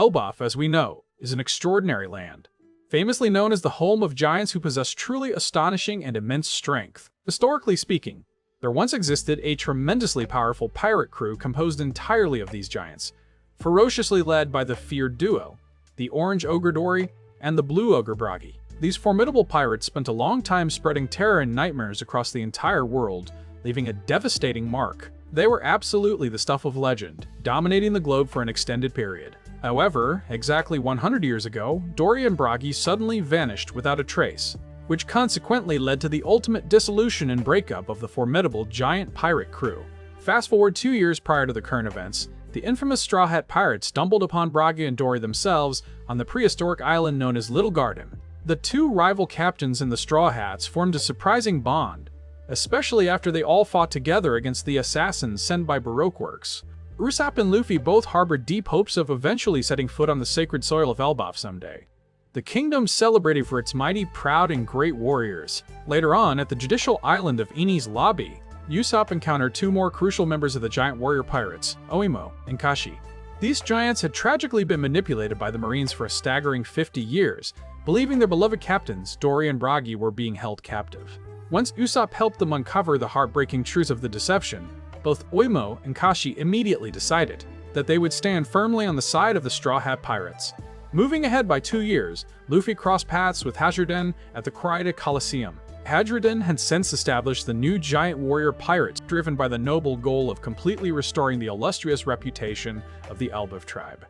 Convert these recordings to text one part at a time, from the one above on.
Elbaf, as we know, is an extraordinary land, famously known as the home of giants who possess truly astonishing and immense strength. Historically speaking, there once existed a tremendously powerful pirate crew composed entirely of these giants, ferociously led by the feared duo, the Orange Ogre Dory and the Blue Ogre Bragi. These formidable pirates spent a long time spreading terror and nightmares across the entire world, leaving a devastating mark. They were absolutely the stuff of legend, dominating the globe for an extended period. However, exactly 100 years ago, Dory and Bragi suddenly vanished without a trace, which consequently led to the ultimate dissolution and breakup of the formidable giant pirate crew. Fast forward 2 years prior to the current events, the infamous Straw Hat Pirates stumbled upon Bragi and Dory themselves on the prehistoric island known as Little Garden. The two rival captains in the Straw Hats formed a surprising bond, especially after they all fought together against the assassins sent by Baroque Works. Usopp and Luffy both harbored deep hopes of eventually setting foot on the sacred soil of Elbaf someday. The kingdom celebrated for its mighty, proud, and great warriors. Later on, at the judicial island of Enies Lobby, Usopp encountered two more crucial members of the giant warrior pirates, Oimo and Kashi. These giants had tragically been manipulated by the Marines for a staggering 50 years, believing their beloved captains, Dory and Bragi, were being held captive. Once Usopp helped them uncover the heartbreaking truth of the deception, both Oimo and Kashi immediately decided that they would stand firmly on the side of the Straw Hat Pirates. Moving ahead by 2 years, Luffy crossed paths with Hadridan at the Crida Coliseum. Hadridan had since established the new giant warrior pirates, driven by the noble goal of completely restoring the illustrious reputation of the ELBAPH tribe.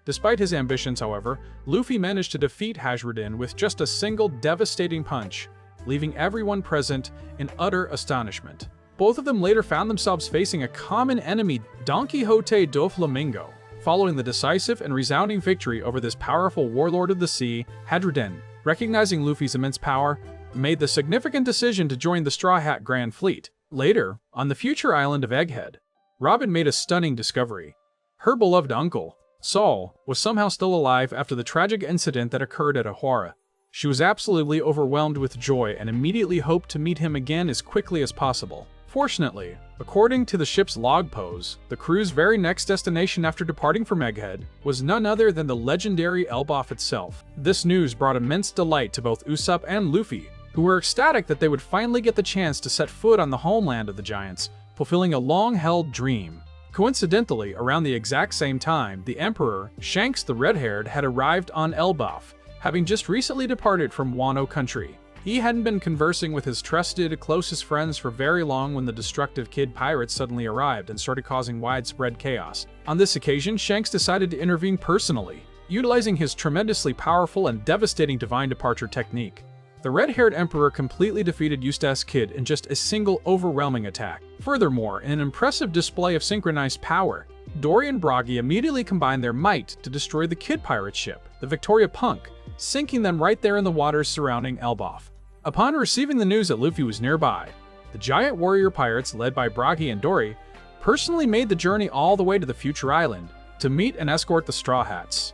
Despite his ambitions, however, Luffy managed to defeat Hadridan with just a single devastating punch, leaving everyone present in utter astonishment. Both of them later found themselves facing a common enemy, Don Quixote do Flamingo. Following the decisive and resounding victory over this powerful warlord of the sea, Hadridan, recognizing Luffy's immense power, made the significant decision to join the Straw Hat Grand Fleet. Later, on the future island of Egghead, Robin made a stunning discovery. Her beloved uncle, Saul, was somehow still alive after the tragic incident that occurred at Ahura. She was absolutely overwhelmed with joy and immediately hoped to meet him again as quickly as possible. Fortunately, according to the ship's log pose, the crew's very next destination after departing from Egghead was none other than the legendary Elbaf itself. This news brought immense delight to both Usopp and Luffy, who were ecstatic that they would finally get the chance to set foot on the homeland of the giants, fulfilling a long-held dream. Coincidentally, around the exact same time, the Emperor, Shanks the Red-Haired, had arrived on Elbaf, having just recently departed from Wano country. He hadn't been conversing with his trusted, closest friends for very long when the destructive kid pirates suddenly arrived and started causing widespread chaos. On this occasion, Shanks decided to intervene personally, utilizing his tremendously powerful and devastating divine departure technique. The red-haired emperor completely defeated Eustace Kid in just a single overwhelming attack. Furthermore, in an impressive display of synchronized power, Dory and Bragi immediately combined their might to destroy the kid pirate ship, the Victoria Punk, sinking them right there in the waters surrounding Elbaf. Upon receiving the news that Luffy was nearby, the giant warrior pirates, led by Bragi and Dory, personally made the journey all the way to the future island to meet and escort the Straw Hats.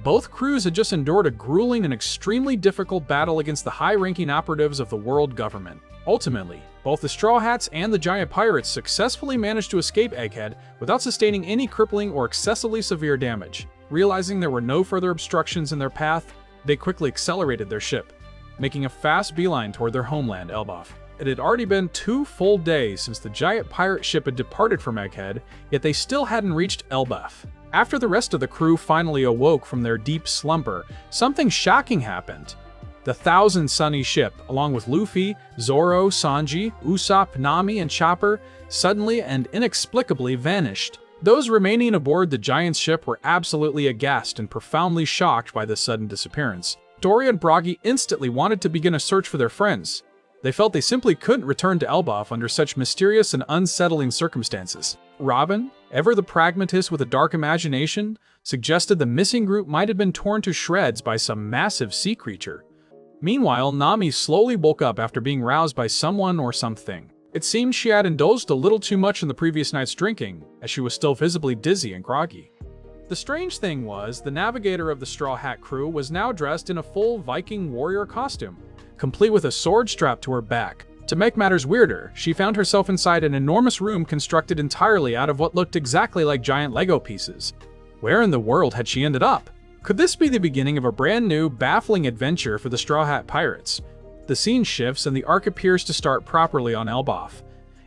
Both crews had just endured a grueling and extremely difficult battle against the high-ranking operatives of the world government. Ultimately, both the Straw Hats and the giant pirates successfully managed to escape Egghead without sustaining any crippling or excessively severe damage. Realizing there were no further obstructions in their path, they quickly accelerated their ship, making a fast beeline toward their homeland, Elbaf. It had already been 2 full days since the giant pirate ship had departed from Egghead, yet they still hadn't reached Elbaf. After the rest of the crew finally awoke from their deep slumber, something shocking happened. The Thousand Sunny ship, along with Luffy, Zoro, Sanji, Usopp, Nami, and Chopper, suddenly and inexplicably vanished. Those remaining aboard the giant ship were absolutely aghast and profoundly shocked by this sudden disappearance. Dory and Bragi instantly wanted to begin a search for their friends. They felt they simply couldn't return to Elbaf under such mysterious and unsettling circumstances. Robin, ever the pragmatist with a dark imagination, suggested the missing group might have been torn to shreds by some massive sea creature. Meanwhile, Nami slowly woke up after being roused by someone or something. It seemed she had indulged a little too much in the previous night's drinking, as she was still visibly dizzy and groggy. The strange thing was, the navigator of the Straw Hat crew was now dressed in a full Viking warrior costume, complete with a sword strapped to her back. To make matters weirder, she found herself inside an enormous room constructed entirely out of what looked exactly like giant Lego pieces. Where in the world had she ended up? Could this be the beginning of a brand new, baffling adventure for the Straw Hat Pirates? The scene shifts and the arc appears to start properly on Elbaf.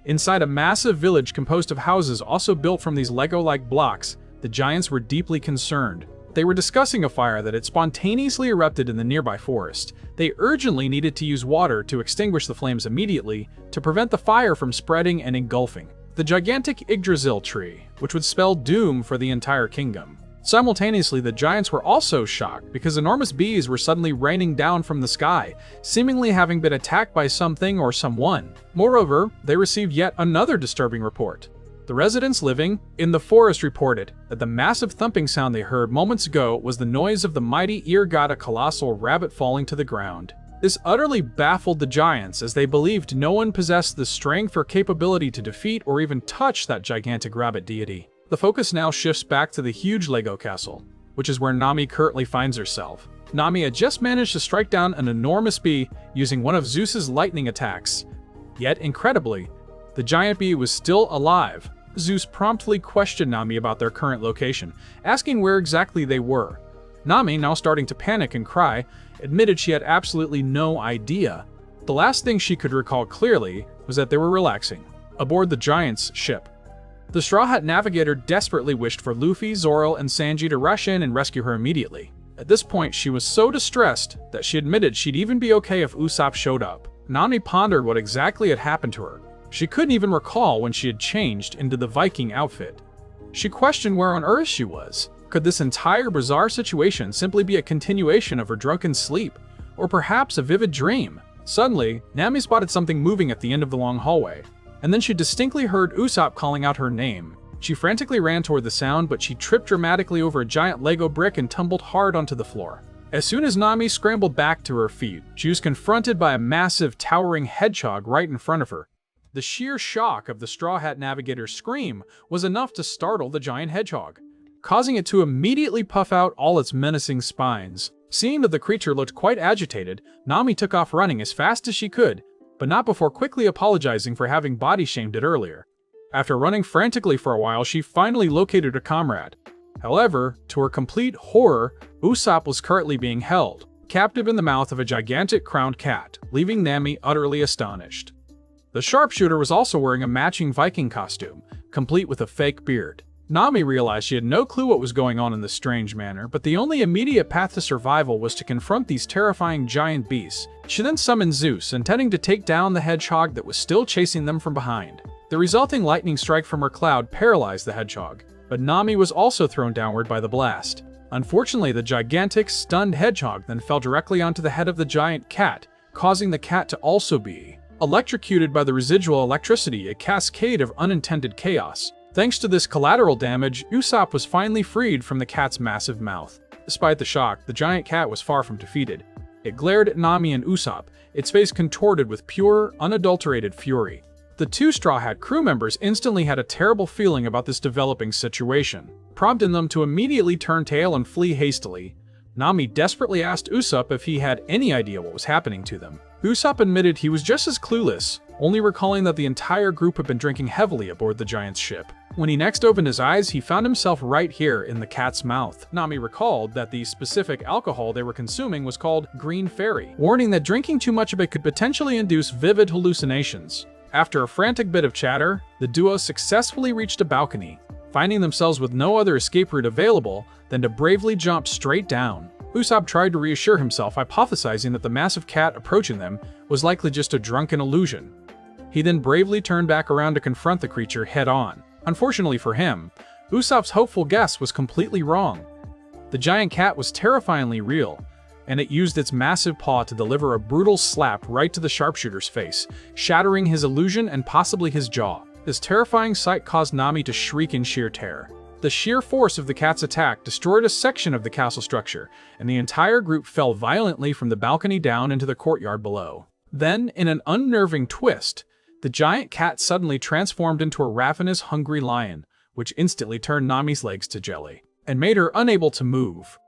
Inside a massive village composed of houses also built from these Lego-like blocks, the giants were deeply concerned. They were discussing a fire that had spontaneously erupted in the nearby forest. They urgently needed to use water to extinguish the flames immediately to prevent the fire from spreading and engulfing the gigantic Yggdrasil tree, which would spell doom for the entire kingdom. Simultaneously, the giants were also shocked because enormous bees were suddenly raining down from the sky, seemingly having been attacked by something or someone. Moreover, they received yet another disturbing report. The residents living in the forest reported that the massive thumping sound they heard moments ago was the noise of the mighty Irgata colossal rabbit falling to the ground. This utterly baffled the giants, as they believed no one possessed the strength or capability to defeat or even touch that gigantic rabbit deity. The focus now shifts back to the huge Lego castle, which is where Nami currently finds herself. Nami had just managed to strike down an enormous bee using one of Zeus's lightning attacks. Yet, incredibly, the giant bee was still alive. Zeus promptly questioned Nami about their current location, asking where exactly they were. Nami, now starting to panic and cry, admitted she had absolutely no idea. The last thing she could recall clearly was that they were relaxing aboard the giant's ship. The Straw Hat Navigator desperately wished for Luffy, Zoro, and Sanji to rush in and rescue her immediately. At this point, she was so distressed that she admitted she'd even be okay if Usopp showed up. Nami pondered what exactly had happened to her. She couldn't even recall when she had changed into the Viking outfit. She questioned where on earth she was. Could this entire bizarre situation simply be a continuation of her drunken sleep, or perhaps a vivid dream? Suddenly, Nami spotted something moving at the end of the long hallway, and then she distinctly heard Usopp calling out her name. She frantically ran toward the sound, but she tripped dramatically over a giant Lego brick and tumbled hard onto the floor. As soon as Nami scrambled back to her feet, she was confronted by a massive, towering hedgehog right in front of her. The sheer shock of the Straw Hat Navigator's scream was enough to startle the giant hedgehog, causing it to immediately puff out all its menacing spines. Seeing that the creature looked quite agitated, Nami took off running as fast as she could, but not before quickly apologizing for having body-shamed it earlier. After running frantically for a while, she finally located her comrade. However, to her complete horror, Usopp was currently being held, captive in the mouth of a gigantic crowned cat, leaving Nami utterly astonished. The sharpshooter was also wearing a matching Viking costume, complete with a fake beard. Nami realized she had no clue what was going on in this strange manner, but the only immediate path to survival was to confront these terrifying giant beasts. She then summoned Zeus, intending to take down the hedgehog that was still chasing them from behind. The resulting lightning strike from her cloud paralyzed the hedgehog, but Nami was also thrown downward by the blast. Unfortunately, the gigantic, stunned hedgehog then fell directly onto the head of the giant cat, causing the cat to also be electrocuted by the residual electricity, a cascade of unintended chaos. Thanks to this collateral damage, Usopp was finally freed from the cat's massive mouth. Despite the shock, the giant cat was far from defeated. It glared at Nami and Usopp, its face contorted with pure, unadulterated fury. The two Straw Hat crew members instantly had a terrible feeling about this developing situation, prompting them to immediately turn tail and flee hastily. Nami desperately asked Usopp if he had any idea what was happening to them. Usopp admitted he was just as clueless, only recalling that the entire group had been drinking heavily aboard the giant's ship. When he next opened his eyes, he found himself right here in the cat's mouth. Nami recalled that the specific alcohol they were consuming was called Green Fairy, warning that drinking too much of it could potentially induce vivid hallucinations. After a frantic bit of chatter, the duo successfully reached a balcony, finding themselves with no other escape route available than to bravely jump straight down. Usopp tried to reassure himself, hypothesizing that the massive cat approaching them was likely just a drunken illusion. He then bravely turned back around to confront the creature head-on. Unfortunately for him, Usopp's hopeful guess was completely wrong. The giant cat was terrifyingly real, and it used its massive paw to deliver a brutal slap right to the sharpshooter's face, shattering his illusion and possibly his jaw. This terrifying sight caused Nami to shriek in sheer terror. The sheer force of the cat's attack destroyed a section of the castle structure, and the entire group fell violently from the balcony down into the courtyard below. Then, in an unnerving twist, the giant cat suddenly transformed into a ravenous, hungry lion, which instantly turned Nami's legs to jelly and made her unable to move.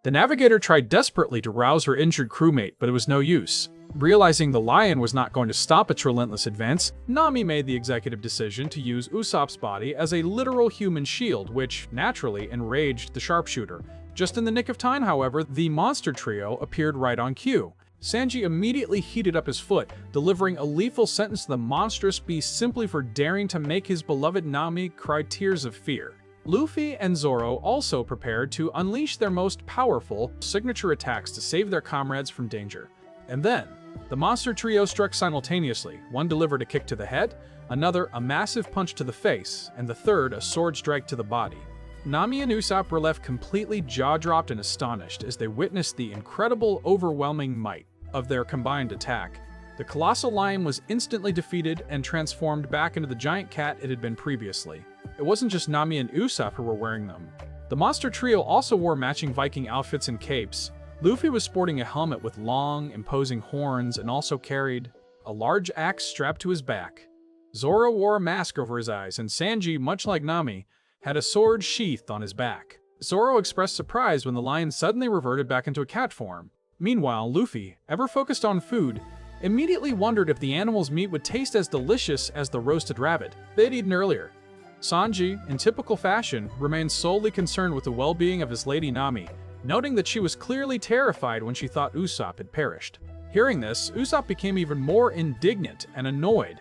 The navigator tried desperately to rouse her injured crewmate, but it was no use. Realizing the lion was not going to stop its relentless advance, Nami made the executive decision to use Usopp's body as a literal human shield, which naturally enraged the sharpshooter. Just in the nick of time, however, the monster trio appeared right on cue. Sanji immediately heated up his foot, delivering a lethal sentence to the monstrous beast simply for daring to make his beloved Nami cry tears of fear. Luffy and Zoro also prepared to unleash their most powerful signature attacks to save their comrades from danger. And then, the monster trio struck simultaneously. One delivered a kick to the head, another a massive punch to the face, and the third a sword strike to the body. Nami and Usopp were left completely jaw-dropped and astonished as they witnessed the incredible, overwhelming might of their combined attack. The colossal lion was instantly defeated and transformed back into the giant cat it had been previously. It wasn't just Nami and Usopp who were wearing them. The monster trio also wore matching Viking outfits and capes. Luffy was sporting a helmet with long, imposing horns and also carried a large axe strapped to his back. Zoro wore a mask over his eyes, and Sanji, much like Nami, had a sword sheathed on his back. Zoro expressed surprise when the lion suddenly reverted back into a cat form. Meanwhile, Luffy, ever focused on food, immediately wondered if the animal's meat would taste as delicious as the roasted rabbit they'd eaten earlier. Sanji, in typical fashion, remained solely concerned with the well-being of his lady Nami, noting that she was clearly terrified when she thought Usopp had perished. Hearing this, Usopp became even more indignant and annoyed.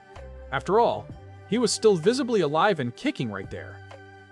After all, he was still visibly alive and kicking right there.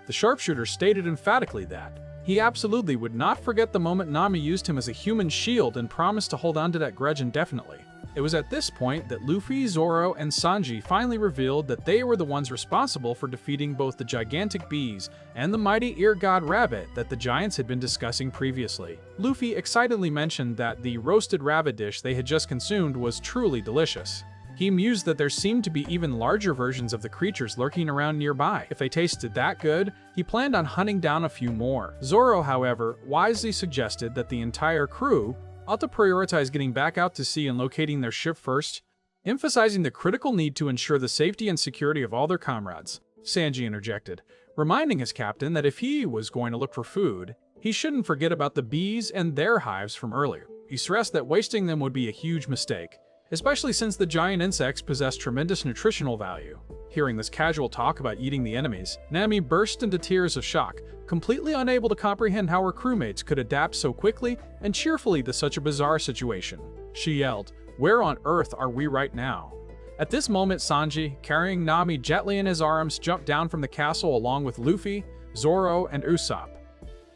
The sharpshooter stated emphatically that he absolutely would not forget the moment Nami used him as a human shield and promised to hold on to that grudge indefinitely. It was at this point that Luffy, Zoro, and Sanji finally revealed that they were the ones responsible for defeating both the gigantic bees and the mighty ear god rabbit that the giants had been discussing previously. Luffy excitedly mentioned that the roasted rabbit dish they had just consumed was truly delicious. He mused that there seemed to be even larger versions of the creatures lurking around nearby. If they tasted that good, he planned on hunting down a few more. Zoro, however, wisely suggested that the entire crew ought to prioritize getting back out to sea and locating their ship first, emphasizing the critical need to ensure the safety and security of all their comrades. Sanji interjected, reminding his captain that if he was going to look for food, he shouldn't forget about the bees and their hives from earlier. He stressed that wasting them would be a huge mistake, especially since the giant insects possess tremendous nutritional value. Hearing this casual talk about eating the enemies, Nami burst into tears of shock, completely unable to comprehend how her crewmates could adapt so quickly and cheerfully to such a bizarre situation. She yelled, "Where on earth are we right now?" At this moment, Sanji, carrying Nami gently in his arms, jumped down from the castle along with Luffy, Zoro, and Usopp.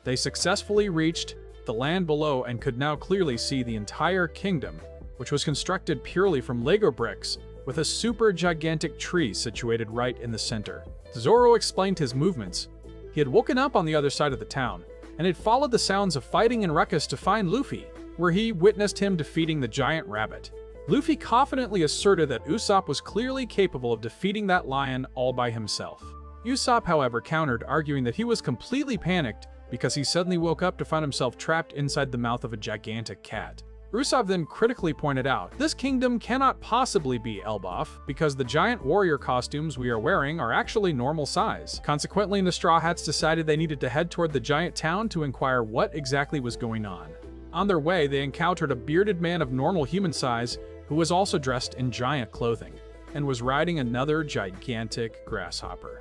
They successfully reached the land below and could now clearly see the entire kingdom, which was constructed purely from Lego bricks, with a super gigantic tree situated right in the center. Zoro explained his movements. He had woken up on the other side of the town, and had followed the sounds of fighting and ruckus to find Luffy, where he witnessed him defeating the giant rabbit. Luffy confidently asserted that Usopp was clearly capable of defeating that lion all by himself. Usopp, however, countered, arguing that he was completely panicked because he suddenly woke up to find himself trapped inside the mouth of a gigantic cat. Usopp then critically pointed out, this kingdom cannot possibly be Elbaf because the giant warrior costumes we are wearing are actually normal size. Consequently, the Straw Hats decided they needed to head toward the giant town to inquire what exactly was going on. On their way, they encountered a bearded man of normal human size who was also dressed in giant clothing and was riding another gigantic grasshopper.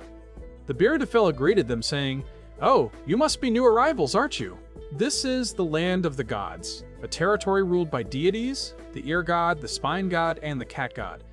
The bearded fellow greeted them saying, "Oh, you must be new arrivals, aren't you? This is the land of the gods, a territory ruled by deities, the ear god, the spine god, and the cat god."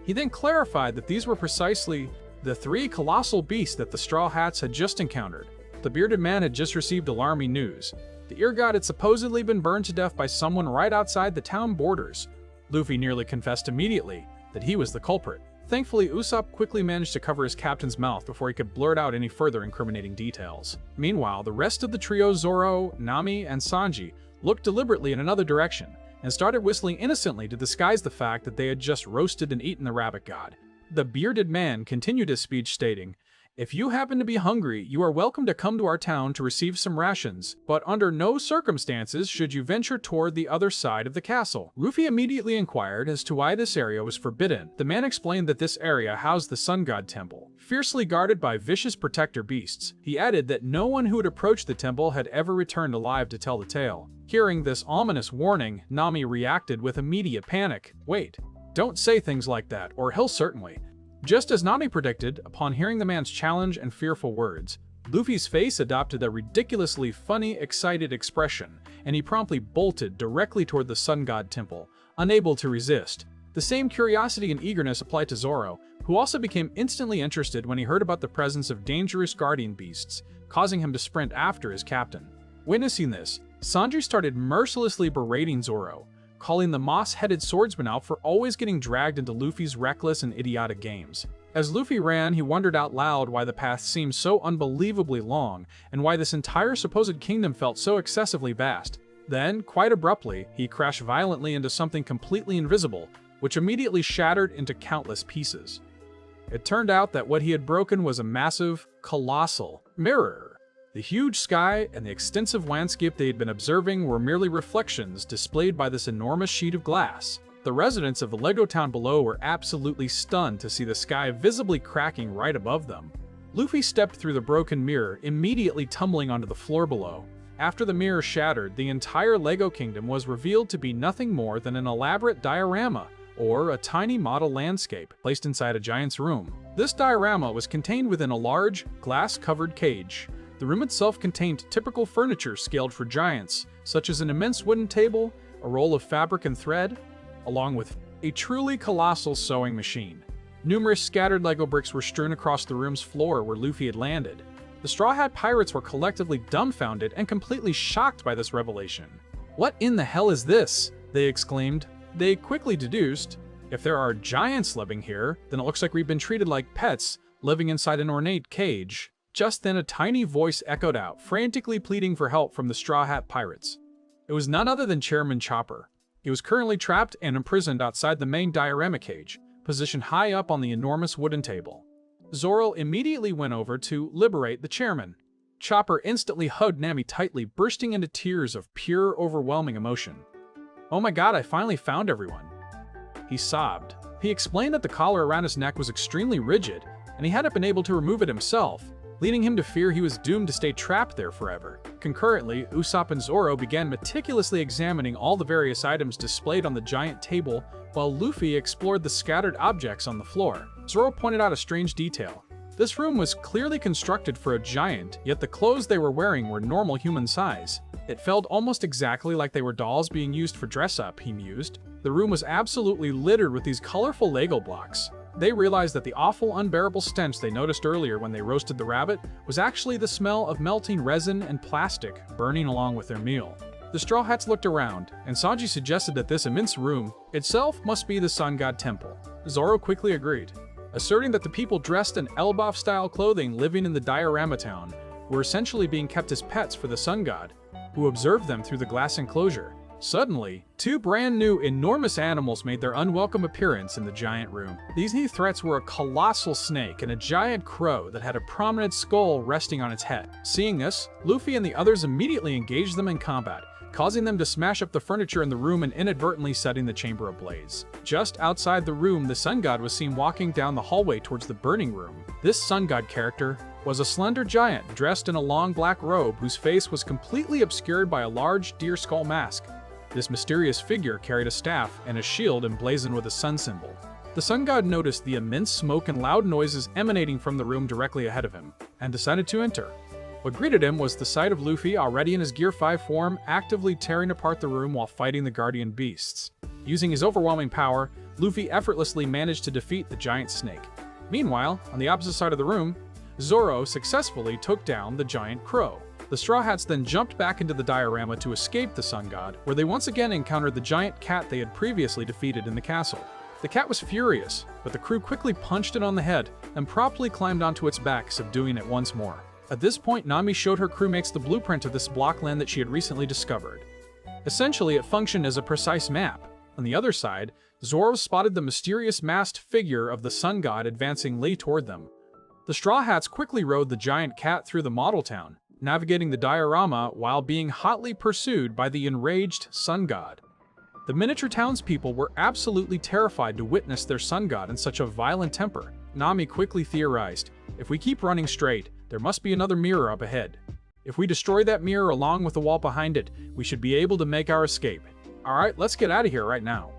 He then clarified that these were precisely the three colossal beasts that the Straw Hats had just encountered. The bearded man had just received alarming news. The ear god had supposedly been burned to death by someone right outside the town borders. Luffy nearly confessed immediately that he was the culprit. Thankfully, Usopp quickly managed to cover his captain's mouth before he could blurt out any further incriminating details. Meanwhile, the rest of the trio, Zoro, Nami, and Sanji, looked deliberately in another direction and started whistling innocently to disguise the fact that they had just roasted and eaten the rabbit god. The bearded man continued his speech stating, If you happen to be hungry, you are welcome to come to our town to receive some rations, but under no circumstances should you venture toward the other side of the castle. Luffy immediately inquired as to why this area was forbidden. The man explained that this area housed the Sun God Temple, fiercely guarded by vicious protector beasts. He added that no one who had approached the temple had ever returned alive to tell the tale. Hearing this ominous warning, Nami reacted with immediate panic. Wait, don't say things like that, or he'll certainly. Just as Nami predicted, upon hearing the man's challenge and fearful words, Luffy's face adopted a ridiculously funny, excited expression, and he promptly bolted directly toward the Sun God Temple, unable to resist. The same curiosity and eagerness applied to Zoro, who also became instantly interested when he heard about the presence of dangerous guardian beasts, causing him to sprint after his captain. Witnessing this, Sanji started mercilessly berating Zoro, calling the moss-headed swordsman out for always getting dragged into Luffy's reckless and idiotic games. As Luffy ran, he wondered out loud why the path seemed so unbelievably long, and why this entire supposed kingdom felt so excessively vast. Then, quite abruptly, he crashed violently into something completely invisible, which immediately shattered into countless pieces. It turned out that what he had broken was a massive, colossal mirror. The huge sky and the extensive landscape they had been observing were merely reflections displayed by this enormous sheet of glass. The residents of the Lego town below were absolutely stunned to see the sky visibly cracking right above them. Luffy stepped through the broken mirror, immediately tumbling onto the floor below. After the mirror shattered, the entire Lego kingdom was revealed to be nothing more than an elaborate diorama, or a tiny model landscape, placed inside a giant's room. This diorama was contained within a large, glass-covered cage. The room itself contained typical furniture scaled for giants, such as an immense wooden table, a roll of fabric and thread, along with a truly colossal sewing machine. Numerous scattered Lego bricks were strewn across the room's floor where Luffy had landed. The Straw Hat Pirates were collectively dumbfounded and completely shocked by this revelation. "What in the hell is this?" they exclaimed. They quickly deduced, if there are giants living here, then it looks like we've been treated like pets, living inside an ornate cage. Just then a tiny voice echoed out, frantically pleading for help from the Straw Hat Pirates. It was none other than Chairman Chopper. He was currently trapped and imprisoned outside the main diorama cage, positioned high up on the enormous wooden table. Zoro immediately went over to liberate the chairman. Chopper instantly hugged Nami tightly, bursting into tears of pure, overwhelming emotion. "Oh my god, I finally found everyone," he sobbed. He explained that the collar around his neck was extremely rigid, and he hadn't been able to remove it himself, leading him to fear he was doomed to stay trapped there forever. Concurrently, Usopp and Zoro began meticulously examining all the various items displayed on the giant table, while Luffy explored the scattered objects on the floor. Zoro pointed out a strange detail. This room was clearly constructed for a giant, yet the clothes they were wearing were normal human size. It felt almost exactly like they were dolls being used for dress-up, he mused. The room was absolutely littered with these colorful Lego blocks. They realized that the awful, unbearable stench they noticed earlier when they roasted the rabbit was actually the smell of melting resin and plastic burning along with their meal. The Straw Hats looked around, and Sanji suggested that this immense room itself must be the Sun God Temple. Zoro quickly agreed, asserting that the people dressed in Elbaf-style clothing living in the diorama town were essentially being kept as pets for the Sun God, who observed them through the glass enclosure. Suddenly, two brand new, enormous animals made their unwelcome appearance in the giant room. These new threats were a colossal snake and a giant crow that had a prominent skull resting on its head. Seeing this, Luffy and the others immediately engaged them in combat, causing them to smash up the furniture in the room and inadvertently setting the chamber ablaze. Just outside the room, the Sun God was seen walking down the hallway towards the burning room. This Sun God character was a slender giant dressed in a long black robe whose face was completely obscured by a large deer skull mask. This mysterious figure carried a staff and a shield emblazoned with a sun symbol. The Sun God noticed the immense smoke and loud noises emanating from the room directly ahead of him, and decided to enter. What greeted him was the sight of Luffy, already in his Gear 5 form, actively tearing apart the room while fighting the guardian beasts. Using his overwhelming power, Luffy effortlessly managed to defeat the giant snake. Meanwhile, on the opposite side of the room, Zoro successfully took down the giant crow. The Straw Hats then jumped back into the diorama to escape the Sun God, where they once again encountered the giant cat they had previously defeated in the castle. The cat was furious, but the crew quickly punched it on the head and promptly climbed onto its back, subduing it once more. At this point, Nami showed her crewmates the blueprint of this blockland that she had recently discovered. Essentially, it functioned as a precise map. On the other side, Zoro spotted the mysterious masked figure of the Sun God advancing toward them. The Straw Hats quickly rode the giant cat through the model town, navigating the diorama while being hotly pursued by the enraged sun god. The miniature townspeople were absolutely terrified to witness their sun god in such a violent temper. Nami quickly theorized, if we keep running straight, there must be another mirror up ahead. If we destroy that mirror along with the wall behind it, we should be able to make our escape. Alright, let's get out of here right now.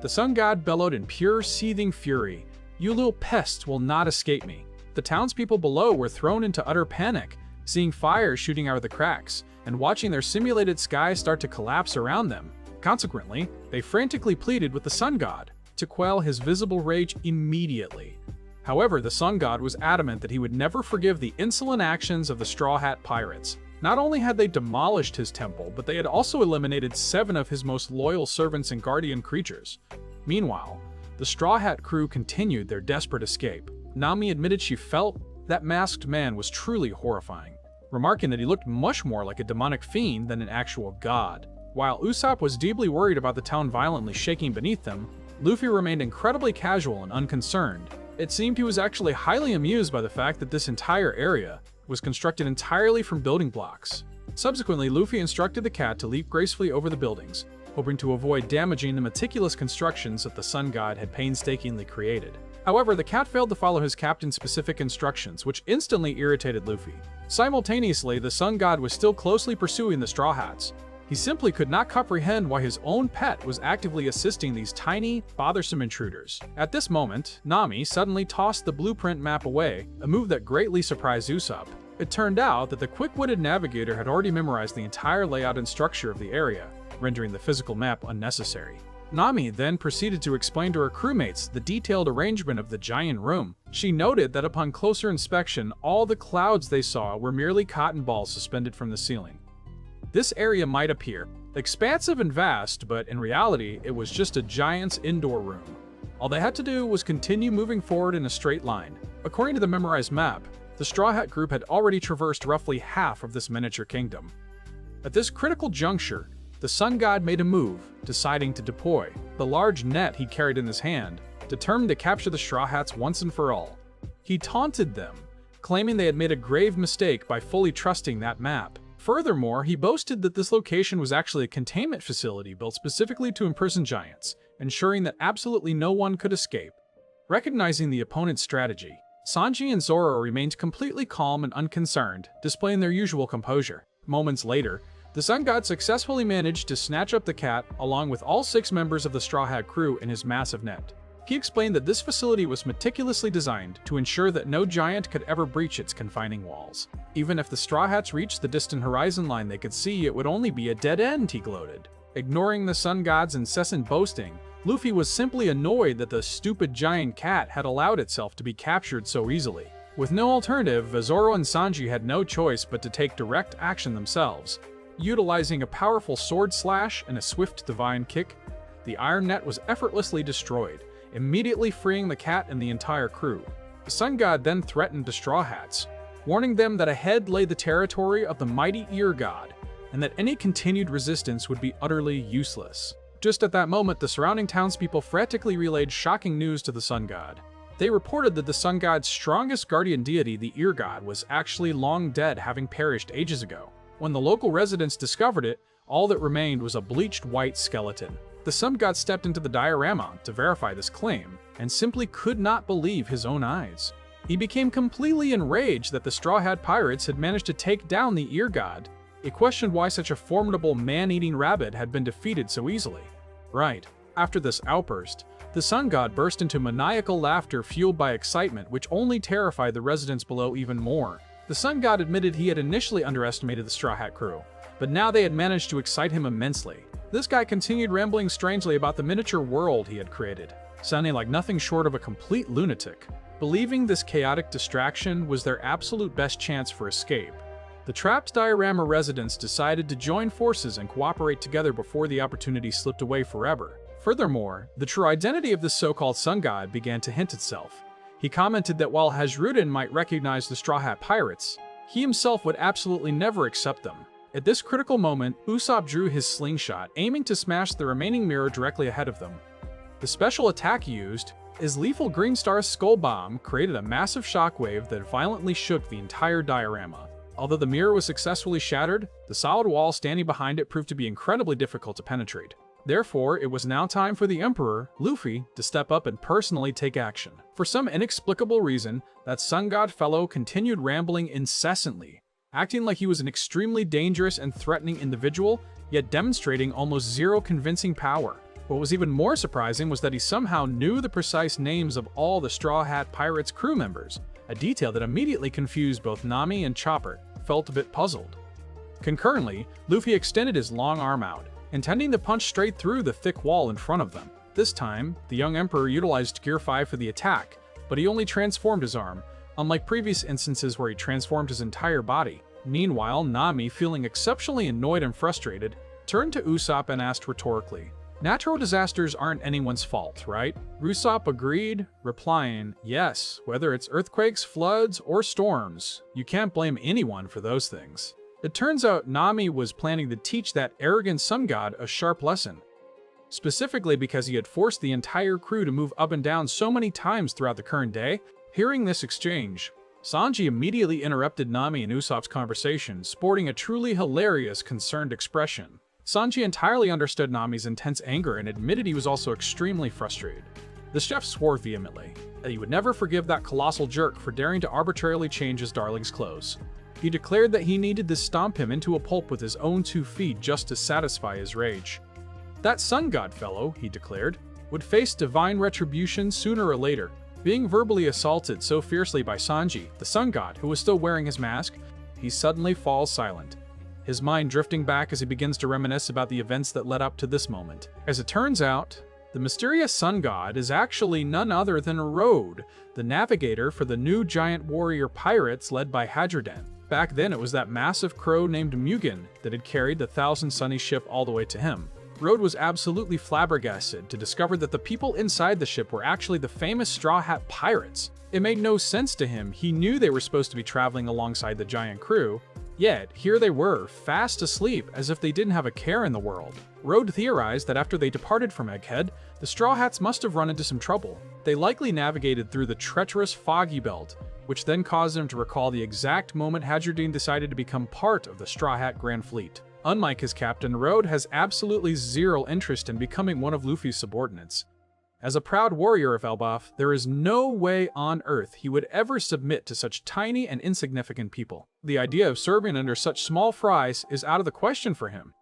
The sun god bellowed in pure seething fury, you little pests will not escape me. The townspeople below were thrown into utter panic, seeing fire shooting out of the cracks, and watching their simulated sky start to collapse around them. Consequently, they frantically pleaded with the sun god to quell his visible rage immediately. However, the sun god was adamant that he would never forgive the insolent actions of the Straw Hat pirates. Not only had they demolished his temple, but they had also eliminated 7 of his most loyal servants and guardian creatures. Meanwhile, the Straw Hat crew continued their desperate escape. Nami admitted she felt that masked man was truly horrifying, remarking that he looked much more like a demonic fiend than an actual god. While Usopp was deeply worried about the town violently shaking beneath them, Luffy remained incredibly casual and unconcerned. It seemed he was actually highly amused by the fact that this entire area was constructed entirely from building blocks. Subsequently, Luffy instructed the cat to leap gracefully over the buildings, hoping to avoid damaging the meticulous constructions that the sun god had painstakingly created. However, the cat failed to follow his captain's specific instructions, which instantly irritated Luffy. Simultaneously, the sun god was still closely pursuing the Straw Hats. He simply could not comprehend why his own pet was actively assisting these tiny, bothersome intruders. At this moment, Nami suddenly tossed the blueprint map away, a move that greatly surprised Usopp. It turned out that the quick-witted navigator had already memorized the entire layout and structure of the area, rendering the physical map unnecessary. Nami then proceeded to explain to her crewmates the detailed arrangement of the giant room. She noted that upon closer inspection, all the clouds they saw were merely cotton balls suspended from the ceiling. This area might appear expansive and vast, but in reality, it was just a giant's indoor room. All they had to do was continue moving forward in a straight line. According to the memorized map, the Straw Hat group had already traversed roughly half of this miniature kingdom. At this critical juncture, the sun god made a move, deciding to deploy the large net he carried in his hand, determined to capture the Straw Hats once and for all. He taunted them, claiming they had made a grave mistake by fully trusting that map. Furthermore, he boasted that this location was actually a containment facility built specifically to imprison giants, ensuring that absolutely no one could escape. Recognizing the opponent's strategy, Sanji and Zoro remained completely calm and unconcerned, displaying their usual composure. Moments later, the sun god successfully managed to snatch up the cat along with all 6 members of the Straw Hat crew in his massive net. He explained that this facility was meticulously designed to ensure that no giant could ever breach its confining walls. Even if the Straw Hats reached the distant horizon line they could see, it would only be a dead end, he gloated. Ignoring the sun god's incessant boasting, Luffy was simply annoyed that the stupid giant cat had allowed itself to be captured so easily. With no alternative, Zoro and Sanji had no choice but to take direct action themselves. Utilizing a powerful sword slash and a swift divine kick, the iron net was effortlessly destroyed, immediately freeing the cat and the entire crew. The sun god then threatened the Straw Hats, warning them that ahead lay the territory of the mighty Ear God, and that any continued resistance would be utterly useless. Just at that moment, the surrounding townspeople frantically relayed shocking news to the sun god. They reported that the sun god's strongest guardian deity, the Ear God, was actually long dead, having perished ages ago. When the local residents discovered it, all that remained was a bleached white skeleton. The sun god stepped into the diorama to verify this claim, and simply could not believe his own eyes. He became completely enraged that the Straw Hat pirates had managed to take down the Ear God. He questioned why such a formidable man-eating rabbit had been defeated so easily. Right after this outburst, the sun god burst into maniacal laughter fueled by excitement, which only terrified the residents below even more. The sun god admitted he had initially underestimated the Straw Hat crew, but now they had managed to excite him immensely. This guy continued rambling strangely about the miniature world he had created, sounding like nothing short of a complete lunatic. Believing this chaotic distraction was their absolute best chance for escape, the trapped diorama residents decided to join forces and cooperate together before the opportunity slipped away forever. Furthermore, the true identity of this so-called sun god began to hint itself. He commented that while Hasrudin might recognize the Straw Hat pirates, he himself would absolutely never accept them. At this critical moment, Usopp drew his slingshot, aiming to smash the remaining mirror directly ahead of them. The special attack used, his lethal Green Star's skull bomb, created a massive shockwave that violently shook the entire diorama. Although the mirror was successfully shattered, the solid wall standing behind it proved to be incredibly difficult to penetrate. Therefore, it was now time for the Emperor, Luffy, to step up and personally take action. For some inexplicable reason, that sun god fellow continued rambling incessantly, acting like he was an extremely dangerous and threatening individual, yet demonstrating almost zero convincing power. What was even more surprising was that he somehow knew the precise names of all the Straw Hat Pirates crew members, a detail that immediately confused both Nami and Chopper, who felt a bit puzzled. Concurrently, Luffy extended his long arm out, intending to punch straight through the thick wall in front of them. This time, the young Emperor utilized Gear 5 for the attack, but he only transformed his arm, unlike previous instances where he transformed his entire body. Meanwhile, Nami, feeling exceptionally annoyed and frustrated, turned to Usopp and asked rhetorically, "Natural disasters aren't anyone's fault, right?" Usopp agreed, replying, "Yes, whether it's earthquakes, floods, or storms, you can't blame anyone for those things." It turns out Nami was planning to teach that arrogant sun god a sharp lesson, specifically because he had forced the entire crew to move up and down so many times throughout the current day. Hearing this exchange, Sanji immediately interrupted Nami and Usopp's conversation, sporting a truly hilarious, concerned expression. Sanji entirely understood Nami's intense anger and admitted he was also extremely frustrated. The chef swore vehemently that he would never forgive that colossal jerk for daring to arbitrarily change his darling's clothes. He declared that he needed to stomp him into a pulp with his own 2 feet just to satisfy his rage. That sun god fellow, he declared, would face divine retribution sooner or later. Being verbally assaulted so fiercely by Sanji, the sun god, who was still wearing his mask, he suddenly falls silent, his mind drifting back as he begins to reminisce about the events that led up to this moment. As it turns out, the mysterious sun god is actually none other than Road, the navigator for the new giant warrior pirates led by Hadroden. Back then, it was that massive crow named Mugen that had carried the Thousand Sunny ship all the way to him. Road was absolutely flabbergasted to discover that the people inside the ship were actually the famous Straw Hat Pirates. It made no sense to him. He knew they were supposed to be traveling alongside the giant crew, yet here they were, fast asleep as if they didn't have a care in the world. Road theorized that after they departed from Egghead, the Straw Hats must have run into some trouble. They likely navigated through the treacherous Foggy Belt, which then caused him to recall the exact moment Hadroden decided to become part of the Straw Hat Grand Fleet. Unlike his captain, Road has absolutely zero interest in becoming one of Luffy's subordinates. As a proud warrior of Elbaf, there is no way on earth he would ever submit to such tiny and insignificant people. The idea of serving under such small fries is out of the question for him.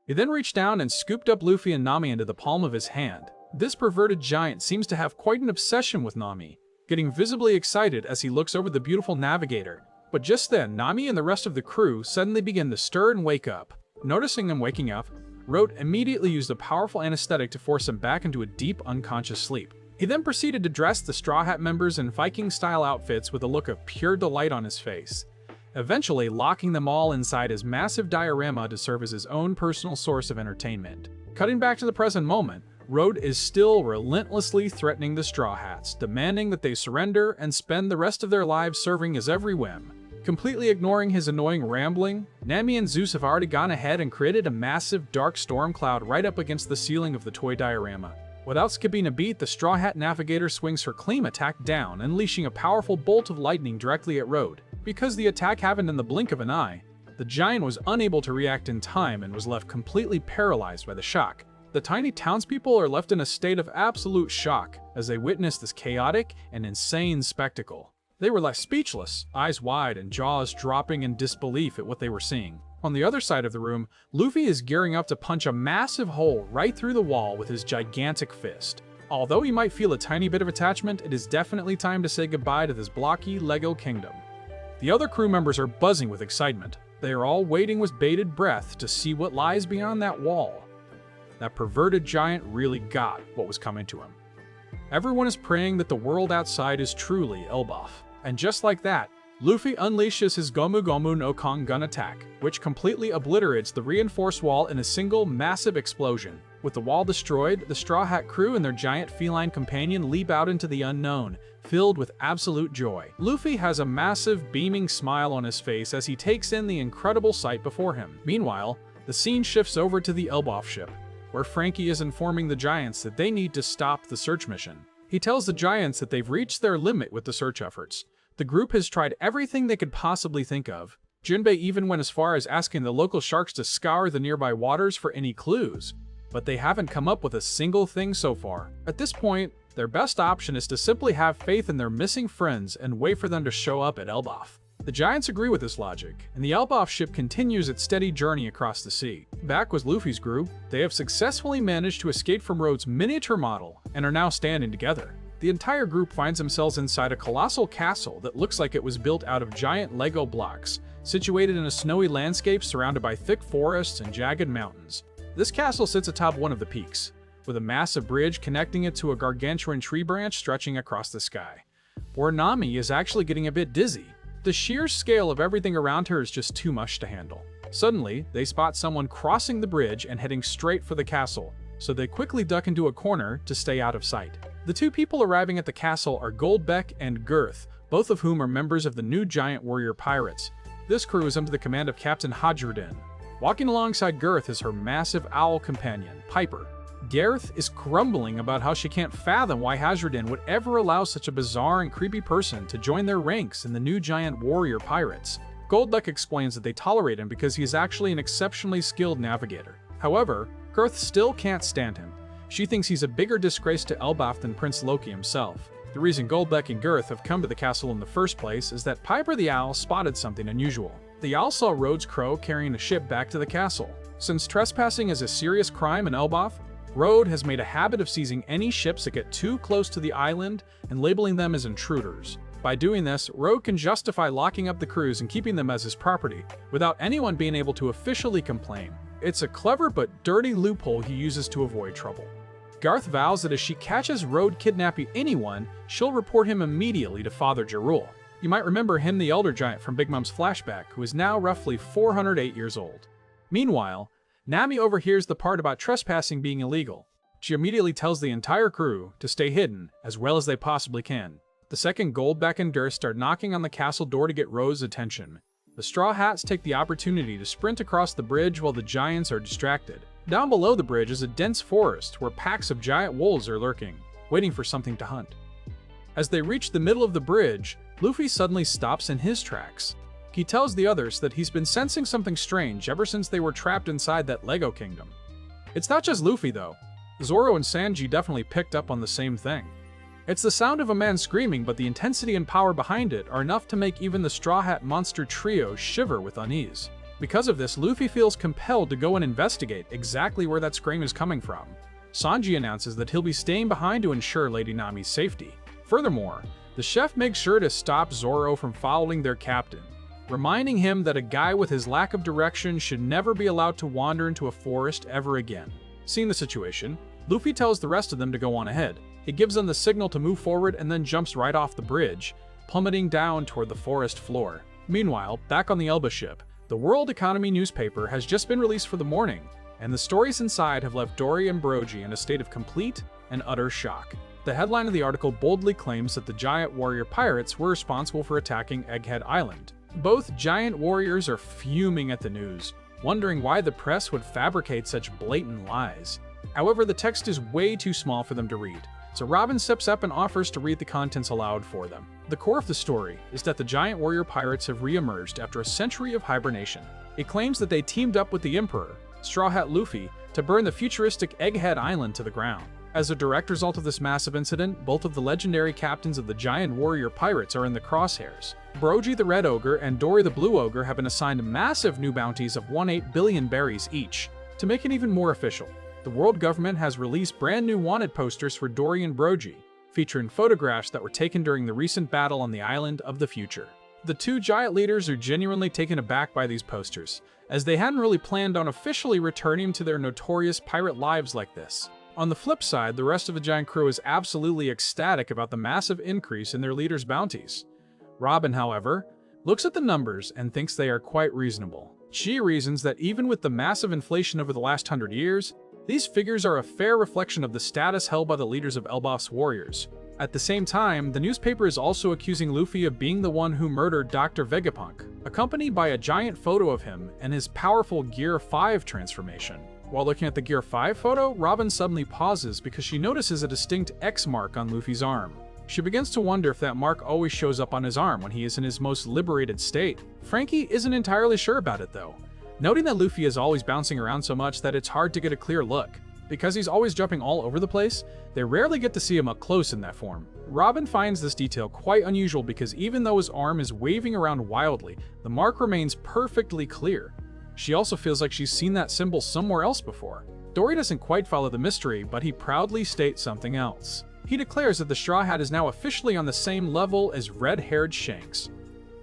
He then reached down and scooped up Luffy and Nami into the palm of his hand. This perverted giant seems to have quite an obsession with Nami, getting visibly excited as he looks over the beautiful navigator. But just then, Nami and the rest of the crew suddenly begin to stir and wake up. Noticing them waking up, Road immediately used a powerful anesthetic to force him back into a deep, unconscious sleep. He then proceeded to dress the Straw Hat members in Viking-style outfits with a look of pure delight on his face, eventually locking them all inside his massive diorama to serve as his own personal source of entertainment. Cutting back to the present moment, Road is still relentlessly threatening the Straw Hats, demanding that they surrender and spend the rest of their lives serving his every whim. Completely ignoring his annoying rambling, Nami and Zeus have already gone ahead and created a massive dark storm cloud right up against the ceiling of the toy diorama. Without skipping a beat, the Straw Hat Navigator swings her claim attack down, unleashing a powerful bolt of lightning directly at Road. Because the attack happened in the blink of an eye, the giant was unable to react in time and was left completely paralyzed by the shock. The tiny townspeople are left in a state of absolute shock as they witness this chaotic and insane spectacle. They were left speechless, eyes wide and jaws dropping in disbelief at what they were seeing. On the other side of the room, Luffy is gearing up to punch a massive hole right through the wall with his gigantic fist. Although he might feel a tiny bit of attachment, it is definitely time to say goodbye to this blocky Lego kingdom. The other crew members are buzzing with excitement. They are all waiting with bated breath to see what lies beyond that wall. That perverted giant really got what was coming to him. Everyone is praying that the world outside is truly Elbaf. And just like that, Luffy unleashes his Gomu Gomu no Kong gun attack, which completely obliterates the reinforced wall in a single massive explosion. With the wall destroyed, the Straw Hat crew and their giant feline companion leap out into the unknown, filled with absolute joy. Luffy has a massive, beaming smile on his face as he takes in the incredible sight before him. Meanwhile, the scene shifts over to the Elbaf ship. where Frankie is informing the Giants that they need to stop the search mission. He tells the Giants that they've reached their limit with the search efforts. The group has tried everything they could possibly think of. Jinbei even went as far as asking the local sharks to scour the nearby waters for any clues, but they haven't come up with a single thing so far. At this point, their best option is to simply have faith in their missing friends and wait for them to show up at Elbaf. The Giants agree with this logic, and the Elbaf ship continues its steady journey across the sea. Back with Luffy's group, they have successfully managed to escape from Road's miniature model and are now standing together. The entire group finds themselves inside a colossal castle that looks like it was built out of giant Lego blocks, situated in a snowy landscape surrounded by thick forests and jagged mountains. This castle sits atop one of the peaks, with a massive bridge connecting it to a gargantuan tree branch stretching across the sky, where Nami is actually getting a bit dizzy. The sheer scale of everything around her is just too much to handle. Suddenly, they spot someone crossing the bridge and heading straight for the castle, so they quickly duck into a corner to stay out of sight. The two people arriving at the castle are Goldbeck and Girth, both of whom are members of the new giant warrior pirates. This crew is under the command of Captain Hadrudin. Walking alongside Girth is her massive owl companion, Piper. Gareth is grumbling about how she can't fathom why Hadrudin would ever allow such a bizarre and creepy person to join their ranks in the new giant warrior pirates. Goldbeck explains that they tolerate him because he is actually an exceptionally skilled navigator. However, Girth still can't stand him. She thinks he's a bigger disgrace to Elbaf than Prince Loki himself. The reason Goldbeck and Girth have come to the castle in the first place is that Piper the Owl spotted something unusual. The owl saw Rhodes Crow carrying a ship back to the castle. Since trespassing is a serious crime in Elbaf, Rhodes has made a habit of seizing any ships that get too close to the island and labeling them as intruders. By doing this, Rhodes can justify locking up the crews and keeping them as his property, without anyone being able to officially complain. It's a clever but dirty loophole he uses to avoid trouble. Garth vows that if she catches Rhodes kidnapping anyone, she'll report him immediately to Father Jarul. You might remember him, the Elder Giant from Big Mom's flashback, who is now roughly 408 years old. Meanwhile, Nami overhears the part about trespassing being illegal. She immediately tells the entire crew to stay hidden as well as they possibly can. The second Goldbeck and Durst start knocking on the castle door to get Rhodes' attention. The Straw Hats take the opportunity to sprint across the bridge while the Giants are distracted. Down below the bridge is a dense forest where packs of giant wolves are lurking, waiting for something to hunt. As they reach the middle of the bridge, Luffy suddenly stops in his tracks. He tells the others that he's been sensing something strange ever since they were trapped inside that Lego kingdom. It's not just Luffy though. Zoro and Sanji definitely picked up on the same thing. It's the sound of a man screaming, but the intensity and power behind it are enough to make even the Straw Hat monster trio shiver with unease. Because of this, Luffy feels compelled to go and investigate exactly where that scream is coming from. Sanji announces that he'll be staying behind to ensure Lady Nami's safety. Furthermore, the chef makes sure to stop Zoro from following their captain, reminding him that a guy with his lack of direction should never be allowed to wander into a forest ever again. Seeing the situation, Luffy tells the rest of them to go on ahead. He gives them the signal to move forward and then jumps right off the bridge, plummeting down toward the forest floor. Meanwhile, back on the Elba ship, the World Economy newspaper has just been released for the morning, and the stories inside have left Dory and Brogy in a state of complete and utter shock. The headline of the article boldly claims that the giant warrior pirates were responsible for attacking Egghead Island. Both giant warriors are fuming at the news, wondering why the press would fabricate such blatant lies. However, the text is way too small for them to read, so Robin steps up and offers to read the contents aloud for them. The core of the story is that the giant warrior pirates have re-emerged after a century of hibernation. It claims that they teamed up with the Emperor, Straw Hat Luffy, to burn the futuristic Egghead Island to the ground. As a direct result of this massive incident, both of the legendary captains of the giant warrior pirates are in the crosshairs. Brogy the Red Ogre and Dory the Blue Ogre have been assigned massive new bounties of 1/8 billion berries each. To make it even more official, the world government has released brand new wanted posters for Dory and Brogy, featuring photographs that were taken during the recent battle on the island of the future. The two giant leaders are genuinely taken aback by these posters, as they hadn't really planned on officially returning to their notorious pirate lives like this. On the flip side, the rest of the giant crew is absolutely ecstatic about the massive increase in their leaders' bounties. Robin, however, looks at the numbers and thinks they are quite reasonable. She reasons that even with the massive inflation over the last 100 years, these figures are a fair reflection of the status held by the leaders of Elbaf's warriors. At the same time, the newspaper is also accusing Luffy of being the one who murdered Dr. Vegapunk, accompanied by a giant photo of him and his powerful Gear 5 transformation. While looking at the Gear 5 photo, Robin suddenly pauses because she notices a distinct X mark on Luffy's arm. She begins to wonder if that mark always shows up on his arm when he is in his most liberated state. Frankie isn't entirely sure about it though, noting that Luffy is always bouncing around so much that it's hard to get a clear look. Because he's always jumping all over the place, they rarely get to see him up close in that form. Robin finds this detail quite unusual because even though his arm is waving around wildly, the mark remains perfectly clear. She also feels like she's seen that symbol somewhere else before. Dory doesn't quite follow the mystery, but he proudly states something else. He declares that the Straw Hat is now officially on the same level as red-haired Shanks.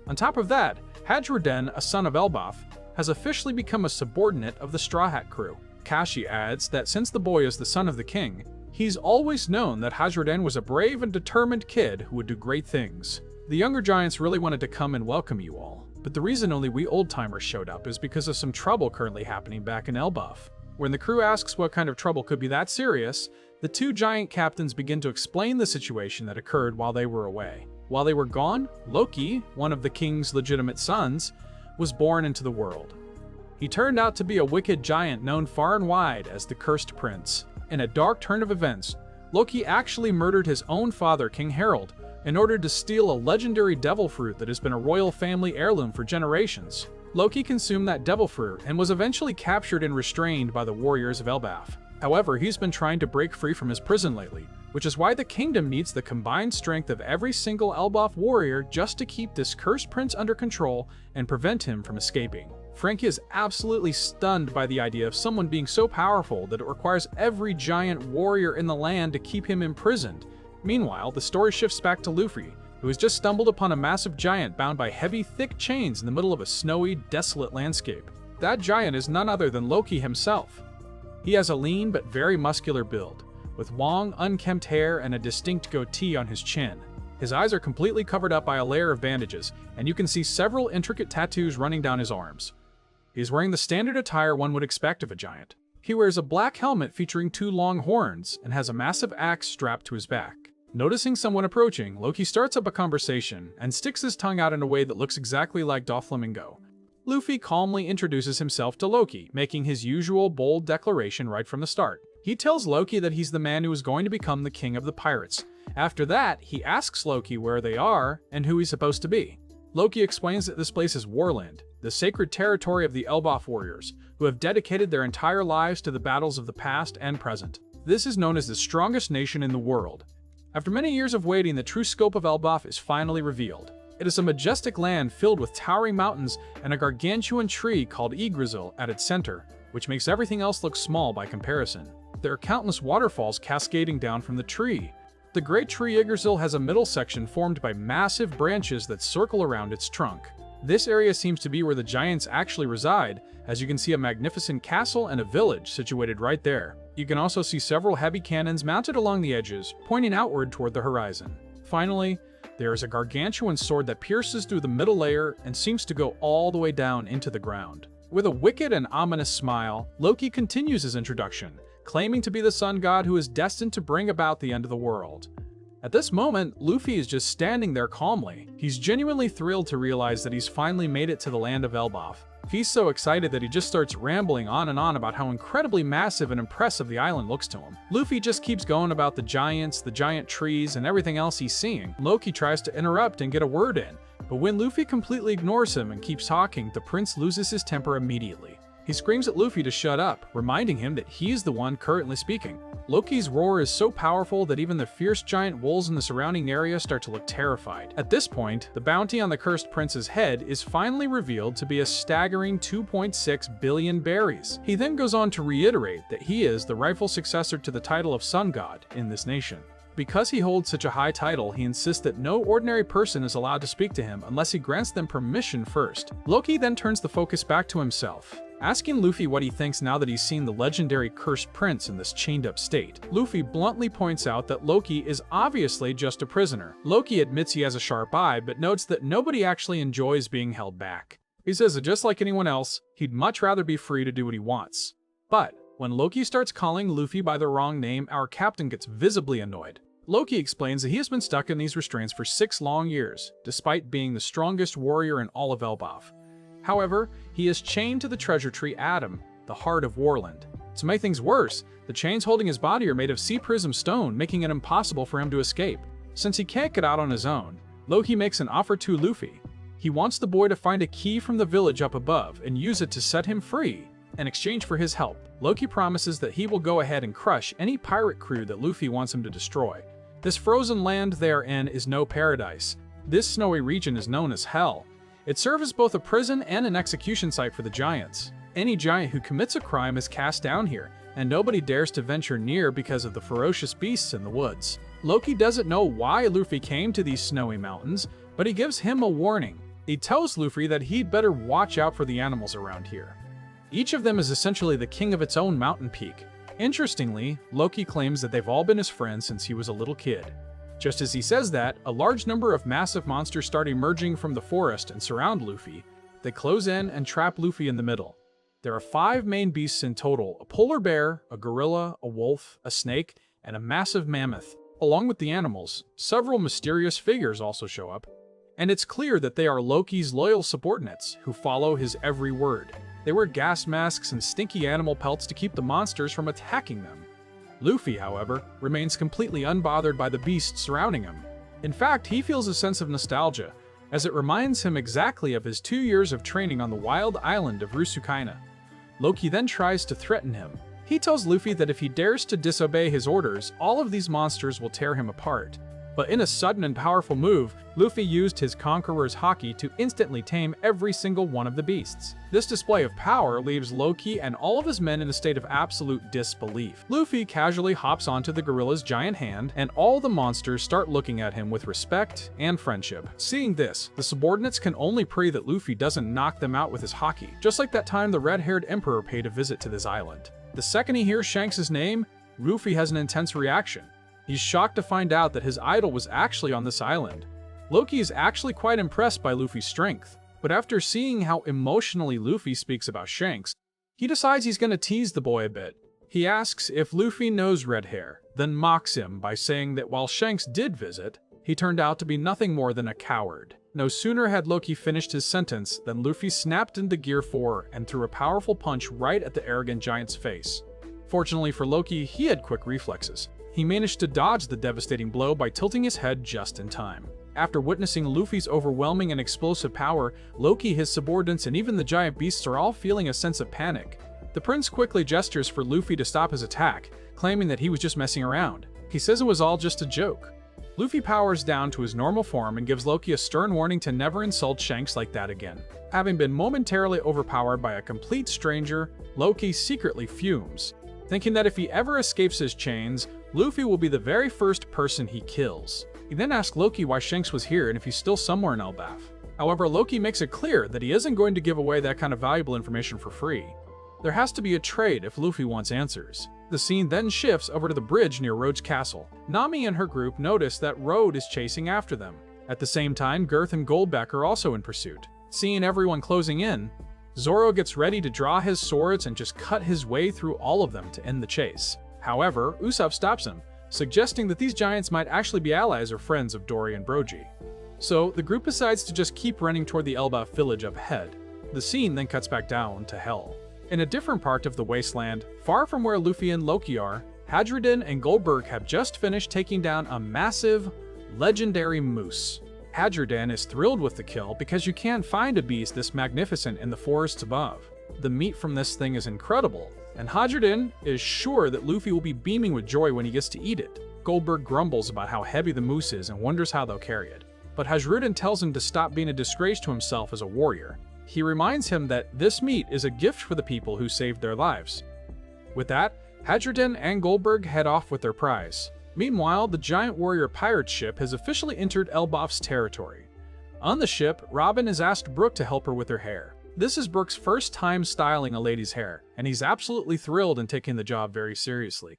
On top of that, Hadroden, a son of Elbaf, has officially become a subordinate of the Straw Hat crew. Kashi adds that since the boy is the son of the king, he's always known that Hadroden was a brave and determined kid who would do great things. The younger giants really wanted to come and welcome you all, but the reason only we old-timers showed up is because of some trouble currently happening back in Elbaf. When the crew asks what kind of trouble could be that serious, the two giant captains begin to explain the situation that occurred while they were away. While they were gone, Loki, one of the king's legitimate sons, was born into the world. He turned out to be a wicked giant known far and wide as the Cursed Prince. In a dark turn of events, Loki actually murdered his own father, King Harald, in order to steal a legendary devil fruit that has been a royal family heirloom for generations. Loki consumed that devil fruit and was eventually captured and restrained by the warriors of Elbaf. However, he's been trying to break free from his prison lately, which is why the kingdom needs the combined strength of every single Elbaf warrior just to keep this cursed prince under control and prevent him from escaping. Frankie is absolutely stunned by the idea of someone being so powerful that it requires every giant warrior in the land to keep him imprisoned. Meanwhile, the story shifts back to Luffy, who has just stumbled upon a massive giant bound by heavy, thick chains in the middle of a snowy, desolate landscape. That giant is none other than Loki himself. He has a lean but very muscular build, with long, unkempt hair and a distinct goatee on his chin. His eyes are completely covered up by a layer of bandages, and you can see several intricate tattoos running down his arms. He is wearing the standard attire one would expect of a giant. He wears a black helmet featuring two long horns and has a massive axe strapped to his back. Noticing someone approaching, Loki starts up a conversation and sticks his tongue out in a way that looks exactly like Doflamingo. Luffy calmly introduces himself to Loki, making his usual bold declaration right from the start. He tells Loki that he's the man who is going to become the king of the pirates. After that, he asks Loki where they are and who he's supposed to be. Loki explains that this place is Warland, the sacred territory of the Elbaf warriors, who have dedicated their entire lives to the battles of the past and present. This is known as the strongest nation in the world. After many years of waiting, the true scope of Elbaf is finally revealed. It is a majestic land filled with towering mountains and a gargantuan tree called Yggdrasil at its center, which makes everything else look small by comparison. There are countless waterfalls cascading down from the tree. The great tree Yggdrasil has a middle section formed by massive branches that circle around its trunk. This area seems to be where the giants actually reside, as you can see a magnificent castle and a village situated right there. You can also see several heavy cannons mounted along the edges, pointing outward toward the horizon. Finally, there is a gargantuan sword that pierces through the middle layer and seems to go all the way down into the ground. With a wicked and ominous smile, Loki continues his introduction, claiming to be the sun god who is destined to bring about the end of the world. At this moment, Luffy is just standing there calmly. He's genuinely thrilled to realize that he's finally made it to the land of Elbaf. He's so excited that he just starts rambling on and on about how incredibly massive and impressive the island looks to him. Luffy just keeps going about the giants, the giant trees, and everything else he's seeing. Loki tries to interrupt and get a word in, but when Luffy completely ignores him and keeps talking, the prince loses his temper immediately. He screams at Luffy to shut up, reminding him that he's the one currently speaking. Loki's roar is so powerful that even the fierce giant wolves in the surrounding area start to look terrified. At this point, the bounty on the cursed prince's head is finally revealed to be a staggering 2.6 billion berries. He then goes on to reiterate that he is the rightful successor to the title of Sun God in this nation. Because he holds such a high title, he insists that no ordinary person is allowed to speak to him unless he grants them permission first. Loki then turns the focus back to himself, asking Luffy what he thinks now that he's seen the legendary Cursed Prince in this chained-up state. Luffy bluntly points out that Loki is obviously just a prisoner. Loki admits he has a sharp eye, but notes that nobody actually enjoys being held back. He says that just like anyone else, he'd much rather be free to do what he wants. But when Loki starts calling Luffy by the wrong name, our captain gets visibly annoyed. Loki explains that he has been stuck in these restraints for 6 long years, despite being the strongest warrior in all of Elbaf. However, he is chained to the treasure tree Adam, the heart of Warland. To make things worse, the chains holding his body are made of sea prism stone, making it impossible for him to escape. Since he can't get out on his own, Loki makes an offer to Luffy. He wants the boy to find a key from the village up above and use it to set him free. In exchange for his help, Loki promises that he will go ahead and crush any pirate crew that Luffy wants him to destroy. This frozen land they are in is no paradise. This snowy region is known as Hell. It serves as both a prison and an execution site for the giants. Any giant who commits a crime is cast down here, and nobody dares to venture near because of the ferocious beasts in the woods. Loki doesn't know why Luffy came to these snowy mountains, but he gives him a warning. He tells Luffy that he'd better watch out for the animals around here. Each of them is essentially the king of its own mountain peak. Interestingly, Loki claims that they've all been his friends since he was a little kid. Just as he says that, a large number of massive monsters start emerging from the forest and surround Luffy. They close in and trap Luffy in the middle. There are 5 main beasts in total: a polar bear, a gorilla, a wolf, a snake, and a massive mammoth. Along with the animals, several mysterious figures also show up. And it's clear that they are Loki's loyal subordinates who follow his every word. They wear gas masks and stinky animal pelts to keep the monsters from attacking them. Luffy, however, remains completely unbothered by the beasts surrounding him. In fact, he feels a sense of nostalgia, as it reminds him exactly of his 2 years of training on the wild island of Rusukaina. Loki then tries to threaten him. He tells Luffy that if he dares to disobey his orders, all of these monsters will tear him apart. But in a sudden and powerful move, Luffy used his Conqueror's Haki to instantly tame every single one of the beasts. This display of power leaves Loki and all of his men in a state of absolute disbelief. Luffy casually hops onto the gorilla's giant hand, and all the monsters start looking at him with respect and friendship. Seeing this, the subordinates can only pray that Luffy doesn't knock them out with his Haki, just like that time the red-haired emperor paid a visit to this island. The second he hears Shanks' name, Luffy has an intense reaction. He's shocked to find out that his idol was actually on this island. Loki is actually quite impressed by Luffy's strength, but after seeing how emotionally Luffy speaks about Shanks, he decides he's going to tease the boy a bit. He asks if Luffy knows red hair, then mocks him by saying that while Shanks did visit, he turned out to be nothing more than a coward. No sooner had Loki finished his sentence than Luffy snapped into Gear 4 and threw a powerful punch right at the arrogant giant's face. Fortunately for Loki, he had quick reflexes. He managed to dodge the devastating blow by tilting his head just in time. After witnessing Luffy's overwhelming and explosive power, Loki, his subordinates, and even the giant beasts are all feeling a sense of panic. The prince quickly gestures for Luffy to stop his attack, claiming that he was just messing around. He says it was all just a joke. Luffy powers down to his normal form and gives Loki a stern warning to never insult Shanks like that again. Having been momentarily overpowered by a complete stranger, Loki secretly fumes, thinking that if he ever escapes his chains, Luffy will be the very first person he kills. He then asks Loki why Shanks was here and if he's still somewhere in Elbaf. However, Loki makes it clear that he isn't going to give away that kind of valuable information for free. There has to be a trade if Luffy wants answers. The scene then shifts over to the bridge near Road's castle. Nami and her group notice that Road is chasing after them. At the same time, Girth and Goldback are also in pursuit. Seeing everyone closing in, Zoro gets ready to draw his swords and just cut his way through all of them to end the chase. However, Usopp stops him, suggesting that these giants might actually be allies or friends of Dory and Brogy. So, the group decides to just keep running toward the Elbaf village up ahead. The scene then cuts back down to Hell. In a different part of the wasteland, far from where Luffy and Loki are, Hadridan and Goldberg have just finished taking down a massive, legendary moose. Hadridan is thrilled with the kill because you can't find a beast this magnificent in the forests above. The meat from this thing is incredible, and Hadridan is sure that Luffy will be beaming with joy when he gets to eat it. Goldberg grumbles about how heavy the moose is and wonders how they'll carry it, but Hadridan tells him to stop being a disgrace to himself as a warrior. He reminds him that this meat is a gift for the people who saved their lives. With that, Hadridan and Goldberg head off with their prize. Meanwhile, the giant warrior pirate ship has officially entered Elbaf's territory. On the ship, Robin has asked Brooke to help her with her hair. This is Brooke's first time styling a lady's hair, and he's absolutely thrilled and taking the job very seriously.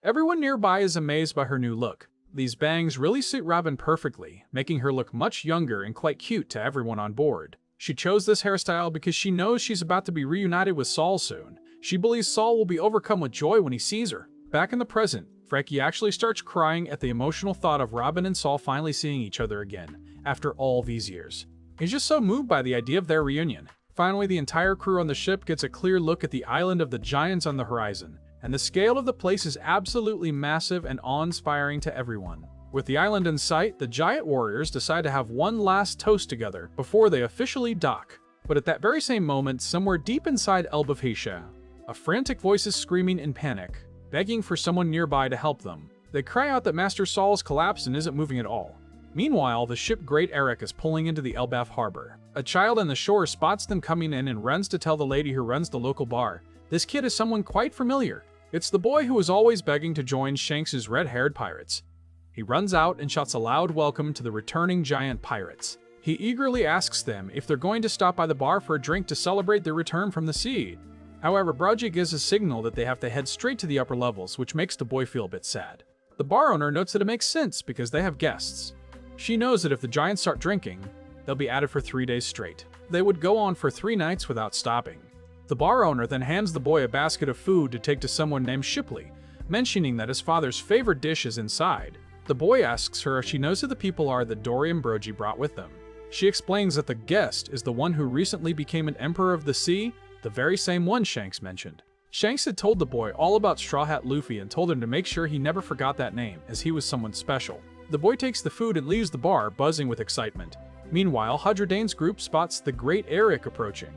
Everyone nearby is amazed by her new look. These bangs really suit Robin perfectly, making her look much younger and quite cute to everyone on board. She chose this hairstyle because she knows she's about to be reunited with Saul soon. She believes Saul will be overcome with joy when he sees her. Back in the present, Frankie actually starts crying at the emotional thought of Robin and Saul finally seeing each other again, after all these years. He's just so moved by the idea of their reunion. Finally, the entire crew on the ship gets a clear look at the island of the giants on the horizon, and the scale of the place is absolutely massive and awe-inspiring to everyone. With the island in sight, the giant warriors decide to have one last toast together before they officially dock. But at that very same moment, somewhere deep inside ELBAPH, a frantic voice is screaming in panic, begging for someone nearby to help them. They cry out that Master Saul has collapsed and isn't moving at all. Meanwhile, the ship Great Eric is pulling into the Elbaf harbor. A child on the shore spots them coming in and runs to tell the lady who runs the local bar. This kid is someone quite familiar. It's the boy who was always begging to join Shanks' red-haired pirates. He runs out and shouts a loud welcome to the returning giant pirates. He eagerly asks them if they're going to stop by the bar for a drink to celebrate their return from the sea. However, Brooke gives a signal that they have to head straight to the upper levels, which makes the boy feel a bit sad. The bar owner notes that it makes sense because they have guests. She knows that if the giants start drinking, they'll be at it for 3 days straight. They would go on for 3 nights without stopping. The bar owner then hands the boy a basket of food to take to someone named Shipley, mentioning that his father's favorite dish is inside. The boy asks her if she knows who the people are that Dory and Brooke brought with them. She explains that the guest is the one who recently became an Emperor of the Sea, the very same one Shanks mentioned. Shanks had told the boy all about Straw Hat Luffy and told him to make sure he never forgot that name, as he was someone special. The boy takes the food and leaves the bar, buzzing with excitement. Meanwhile, Hadradane's group spots the Great Eric approaching.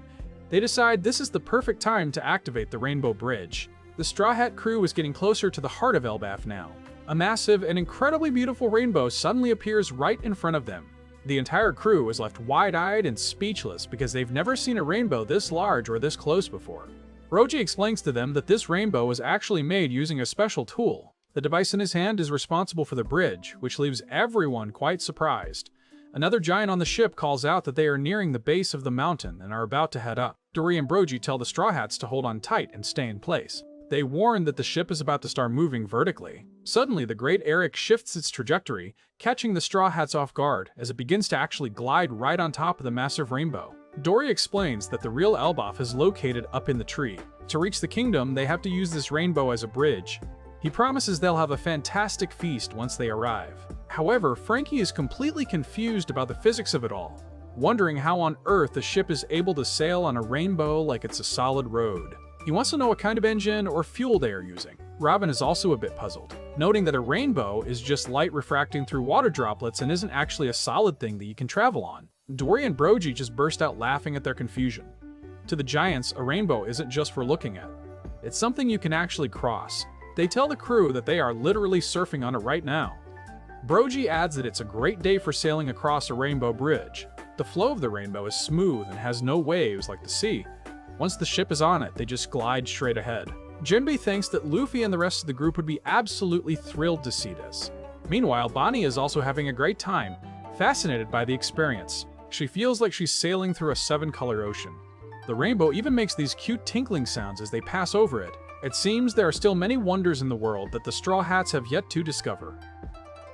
They decide this is the perfect time to activate the Rainbow Bridge. The Straw Hat crew is getting closer to the heart of Elbaf now. A massive and incredibly beautiful rainbow suddenly appears right in front of them. The entire crew is left wide-eyed and speechless because they've never seen a rainbow this large or this close before. Brooke explains to them that this rainbow was actually made using a special tool. The device in his hand is responsible for the bridge, which leaves everyone quite surprised. Another giant on the ship calls out that they are nearing the base of the mountain and are about to head up. Dory and Brooke tell the Straw Hats to hold on tight and stay in place. They warn that the ship is about to start moving vertically. Suddenly, the Great Eric shifts its trajectory, catching the Straw Hats off guard as it begins to actually glide right on top of the massive rainbow. Dory explains that the real Elbaf is located up in the tree. To reach the kingdom, they have to use this rainbow as a bridge. He promises they'll have a fantastic feast once they arrive. However, Frankie is completely confused about the physics of it all, wondering how on earth the ship is able to sail on a rainbow like it's a solid road. He wants to know what kind of engine or fuel they are using. Robin is also a bit puzzled, noting that a rainbow is just light refracting through water droplets and isn't actually a solid thing that you can travel on. Dory and Brooke just burst out laughing at their confusion. To the giants, a rainbow isn't just for looking at. It's something you can actually cross. They tell the crew that they are literally surfing on it right now. Brooke adds that it's a great day for sailing across a rainbow bridge. The flow of the rainbow is smooth and has no waves like the sea. Once the ship is on it, they just glide straight ahead. Jinbei thinks that Luffy and the rest of the group would be absolutely thrilled to see this. Meanwhile, Bonnie is also having a great time, fascinated by the experience. She feels like she's sailing through a 7-color ocean. The rainbow even makes these cute tinkling sounds as they pass over it. It seems there are still many wonders in the world that the Straw Hats have yet to discover.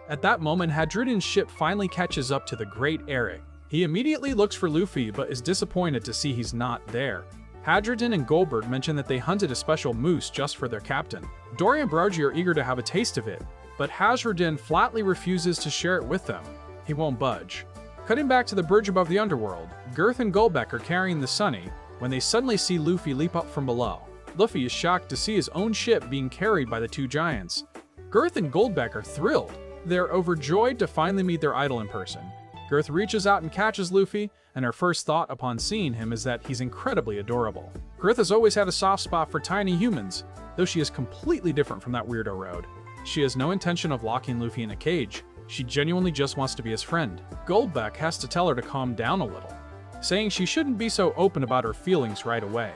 At that moment, Hadruden's ship finally catches up to the Great Eric. He immediately looks for Luffy but is disappointed to see he's not there. Hadruden and Goldberg mention that they hunted a special moose just for their captain. Dory and Brooke are eager to have a taste of it, but Hadruden flatly refuses to share it with them. He won't budge. Cutting back to the bridge above the underworld, Girth and Goldberg are carrying the Sunny when they suddenly see Luffy leap up from below. Luffy is shocked to see his own ship being carried by the two giants. Girth and Goldberg are thrilled. They're overjoyed to finally meet their idol in person. Girth reaches out and catches Luffy, and her first thought upon seeing him is that he's incredibly adorable. Girth has always had a soft spot for tiny humans, though she is completely different from that weirdo road. She has no intention of locking Luffy in a cage. She genuinely just wants to be his friend. Goldberg has to tell her to calm down a little, saying she shouldn't be so open about her feelings right away.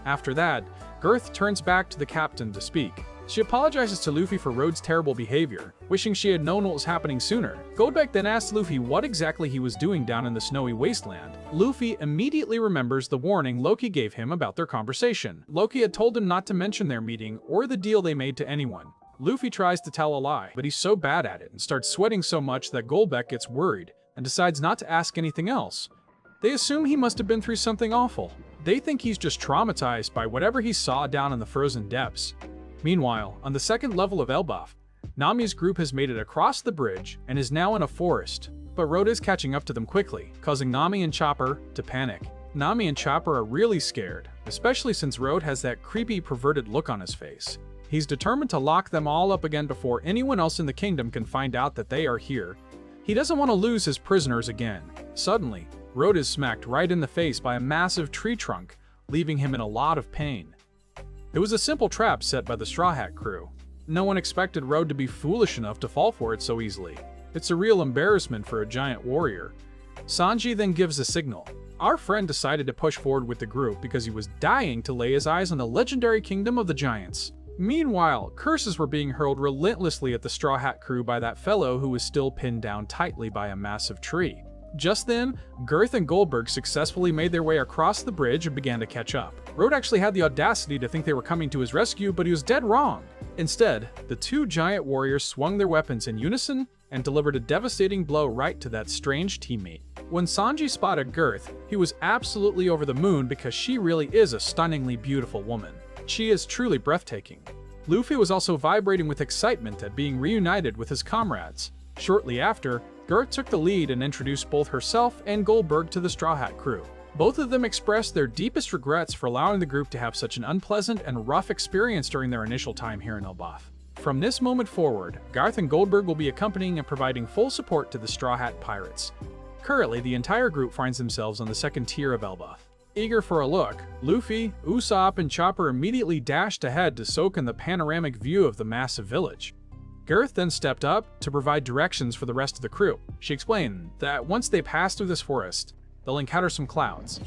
After that, Girth turns back to the captain to speak. She apologizes to Luffy for Rhodes' terrible behavior, wishing she had known what was happening sooner. Goldberg then asks Luffy what exactly he was doing down in the snowy wasteland. Luffy immediately remembers the warning Loki gave him about their conversation. Loki had told him not to mention their meeting or the deal they made to anyone. Luffy tries to tell a lie, but he's so bad at it and starts sweating so much that Goldberg gets worried and decides not to ask anything else. They assume he must have been through something awful. They think he's just traumatized by whatever he saw down in the frozen depths. Meanwhile, on the second level of Elbaf, Nami's group has made it across the bridge and is now in a forest, but Rhoda is catching up to them quickly, causing Nami and Chopper to panic. Nami and Chopper are really scared, especially since Road has that creepy, perverted look on his face. He's determined to lock them all up again before anyone else in the kingdom can find out that they are here. He doesn't want to lose his prisoners again. Suddenly, Road is smacked right in the face by a massive tree trunk, leaving him in a lot of pain. It was a simple trap set by the Straw Hat crew. No one expected Road to be foolish enough to fall for it so easily. It's a real embarrassment for a giant warrior. Sanji then gives a signal. Our friend decided to push forward with the group because he was dying to lay his eyes on the legendary kingdom of the giants. Meanwhile, curses were being hurled relentlessly at the Straw Hat crew by that fellow who was still pinned down tightly by a massive tree. Just then, Girth and Goldberg successfully made their way across the bridge and began to catch up. Road actually had the audacity to think they were coming to his rescue, but he was dead wrong. Instead, the two giant warriors swung their weapons in unison and delivered a devastating blow right to that strange teammate. When Sanji spotted Girth, he was absolutely over the moon because she really is a stunningly beautiful woman. She is truly breathtaking. Luffy was also vibrating with excitement at being reunited with his comrades. Shortly after, Girth took the lead and introduced both herself and Goldberg to the Straw Hat crew. Both of them expressed their deepest regrets for allowing the group to have such an unpleasant and rough experience during their initial time here in Elbaf. From this moment forward, Garth and Goldberg will be accompanying and providing full support to the Straw Hat Pirates. Currently, the entire group finds themselves on the second tier of Elbaf. Eager for a look, Luffy, Usopp, and Chopper immediately dashed ahead to soak in the panoramic view of the massive village. Girth then stepped up to provide directions for the rest of the crew. She explained that once they pass through this forest, they'll encounter some clouds.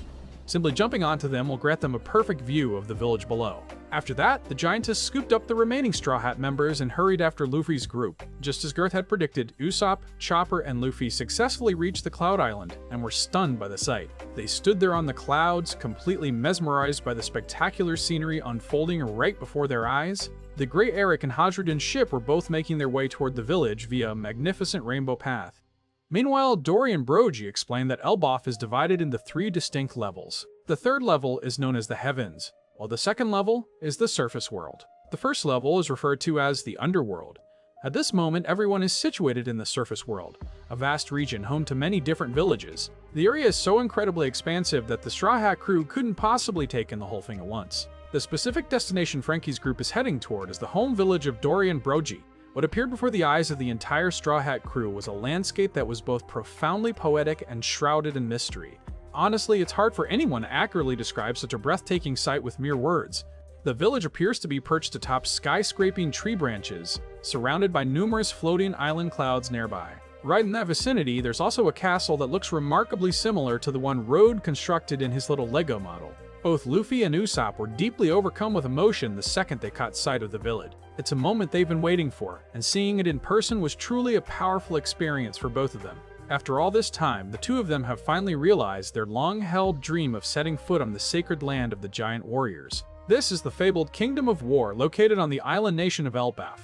Simply jumping onto them will grant them a perfect view of the village below. After that, the giantess scooped up the remaining Straw Hat members and hurried after Luffy's group. Just as Girth had predicted, Usopp, Chopper, and Luffy successfully reached the Cloud Island and were stunned by the sight. They stood there on the clouds, completely mesmerized by the spectacular scenery unfolding right before their eyes. The Great Eric and Hadrian's ship were both making their way toward the village via a magnificent rainbow path. Meanwhile, Dory and Brogy explained that Elbaf is divided into 3 distinct levels. The third level is known as the Heavens, while the second level is the Surface World. The first level is referred to as the Underworld. At this moment, everyone is situated in the Surface World, a vast region home to many different villages. The area is so incredibly expansive that the Straw Hat crew couldn't possibly take in the whole thing at once. The specific destination Frankie's group is heading toward is the home village of Dory and Brogy. What appeared before the eyes of the entire Straw Hat crew was a landscape that was both profoundly poetic and shrouded in mystery. Honestly, it's hard for anyone to accurately describe such a breathtaking sight with mere words. The village appears to be perched atop skyscraping tree branches, surrounded by numerous floating island clouds nearby. Right in that vicinity, there's also a castle that looks remarkably similar to the one Road constructed in his little Lego model. Both Luffy and Usopp were deeply overcome with emotion the second they caught sight of the village. It's a moment they've been waiting for, and seeing it in person was truly a powerful experience for both of them. After all this time, the two of them have finally realized their long-held dream of setting foot on the sacred land of the giant warriors. This is the fabled Kingdom of War located on the island nation of Elbaf.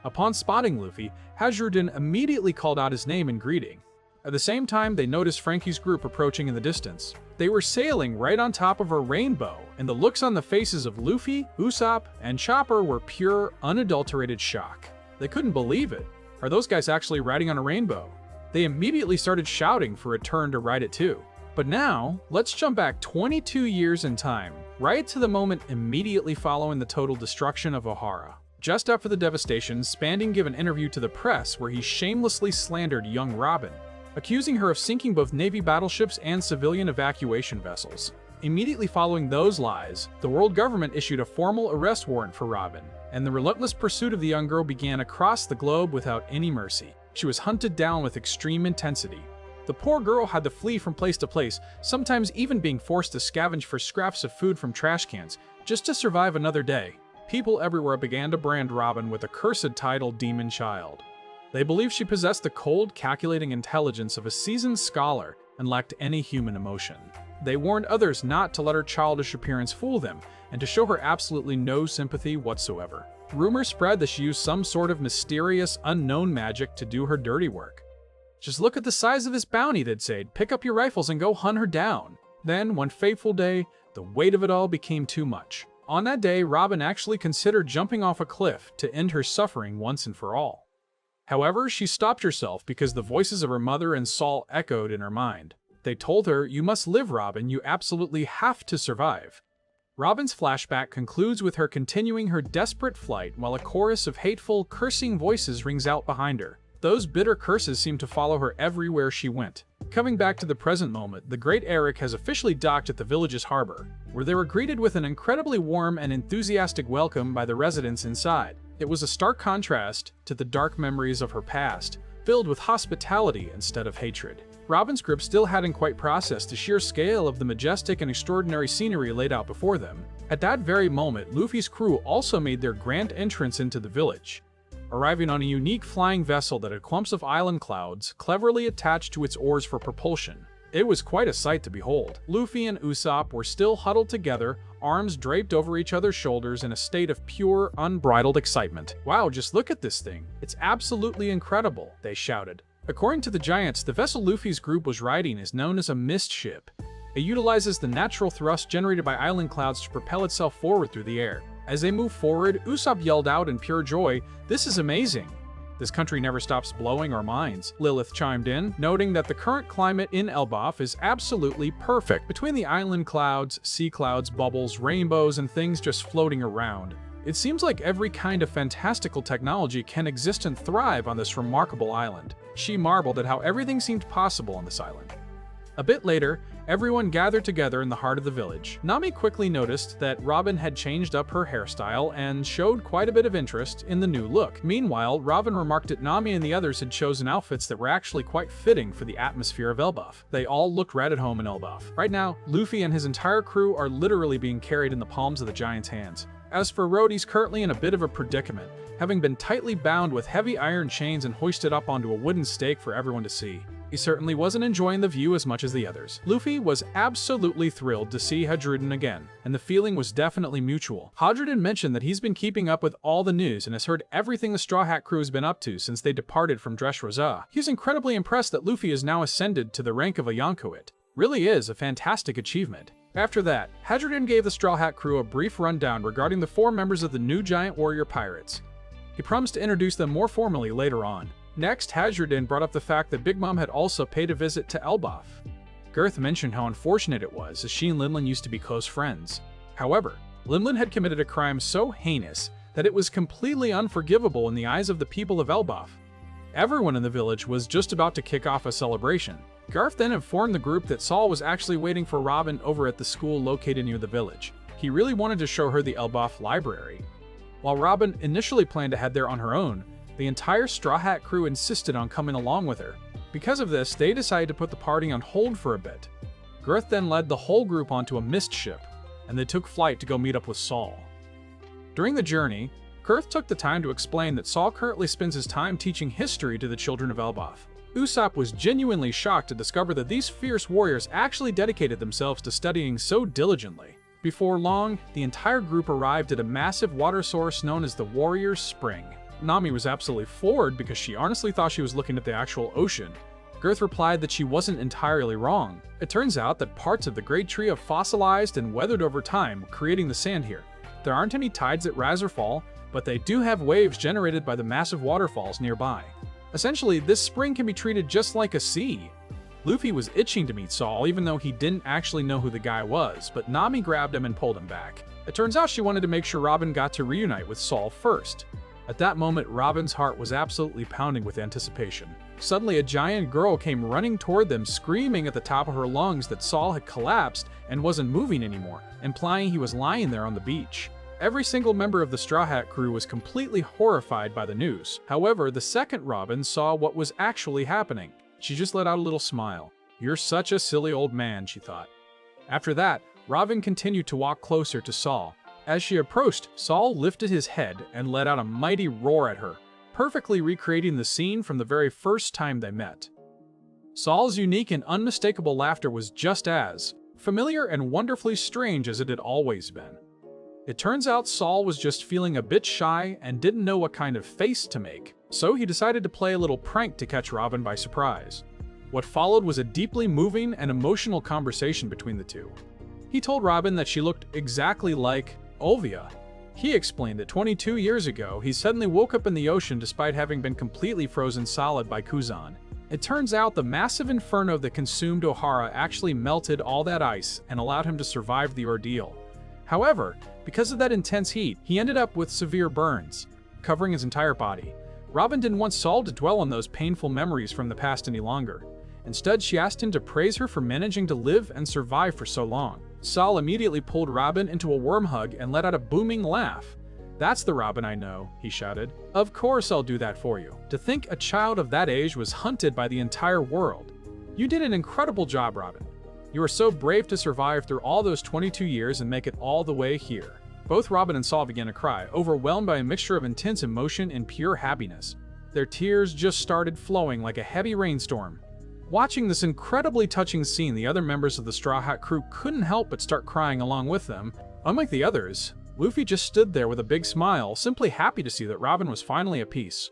Upon spotting Luffy, Hadrudan immediately called out his name in greeting. At the same time, they noticed Frankie's group approaching in the distance. They were sailing right on top of a rainbow, and the looks on the faces of Luffy, Usopp, and Chopper were pure, unadulterated shock. They couldn't believe it. Are those guys actually riding on a rainbow? They immediately started shouting for a turn to ride it too. But now, let's jump back 22 years in time, right to the moment immediately following the total destruction of Ohara. Just after the devastation, Spanding gave an interview to the press where he shamelessly slandered young Robin, accusing her of sinking both Navy battleships and civilian evacuation vessels. Immediately following those lies, the world government issued a formal arrest warrant for Robin, and the relentless pursuit of the young girl began across the globe without any mercy. She was hunted down with extreme intensity. The poor girl had to flee from place to place, sometimes even being forced to scavenge for scraps of food from trash cans, just to survive another day. People everywhere began to brand Robin with the cursed title Demon Child. They believed she possessed the cold, calculating intelligence of a seasoned scholar and lacked any human emotion. They warned others not to let her childish appearance fool them and to show her absolutely no sympathy whatsoever. Rumors spread that she used some sort of mysterious, unknown magic to do her dirty work. Just look at the size of this bounty, they'd say. Pick up your rifles and go hunt her down. Then, one fateful day, the weight of it all became too much. On that day, Robin actually considered jumping off a cliff to end her suffering once and for all. However, she stopped herself because the voices of her mother and Saul echoed in her mind. They told her, "You must live, Robin, you absolutely have to survive." Robin's flashback concludes with her continuing her desperate flight while a chorus of hateful, cursing voices rings out behind her. Those bitter curses seem to follow her everywhere she went. Coming back to the present moment, the Great Eric has officially docked at the village's harbor, where they were greeted with an incredibly warm and enthusiastic welcome by the residents inside. It was a stark contrast to the dark memories of her past, filled with hospitality instead of hatred. Robin's group still hadn't quite processed the sheer scale of the majestic and extraordinary scenery laid out before them. At that very moment, Luffy's crew also made their grand entrance into the village, arriving on a unique flying vessel that had clumps of island clouds cleverly attached to its oars for propulsion. It was quite a sight to behold. Luffy and Usopp were still huddled together, arms draped over each other's shoulders in a state of pure, unbridled excitement. "Wow, just look at this thing. It's absolutely incredible," they shouted. According to the Giants, the vessel Luffy's group was riding is known as a mist ship. It utilizes the natural thrust generated by island clouds to propel itself forward through the air. As they moved forward, Usopp yelled out in pure joy, "This is amazing." "This country never stops blowing our minds," Lilith chimed in, noting that the current climate in Elbaf is absolutely perfect. Between the island clouds, sea clouds, bubbles, rainbows, and things just floating around, it seems like every kind of fantastical technology can exist and thrive on this remarkable island. She marveled at how everything seemed possible on this island. A bit later, everyone gathered together in the heart of the village. Nami quickly noticed that Robin had changed up her hairstyle and showed quite a bit of interest in the new look. Meanwhile, Robin remarked that Nami and the others had chosen outfits that were actually quite fitting for the atmosphere of Elbaf. They all looked right at home in Elbaf. Right now, Luffy and his entire crew are literally being carried in the palms of the Giants' hands. As for Road, he's currently in a bit of a predicament, having been tightly bound with heavy iron chains and hoisted up onto a wooden stake for everyone to see. He certainly wasn't enjoying the view as much as the others. Luffy was absolutely thrilled to see Hadruden again, and the feeling was definitely mutual. Hadruden mentioned that he's been keeping up with all the news and has heard everything the Straw Hat crew has been up to since they departed from Dressrosa. He's incredibly impressed that Luffy is now ascended to the rank of a Yonko-it. Really is a fantastic achievement. After that, Hadruden gave the Straw Hat crew a brief rundown regarding the 4 members of the new Giant Warrior Pirates. He promised to introduce them more formally later on. Next, Hadruden brought up the fact that Big Mom had also paid a visit to Elbaf. Girth mentioned how unfortunate it was, as she and Linlin used to be close friends. However, Linlin had committed a crime so heinous that it was completely unforgivable in the eyes of the people of Elbaf. Everyone in the village was just about to kick off a celebration. Garth then informed the group that Saul was actually waiting for Robin over at the school located near the village. He really wanted to show her the Elbaf library. While Robin initially planned to head there on her own, the entire Straw Hat crew insisted on coming along with her. Because of this, they decided to put the party on hold for a bit. Girth then led the whole group onto a mist ship, and they took flight to go meet up with Saul. During the journey, Girth took the time to explain that Saul currently spends his time teaching history to the children of Elbaf. Usopp was genuinely shocked to discover that these fierce warriors actually dedicated themselves to studying so diligently. Before long, the entire group arrived at a massive water source known as the Warrior's Spring. Nami was absolutely floored because she honestly thought she was looking at the actual ocean. Girth replied that she wasn't entirely wrong. It turns out that parts of the great tree have fossilized and weathered over time, creating the sand here. There aren't any tides that rise or fall, but they do have waves generated by the massive waterfalls nearby. Essentially, this spring can be treated just like a sea. Luffy was itching to meet Saul, even though he didn't actually know who the guy was, but Nami grabbed him and pulled him back. It turns out she wanted to make sure Robin got to reunite with Saul first. At that moment, Robin's heart was absolutely pounding with anticipation. Suddenly, a giant girl came running toward them, screaming at the top of her lungs that Saul had collapsed and wasn't moving anymore, implying he was lying there on the beach. Every single member of the Straw Hat crew was completely horrified by the news. However, the second Robin saw what was actually happening. She just let out a little smile. "You're such a silly old man," she thought. After that, Robin continued to walk closer to Saul. As she approached, Saul lifted his head and let out a mighty roar at her, perfectly recreating the scene from the very first time they met. Saul's unique and unmistakable laughter was just as familiar and wonderfully strange as it had always been. It turns out Saul was just feeling a bit shy and didn't know what kind of face to make, so he decided to play a little prank to catch Robin by surprise. What followed was a deeply moving and emotional conversation between the two. He told Robin that she looked exactly like Olvia. He explained that 22 years ago, he suddenly woke up in the ocean despite having been completely frozen solid by Kuzan. It turns out the massive inferno that consumed Ohara actually melted all that ice and allowed him to survive the ordeal. However, because of that intense heat, he ended up with severe burns, covering his entire body. Robin didn't want Saul to dwell on those painful memories from the past any longer. Instead, she asked him to praise her for managing to live and survive for so long. Saul immediately pulled Robin into a worm hug and let out a booming laugh. "That's the Robin I know," he shouted. "Of course I'll do that for you." To think a child of that age was hunted by the entire world. "You did an incredible job, Robin. You were so brave to survive through all those 22 years and make it all the way here." Both Robin and Saul began to cry, overwhelmed by a mixture of intense emotion and pure happiness. Their tears just started flowing like a heavy rainstorm. Watching this incredibly touching scene, the other members of the Straw Hat crew couldn't help but start crying along with them. Unlike the others, Luffy just stood there with a big smile, simply happy to see that Robin was finally at peace.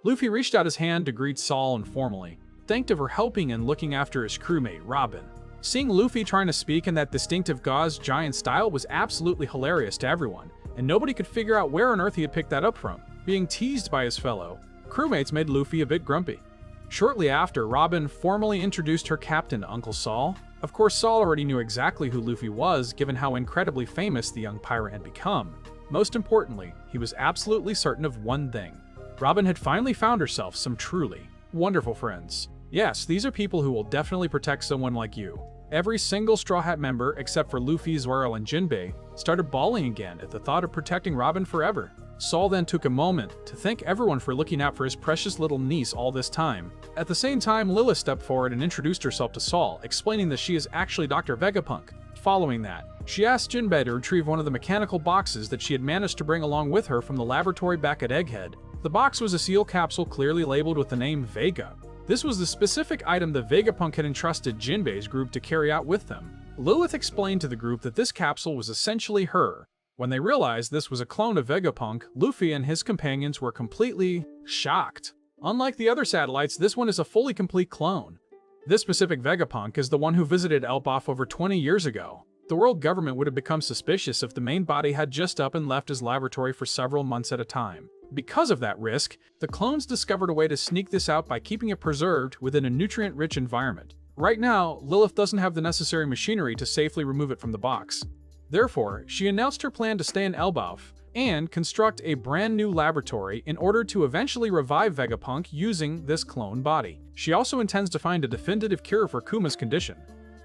Luffy reached out his hand to greet Saul informally, thanked him for helping and looking after his crewmate, Robin. Seeing Luffy trying to speak in that distinctive gauze giant style was absolutely hilarious to everyone, and nobody could figure out where on earth he had picked that up from. Being teased by his fellow crewmates made Luffy a bit grumpy. Shortly after, Robin formally introduced her captain to Uncle Saul. Of course, Saul already knew exactly who Luffy was, given how incredibly famous the young pirate had become. Most importantly, he was absolutely certain of one thing. Robin had finally found herself some truly wonderful friends. Yes, these are people who will definitely protect someone like you. Every single Straw Hat member, except for Luffy, Zoro, and Jinbei, started bawling again at the thought of protecting Robin forever. Saul then took a moment to thank everyone for looking out for his precious little niece all this time. At the same time, Lilith stepped forward and introduced herself to Saul, explaining that she is actually Dr. Vegapunk. Following that, she asked Jinbei to retrieve one of the mechanical boxes that she had managed to bring along with her from the laboratory back at Egghead. The box was a seal capsule clearly labeled with the name Vega. This was the specific item that Vegapunk had entrusted Jinbei's group to carry out with them. Lilith explained to the group that this capsule was essentially her. When they realized this was a clone of Vegapunk, Luffy and his companions were completely shocked. Unlike the other satellites, this one is a fully complete clone. This specific Vegapunk is the one who visited Elbaf over 20 years ago. The world government would have become suspicious if the main body had just up and left his laboratory for several months at a time. Because of that risk, the clones discovered a way to sneak this out by keeping it preserved within a nutrient-rich environment. Right now, Lilith doesn't have the necessary machinery to safely remove it from the box. Therefore, she announced her plan to stay in Elbaf and construct a brand new laboratory in order to eventually revive Vegapunk using this clone body. She also intends to find a definitive cure for Kuma's condition.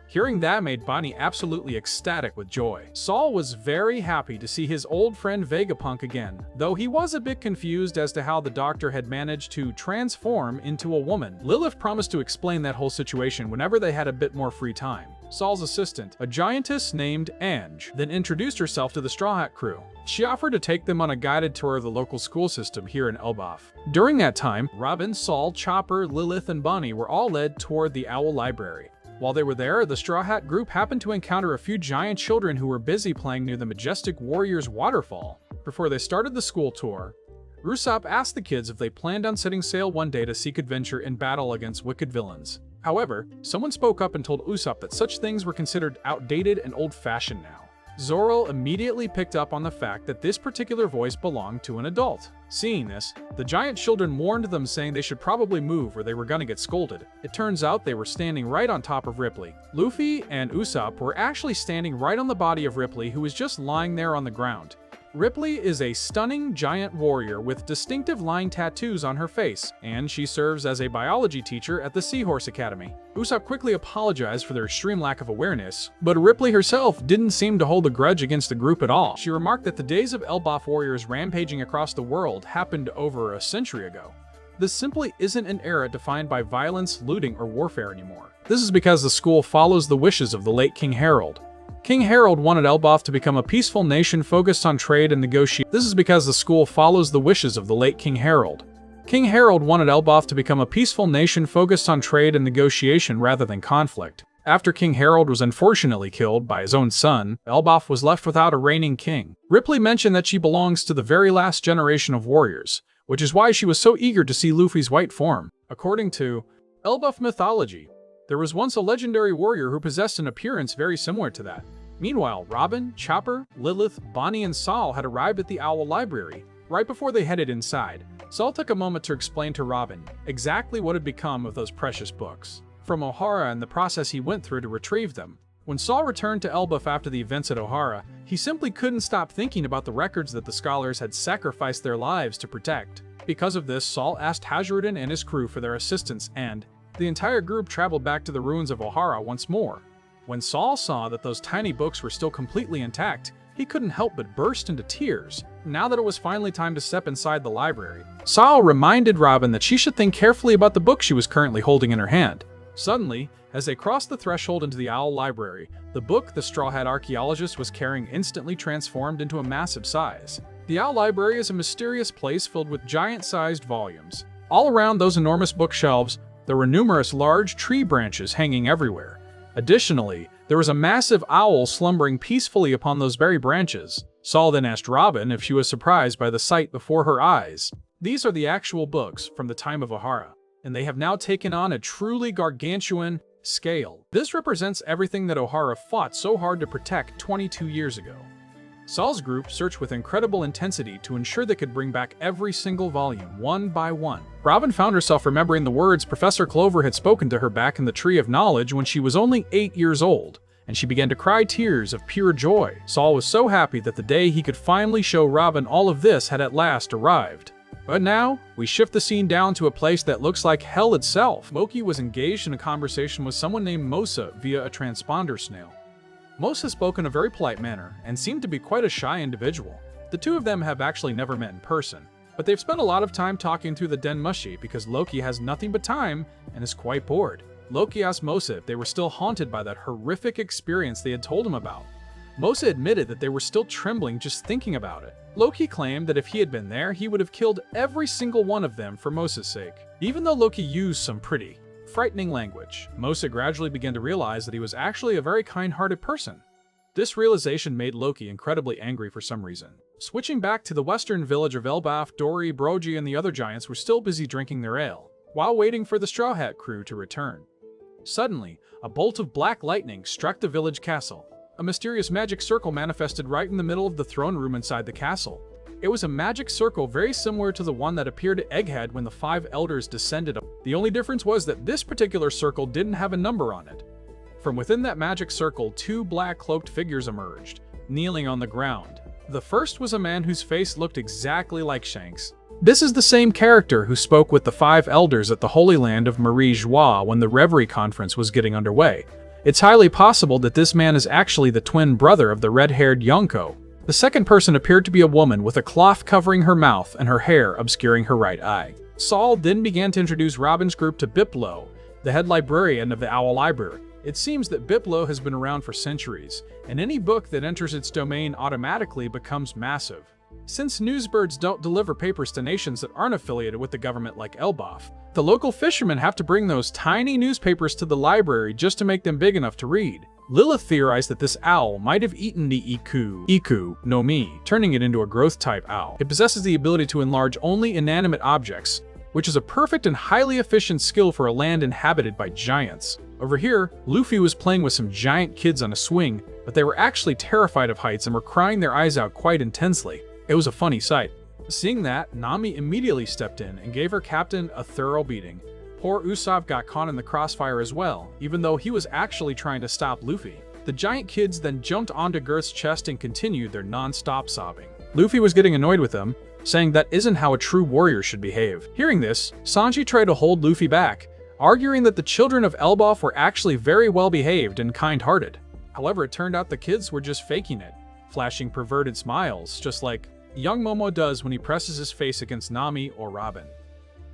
Hearing that made Bonnie absolutely ecstatic with joy. Saul was very happy to see his old friend Vegapunk again, though he was a bit confused as to how the doctor had managed to transform into a woman. Lilith promised to explain that whole situation whenever they had a bit more free time. Saul's assistant, a giantess named Ange, then introduced herself to the Straw Hat crew. She offered to take them on a guided tour of the local school system here in Elbaf. During that time, Robin, Saul, Chopper, Lilith, and Bonnie were all led toward the Owl Library. While they were there, the Straw Hat group happened to encounter a few giant children who were busy playing near the majestic Warriors Waterfall. Before they started the school tour, Usopp asked the kids if they planned on setting sail one day to seek adventure in battle against wicked villains. However, someone spoke up and told Usopp that such things were considered outdated and old-fashioned now. Zoro immediately picked up on the fact that this particular voice belonged to an adult. Seeing this, the giant children warned them, saying they should probably move or they were gonna get scolded. It turns out they were standing right on top of Ripley. Luffy and Usopp were actually standing right on the body of Ripley, who was just lying there on the ground. Ripley is a stunning giant warrior with distinctive line tattoos on her face, and she serves as a biology teacher at the Seahorse Academy. Usopp quickly apologized for their extreme lack of awareness, but Ripley herself didn't seem to hold a grudge against the group at all. She remarked that the days of Elbaf warriors rampaging across the world happened over a century ago. This simply isn't an era defined by violence, looting, or warfare anymore. This is because the school follows the wishes of the late King Harald. King Harald wanted Elbaf to become a peaceful nation focused on trade and negotiation. This is because the school follows the wishes of the late King Harald. King Harald wanted Elbaf to become a peaceful nation focused on trade and negotiation rather than conflict. After King Harald was unfortunately killed by his own son, Elbaf was left without a reigning king. Ripley mentioned that she belongs to the very last generation of warriors, which is why she was so eager to see Luffy's white form. According to Elbaf mythology, there was once a legendary warrior who possessed an appearance very similar to that. Meanwhile, Robin, Chopper, Lilith, Bonnie, and Saul had arrived at the Owl Library, Right before they headed inside, Saul took a moment to explain to Robin exactly what had become of those precious books from Ohara and the process he went through to retrieve them. When Saul returned to Elbaf after the events at Ohara, he simply couldn't stop thinking about the records that the scholars had sacrificed their lives to protect. Because of this, Saul asked Hajarudin and his crew for their assistance, and the entire group traveled back to the ruins of Ohara once more. When Saul saw that those tiny books were still completely intact, he couldn't help but burst into tears. Now that it was finally time to step inside the library, Saul reminded Robin that she should think carefully about the book she was currently holding in her hand. Suddenly, as they crossed the threshold into the Owl Library, the book the Straw Hat Archaeologist was carrying instantly transformed into a massive size. The Owl Library is a mysterious place filled with giant-sized volumes. All around those enormous bookshelves, there were numerous large tree branches hanging everywhere. Additionally, there was a massive owl slumbering peacefully upon those very branches. Saul then asked Robin if she was surprised by the sight before her eyes. These are the actual books from the time of Ohara, and they have now taken on a truly gargantuan scale. This represents everything that Ohara fought so hard to protect 22 years ago. Saul's group searched with incredible intensity to ensure they could bring back every single volume, one by one. Robin found herself remembering the words Professor Clover had spoken to her back in the Tree of Knowledge when she was only 8 years old, and she began to cry tears of pure joy. Saul was so happy that the day he could finally show Robin all of this had at last arrived. But now, we shift the scene down to a place that looks like hell itself. Loki was engaged in a conversation with someone named Mosa via a transponder snail. Mosa spoke in a very polite manner and seemed to be quite a shy individual. The two of them have actually never met in person, but they've spent a lot of time talking through the Den Mushi because Loki has nothing but time and is quite bored. Loki asked Mosa if they were still haunted by that horrific experience they had told him about. Mosa admitted that they were still trembling just thinking about it. Loki claimed that if he had been there, he would have killed every single one of them for Mosa's sake. Even though Loki used some pretty frightening language, Mosa gradually began to realize that he was actually a very kind-hearted person. This realization made Loki incredibly angry for some reason. Switching back to the western village of Elbaf, Dory, Brogy, and the other giants were still busy drinking their ale, while waiting for the Straw Hat crew to return. Suddenly, a bolt of black lightning struck the village castle. A mysterious magic circle manifested right in the middle of the throne room inside the castle. It was a magic circle very similar to the one that appeared at Egghead when the 5 elders descended. The only difference was that this particular circle didn't have a number on it. From within that magic circle, 2 black cloaked figures emerged, kneeling on the ground. The first was a man whose face looked exactly like Shanks. This is the same character who spoke with the 5 elders at the Holy Land of Marie Joie when the Reverie Conference was getting underway. It's highly possible that this man is actually the twin brother of the red-haired Yonko. The second person appeared to be a woman with a cloth covering her mouth and her hair obscuring her right eye. Saul then began to introduce Robin's group to Biplo, the head librarian of the Owl Library. It seems that Biplo has been around for centuries, and any book that enters its domain automatically becomes massive. Since newsbirds don't deliver papers to nations that aren't affiliated with the government like Elbaf, the local fishermen have to bring those tiny newspapers to the library just to make them big enough to read. Lilith theorized that this owl might have eaten the Iku no Mi, turning it into a growth-type owl. It possesses the ability to enlarge only inanimate objects, which is a perfect and highly efficient skill for a land inhabited by giants. Over here, Luffy was playing with some giant kids on a swing, but they were actually terrified of heights and were crying their eyes out quite intensely. It was a funny sight. Seeing that, Nami immediately stepped in and gave her captain a thorough beating. Poor Usopp got caught in the crossfire as well, even though he was actually trying to stop Luffy. The giant kids then jumped onto Girth's chest and continued their non-stop sobbing. Luffy was getting annoyed with them, saying that isn't how a true warrior should behave. Hearing this, Sanji tried to hold Luffy back, arguing that the children of Elbaf were actually very well behaved and kind-hearted. However, it turned out the kids were just faking it, flashing perverted smiles, just like young Momo does when he presses his face against Nami or Robin.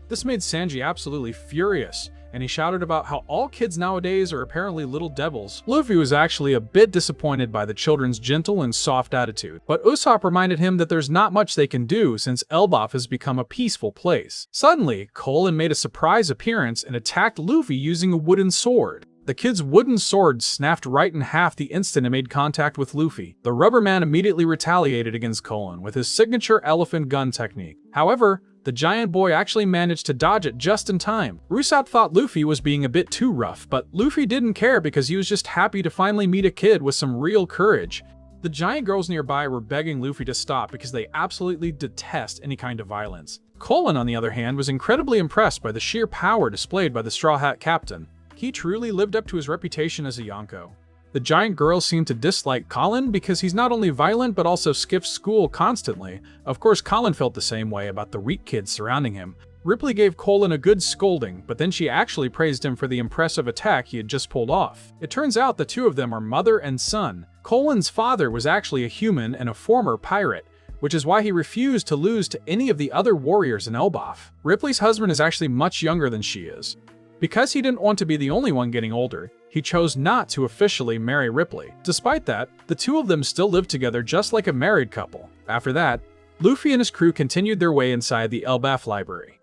This made Sanji absolutely furious, and he shouted about how all kids nowadays are apparently little devils. Luffy was actually a bit disappointed by the children's gentle and soft attitude, but Usopp reminded him that there's not much they can do since Elbaf has become a peaceful place. Suddenly, Colin made a surprise appearance and attacked Luffy using a wooden sword. The kid's wooden sword snapped right in half the instant it made contact with Luffy. The rubber man immediately retaliated against Colin with his signature elephant gun technique. However, the giant boy actually managed to dodge it just in time. Usopp thought Luffy was being a bit too rough, but Luffy didn't care because he was just happy to finally meet a kid with some real courage. The giant girls nearby were begging Luffy to stop because they absolutely detest any kind of violence. Colin, on the other hand, was incredibly impressed by the sheer power displayed by the Straw Hat Captain. He truly lived up to his reputation as a Yonko. The giant girls seemed to dislike Colin because he's not only violent but also skips school constantly. Of course, Colin felt the same way about the weak kids surrounding him. Ripley gave Colin a good scolding, but then she actually praised him for the impressive attack he had just pulled off. It turns out the two of them are mother and son. Colin's father was actually a human and a former pirate, which is why he refused to lose to any of the other warriors in Elbaf. Ripley's husband is actually much younger than she is. Because he didn't want to be the only one getting older, he chose not to officially marry Ripley. Despite that, the two of them still lived together just like a married couple. After that, Luffy and his crew continued their way inside the ELBAPH library.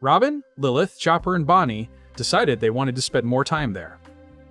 Robin, Lilith, Chopper, and Bonnie decided they wanted to spend more time there.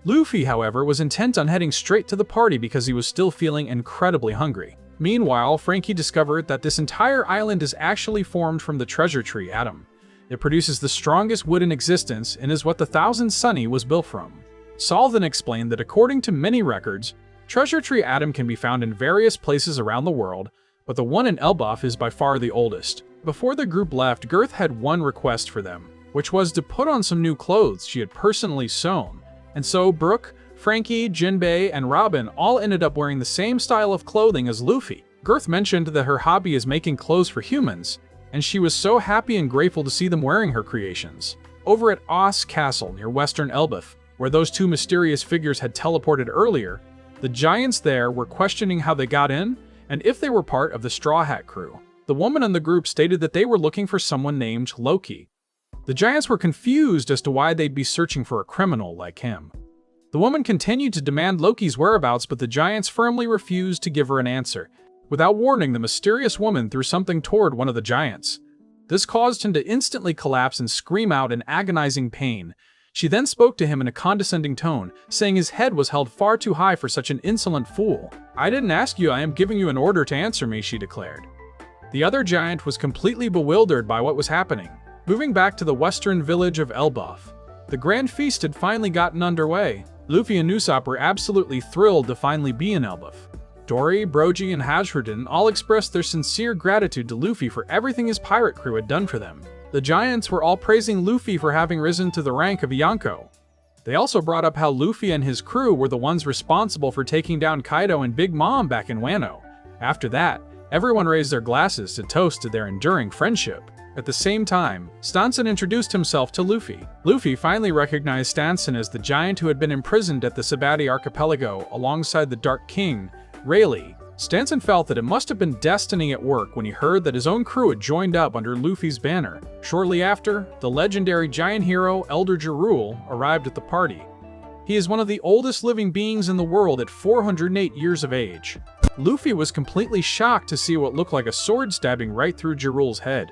Luffy, however, was intent on heading straight to the party because he was still feeling incredibly hungry. Meanwhile, Frankie discovered that this entire island is actually formed from the treasure tree atom. It produces the strongest wood in existence and is what the Thousand Sunny was built from. Saul then explained that according to many records, treasure tree atom can be found in various places around the world, but the one in Elbaf is by far the oldest. Before the group left, Girth had one request for them, which was to put on some new clothes she had personally sewn. And so Brooke, Frankie, Jinbei, and Robin all ended up wearing the same style of clothing as Luffy. Girth mentioned that her hobby is making clothes for humans, and she was so happy and grateful to see them wearing her creations. Over at Oss Castle near Western Elbaf, where those two mysterious figures had teleported earlier, the giants there were questioning how they got in and if they were part of the Straw Hat crew. The woman in the group stated that they were looking for someone named Loki. The giants were confused as to why they'd be searching for a criminal like him. The woman continued to demand Loki's whereabouts, but the giants firmly refused to give her an answer. Without warning, the mysterious woman threw something toward one of the giants. This caused him to instantly collapse and scream out in agonizing pain. She then spoke to him in a condescending tone, saying his head was held far too high for such an insolent fool. "I didn't ask you, I am giving you an order to answer me," she declared. The other giant was completely bewildered by what was happening. Moving back to the western village of Elbaf, the grand feast had finally gotten underway. Luffy and Usopp were absolutely thrilled to finally be in Elbaf. Dory, Brogy, and Hajrudin all expressed their sincere gratitude to Luffy for everything his pirate crew had done for them. The giants were all praising Luffy for having risen to the rank of a Yonko. They also brought up how Luffy and his crew were the ones responsible for taking down Kaido and Big Mom back in Wano. After that, everyone raised their glasses to toast to their enduring friendship. At the same time, Stanson introduced himself to Luffy. Luffy finally recognized Stanson as the giant who had been imprisoned at the Sabati archipelago alongside the Dark King, Rayleigh. Stanson felt that it must have been destiny at work when he heard that his own crew had joined up under Luffy's banner. Shortly after, the legendary giant hero Elder Jarul arrived at the party. He is one of the oldest living beings in the world at 408 years of age. Luffy was completely shocked to see what looked like a sword stabbing right through Jarul's head.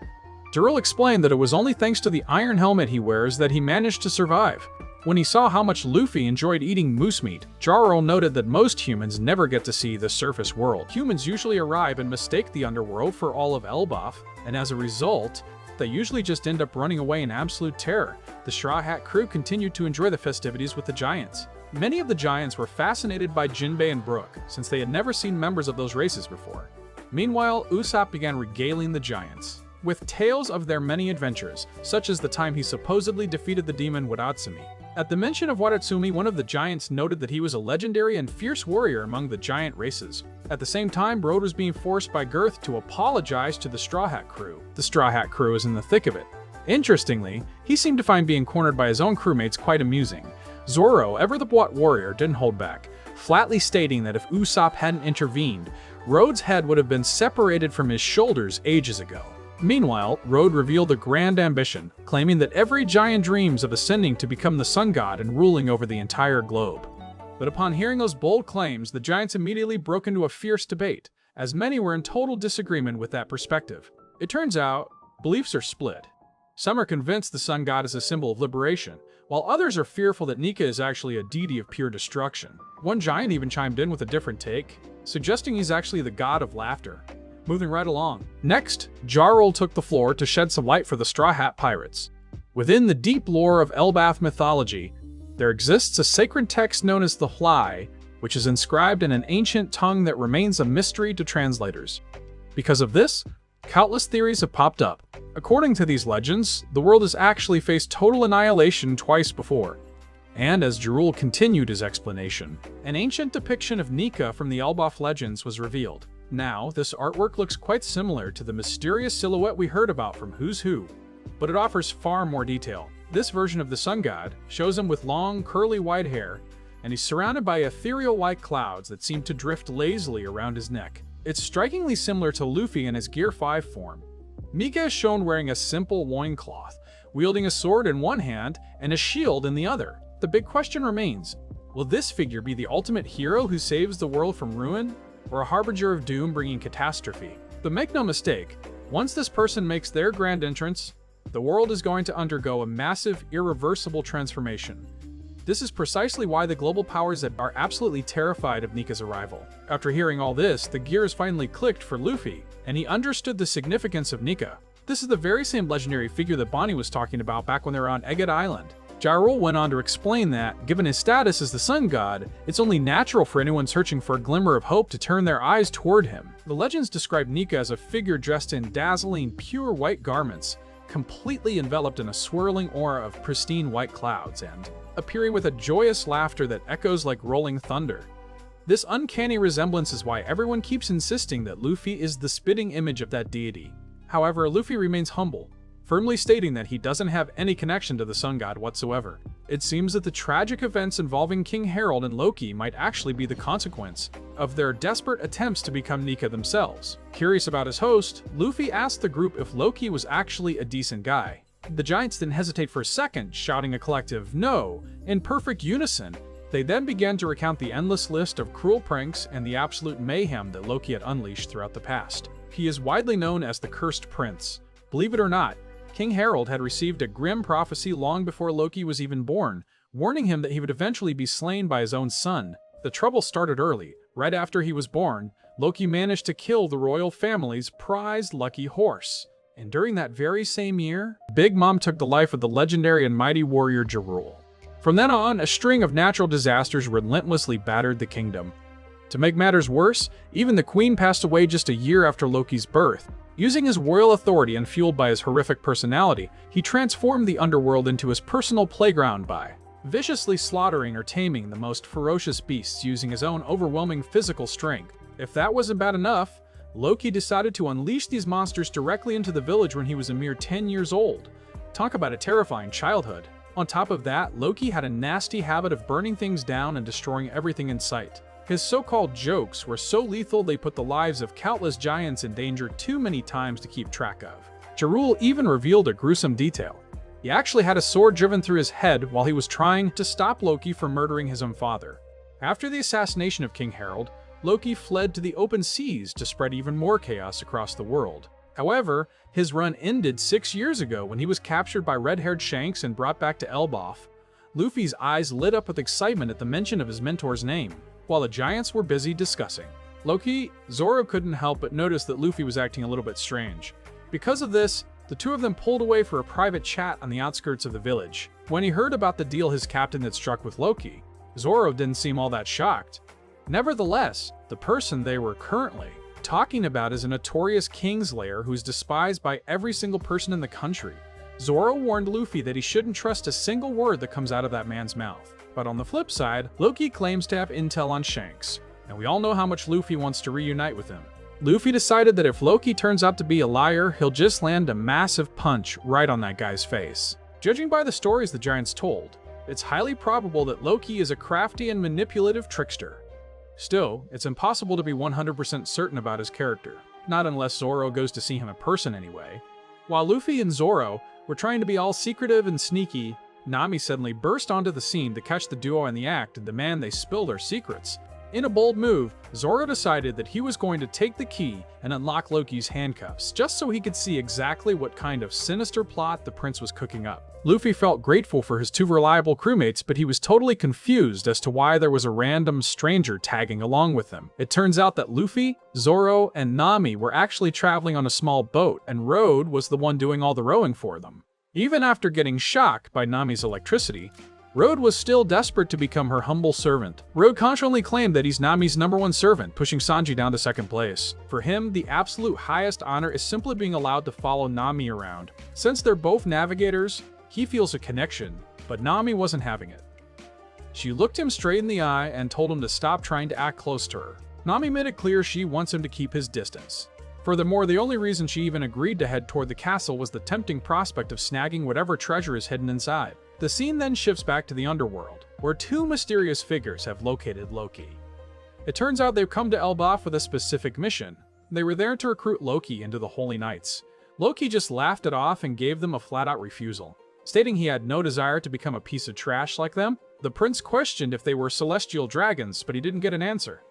Jarul explained that it was only thanks to the iron helmet he wears that he managed to survive. When he saw how much Luffy enjoyed eating moose meat, Jarl noted that most humans never get to see the surface world. Humans usually arrive and mistake the underworld for all of Elbaf, and as a result, they usually just end up running away in absolute terror. The Straw Hat crew continued to enjoy the festivities with the giants. Many of the giants were fascinated by Jinbei and Brooke, since they had never seen members of those races before. Meanwhile, Usopp began regaling the giants with tales of their many adventures, such as the time he supposedly defeated the demon Wadatsumi. At the mention of Wadatsumi, one of the giants noted that he was a legendary and fierce warrior among the giant races. At the same time, Broad was being forced by Girth to apologize to the Straw Hat crew. The Straw Hat crew is in the thick of it. Interestingly, he seemed to find being cornered by his own crewmates quite amusing. Zoro, ever the Blot warrior, didn't hold back, flatly stating that if Usopp hadn't intervened, Road's head would have been separated from his shoulders ages ago. Meanwhile, Road revealed a grand ambition, claiming that every giant dreams of ascending to become the sun god and ruling over the entire globe. But upon hearing those bold claims, the giants immediately broke into a fierce debate, as many were in total disagreement with that perspective. It turns out, beliefs are split. Some are convinced the sun god is a symbol of liberation, while others are fearful that Nika is actually a deity of pure destruction. One giant even chimed in with a different take, suggesting he's actually the god of laughter. Moving right along. Next, Jarl took the floor to shed some light for the Straw Hat Pirates. Within the deep lore of Elbaf mythology, there exists a sacred text known as the Hlai, which is inscribed in an ancient tongue that remains a mystery to translators. Because of this, countless theories have popped up. According to these legends, the world has actually faced total annihilation twice before. And as Jarul continued his explanation, an ancient depiction of Nika from the Elbaf legends was revealed. Now, this artwork looks quite similar to the mysterious silhouette we heard about from Who's Who, but it offers far more detail. This version of the sun god shows him with long, curly white hair, and he's surrounded by ethereal white clouds that seem to drift lazily around his neck. It's strikingly similar to Luffy in his Gear 5 form. Nika is shown wearing a simple loincloth, wielding a sword in one hand and a shield in the other. The big question remains, will this figure be the ultimate hero who saves the world from ruin, or a harbinger of doom bringing catastrophe? But make no mistake, once this person makes their grand entrance, the world is going to undergo a massive, irreversible transformation. This is precisely why the global powers that are absolutely terrified of Nika's arrival. After hearing all this, the gears finally clicked for Luffy, and he understood the significance of Nika. This is the very same legendary figure that Bonnie was talking about back when they were on Egget Island. Jarul went on to explain that, given his status as the sun god, it's only natural for anyone searching for a glimmer of hope to turn their eyes toward him. The legends describe Nika as a figure dressed in dazzling, pure white garments, completely enveloped in a swirling aura of pristine white clouds, and appearing with a joyous laughter that echoes like rolling thunder. This uncanny resemblance is why everyone keeps insisting that Luffy is the spitting image of that deity. However, Luffy remains humble, firmly stating that he doesn't have any connection to the sun god whatsoever. It seems that the tragic events involving King Harald and Loki might actually be the consequence of their desperate attempts to become Nika themselves. Curious about his host, Luffy asked the group if Loki was actually a decent guy. The giants didn't hesitate for a second, shouting a collective "no" in perfect unison. They then began to recount the endless list of cruel pranks and the absolute mayhem that Loki had unleashed throughout the past. He is widely known as the Cursed Prince. Believe it or not, King Harald had received a grim prophecy long before Loki was even born, warning him that he would eventually be slain by his own son. The trouble started early. Right after he was born, Loki managed to kill the royal family's prized lucky horse. And during that very same year, Big Mom took the life of the legendary and mighty warrior Jarul. From then on, a string of natural disasters relentlessly battered the kingdom. To make matters worse, even the queen passed away just a year after Loki's birth. Using his royal authority and fueled by his horrific personality, he transformed the underworld into his personal playground by viciously slaughtering or taming the most ferocious beasts using his own overwhelming physical strength. If that wasn't bad enough, Loki decided to unleash these monsters directly into the village when he was a mere 10 years old. Talk about a terrifying childhood. On top of that, Loki had a nasty habit of burning things down and destroying everything in sight. His so-called jokes were so lethal they put the lives of countless giants in danger too many times to keep track of. Jarul even revealed a gruesome detail. He actually had a sword driven through his head while he was trying to stop Loki from murdering his own father. After the assassination of King Harald, Loki fled to the open seas to spread even more chaos across the world. However, his run ended 6 years ago when he was captured by red-haired Shanks and brought back to Elbaf. Luffy's eyes lit up with excitement at the mention of his mentor's name, while the giants were busy discussing Loki. Zoro couldn't help but notice that Luffy was acting a little bit strange. Because of this, the two of them pulled away for a private chat on the outskirts of the village. When he heard about the deal his captain had struck with Loki, Zoro didn't seem all that shocked. Nevertheless, the person they were currently talking about is a notorious Kingslayer who's despised by every single person in the country. Zoro warned Luffy that he shouldn't trust a single word that comes out of that man's mouth. But on the flip side, Loki claims to have intel on Shanks, and we all know how much Luffy wants to reunite with him. Luffy decided that if Loki turns out to be a liar, he'll just land a massive punch right on that guy's face. Judging by the stories the giants told, it's highly probable that Loki is a crafty and manipulative trickster. Still, it's impossible to be 100% certain about his character, not unless Zoro goes to see him in person anyway. While Luffy and Zoro were trying to be all secretive and sneaky, Nami suddenly burst onto the scene to catch the duo in the act and demand they spill their secrets. In a bold move, Zoro decided that he was going to take the key and unlock Loki's handcuffs, just so he could see exactly what kind of sinister plot the prince was cooking up. Luffy felt grateful for his two reliable crewmates, but he was totally confused as to why there was a random stranger tagging along with them. It turns out that Luffy, Zoro, and Nami were actually traveling on a small boat, and Road was the one doing all the rowing for them. Even after getting shocked by Nami's electricity, Road was still desperate to become her humble servant. Road confidently claimed that he's Nami's #1 servant, pushing Sanji down to 2nd place. For him, the absolute highest honor is simply being allowed to follow Nami around. Since they're both navigators, he feels a connection, but Nami wasn't having it. She looked him straight in the eye and told him to stop trying to act close to her. Nami made it clear she wants him to keep his distance. Furthermore, the only reason she even agreed to head toward the castle was the tempting prospect of snagging whatever treasure is hidden inside. The scene then shifts back to the underworld, where 2 mysterious figures have located Loki. It turns out they've come to Elbaf with a specific mission. They were there to recruit Loki into the Holy Knights. Loki just laughed it off and gave them a flat-out refusal, stating he had no desire to become a piece of trash like them. The prince questioned if they were celestial dragons, but he didn't get an answer.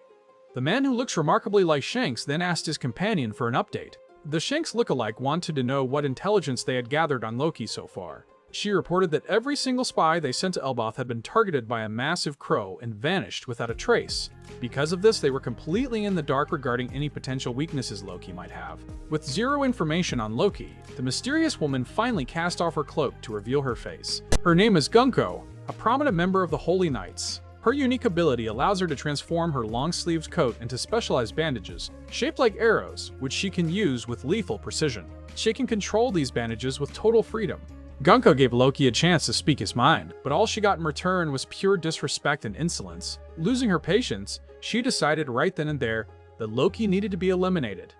The man who looks remarkably like Shanks then asked his companion for an update. The Shanks lookalike wanted to know what intelligence they had gathered on Loki so far. She reported that every single spy they sent to Elbaf had been targeted by a massive crow and vanished without a trace. Because of this, they were completely in the dark regarding any potential weaknesses Loki might have. With zero information on Loki, the mysterious woman finally cast off her cloak to reveal her face. Her name is Gunko, a prominent member of the Holy Knights. Her unique ability allows her to transform her long-sleeved coat into specialized bandages, shaped like arrows, which she can use with lethal precision. She can control these bandages with total freedom. Gunko gave Loki a chance to speak his mind, but all she got in return was pure disrespect and insolence. Losing her patience, she decided right then and there that Loki needed to be eliminated.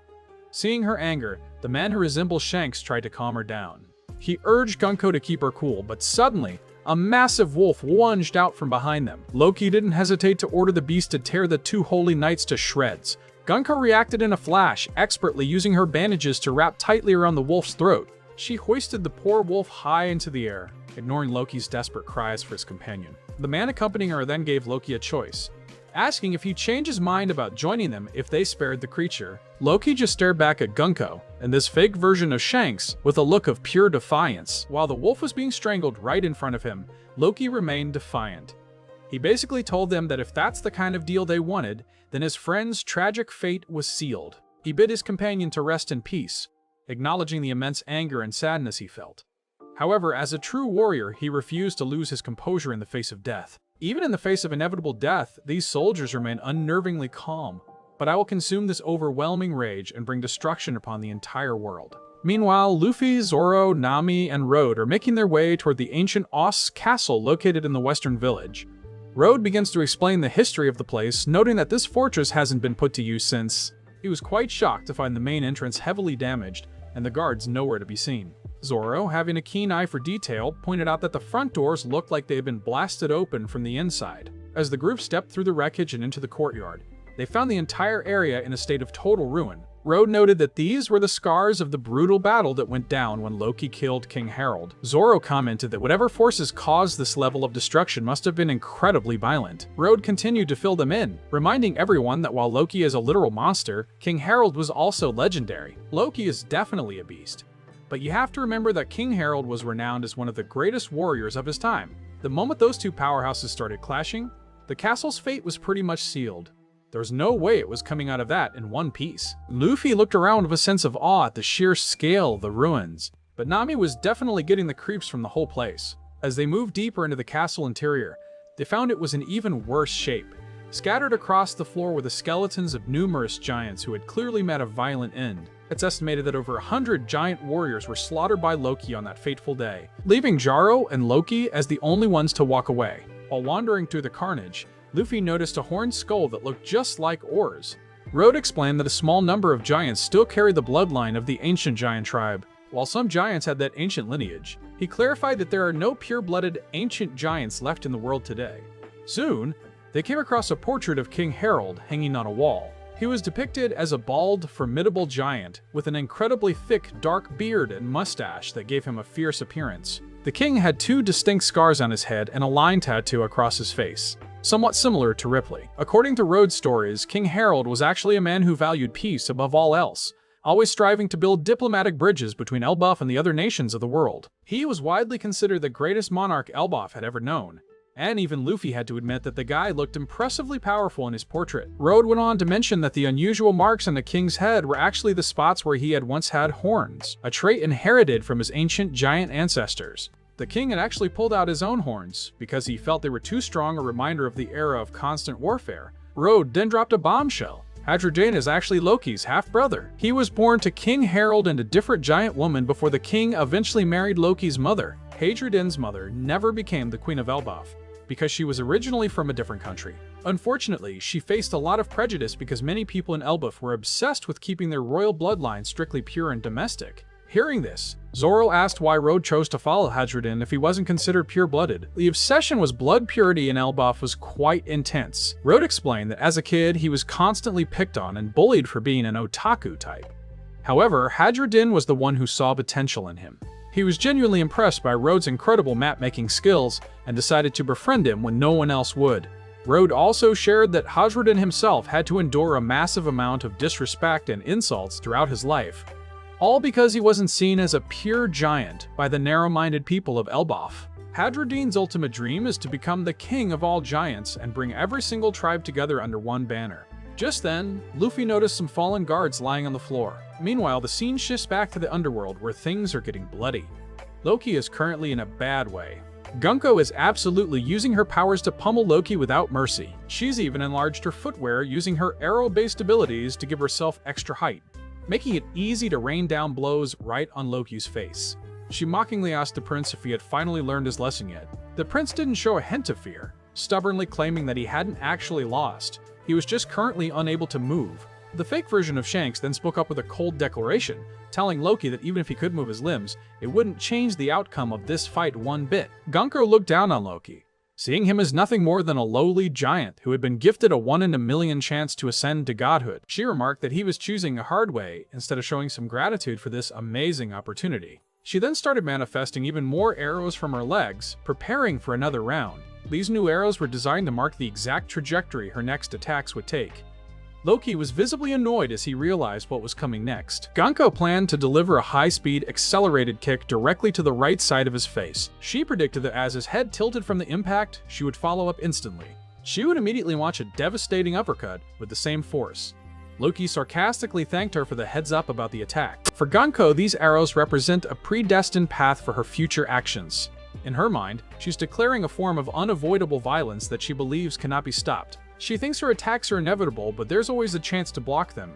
Seeing her anger, the man who resembles Shanks tried to calm her down. He urged Gunko to keep her cool, but suddenly, a massive wolf lunged out from behind them. Loki didn't hesitate to order the beast to tear the 2 holy knights to shreds. Gunko reacted in a flash, expertly using her bandages to wrap tightly around the wolf's throat. She hoisted the poor wolf high into the air, ignoring Loki's desperate cries for his companion. The man accompanying her then gave Loki a choice, asking if he'd change his mind about joining them if they spared the creature. Loki just stared back at Gunko and this fake version of Shanks with a look of pure defiance. While the wolf was being strangled right in front of him, Loki remained defiant. He basically told them that if that's the kind of deal they wanted, then his friend's tragic fate was sealed. He bid his companion to rest in peace, acknowledging the immense anger and sadness he felt. However, as a true warrior, he refused to lose his composure in the face of death. Even in the face of inevitable death, these soldiers remain unnervingly calm. But I will consume this overwhelming rage and bring destruction upon the entire world. Meanwhile, Luffy, Zoro, Nami, and Road are making their way toward the ancient Oss castle located in the western village. Road begins to explain the history of the place, noting that this fortress hasn't been put to use since. He was quite shocked to find the main entrance heavily damaged and the guards nowhere to be seen. Zoro, having a keen eye for detail, pointed out that the front doors looked like they had been blasted open from the inside. As the group stepped through the wreckage and into the courtyard, they found the entire area in a state of total ruin. Road noted that these were the scars of the brutal battle that went down when Loki killed King Harald. Zoro commented that whatever forces caused this level of destruction must have been incredibly violent. Road continued to fill them in, reminding everyone that while Loki is a literal monster, King Harald was also legendary. Loki is definitely a beast. But you have to remember that King Harald was renowned as one of the greatest warriors of his time. The moment those two powerhouses started clashing, the castle's fate was pretty much sealed. There was no way it was coming out of that in one piece. Luffy looked around with a sense of awe at the sheer scale of the ruins, but Nami was definitely getting the creeps from the whole place. As they moved deeper into the castle interior, they found it was in even worse shape. Scattered across the floor were the skeletons of numerous giants who had clearly met a violent end. It's estimated that over 100 giant warriors were slaughtered by Loki on that fateful day, leaving Zoro and Loki as the only ones to walk away. While wandering through the carnage, Luffy noticed a horned skull that looked just like Oars. Road explained that a small number of giants still carried the bloodline of the ancient giant tribe. While some giants had that ancient lineage, he clarified that there are no pure-blooded ancient giants left in the world today. Soon, they came across a portrait of King Harald hanging on a wall. He was depicted as a bald, formidable giant with an incredibly thick, dark beard and mustache that gave him a fierce appearance. The king had 2 distinct scars on his head and a lion tattoo across his face, somewhat similar to Ripley. According to Road's stories, King Harald was actually a man who valued peace above all else, always striving to build diplomatic bridges between Elbaf and the other nations of the world. He was widely considered the greatest monarch Elbaf had ever known, and even Luffy had to admit that the guy looked impressively powerful in his portrait. Road went on to mention that the unusual marks on the king's head were actually the spots where he had once had horns, a trait inherited from his ancient giant ancestors. the king had actually pulled out his own horns because he felt they were too strong a reminder of the era of constant warfare. Road then dropped a bombshell. Hadradin is actually Loki's half-brother. He was born to King Harald and a different giant woman before the king eventually married Loki's mother. Hadradin's mother never became the Queen of Elbaf because she was originally from a different country. Unfortunately, she faced a lot of prejudice because many people in Elbaf were obsessed with keeping their royal bloodline strictly pure and domestic. Hearing this, Zoro asked why Road chose to follow Hadradin if he wasn't considered pure-blooded. The obsession with blood purity in Elbaf was quite intense. Road explained that as a kid, he was constantly picked on and bullied for being an otaku type. However, Hadradin was the one who saw potential in him. He was genuinely impressed by Road's incredible map-making skills and decided to befriend him when no one else would. Road also shared that Hadradin himself had to endure a massive amount of disrespect and insults throughout his life, all because he wasn't seen as a pure giant by the narrow-minded people of Elbaf. Hadradin's ultimate dream is to become the king of all giants and bring every single tribe together under one banner. Just then, Luffy noticed some fallen guards lying on the floor. Meanwhile, the scene shifts back to the underworld where things are getting bloody. Loki is currently in a bad way. Gunko is absolutely using her powers to pummel Loki without mercy. She's even enlarged her footwear using her arrow-based abilities to give herself extra height, making it easy to rain down blows right on Loki's face. She mockingly asked the prince if he had finally learned his lesson yet. The prince didn't show a hint of fear, stubbornly claiming that he hadn't actually lost. He was just currently unable to move. The fake version of Shanks then spoke up with a cold declaration, telling Loki that even if he could move his limbs, it wouldn't change the outcome of this fight one bit. Gunko looked down on Loki, seeing him as nothing more than a lowly giant who had been gifted a 1 in a million chance to ascend to godhood. She remarked that he was choosing a hard way instead of showing some gratitude for this amazing opportunity. She then started manifesting even more arrows from her legs, preparing for another round. These new arrows were designed to mark the exact trajectory her next attacks would take. Loki was visibly annoyed as he realized what was coming next. Gunko planned to deliver a high-speed, accelerated kick directly to the right side of his face. She predicted that as his head tilted from the impact, she would follow up instantly. She would immediately launch a devastating uppercut with the same force. Loki sarcastically thanked her for the heads-up about the attack. For Gunko, these arrows represent a predestined path for her future actions. In her mind, she's declaring a form of unavoidable violence that she believes cannot be stopped. She thinks her attacks are inevitable, but there's always a chance to block them.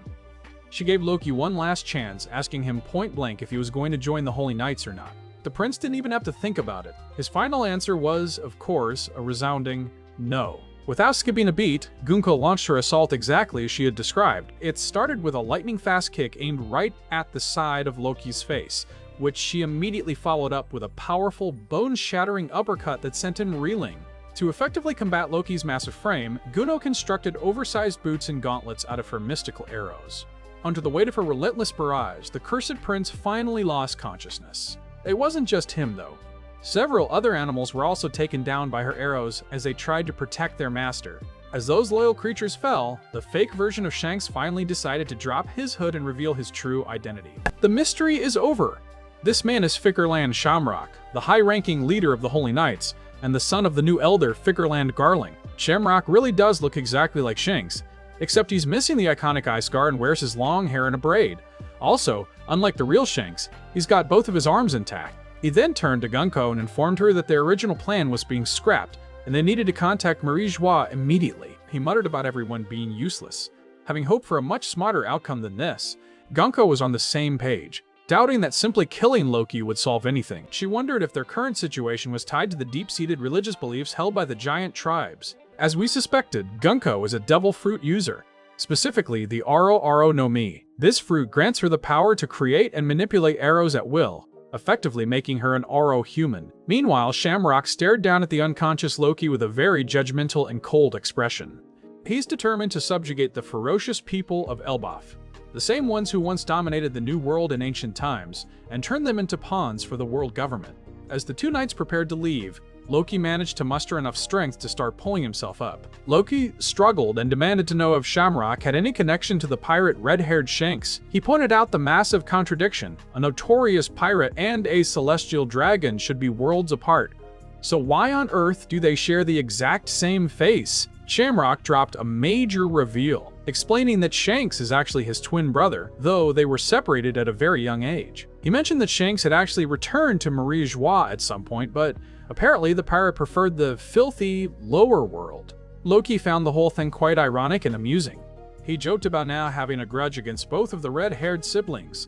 She gave Loki one last chance, asking him point-blank if he was going to join the Holy Knights or not. The prince didn't even have to think about it. His final answer was, of course, a resounding no. Without skipping a beat, Gunko launched her assault exactly as she had described. It started with a lightning-fast kick aimed right at the side of Loki's face, which she immediately followed up with a powerful, bone-shattering uppercut that sent him reeling. To effectively combat Loki's massive frame, Gunko constructed oversized boots and gauntlets out of her mystical arrows. Under the weight of her relentless barrage, the cursed prince finally lost consciousness. It wasn't just him, though. Several other animals were also taken down by her arrows as they tried to protect their master. As those loyal creatures fell, the fake version of Shanks finally decided to drop his hood and reveal his true identity. The mystery is over. This man is Fickerland Shamrock, the high-ranking leader of the Holy Knights, and the son of the new elder Fickerland Garling. Shamrock really does look exactly like Shanks, except he's missing the iconic eye scar and wears his long hair in a braid. Also, unlike the real Shanks, he's got both of his arms intact. He then turned to Gunko and informed her that their original plan was being scrapped, and they needed to contact Marie Joie immediately. He muttered about everyone being useless. Having hoped for a much smarter outcome than this, Gunko was on the same page, doubting that simply killing Loki would solve anything. She wondered if their current situation was tied to the deep-seated religious beliefs held by the giant tribes. As we suspected, Gunko is a devil fruit user, specifically the Aro Aro no Mi. This fruit grants her the power to create and manipulate arrows at will, effectively making her an Aro human. Meanwhile, Shamrock stared down at the unconscious Loki with a very judgmental and cold expression. He's determined to subjugate the ferocious people of Elbaf, the same ones who once dominated the New World in ancient times, and turned them into pawns for the world government. As the two knights prepared to leave, Loki managed to muster enough strength to start pulling himself up. Loki struggled and demanded to know if Shamrock had any connection to the pirate red-haired Shanks. He pointed out the massive contradiction. A notorious pirate and a celestial dragon should be worlds apart. So why on earth do they share the exact same face? Shamrock dropped a major reveal, explaining that Shanks is actually his twin brother, though they were separated at a very young age. He mentioned that Shanks had actually returned to Marie Joie at some point, but apparently the pirate preferred the filthy, lower world. Loki found the whole thing quite ironic and amusing. He joked about now having a grudge against both of the red-haired siblings.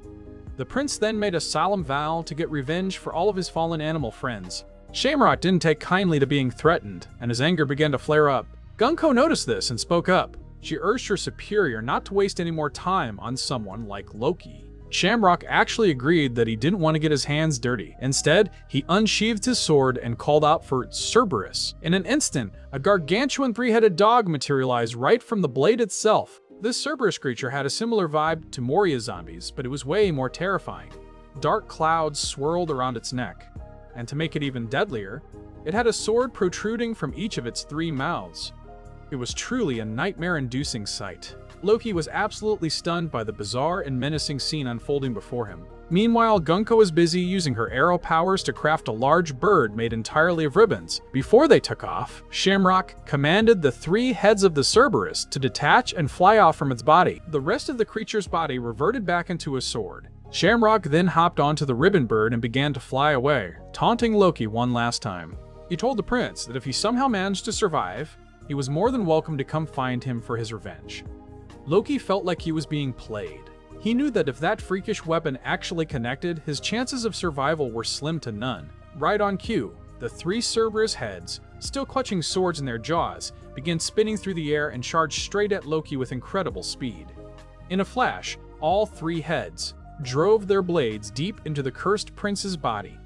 The prince then made a solemn vow to get revenge for all of his fallen animal friends. Shamrock didn't take kindly to being threatened, and his anger began to flare up. Gunko noticed this and spoke up. She urged her superior not to waste any more time on someone like Loki. Shamrock actually agreed that he didn't want to get his hands dirty. Instead, he unsheathed his sword and called out for Cerberus. In an instant, a gargantuan three-headed dog materialized right from the blade itself. This Cerberus creature had a similar vibe to Moria zombies, but it was way more terrifying. Dark clouds swirled around its neck, and to make it even deadlier, it had a sword protruding from each of its 3 mouths. It was truly a nightmare-inducing sight. Loki was absolutely stunned by the bizarre and menacing scene unfolding before him. Meanwhile, Gunko was busy using her arrow powers to craft a large bird made entirely of ribbons. Before they took off, Shamrock commanded the 3 heads of the Cerberus to detach and fly off from its body. The rest of the creature's body reverted back into a sword. Shamrock then hopped onto the ribbon bird and began to fly away, taunting Loki one last time. He told the prince that if he somehow managed to survive, he was more than welcome to come find him for his revenge. Loki felt like he was being played. He knew that if that freakish weapon actually connected, his chances of survival were slim to none. Right on cue, the 3 Cerberus heads, still clutching swords in their jaws, began spinning through the air and charged straight at Loki with incredible speed. In a flash, all 3 heads drove their blades deep into the cursed prince's body.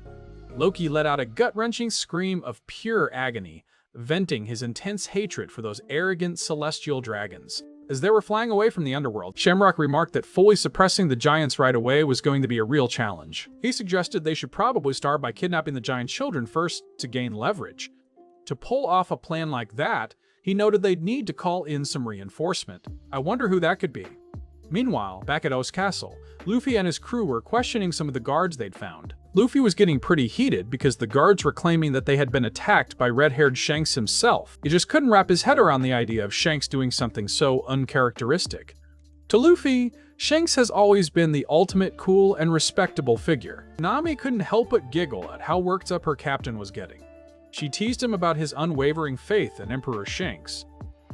Loki let out a gut-wrenching scream of pure agony, venting his intense hatred for those arrogant celestial dragons. As they were flying away from the underworld, Shamrock remarked that fully suppressing the giants right away was going to be a real challenge. He suggested they should probably start by kidnapping the giant children first to gain leverage. To pull off a plan like that, he noted they'd need to call in some reinforcement. I wonder who that could be. Meanwhile, back at O's castle, Luffy and his crew were questioning some of the guards they'd found. Luffy was getting pretty heated because the guards were claiming that they had been attacked by red-haired Shanks himself. He just couldn't wrap his head around the idea of Shanks doing something so uncharacteristic. To Luffy, Shanks has always been the ultimate cool and respectable figure. Nami couldn't help but giggle at how worked up her captain was getting. She teased him about his unwavering faith in Emperor Shanks.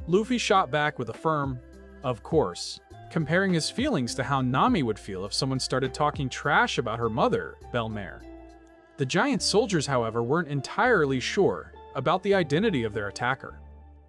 Luffy shot back with a firm, "Of course," comparing his feelings to how Nami would feel if someone started talking trash about her mother, Belmare. The giant soldiers, however, weren't entirely sure about the identity of their attacker.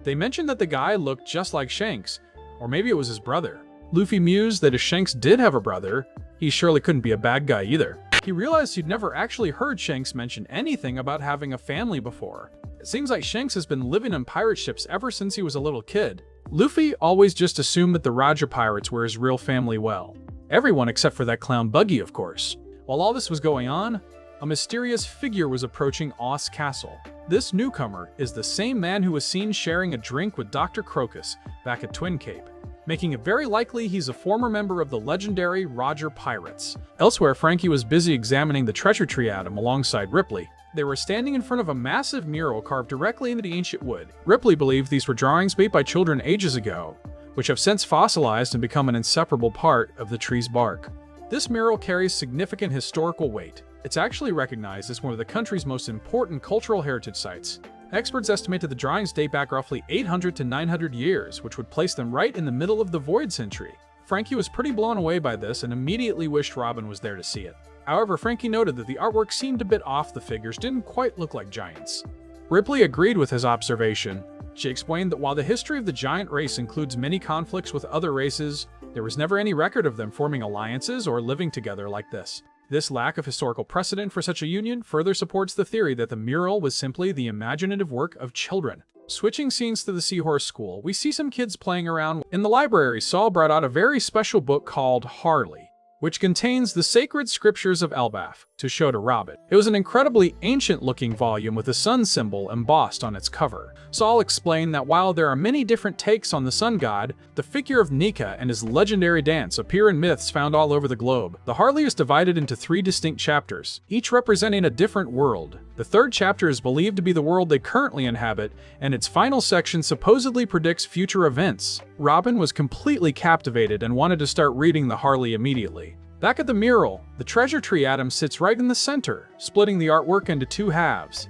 They mentioned that the guy looked just like Shanks, or maybe it was his brother. Luffy mused that if Shanks did have a brother, he surely couldn't be a bad guy either. He realized he'd never actually heard Shanks mention anything about having a family before. It seems like Shanks has been living on pirate ships ever since he was a little kid. Luffy always just assumed that the Roger pirates were his real family. Well, everyone except for that clown Buggy, of course. While all this was going on, a mysterious figure was approaching O's castle. This newcomer is the same man who was seen sharing a drink with Dr. Crocus back at Twin Cape, making it very likely he's a former member of the legendary Roger Pirates. Elsewhere, Frankie was busy examining the treasure tree atom alongside Ripley. They were standing in front of a massive mural carved directly into the ancient wood. Ripley believed these were drawings made by children ages ago, which have since fossilized and become an inseparable part of the tree's bark. This mural carries significant historical weight. It's actually recognized as one of the country's most important cultural heritage sites. Experts estimate that the drawings date back roughly 800 to 900 years, which would place them right in the middle of the Void Century. Frankie was pretty blown away by this and immediately wished Robin was there to see it. However, Frankie noted that the artwork seemed a bit off. The figures didn't quite look like giants. Ripley agreed with his observation. She explained that while the history of the giant race includes many conflicts with other races, there was never any record of them forming alliances or living together like this. This lack of historical precedent for such a union further supports the theory that the mural was simply the imaginative work of children. Switching scenes to the Seahorse School, we see some kids playing around. In the library, Saul brought out a very special book called Harley, which contains the sacred scriptures of ELBAPH, to show to Robin. It was an incredibly ancient-looking volume with a sun symbol embossed on its cover. Saul explained that while there are many different takes on the sun god, the figure of Nika and his legendary dance appear in myths found all over the globe. The Harley is divided into 3 distinct chapters, each representing a different world. The 3rd chapter is believed to be the world they currently inhabit, and its final section supposedly predicts future events. Robin was completely captivated and wanted to start reading the Harley immediately. Back at the mural, the treasure tree atom sits right in the center, splitting the artwork into two halves.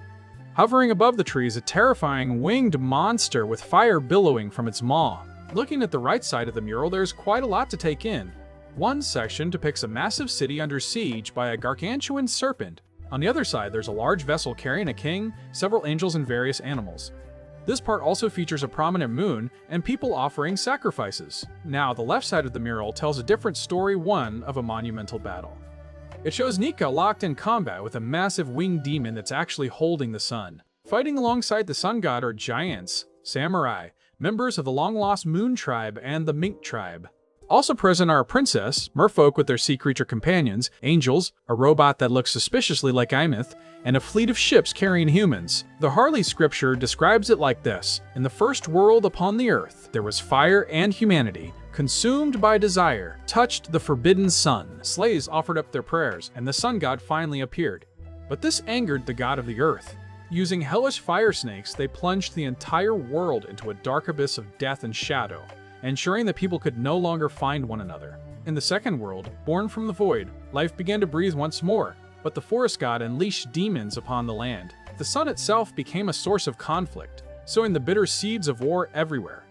Hovering above the tree is a terrifying winged monster with fire billowing from its maw. Looking at the right side of the mural, there's quite a lot to take in. One section depicts a massive city under siege by a gargantuan serpent. On the other side, there's a large vessel carrying a king, several angels, and various animals. This part also features a prominent moon and people offering sacrifices. Now, the left side of the mural tells a different story, one of a monumental battle. It shows Nika locked in combat with a massive winged demon that's actually holding the sun. Fighting alongside the sun god are giants, samurai, members of the long-lost Moon Tribe and the Mink Tribe. Also present are a princess, merfolk with their sea creature companions, angels, a robot that looks suspiciously like Imyth, and a fleet of ships carrying humans. The Harley scripture describes it like this: "In the first world upon the earth, there was fire and humanity, consumed by desire, touched the forbidden sun. Slaves offered up their prayers, and the sun god finally appeared. But this angered the god of the earth. Using hellish fire snakes, they plunged the entire world into a dark abyss of death and shadow, ensuring that people could no longer find one another. In the second world, born from the void, life began to breathe once more, but the forest god unleashed demons upon the land. The sun itself became a source of conflict, sowing the bitter seeds of war everywhere.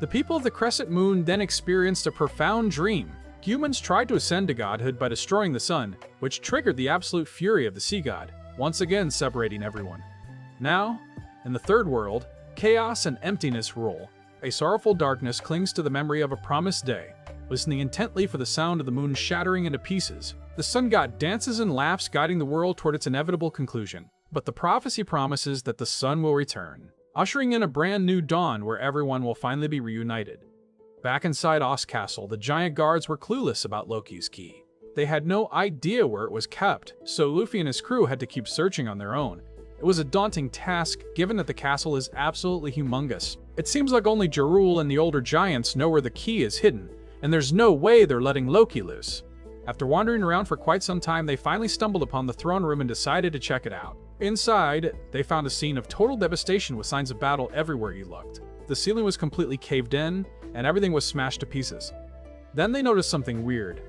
The people of the crescent moon then experienced a profound dream. Humans tried to ascend to godhood by destroying the sun, which triggered the absolute fury of the sea god, once again separating everyone. Now, in the third world, chaos and emptiness rule. A sorrowful darkness clings to the memory of a promised day, listening intently for the sound of the moon shattering into pieces. The sun god dances and laughs, guiding the world toward its inevitable conclusion. But the prophecy promises that the sun will return, ushering in a brand new dawn where everyone will finally be reunited. Back inside Oz Castle, the giant guards were clueless about Loki's key. They had no idea where it was kept, so Luffy and his crew had to keep searching on their own. It was a daunting task, given that the castle is absolutely humongous. It seems like only Jarul and the older giants know where the key is hidden, and there's no way they're letting Loki loose. After wandering around for quite some time, they finally stumbled upon the throne room and decided to check it out. Inside, they found a scene of total devastation with signs of battle everywhere you looked. The ceiling was completely caved in, and everything was smashed to pieces. Then they noticed something weird.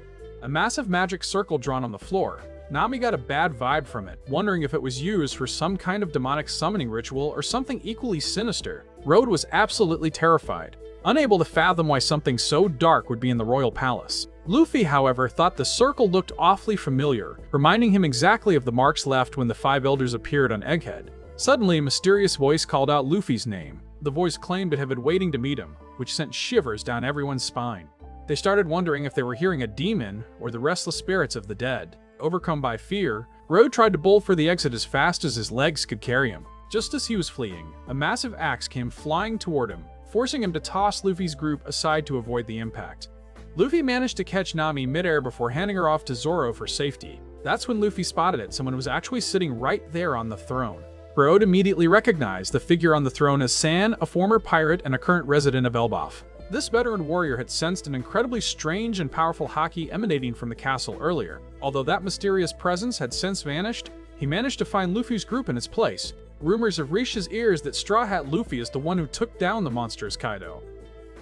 A massive magic circle drawn on the floor. Nami got a bad vibe from it, wondering if it was used for some kind of demonic summoning ritual or something equally sinister. Road was absolutely terrified, unable to fathom why something so dark would be in the royal palace. Luffy, however, thought the circle looked awfully familiar, reminding him exactly of the marks left when the five elders appeared on Egghead. Suddenly, a mysterious voice called out Luffy's name. The voice claimed it had been waiting to meet him, which sent shivers down everyone's spine. They started wondering if they were hearing a demon or the restless spirits of the dead. Overcome by fear, Road tried to bolt for the exit as fast as his legs could carry him. Just as he was fleeing, a massive axe came flying toward him, forcing him to toss Luffy's group aside to avoid the impact. Luffy managed to catch Nami midair before handing her off to Zoro for safety. That's when Luffy spotted it. Someone was actually sitting right there on the throne. Road immediately recognized the figure on the throne as San, a former pirate and a current resident of Elbaf. This veteran warrior had sensed an incredibly strange and powerful haki emanating from the castle earlier. Although that mysterious presence had since vanished, he managed to find Luffy's group in its place. Rumors have reached his ears that Straw Hat Luffy is the one who took down the monstrous Kaido.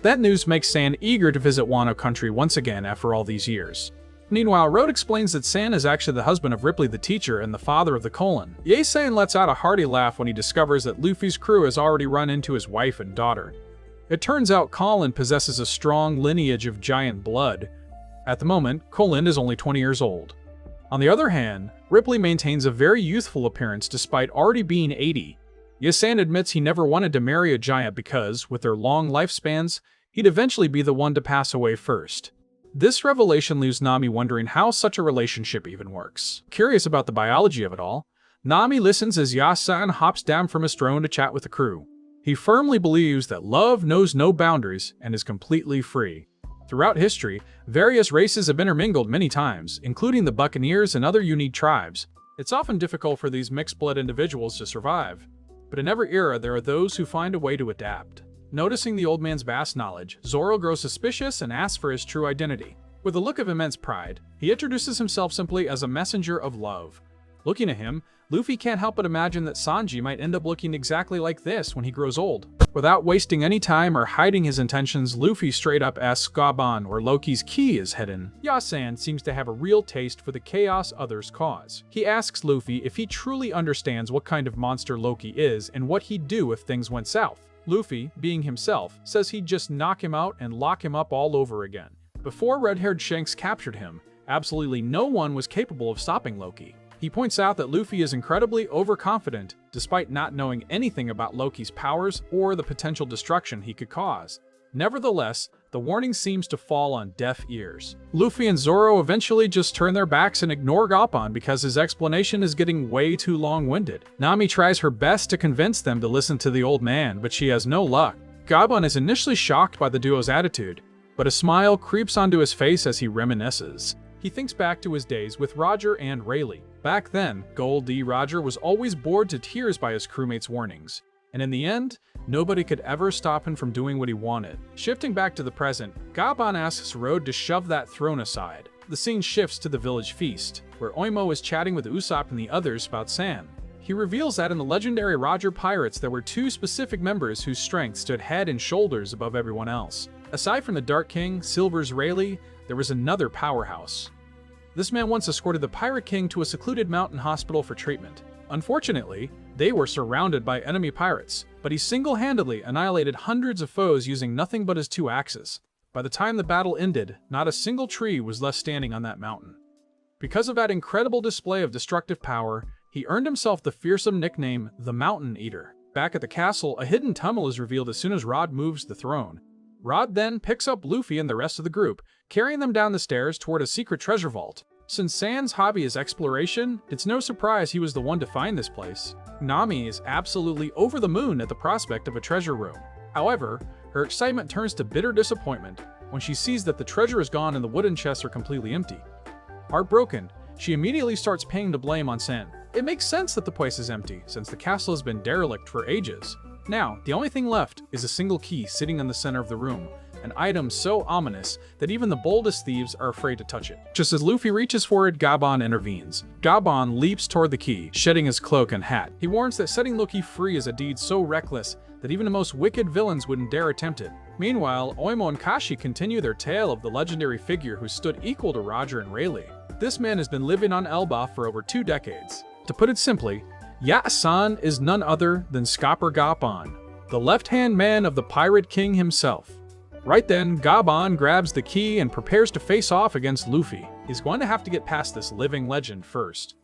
That news makes San eager to visit Wano country once again after all these years. Meanwhile, Road explains that San is actually the husband of Ripley the teacher and the father of the Colon. San lets out a hearty laugh when he discovers that Luffy's crew has already run into his wife and daughter. It turns out Colin possesses a strong lineage of giant blood. At the moment, Colin is only 20 years old. On the other hand, Ripley maintains a very youthful appearance despite already being 80. Yasan admits he never wanted to marry a giant because, with their long lifespans, he'd eventually be the one to pass away first. This revelation leaves Nami wondering how such a relationship even works. Curious about the biology of it all, Nami listens as Yasan hops down from his throne to chat with the crew. He firmly believes that love knows no boundaries and is completely free. Throughout history, various races have intermingled many times, including the Buccaneers and other unique tribes. It's often difficult for these mixed-blood individuals to survive, but in every era there are those who find a way to adapt. Noticing the old man's vast knowledge, Zoro grows suspicious and asks for his true identity. With a look of immense pride, he introduces himself simply as a messenger of love. Looking at him, Luffy can't help but imagine that Sanji might end up looking exactly like this when he grows old. Without wasting any time or hiding his intentions, Luffy straight up asks Gaban where Loki's key is hidden. Yasan seems to have a real taste for the chaos others cause. He asks Luffy if he truly understands what kind of monster Loki is and what he'd do if things went south. Luffy, being himself, says he'd just knock him out and lock him up all over again. Before red-haired Shanks captured him, absolutely no one was capable of stopping Loki. He points out that Luffy is incredibly overconfident, despite not knowing anything about Loki's powers or the potential destruction he could cause. Nevertheless, the warning seems to fall on deaf ears. Luffy and Zoro eventually just turn their backs and ignore Gaban because his explanation is getting way too long-winded. Nami tries her best to convince them to listen to the old man, but she has no luck. Gaban is initially shocked by the duo's attitude, but a smile creeps onto his face as he reminisces. He thinks back to his days with Roger and Rayleigh. Back then, Goldie Roger was always bored to tears by his crewmates' warnings. And in the end, nobody could ever stop him from doing what he wanted. Shifting back to the present, Gaban asks Road to shove that throne aside. The scene shifts to the village feast, where Oimo is chatting with Usopp and the others about San. He reveals that in the legendary Roger Pirates there were two specific members whose strength stood head and shoulders above everyone else. Aside from the Dark King, Silver's Rayleigh, there was another powerhouse. This man once escorted the Pirate King to a secluded mountain hospital for treatment. Unfortunately, they were surrounded by enemy pirates, but he single-handedly annihilated hundreds of foes using nothing but his two axes. By the time the battle ended, not a single tree was left standing on that mountain. Because of that incredible display of destructive power, he earned himself the fearsome nickname, the Mountain Eater. Back at the castle, a hidden tunnel is revealed as soon as Rod moves the throne. Rod then picks up Luffy and the rest of the group, carrying them down the stairs toward a secret treasure vault. Since San's hobby is exploration, it's no surprise he was the one to find this place. Nami is absolutely over the moon at the prospect of a treasure room. However, her excitement turns to bitter disappointment when she sees that the treasure is gone and the wooden chests are completely empty. Heartbroken, she immediately starts pinning the blame on San. It makes sense that the place is empty, since the castle has been derelict for ages. Now, the only thing left is a single key sitting in the center of the room, an item so ominous that even the boldest thieves are afraid to touch it. Just as Luffy reaches for it, Gaban intervenes. Gaban leaps toward the key, shedding his cloak and hat. He warns that setting Loki free is a deed so reckless that even the most wicked villains wouldn't dare attempt it. Meanwhile, Oimo and Kashi continue their tale of the legendary figure who stood equal to Roger and Rayleigh. This man has been living on Elbaf for over 2 decades. To put it simply, Yasan is none other than Skopper Gaban, the left-hand man of the Pirate King himself. Right then, Gaban grabs the key and prepares to face off against Luffy. He's going to have to get past this living legend first.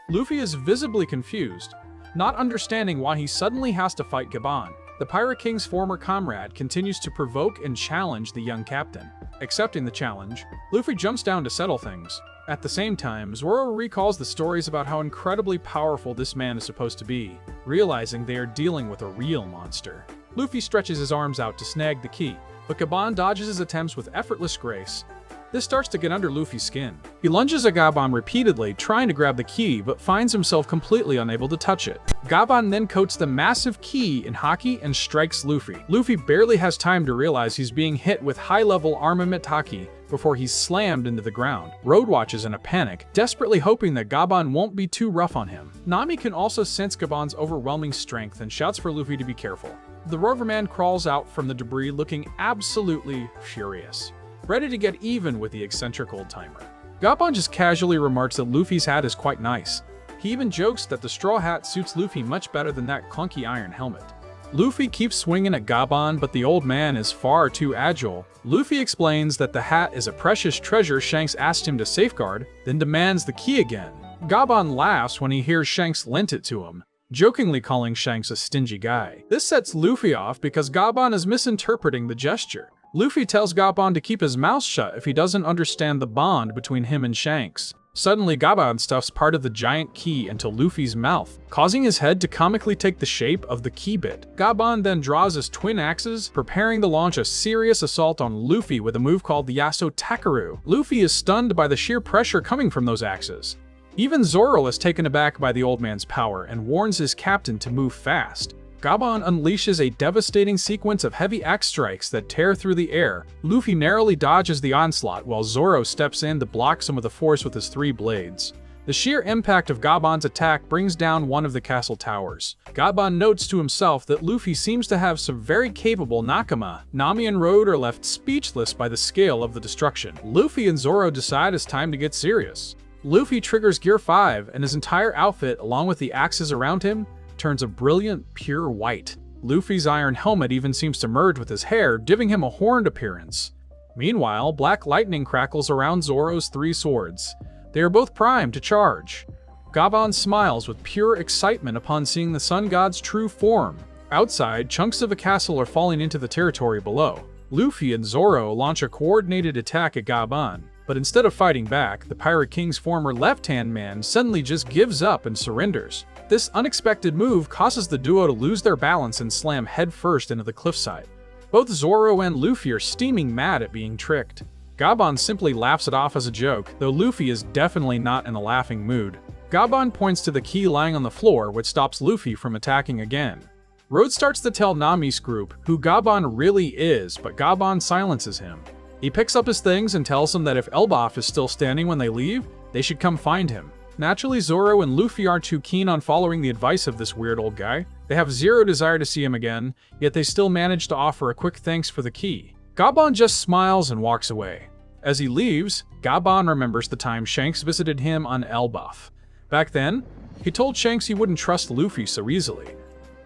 Luffy is visibly confused, not understanding why he suddenly has to fight Gaban. The Pirate King's former comrade continues to provoke and challenge the young captain. Accepting the challenge, Luffy jumps down to settle things. At the same time, Zoro recalls the stories about how incredibly powerful this man is supposed to be, realizing they are dealing with a real monster. Luffy stretches his arms out to snag the key, but Gaban dodges his attempts with effortless grace. This starts to get under Luffy's skin. He lunges at Gaban repeatedly, trying to grab the key, but finds himself completely unable to touch it. Gaban then coats the massive key in haki and strikes Luffy. Luffy barely has time to realize he's being hit with high-level armament haki before he's slammed into the ground. Road watches in a panic, desperately hoping that Gaban won't be too rough on him. Nami can also sense Gaban's overwhelming strength and shouts for Luffy to be careful. The Roverman crawls out from the debris looking absolutely furious, ready to get even with the eccentric old-timer. Gaban just casually remarks that Luffy's hat is quite nice. He even jokes that the straw hat suits Luffy much better than that clunky iron helmet. Luffy keeps swinging at Gaban, but the old man is far too agile. Luffy explains that the hat is a precious treasure Shanks asked him to safeguard, then demands the key again. Gaban laughs when he hears Shanks lent it to him, jokingly calling Shanks a stingy guy. This sets Luffy off because Gaban is misinterpreting the gesture. Luffy tells Gaban to keep his mouth shut if he doesn't understand the bond between him and Shanks. Suddenly, Gaban stuffs part of the giant key into Luffy's mouth, causing his head to comically take the shape of the key bit. Gaban then draws his twin axes, preparing to launch a serious assault on Luffy with a move called the Yaso Takaru. Luffy is stunned by the sheer pressure coming from those axes. Even Zoro is taken aback by the old man's power and warns his captain to move fast. Gaban unleashes a devastating sequence of heavy axe strikes that tear through the air. Luffy narrowly dodges the onslaught while Zoro steps in to block some of the force with his 3 blades. The sheer impact of Gaban's attack brings down one of the castle towers. Gaban notes to himself that Luffy seems to have some very capable nakama. Nami and Road are left speechless by the scale of the destruction. Luffy and Zoro decide it's time to get serious. Luffy triggers Gear 5, and his entire outfit, along with the axes around him, turns a brilliant, pure white. Luffy's iron helmet even seems to merge with his hair, giving him a horned appearance. Meanwhile, black lightning crackles around Zoro's 3 swords. They are both primed to charge. Gaban smiles with pure excitement upon seeing the sun god's true form. Outside, chunks of a castle are falling into the territory below. Luffy and Zoro launch a coordinated attack at Gaban, but instead of fighting back, the Pirate King's former left-hand man suddenly just gives up and surrenders. This unexpected move causes the duo to lose their balance and slam headfirst into the cliffside. Both Zoro and Luffy are steaming mad at being tricked. Gaban simply laughs it off as a joke, though Luffy is definitely not in a laughing mood. Gaban points to the key lying on the floor, which stops Luffy from attacking again. Road starts to tell Nami's group who Gaban really is, but Gaban silences him. He picks up his things and tells them that if ELBAPH is still standing when they leave, they should come find him. Naturally, Zoro and Luffy aren't too keen on following the advice of this weird old guy. They have zero desire to see him again, yet they still manage to offer a quick thanks for the key. Gaban just smiles and walks away. As he leaves, Gaban remembers the time Shanks visited him on ELBAPH. Back then, he told Shanks he wouldn't trust Luffy so easily.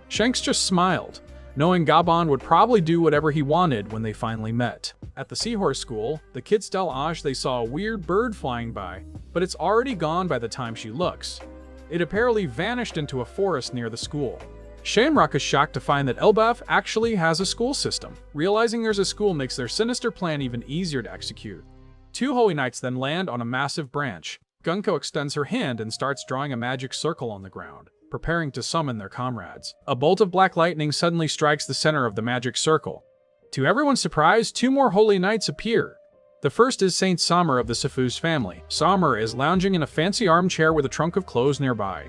Shanks just smiled, knowing Gaban would probably do whatever he wanted when they finally met. At the Seahorse School, the kids tell Ash they saw a weird bird flying by, but it's already gone by the time she looks. It apparently vanished into a forest near the school. Shamrock is shocked to find that ELBAPH actually has a school system. Realizing there's a school makes their sinister plan even easier to execute. 2 Holy Knights then land on a massive branch. Gunko extends her hand and starts drawing a magic circle on the ground, preparing to summon their comrades. A bolt of black lightning suddenly strikes the center of the magic circle. To everyone's surprise, 2 more Holy Knights appear. The first is Saint Samur of the Safus family. Samur is lounging in a fancy armchair with a trunk of clothes nearby.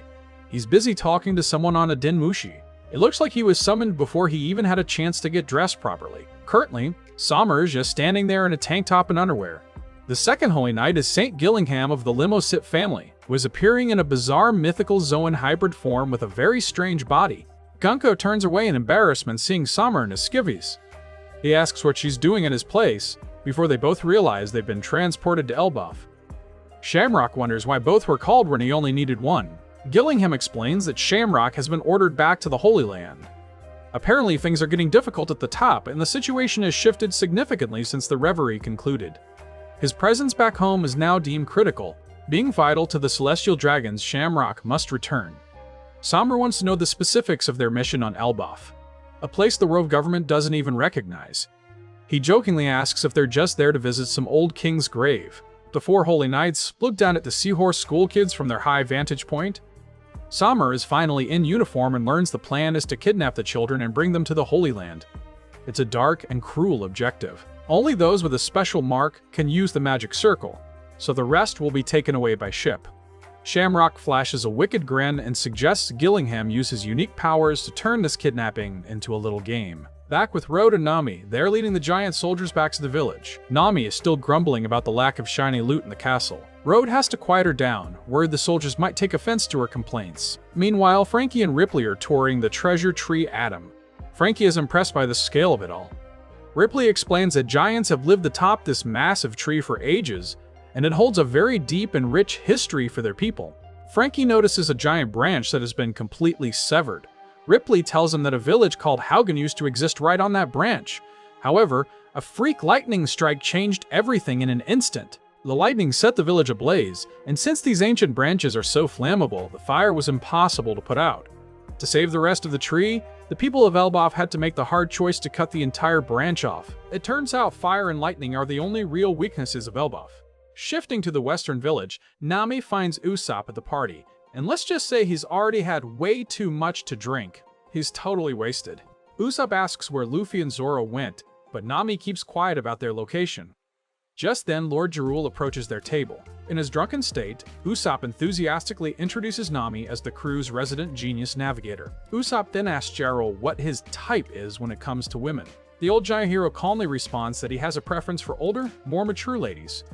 He's busy talking to someone on a Denmushi. It looks like he was summoned before he even had a chance to get dressed properly. Currently, Samur is just standing there in a tank top and underwear. The second Holy Knight is Saint Gillingham of the Limosip family, who is appearing in a bizarre mythical Zoan hybrid form with a very strange body. Gunko turns away in embarrassment seeing Samur in his skivvies. He asks what she's doing at his place, before they both realize they've been transported to ELBAPH. Shamrock wonders why both were called when he only needed one. Gillingham explains that Shamrock has been ordered back to the Holy Land. Apparently things are getting difficult at the top, and the situation has shifted significantly since the reverie concluded. His presence back home is now deemed critical. Being vital to the Celestial Dragons, Shamrock must return. Samur wants to know the specifics of their mission on ELBAPH, a place the world government doesn't even recognize. He jokingly asks if they're just there to visit some old king's grave. The 4 Holy Knights look down at the Seahorse school kids from their high vantage point. Samur is finally in uniform and learns the plan is to kidnap the children and bring them to the Holy Land. It's a dark and cruel objective. Only those with a special mark can use the magic circle, so the rest will be taken away by ship. Shamrock flashes a wicked grin and suggests Gillingham use his unique powers to turn this kidnapping into a little game. Back with Road and Nami, they're leading the giant soldiers back to the village. Nami is still grumbling about the lack of shiny loot in the castle. Road has to quiet her down, worried the soldiers might take offense to her complaints. Meanwhile, Frankie and Ripley are touring the treasure tree Atom. Frankie is impressed by the scale of it all. Ripley explains that giants have lived atop this massive tree for ages, and it holds a very deep and rich history for their people. Frankie notices a giant branch that has been completely severed. Ripley tells him that a village called Haugen used to exist right on that branch. However, a freak lightning strike changed everything in an instant. The lightning set the village ablaze, and since these ancient branches are so flammable, the fire was impossible to put out. To save the rest of the tree, the people of ELBAPH had to make the hard choice to cut the entire branch off. It turns out fire and lightning are the only real weaknesses of ELBAPH. Shifting to the western village, Nami finds Usopp at the party, and let's just say he's already had way too much to drink. He's totally wasted. Usopp asks where Luffy and Zoro went, but Nami keeps quiet about their location. Just then, Lord Jarul approaches their table. In his drunken state, Usopp enthusiastically introduces Nami as the crew's resident genius navigator. Usopp then asks Jarul what his type is when it comes to women. The old giant hero calmly responds that he has a preference for older, more mature ladies.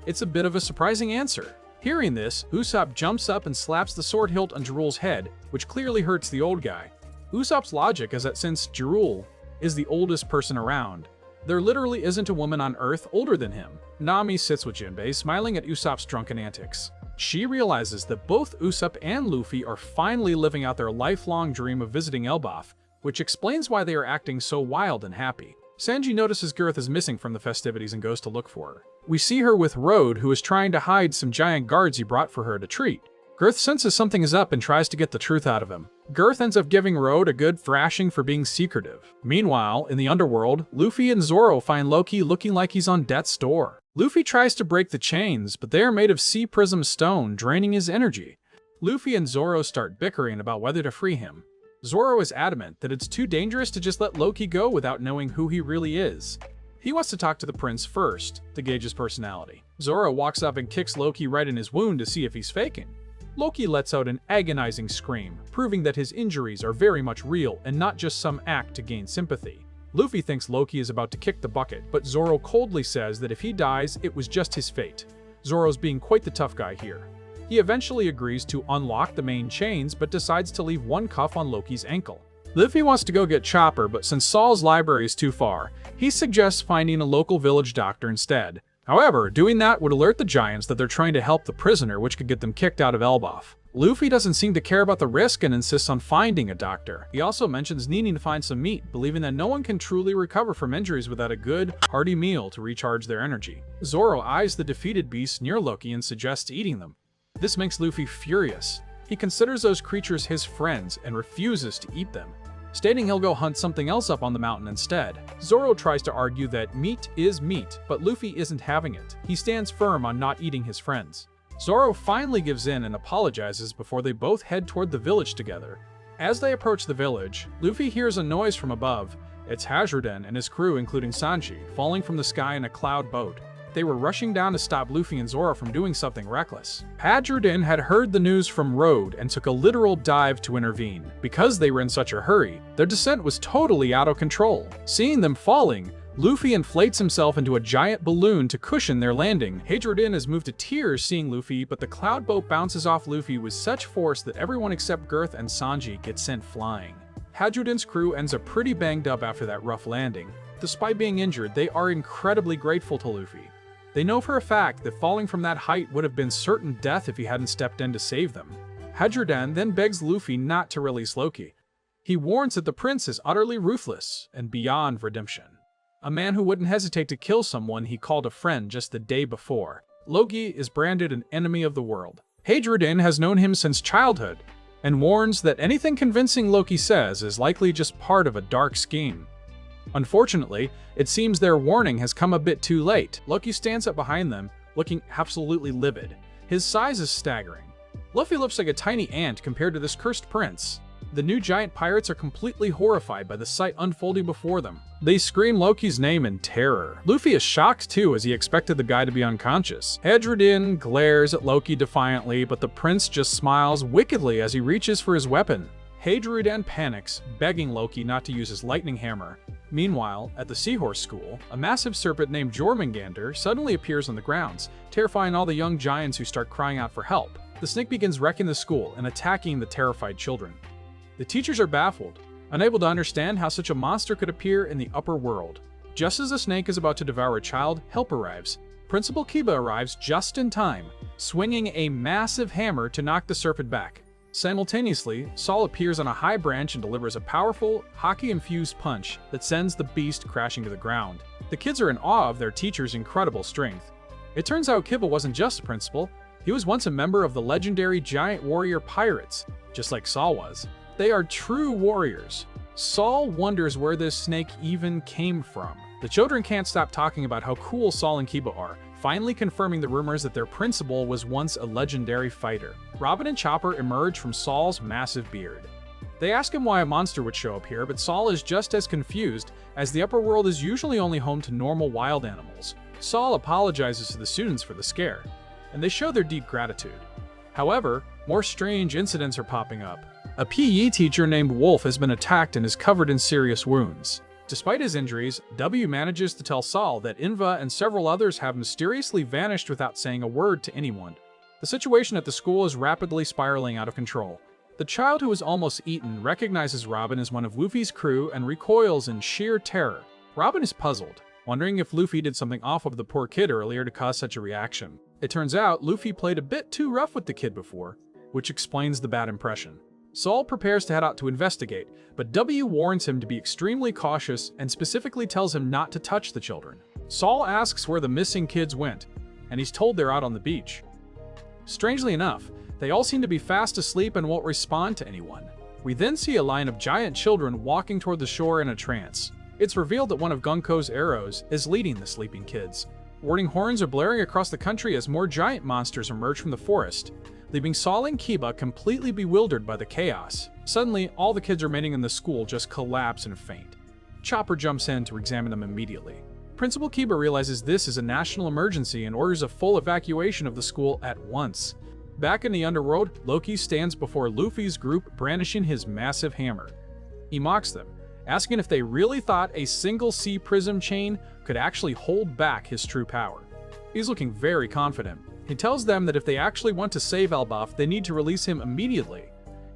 It's a bit of a surprising answer. Hearing this, Usopp jumps up and slaps the sword hilt on Jirul's head, which clearly hurts the old guy. Usopp's logic is that since Jirul is the oldest person around, there literally isn't a woman on Earth older than him. Nami sits with Jinbei, smiling at Usopp's drunken antics. She realizes that both Usopp and Luffy are finally living out their lifelong dream of visiting Elbaf, which explains why they are acting so wild and happy. Sanji notices Girth is missing from the festivities and goes to look for her. We see her with Road, who is trying to hide some giant guards he brought for her to treat. Girth senses something is up and tries to get the truth out of him. Girth ends up giving Road a good thrashing for being secretive. Meanwhile, in the underworld, Luffy and Zoro find Loki looking like he's on death's door. Luffy tries to break the chains, but they are made of sea prism stone, draining his energy. Luffy and Zoro start bickering about whether to free him. Zoro is adamant that it's too dangerous to just let Loki go without knowing who he really is. He wants to talk to the prince first, to gauge his personality. Zoro walks up and kicks Loki right in his wound to see if he's faking. Loki lets out an agonizing scream, proving that his injuries are very much real and not just some act to gain sympathy. Luffy thinks Loki is about to kick the bucket, but Zoro coldly says that if he dies, it was just his fate. Zoro's being quite the tough guy here. He eventually agrees to unlock the main chains, but decides to leave one cuff on Loki's ankle. Luffy wants to go get Chopper, but since Saul's library is too far, he suggests finding a local village doctor instead. However, doing that would alert the giants that they're trying to help the prisoner, which could get them kicked out of Elbaf. Luffy doesn't seem to care about the risk and insists on finding a doctor. He also mentions needing to find some meat, believing that no one can truly recover from injuries without a good, hearty meal to recharge their energy. Zoro eyes the defeated beasts near Loki and suggests eating them. This makes Luffy furious. He considers those creatures his friends and refuses to eat them, stating he'll go hunt something else up on the mountain instead. Zoro tries to argue that meat is meat, but Luffy isn't having it. He stands firm on not eating his friends. Zoro finally gives in and apologizes before they both head toward the village together. As they approach the village, Luffy hears a noise from above. It's Hazarden and his crew, including Sanji, falling from the sky in a cloud boat. They were rushing down to stop Luffy and Zoro from doing something reckless. Hadjerdin had heard the news from Road and took a literal dive to intervene. Because they were in such a hurry, their descent was totally out of control. Seeing them falling, Luffy inflates himself into a giant balloon to cushion their landing. Hadjerdin is moved to tears seeing Luffy, but the cloud boat bounces off Luffy with such force that everyone except Girth and Sanji get sent flying. Hadjerdin's crew ends up pretty banged up after that rough landing. Despite being injured, they are incredibly grateful to Luffy. They know for a fact that falling from that height would have been certain death if he hadn't stepped in to save them. Hadjerdin then begs Luffy not to release Loki. He warns that the prince is utterly ruthless and beyond redemption. A man who wouldn't hesitate to kill someone he called a friend just the day before. Loki is branded an enemy of the world. Hadjerdin has known him since childhood and warns that anything convincing Loki says is likely just part of a dark scheme. Unfortunately, it seems their warning has come a bit too late. Loki stands up behind them, looking absolutely livid. His size is staggering. Luffy looks like a tiny ant compared to this cursed prince. The new giant pirates are completely horrified by the sight unfolding before them. They scream Loki's name in terror. Luffy is shocked too, as he expected the guy to be unconscious. Hadjerdin glares at Loki defiantly, but the prince just smiles wickedly as he reaches for his weapon. Hadjerdin panics, begging Loki not to use his lightning hammer. Meanwhile, at the Seahorse School, a massive serpent named Jormungandr suddenly appears on the grounds, terrifying all the young giants who start crying out for help. The snake begins wrecking the school and attacking the terrified children. The teachers are baffled, unable to understand how such a monster could appear in the upper world. Just as the snake is about to devour a child, help arrives. Principal Kiba arrives just in time, swinging a massive hammer to knock the serpent back. Simultaneously, Saul appears on a high branch and delivers a powerful, hockey-infused punch that sends the beast crashing to the ground. The kids are in awe of their teacher's incredible strength. It turns out Kiba wasn't just a principal, he was once a member of the legendary giant warrior pirates, just like Saul was. They are true warriors. Saul wonders where this snake even came from. The children can't stop talking about how cool Saul and Kiba are, finally confirming the rumors that their principal was once a legendary fighter. Robin and Chopper emerge from Saul's massive beard. They ask him why a monster would show up here, but Saul is just as confused, as the upper world is usually only home to normal wild animals. Saul apologizes to the students for the scare, and they show their deep gratitude. However, more strange incidents are popping up. A PE teacher named Wolf has been attacked and is covered in serious wounds. Despite his injuries, W manages to tell Saul that Inva and several others have mysteriously vanished without saying a word to anyone. The situation at the school is rapidly spiraling out of control. The child who was almost eaten recognizes Robin as one of Luffy's crew and recoils in sheer terror. Robin is puzzled, wondering if Luffy did something awful to the poor kid earlier to cause such a reaction. It turns out Luffy played a bit too rough with the kid before, which explains the bad impression. Saul prepares to head out to investigate, but W warns him to be extremely cautious and specifically tells him not to touch the children. Saul asks where the missing kids went, and he's told they're out on the beach. Strangely enough, they all seem to be fast asleep and won't respond to anyone. We then see a line of giant children walking toward the shore in a trance. It's revealed that one of Gunko's arrows is leading the sleeping kids. Warning horns are blaring across the country as more giant monsters emerge from the forest, leaving Saul and Kiba completely bewildered by the chaos. Suddenly, all the kids remaining in the school just collapse and faint. Chopper jumps in to examine them immediately. Principal Kiba realizes this is a national emergency and orders a full evacuation of the school at once. Back in the underworld, Loki stands before Luffy's group brandishing his massive hammer. He mocks them, asking if they really thought a single sea prism chain could actually hold back his true power. He's looking very confident. He tells them that if they actually want to save Elbaf, they need to release him immediately.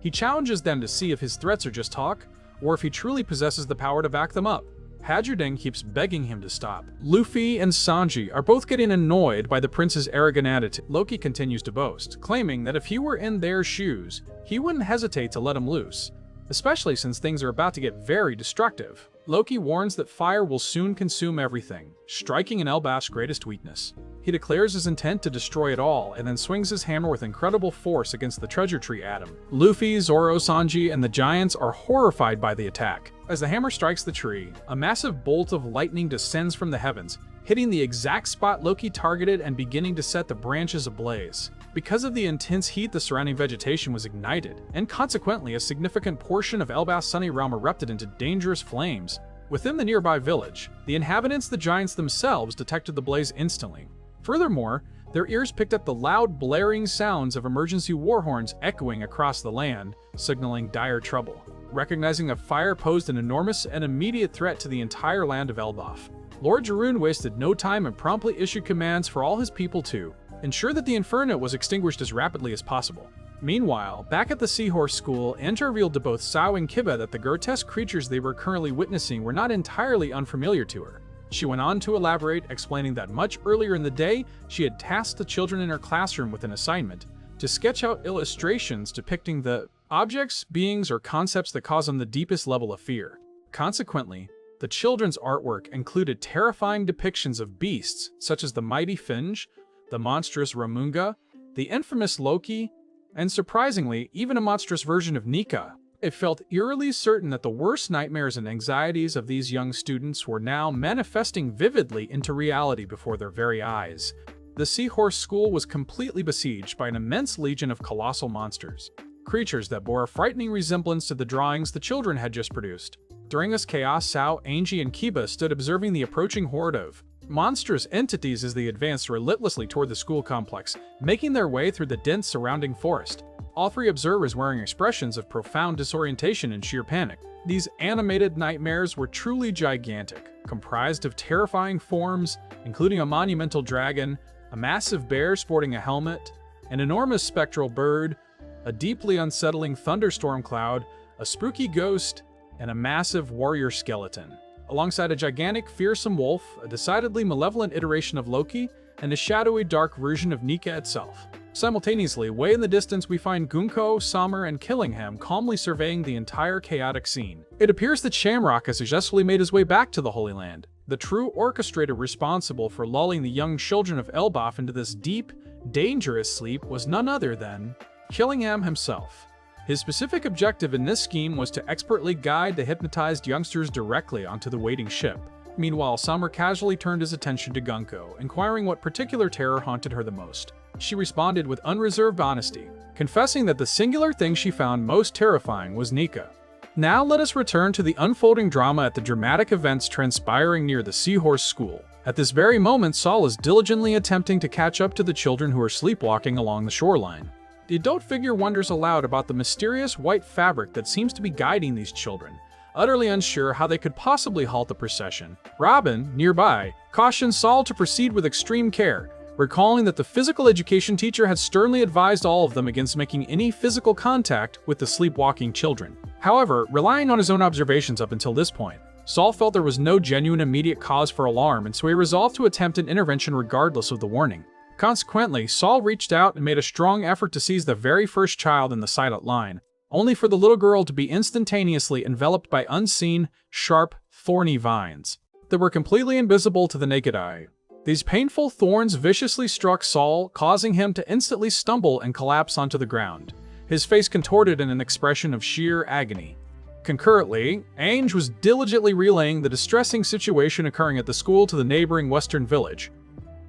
He challenges them to see if his threats are just talk, or if he truly possesses the power to back them up. Hadjerding keeps begging him to stop. Luffy and Sanji are both getting annoyed by the prince's arrogant attitude. Loki continues to boast, claiming that if he were in their shoes, he wouldn't hesitate to let him loose, especially since things are about to get very destructive. Loki warns that fire will soon consume everything, striking an Elbaf's greatest weakness. He declares his intent to destroy it all, and then swings his hammer with incredible force against the treasure tree atom. Luffy, Zoro, Sanji, and the giants are horrified by the attack. As the hammer strikes the tree, a massive bolt of lightning descends from the heavens, hitting the exact spot Loki targeted and beginning to set the branches ablaze. Because of the intense heat, the surrounding vegetation was ignited, and consequently a significant portion of Elbaf's sunny realm erupted into dangerous flames. Within the nearby village, the inhabitants, the giants themselves, detected the blaze instantly. Furthermore, their ears picked up the loud, blaring sounds of emergency war horns echoing across the land, signaling dire trouble. Recognizing that fire posed an enormous and immediate threat to the entire land of Elbaf, Lord Jeroen wasted no time and promptly issued commands for all his people to ensure that the inferno was extinguished as rapidly as possible. Meanwhile, back at the Seahorse School, Anta revealed to both Sao and Kiba that the grotesque creatures they were currently witnessing were not entirely unfamiliar to her. She went on to elaborate, explaining that much earlier in the day, she had tasked the children in her classroom with an assignment to sketch out illustrations depicting the objects, beings, or concepts that cause them the deepest level of fear. Consequently, the children's artwork included terrifying depictions of beasts such as the mighty Finge, the monstrous Ramunga, the infamous Loki, and surprisingly, even a monstrous version of Nika. It felt eerily certain that the worst nightmares and anxieties of these young students were now manifesting vividly into reality before their very eyes. The Seahorse School was completely besieged by an immense legion of colossal monsters, creatures that bore a frightening resemblance to the drawings the children had just produced. During this chaos, Sao, Angie, and Kiba stood observing the approaching horde of monstrous entities as they advanced relentlessly toward the school complex, making their way through the dense surrounding forest. All three observers wearing expressions of profound disorientation and sheer panic. These animated nightmares were truly gigantic, comprised of terrifying forms, including a monumental dragon, a massive bear sporting a helmet, an enormous spectral bird, a deeply unsettling thunderstorm cloud, a spooky ghost, and a massive warrior skeleton, alongside a gigantic, fearsome wolf, a decidedly malevolent iteration of Loki, and a shadowy, dark version of Nika itself. Simultaneously, way in the distance, we find Gunko, Summer, and Killingham calmly surveying the entire chaotic scene. It appears that Shamrock has successfully made his way back to the Holy Land. The true orchestrator responsible for lulling the young children of Elbaf into this deep, dangerous sleep was none other than Killingham himself. His specific objective in this scheme was to expertly guide the hypnotized youngsters directly onto the waiting ship. Meanwhile, Summer casually turned his attention to Gunko, inquiring what particular terror haunted her the most. She responded with unreserved honesty, confessing that the singular thing she found most terrifying was Nika. Now let us return to the unfolding drama at the dramatic events transpiring near the Seahorse School. At this very moment, Saul is diligently attempting to catch up to the children who are sleepwalking along the shoreline. The adult figure wonders aloud about the mysterious white fabric that seems to be guiding these children, utterly unsure how they could possibly halt the procession. Robin, nearby, cautions Saul to proceed with extreme care, recalling that the physical education teacher had sternly advised all of them against making any physical contact with the sleepwalking children. However, relying on his own observations up until this point, Saul felt there was no genuine immediate cause for alarm, and so he resolved to attempt an intervention regardless of the warning. Consequently, Saul reached out and made a strong effort to seize the very first child in the silent line, only for the little girl to be instantaneously enveloped by unseen, sharp, thorny vines that were completely invisible to the naked eye. These painful thorns viciously struck Saul, causing him to instantly stumble and collapse onto the ground, his face contorted in an expression of sheer agony. Concurrently, Ainge was diligently relaying the distressing situation occurring at the school to the neighboring western village.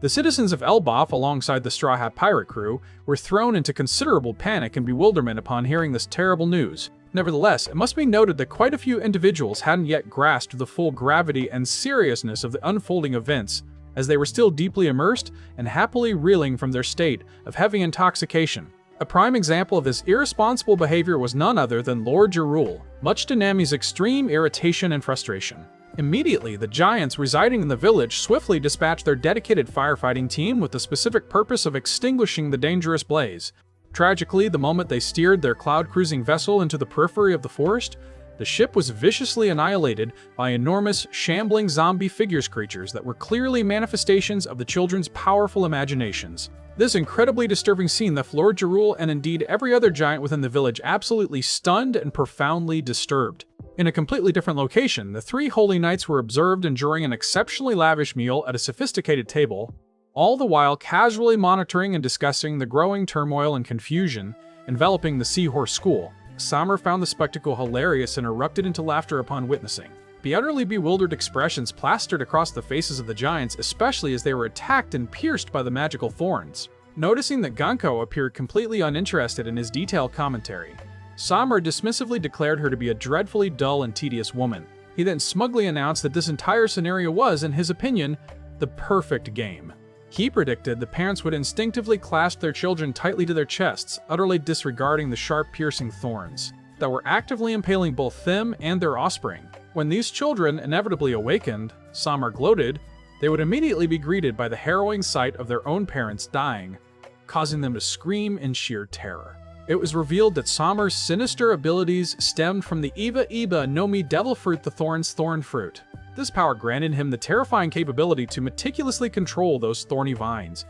The citizens of Elbaf, alongside the Straw Hat pirate crew, were thrown into considerable panic and bewilderment upon hearing this terrible news. Nevertheless, it must be noted that quite a few individuals hadn't yet grasped the full gravity and seriousness of the unfolding events, as they were still deeply immersed and happily reeling from their state of heavy intoxication. A prime example of this irresponsible behavior was none other than Lord Jarul, much to Nami's extreme irritation and frustration. Immediately, the giants residing in the village swiftly dispatched their dedicated firefighting team with the specific purpose of extinguishing the dangerous blaze. Tragically, the moment they steered their cloud-cruising vessel into the periphery of the forest, the ship was viciously annihilated by enormous, shambling zombie figures creatures that were clearly manifestations of the children's powerful imaginations. This incredibly disturbing scene left Lord Jarul and indeed every other giant within the village absolutely stunned and profoundly disturbed. In a completely different location, the three holy knights were observed enjoying an exceptionally lavish meal at a sophisticated table, all the while casually monitoring and discussing the growing turmoil and confusion enveloping the Seahorse School. Samar found the spectacle hilarious and erupted into laughter upon witnessing the utterly bewildered expressions plastered across the faces of the giants, especially as they were attacked and pierced by the magical thorns. Noticing that Ganko appeared completely uninterested in his detailed commentary, Samar dismissively declared her to be a dreadfully dull and tedious woman. He then smugly announced that this entire scenario was, in his opinion, the perfect game. He predicted the parents would instinctively clasp their children tightly to their chests, utterly disregarding the sharp piercing thorns that were actively impaling both them and their offspring. When these children inevitably awakened, Samar gloated, they would immediately be greeted by the harrowing sight of their own parents dying, causing them to scream in sheer terror. It was revealed that Samar's sinister abilities stemmed from the Iba Nomi Devil Fruit, the Thorn's Thorn Fruit. This power granted him the terrifying capability to meticulously control those thorny vines.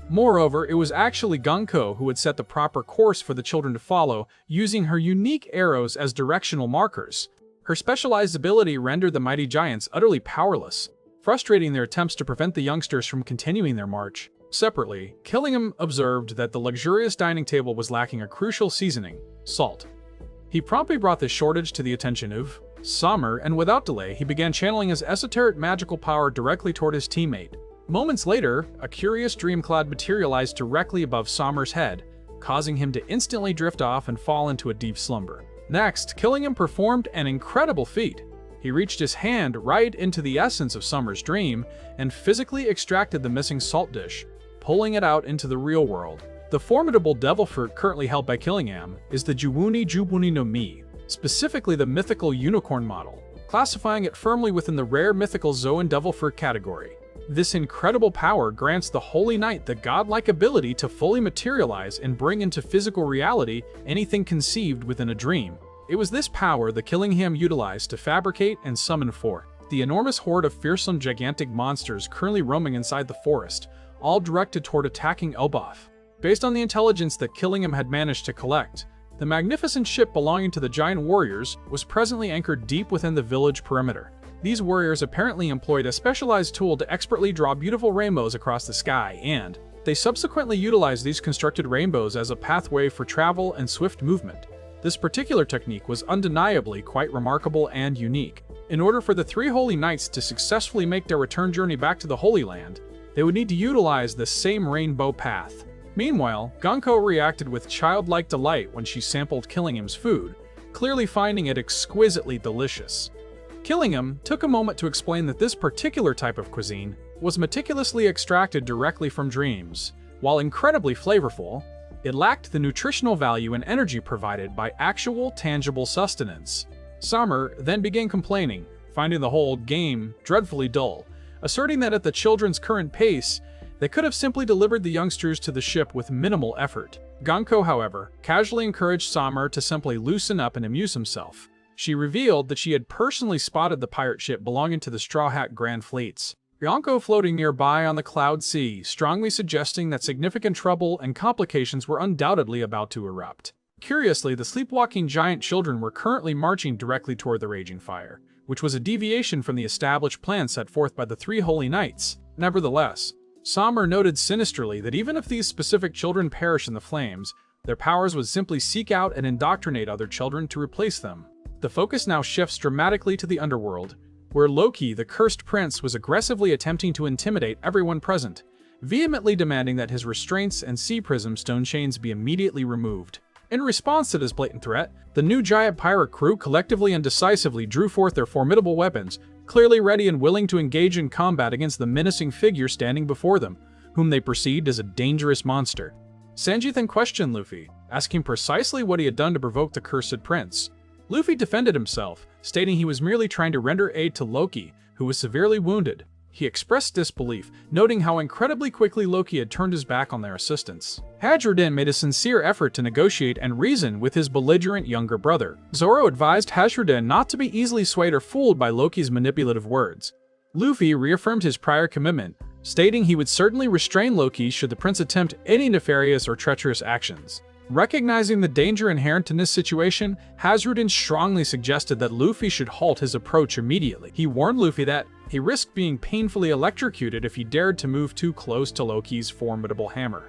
Moreover, it was actually Ganko who had set the proper course for the children to follow, using her unique arrows as directional markers. Her specialized ability rendered the mighty giants utterly powerless, frustrating their attempts to prevent the youngsters from continuing their march. Separately, Killingham observed that the luxurious dining table was lacking a crucial seasoning, salt. He promptly brought this shortage to the attention of Samar, and without delay, he began channeling his esoteric magical power directly toward his teammate. Moments later, a curious dream cloud materialized directly above Samar's head, causing him to instantly drift off and fall into a deep slumber. Next, Killingham performed an incredible feat. He reached his hand right into the essence of Samar's dream and physically extracted the missing salt dish, pulling it out into the real world. The formidable devil fruit currently held by Killingham is the Jubuni no Mi, specifically the mythical unicorn model, classifying it firmly within the rare mythical Zoan devil fruit category. This incredible power grants the Holy Knight the godlike ability to fully materialize and bring into physical reality anything conceived within a dream. It was this power that Killingham utilized to fabricate and summon forth the enormous horde of fearsome gigantic monsters currently roaming inside the forest, all directed toward attacking Elbaf. Based on the intelligence that Killingham had managed to collect, the magnificent ship belonging to the giant warriors was presently anchored deep within the village perimeter. These warriors apparently employed a specialized tool to expertly draw beautiful rainbows across the sky, and they subsequently utilized these constructed rainbows as a pathway for travel and swift movement. This particular technique was undeniably quite remarkable and unique. In order for the three Holy Knights to successfully make their return journey back to the Holy Land, they would need to utilize the same rainbow path. Meanwhile, Ganko reacted with childlike delight when she sampled Killingham's food, clearly finding it exquisitely delicious. Killingham took a moment to explain that this particular type of cuisine was meticulously extracted directly from dreams. While incredibly flavorful, it lacked the nutritional value and energy provided by actual, tangible sustenance. Samar then began complaining, finding the whole game dreadfully dull, asserting that at the children's current pace, They could have simply delivered the youngsters to the ship with minimal effort. Ganko, however, casually encouraged Samar to simply loosen up and amuse himself. She revealed that she had personally spotted the pirate ship belonging to the Straw Hat Grand Fleets, Ganko floating nearby on the cloud sea, strongly suggesting that significant trouble and complications were undoubtedly about to erupt. Curiously, the sleepwalking giant children were currently marching directly toward the raging fire, which was a deviation from the established plan set forth by the three holy knights. Nevertheless, Samar noted sinisterly that even if these specific children perish in the flames, their powers would simply seek out and indoctrinate other children to replace them. The focus now shifts dramatically to the underworld, where Loki, the cursed prince, was aggressively attempting to intimidate everyone present, vehemently demanding that his restraints and sea prism stone chains be immediately removed. In response to this blatant threat, the new giant pirate crew collectively and decisively drew forth their formidable weapons, clearly ready and willing to engage in combat against the menacing figure standing before them, whom they perceived as a dangerous monster. Sanji then questioned Luffy, asking precisely what he had done to provoke the cursed prince. Luffy defended himself, stating he was merely trying to render aid to Loki, who was severely wounded. He expressed disbelief, noting how incredibly quickly Loki had turned his back on their assistance. Hadradin made a sincere effort to negotiate and reason with his belligerent younger brother. Zoro advised Hadradin not to be easily swayed or fooled by Loki's manipulative words. Luffy reaffirmed his prior commitment, stating he would certainly restrain Loki should the prince attempt any nefarious or treacherous actions. Recognizing the danger inherent in this situation, Hadradin strongly suggested that Luffy should halt his approach immediately. He warned Luffy that he risked being painfully electrocuted if he dared to move too close to Loki's formidable hammer.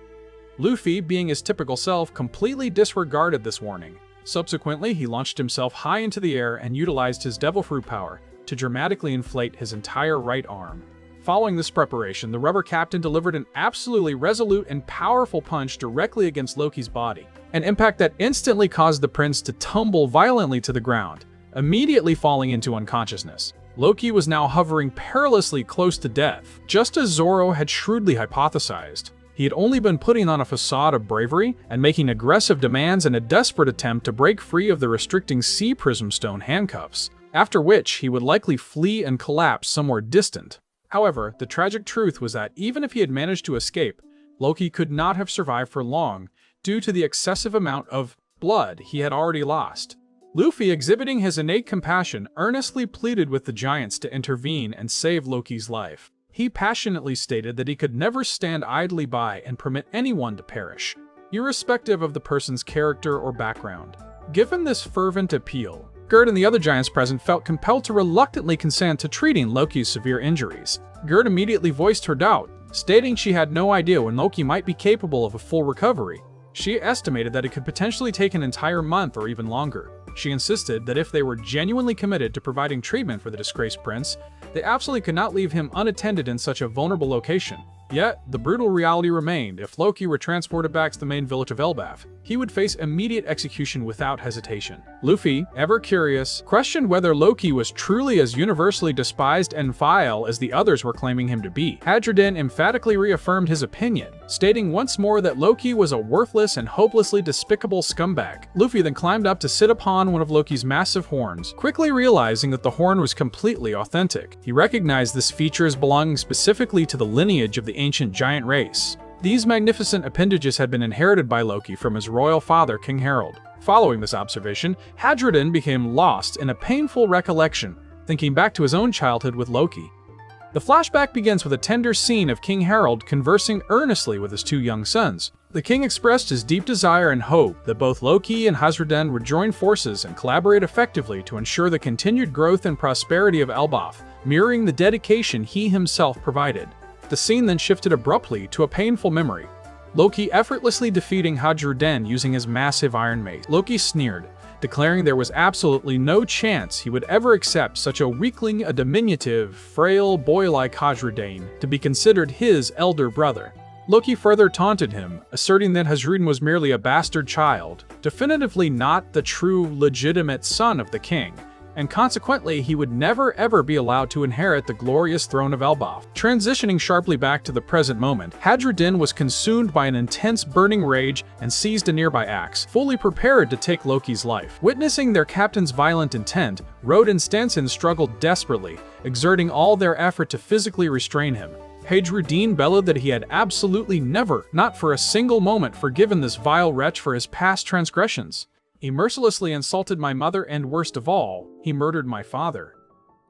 Luffy, being his typical self, completely disregarded this warning. Subsequently, he launched himself high into the air and utilized his devil fruit power to dramatically inflate his entire right arm. Following this preparation, the rubber captain delivered an absolutely resolute and powerful punch directly against Loki's body, an impact that instantly caused the prince to tumble violently to the ground, immediately falling into unconsciousness. Loki was now hovering perilously close to death, just as Zoro had shrewdly hypothesized. He had only been putting on a facade of bravery and making aggressive demands in a desperate attempt to break free of the restricting sea prism stone handcuffs, after which he would likely flee and collapse somewhere distant. However, the tragic truth was that even if he had managed to escape, Loki could not have survived for long due to the excessive amount of blood he had already lost. Luffy, exhibiting his innate compassion, earnestly pleaded with the giants to intervene and save Loki's life. He passionately stated that he could never stand idly by and permit anyone to perish, irrespective of the person's character or background. Given this fervent appeal, Gerd and the other giants present felt compelled to reluctantly consent to treating Loki's severe injuries. Gerd immediately voiced her doubt, stating she had no idea when Loki might be capable of a full recovery. She estimated that it could potentially take an entire month or even longer. She insisted that if they were genuinely committed to providing treatment for the disgraced prince, they absolutely could not leave him unattended in such a vulnerable location. Yet, the brutal reality remained: if Loki were transported back to the main village of Elbaf, he would face immediate execution without hesitation. Luffy, ever curious, questioned whether Loki was truly as universally despised and vile as the others were claiming him to be. Hadradin emphatically reaffirmed his opinion, stating once more that Loki was a worthless and hopelessly despicable scumbag. Luffy then climbed up to sit upon one of Loki's massive horns, quickly realizing that the horn was completely authentic. He recognized this feature as belonging specifically to the lineage of the ancient giant race. These magnificent appendages had been inherited by Loki from his royal father, King Harald. Following this observation, Hadradin became lost in a painful recollection, thinking back to his own childhood with Loki. The flashback begins with a tender scene of King Harald conversing earnestly with his two young sons. The king expressed his deep desire and hope that both Loki and Hadradin would join forces and collaborate effectively to ensure the continued growth and prosperity of Elbaf, mirroring the dedication he himself provided. The scene then shifted abruptly to a painful memory. Loki effortlessly defeating Hadradin using his massive iron mace. Loki sneered, declaring there was absolutely no chance he would ever accept such a weakling, a diminutive, frail boy like Hadradin to be considered his elder brother. Loki further taunted him, asserting that Hadradin was merely a bastard child, definitively not the true, legitimate son of the king, and consequently he would never ever be allowed to inherit the glorious throne of Elbaf. Transitioning sharply back to the present moment, Hadradin was consumed by an intense burning rage and seized a nearby axe, fully prepared to take Loki's life. Witnessing their captain's violent intent, Road and Stenson struggled desperately, exerting all their effort to physically restrain him. Hadrudine bellowed that he had absolutely never, not for a single moment, forgiven this vile wretch for his past transgressions. He mercilessly insulted my mother and, worst of all, he murdered my father.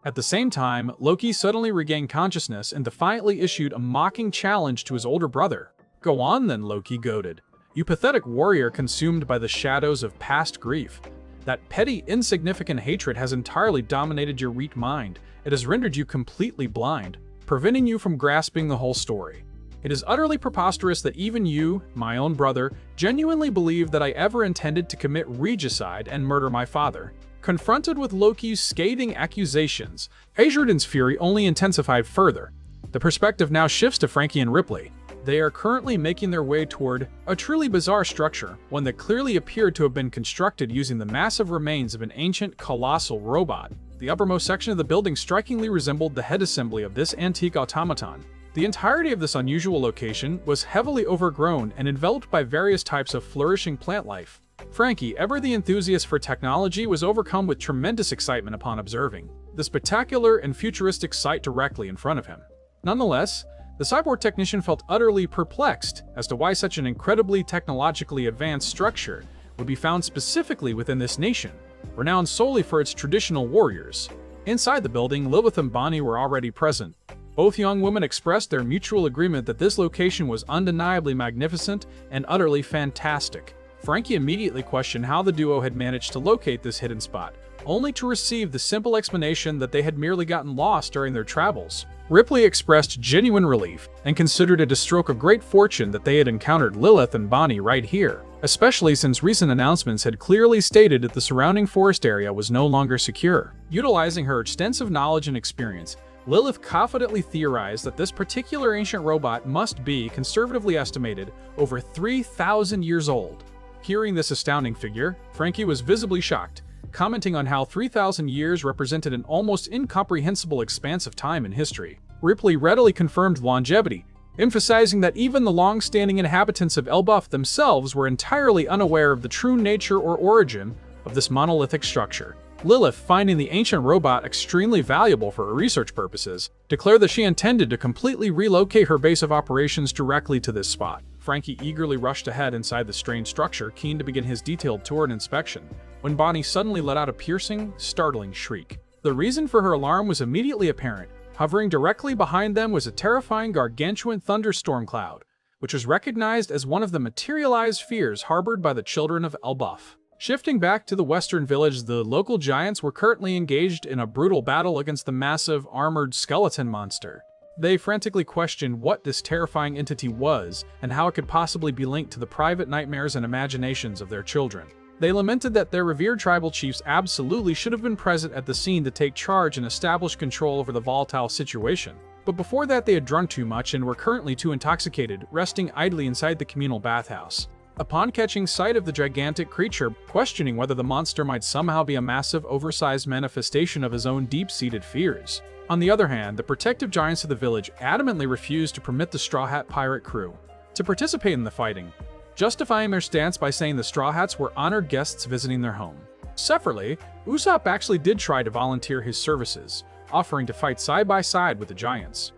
At the same time, Loki suddenly regained consciousness and defiantly issued a mocking challenge to his older brother. "Go on then," Loki goaded. "You pathetic warrior consumed by the shadows of past grief. That petty, insignificant hatred has entirely dominated your weak mind. It has rendered you completely blind, preventing you from grasping the whole story. It is utterly preposterous that even you, my own brother, genuinely believe that I ever intended to commit regicide and murder my father." Confronted with Loki's scathing accusations, Hadrudine's fury only intensified further. The perspective now shifts to Frankie and Ripley. They are currently making their way toward a truly bizarre structure, one that clearly appeared to have been constructed using the massive remains of an ancient, colossal robot. The uppermost section of the building strikingly resembled the head assembly of this antique automaton. The entirety of this unusual location was heavily overgrown and enveloped by various types of flourishing plant life. Frankie, ever the enthusiast for technology, was overcome with tremendous excitement upon observing the spectacular and futuristic sight directly in front of him. Nonetheless, the cyborg technician felt utterly perplexed as to why such an incredibly technologically advanced structure would be found specifically within this nation, renowned solely for its traditional warriors. Inside the building, Lilith and Bonnie were already present. Both young women expressed their mutual agreement that this location was undeniably magnificent and utterly fantastic. Frankie immediately questioned how the duo had managed to locate this hidden spot, only to receive the simple explanation that they had merely gotten lost during their travels. Ripley expressed genuine relief and considered it a stroke of great fortune that they had encountered Lilith and Bonnie right here, especially since recent announcements had clearly stated that the surrounding forest area was no longer secure. Utilizing her extensive knowledge and experience, Lilith confidently theorized that this particular ancient robot must be, conservatively estimated, over 3,000 years old. Hearing this astounding figure, Frankie was visibly shocked, commenting on how 3,000 years represented an almost incomprehensible expanse of time in history. Ripley readily confirmed longevity, emphasizing that even the long-standing inhabitants of Elbaf themselves were entirely unaware of the true nature or origin of this monolithic structure. Lilith, finding the ancient robot extremely valuable for her research purposes, declared that she intended to completely relocate her base of operations directly to this spot. Frankie eagerly rushed ahead inside the strange structure, keen to begin his detailed tour and inspection, when Bonnie suddenly let out a piercing, startling shriek. The reason for her alarm was immediately apparent. Hovering directly behind them was a terrifying gargantuan thunderstorm cloud, which was recognized as one of the materialized fears harbored by the children of Elbaf. Shifting back to the western village, the local giants were currently engaged in a brutal battle against the massive, armored skeleton monster. They frantically questioned what this terrifying entity was and how it could possibly be linked to the private nightmares and imaginations of their children. They lamented that their revered tribal chiefs absolutely should have been present at the scene to take charge and establish control over the volatile situation. But before that, they had drunk too much and were currently too intoxicated, resting idly inside the communal bathhouse. Upon catching sight of the gigantic creature, questioning whether the monster might somehow be a massive, oversized manifestation of his own deep-seated fears. On the other hand, the protective giants of the village adamantly refused to permit the Straw Hat pirate crew to participate in the fighting, justifying their stance by saying the Straw Hats were honored guests visiting their home. Separately, Usopp actually did try to volunteer his services, offering to fight side by side with the giants.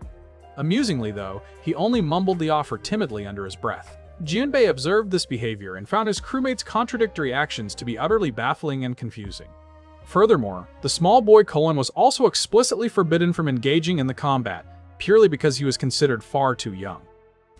Amusingly though, he only mumbled the offer timidly under his breath. Jinbei observed this behavior and found his crewmates' contradictory actions to be utterly baffling and confusing. Furthermore, the small boy Cullen was also explicitly forbidden from engaging in the combat, purely because he was considered far too young.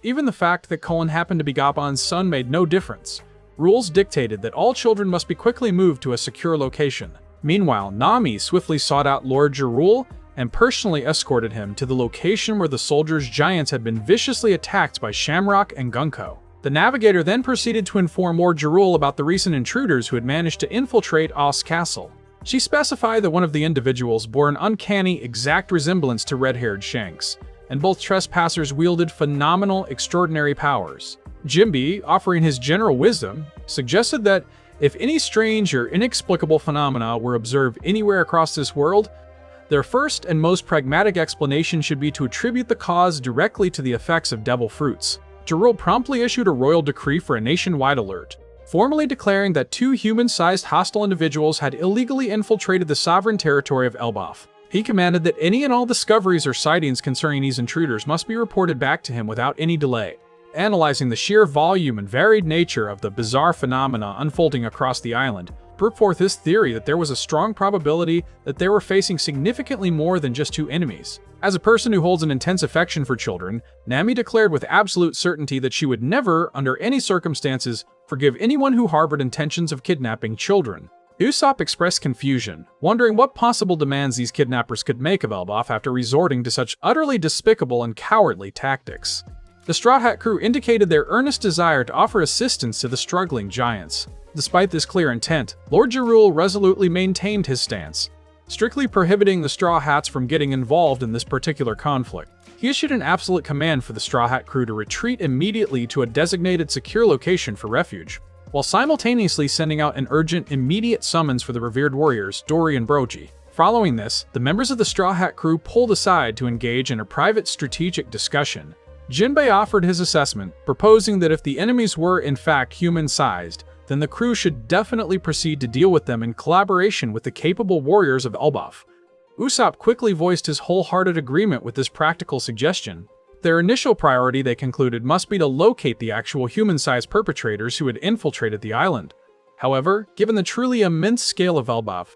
Even the fact that Cullen happened to be Gaban's son made no difference. Rules dictated that all children must be quickly moved to a secure location. Meanwhile, Nami swiftly sought out Lord Jarul and personally escorted him to the location where the soldiers' giants had been viciously attacked by Shamrock and Gunko. The navigator then proceeded to inform Lord Jarul about the recent intruders who had managed to infiltrate Oss Castle. She specified that one of the individuals bore an uncanny, exact resemblance to red-haired Shanks, and both trespassers wielded phenomenal, extraordinary powers. Jinbei, offering his general wisdom, suggested that if any strange or inexplicable phenomena were observed anywhere across this world, their first and most pragmatic explanation should be to attribute the cause directly to the effects of devil fruits. Jarul promptly issued a royal decree for a nationwide alert, formally declaring that two human-sized hostile individuals had illegally infiltrated the sovereign territory of Elbaf. He commanded that any and all discoveries or sightings concerning these intruders must be reported back to him without any delay. Analyzing the sheer volume and varied nature of the bizarre phenomena unfolding across the island, put forth his theory that there was a strong probability that they were facing significantly more than just two enemies. As a person who holds an intense affection for children, Nami declared with absolute certainty that she would never, under any circumstances, forgive anyone who harbored intentions of kidnapping children. Usopp expressed confusion, wondering what possible demands these kidnappers could make of Elbaf after resorting to such utterly despicable and cowardly tactics. The Straw Hat crew indicated their earnest desire to offer assistance to the struggling giants. Despite this clear intent, Lord Jarul resolutely maintained his stance, strictly prohibiting the Straw Hats from getting involved in this particular conflict. He issued an absolute command for the Straw Hat crew to retreat immediately to a designated secure location for refuge, while simultaneously sending out an urgent, immediate summons for the revered warriors, Dory and Brogy. Following this, the members of the Straw Hat crew pulled aside to engage in a private strategic discussion. Jinbei offered his assessment, proposing that if the enemies were in fact human-sized, then the crew should definitely proceed to deal with them in collaboration with the capable warriors of Elbaf. Usopp quickly voiced his wholehearted agreement with this practical suggestion. Their initial priority, they concluded, must be to locate the actual human-sized perpetrators who had infiltrated the island. However, given the truly immense scale of Elbaf,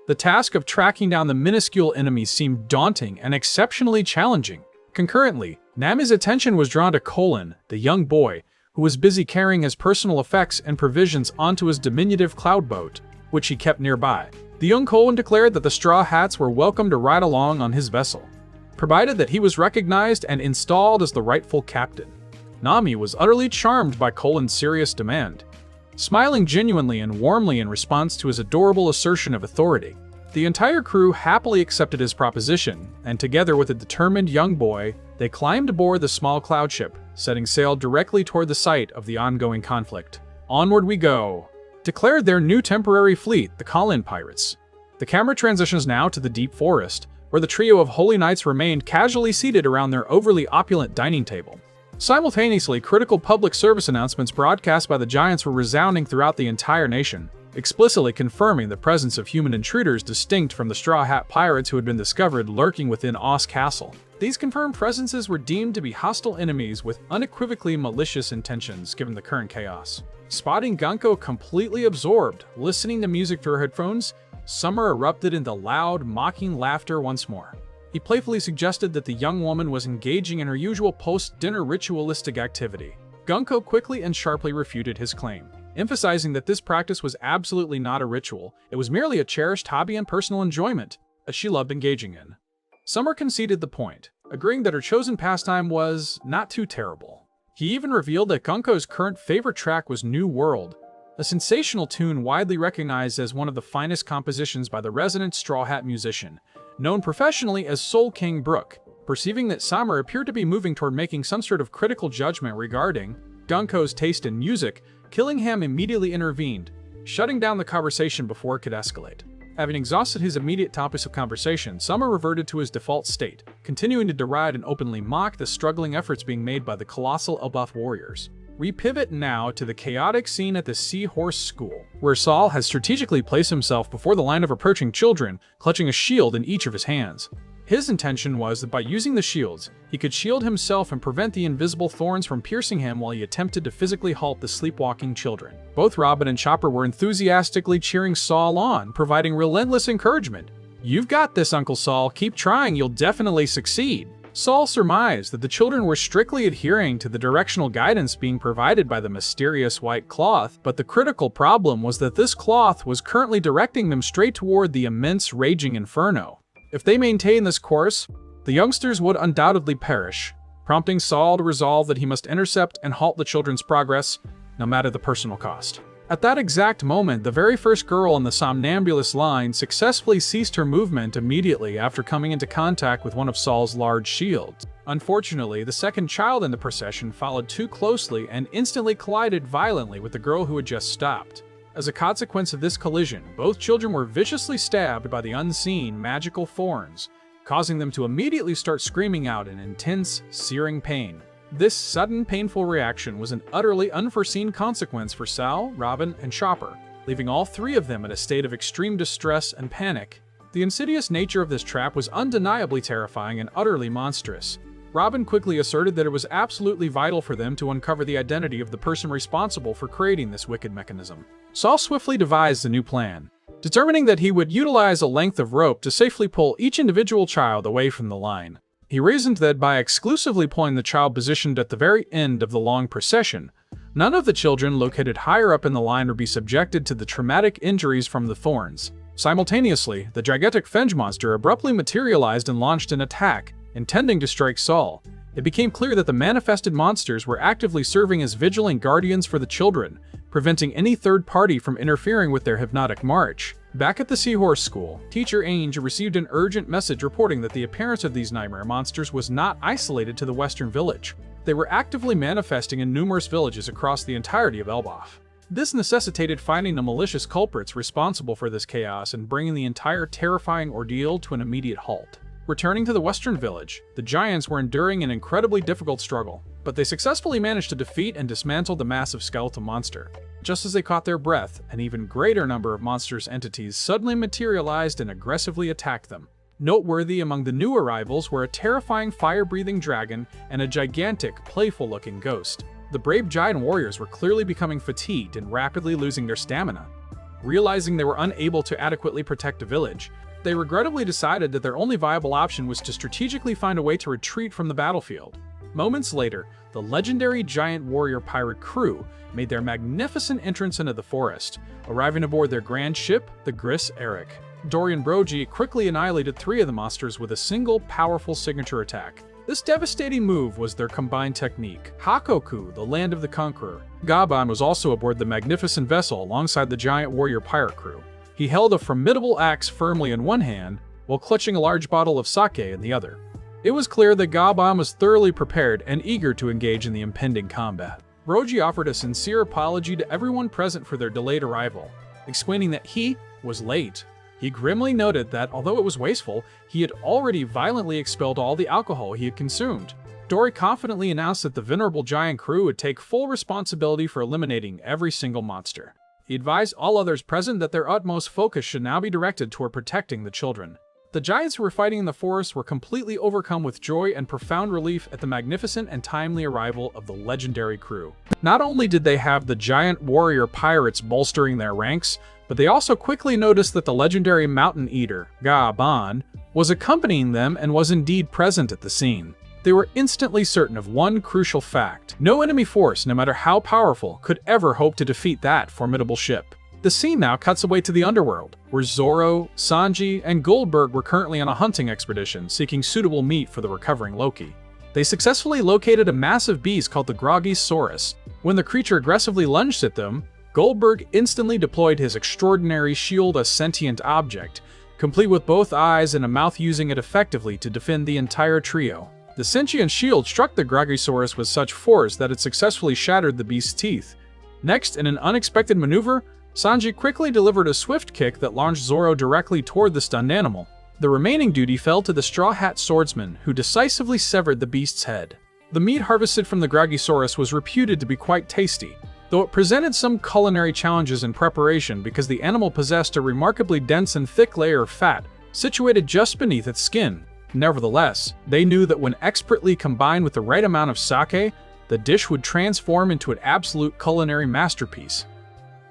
the task of tracking down the minuscule enemies seemed daunting and exceptionally challenging. Concurrently, Nami's attention was drawn to Colin, the young boy, who was busy carrying his personal effects and provisions onto his diminutive cloud boat, which he kept nearby. The young Colin declared that the Straw Hats were welcome to ride along on his vessel, provided that he was recognized and installed as the rightful captain. Nami was utterly charmed by Colin's serious demand, smiling genuinely and warmly in response to his adorable assertion of authority. The entire crew happily accepted his proposition, and together with a determined young boy, they climbed aboard the small cloud ship, setting sail directly toward the site of the ongoing conflict. "Onward we go," declared their new temporary fleet, the Colin Pirates. The camera transitions now to the deep forest, where the trio of holy knights remained casually seated around their overly opulent dining table. Simultaneously, critical public service announcements broadcast by the giants were resounding throughout the entire nation, explicitly confirming the presence of human intruders distinct from the Straw Hat pirates who had been discovered lurking within Oz Castle. These confirmed presences were deemed to be hostile enemies with unequivocally malicious intentions given the current chaos. Spotting Gunko completely absorbed, listening to music through her headphones, Summer erupted into loud, mocking laughter once more. He playfully suggested that the young woman was engaging in her usual post-dinner ritualistic activity. Gunko quickly and sharply refuted his claim, emphasizing that this practice was absolutely not a ritual, it was merely a cherished hobby and personal enjoyment, as she loved engaging in. Summer conceded the point, agreeing that her chosen pastime was not too terrible. He even revealed that Gunko's current favorite track was New World, a sensational tune widely recognized as one of the finest compositions by the resident Straw Hat musician, known professionally as Soul King Brooke. Perceiving that Summer appeared to be moving toward making some sort of critical judgment regarding Gunko's taste in music, Killingham immediately intervened, shutting down the conversation before it could escalate. Having exhausted his immediate topics of conversation, Summer reverted to his default state, continuing to deride and openly mock the struggling efforts being made by the colossal Elbaf warriors. We pivot now to the chaotic scene at the Seahorse School, where Saul has strategically placed himself before the line of approaching children, clutching a shield in each of his hands. His intention was that by using the shields, he could shield himself and prevent the invisible thorns from piercing him while he attempted to physically halt the sleepwalking children. Both Robin and Chopper were enthusiastically cheering Saul on, providing relentless encouragement. "You've got this, Uncle Saul. Keep trying, you'll definitely succeed." Saul surmised that the children were strictly adhering to the directional guidance being provided by the mysterious white cloth, but the critical problem was that this cloth was currently directing them straight toward the immense raging inferno. If they maintained this course, the youngsters would undoubtedly perish, prompting Saul to resolve that he must intercept and halt the children's progress, no matter the personal cost. At that exact moment, the very first girl in the somnambulist line successfully ceased her movement immediately after coming into contact with one of Saul's large shields. Unfortunately, the second child in the procession followed too closely and instantly collided violently with the girl who had just stopped. As a consequence of this collision, both children were viciously stabbed by the unseen magical thorns, causing them to immediately start screaming out in intense, searing pain. This sudden, painful reaction was an utterly unforeseen consequence for Sal, Robin, and Chopper, leaving all three of them in a state of extreme distress and panic. The insidious nature of this trap was undeniably terrifying and utterly monstrous. Robin quickly asserted that it was absolutely vital for them to uncover the identity of the person responsible for creating this wicked mechanism. Saul swiftly devised a new plan, determining that he would utilize a length of rope to safely pull each individual child away from the line. He reasoned that by exclusively pulling the child positioned at the very end of the long procession, none of the children located higher up in the line would be subjected to the traumatic injuries from the thorns. Simultaneously, the gigantic Fenge monster abruptly materialized and launched an attack, intending to strike Saul. It became clear that the manifested monsters were actively serving as vigilant guardians for the children, preventing any third party from interfering with their hypnotic march. Back at the Seahorse School, teacher Ainge received an urgent message reporting that the appearance of these nightmare monsters was not isolated to the Western Village. They were actively manifesting in numerous villages across the entirety of Elbaf. This necessitated finding the malicious culprits responsible for this chaos and bringing the entire terrifying ordeal to an immediate halt. Returning to the Western Village, the Giants were enduring an incredibly difficult struggle, but they successfully managed to defeat and dismantle the massive skeletal monster. Just as they caught their breath, an even greater number of monstrous entities suddenly materialized and aggressively attacked them. Noteworthy among the new arrivals were a terrifying fire-breathing dragon and a gigantic, playful-looking ghost. The brave giant warriors were clearly becoming fatigued and rapidly losing their stamina. Realizing they were unable to adequately protect the village, they regrettably decided that their only viable option was to strategically find a way to retreat from the battlefield. Moments later, the legendary giant warrior pirate crew made their magnificent entrance into the forest, arriving aboard their grand ship, the Gris Eric. Dorian Brogy quickly annihilated 3 of the monsters with a single powerful signature attack. This devastating move was their combined technique. Hakoku, the Land of the Conqueror. Gaban was also aboard the magnificent vessel alongside the giant warrior pirate crew. He held a formidable axe firmly in one hand, while clutching a large bottle of sake in the other. It was clear that Gaban was thoroughly prepared and eager to engage in the impending combat. Brogy offered a sincere apology to everyone present for their delayed arrival, explaining that he was late. He grimly noted that, although it was wasteful, he had already violently expelled all the alcohol he had consumed. Dory confidently announced that the venerable giant crew would take full responsibility for eliminating every single monster. He advised all others present that their utmost focus should now be directed toward protecting the children. The giants who were fighting in the forest were completely overcome with joy and profound relief at the magnificent and timely arrival of the legendary crew. Not only did they have the giant warrior pirates bolstering their ranks, but they also quickly noticed that the legendary mountain eater, Gaban, was accompanying them and was indeed present at the scene. They were instantly certain of one crucial fact. No enemy force, no matter how powerful, could ever hope to defeat that formidable ship. The scene now cuts away to the underworld, where Zoro, Sanji, and Goldberg were currently on a hunting expedition seeking suitable meat for the recovering Loki. They successfully located a massive beast called the Groggysaurus. When the creature aggressively lunged at them, Goldberg instantly deployed his extraordinary shield, a sentient object, complete with both eyes and a mouth, using it effectively to defend the entire trio. The sentient shield struck the Groggysaurus with such force that it successfully shattered the beast's teeth. Next, in an unexpected maneuver, Sanji quickly delivered a swift kick that launched Zoro directly toward the stunned animal. The remaining duty fell to the Straw Hat Swordsman, who decisively severed the beast's head. The meat harvested from the Groggysaurus was reputed to be quite tasty, though it presented some culinary challenges in preparation because the animal possessed a remarkably dense and thick layer of fat situated just beneath its skin. Nevertheless, they knew that when expertly combined with the right amount of sake, the dish would transform into an absolute culinary masterpiece.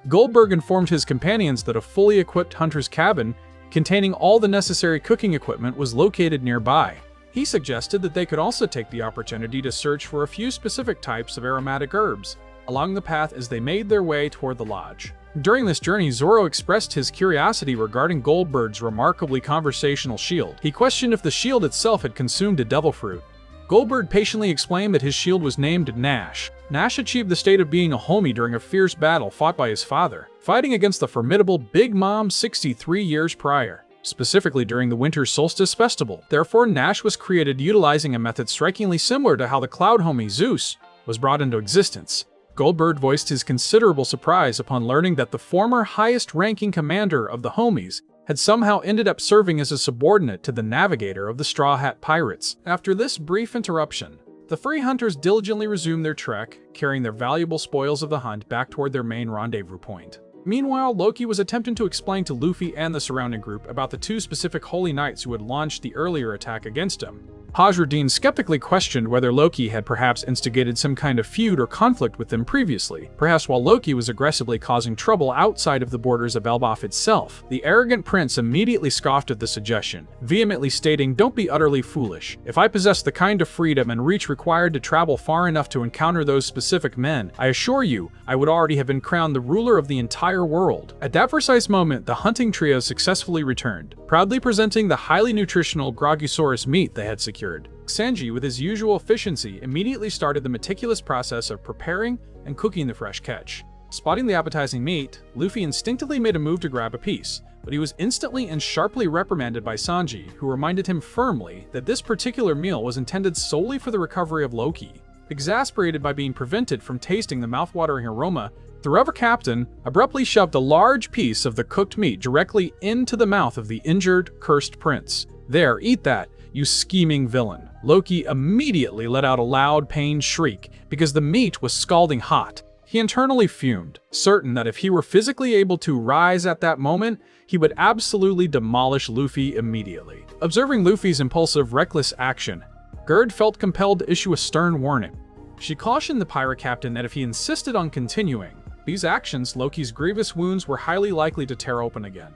Goldberg informed his companions that a fully equipped hunter's cabin containing all the necessary cooking equipment was located nearby. He suggested that they could also take the opportunity to search for a few specific types of aromatic herbs along the path as they made their way toward the lodge. During this journey, Zoro expressed his curiosity regarding Goldberg's remarkably conversational shield. He questioned if the shield itself had consumed a devil fruit. Goldberg patiently explained that his shield was named Nash. Nash achieved the state of being a homie during a fierce battle fought by his father, fighting against the formidable Big Mom 63 years prior, specifically during the Winter Solstice Festival. Therefore, Nash was created utilizing a method strikingly similar to how the Cloud Homie Zeus was brought into existence. Goldberg voiced his considerable surprise upon learning that the former highest-ranking commander of the Homies had somehow ended up serving as a subordinate to the navigator of the Straw Hat Pirates. After this brief interruption, the three hunters diligently resumed their trek, carrying their valuable spoils of the hunt back toward their main rendezvous point. Meanwhile, Loki was attempting to explain to Luffy and the surrounding group about the two specific Holy Knights who had launched the earlier attack against him. Hajradin skeptically questioned whether Loki had perhaps instigated some kind of feud or conflict with them previously, perhaps while Loki was aggressively causing trouble outside of the borders of Elbaf itself. The arrogant prince immediately scoffed at the suggestion, vehemently stating, "Don't be utterly foolish. If I possessed the kind of freedom and reach required to travel far enough to encounter those specific men, I assure you, I would already have been crowned the ruler of the entire world." At that precise moment, the hunting trio successfully returned, proudly presenting the highly nutritional Grogusaurus meat they had secured. Sanji, with his usual efficiency, immediately started the meticulous process of preparing and cooking the fresh catch. Spotting the appetizing meat, Luffy instinctively made a move to grab a piece, but he was instantly and sharply reprimanded by Sanji, who reminded him firmly that this particular meal was intended solely for the recovery of Loki. Exasperated by being prevented from tasting the mouthwatering aroma, the rubber captain abruptly shoved a large piece of the cooked meat directly into the mouth of the injured, cursed prince. "There, eat that, you scheming villain." Loki immediately let out a loud, pained shriek because the meat was scalding hot. He internally fumed, certain that if he were physically able to rise at that moment, he would absolutely demolish Luffy immediately. Observing Luffy's impulsive, reckless action, Gerd felt compelled to issue a stern warning. She cautioned the pirate captain that if he insisted on continuing these actions, Loki's grievous wounds were highly likely to tear open again.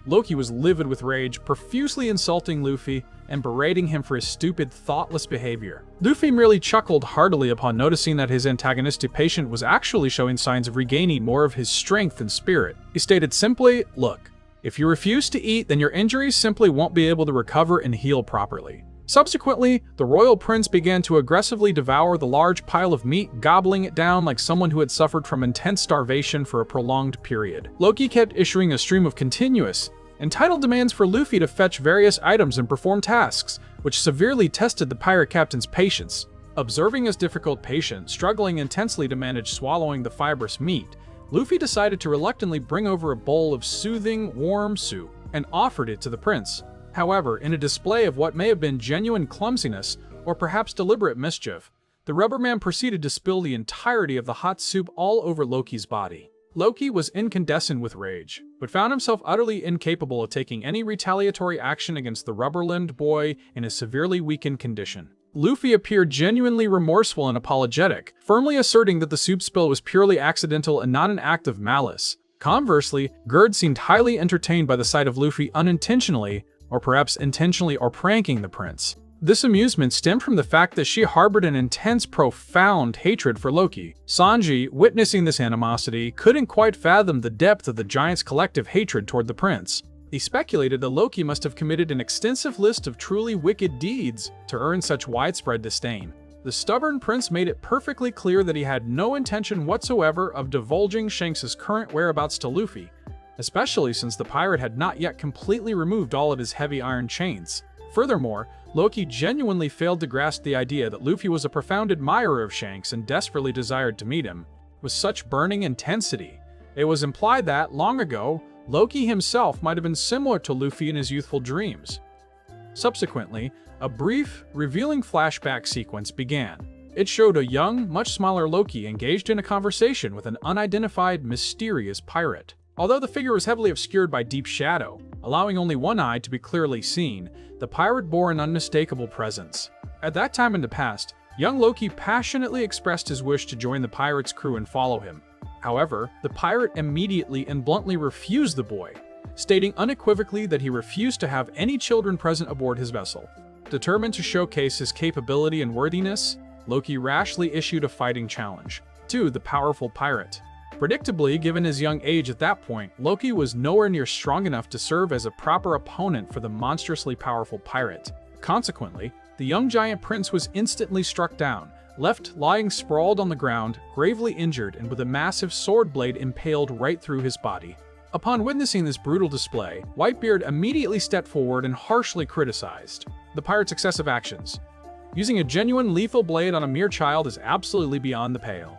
Loki was livid with rage, profusely insulting Luffy and berating him for his stupid, thoughtless behavior. Luffy merely chuckled heartily upon noticing that his antagonistic patient was actually showing signs of regaining more of his strength and spirit. He stated simply, "Look, if you refuse to eat, then your injuries simply won't be able to recover and heal properly." Subsequently, the royal prince began to aggressively devour the large pile of meat, gobbling it down like someone who had suffered from intense starvation for a prolonged period. Loki kept issuing a stream of continuous, entitled demands for Luffy to fetch various items and perform tasks, which severely tested the pirate captain's patience. Observing his difficult patient struggling intensely to manage swallowing the fibrous meat, Luffy decided to reluctantly bring over a bowl of soothing, warm soup and offered it to the prince. However, in a display of what may have been genuine clumsiness or perhaps deliberate mischief, the rubberman proceeded to spill the entirety of the hot soup all over Loki's body. Loki was incandescent with rage, but found himself utterly incapable of taking any retaliatory action against the rubber-limbed boy in his severely weakened condition. Luffy appeared genuinely remorseful and apologetic, firmly asserting that the soup spill was purely accidental and not an act of malice. Conversely, Gerd seemed highly entertained by the sight of Luffy unintentionally, or perhaps intentionally or pranking the prince. This amusement stemmed from the fact that she harbored an intense, profound hatred for Loki. Sanji, witnessing this animosity, couldn't quite fathom the depth of the giant's collective hatred toward the prince. He speculated that Loki must have committed an extensive list of truly wicked deeds to earn such widespread disdain. The stubborn prince made it perfectly clear that he had no intention whatsoever of divulging Shanks' current whereabouts to Luffy, especially since the pirate had not yet completely removed all of his heavy iron chains. Furthermore, Loki genuinely failed to grasp the idea that Luffy was a profound admirer of Shanks and desperately desired to meet him. With such burning intensity, it was implied that, long ago, Loki himself might have been similar to Luffy in his youthful dreams. Subsequently, a brief, revealing flashback sequence began. It showed a young, much smaller Loki engaged in a conversation with an unidentified, mysterious pirate. Although the figure was heavily obscured by deep shadow, allowing only one eye to be clearly seen, the pirate bore an unmistakable presence. At that time in the past, young Loki passionately expressed his wish to join the pirate's crew and follow him. However, the pirate immediately and bluntly refused the boy, stating unequivocally that he refused to have any children present aboard his vessel. Determined to showcase his capability and worthiness, Loki rashly issued a fighting challenge to the powerful pirate. Predictably, given his young age at that point, Loki was nowhere near strong enough to serve as a proper opponent for the monstrously powerful pirate. Consequently, the young giant prince was instantly struck down, left lying sprawled on the ground, gravely injured and with a massive sword blade impaled right through his body. Upon witnessing this brutal display, Whitebeard immediately stepped forward and harshly criticized the pirate's excessive actions. Using a genuine lethal blade on a mere child is absolutely beyond the pale.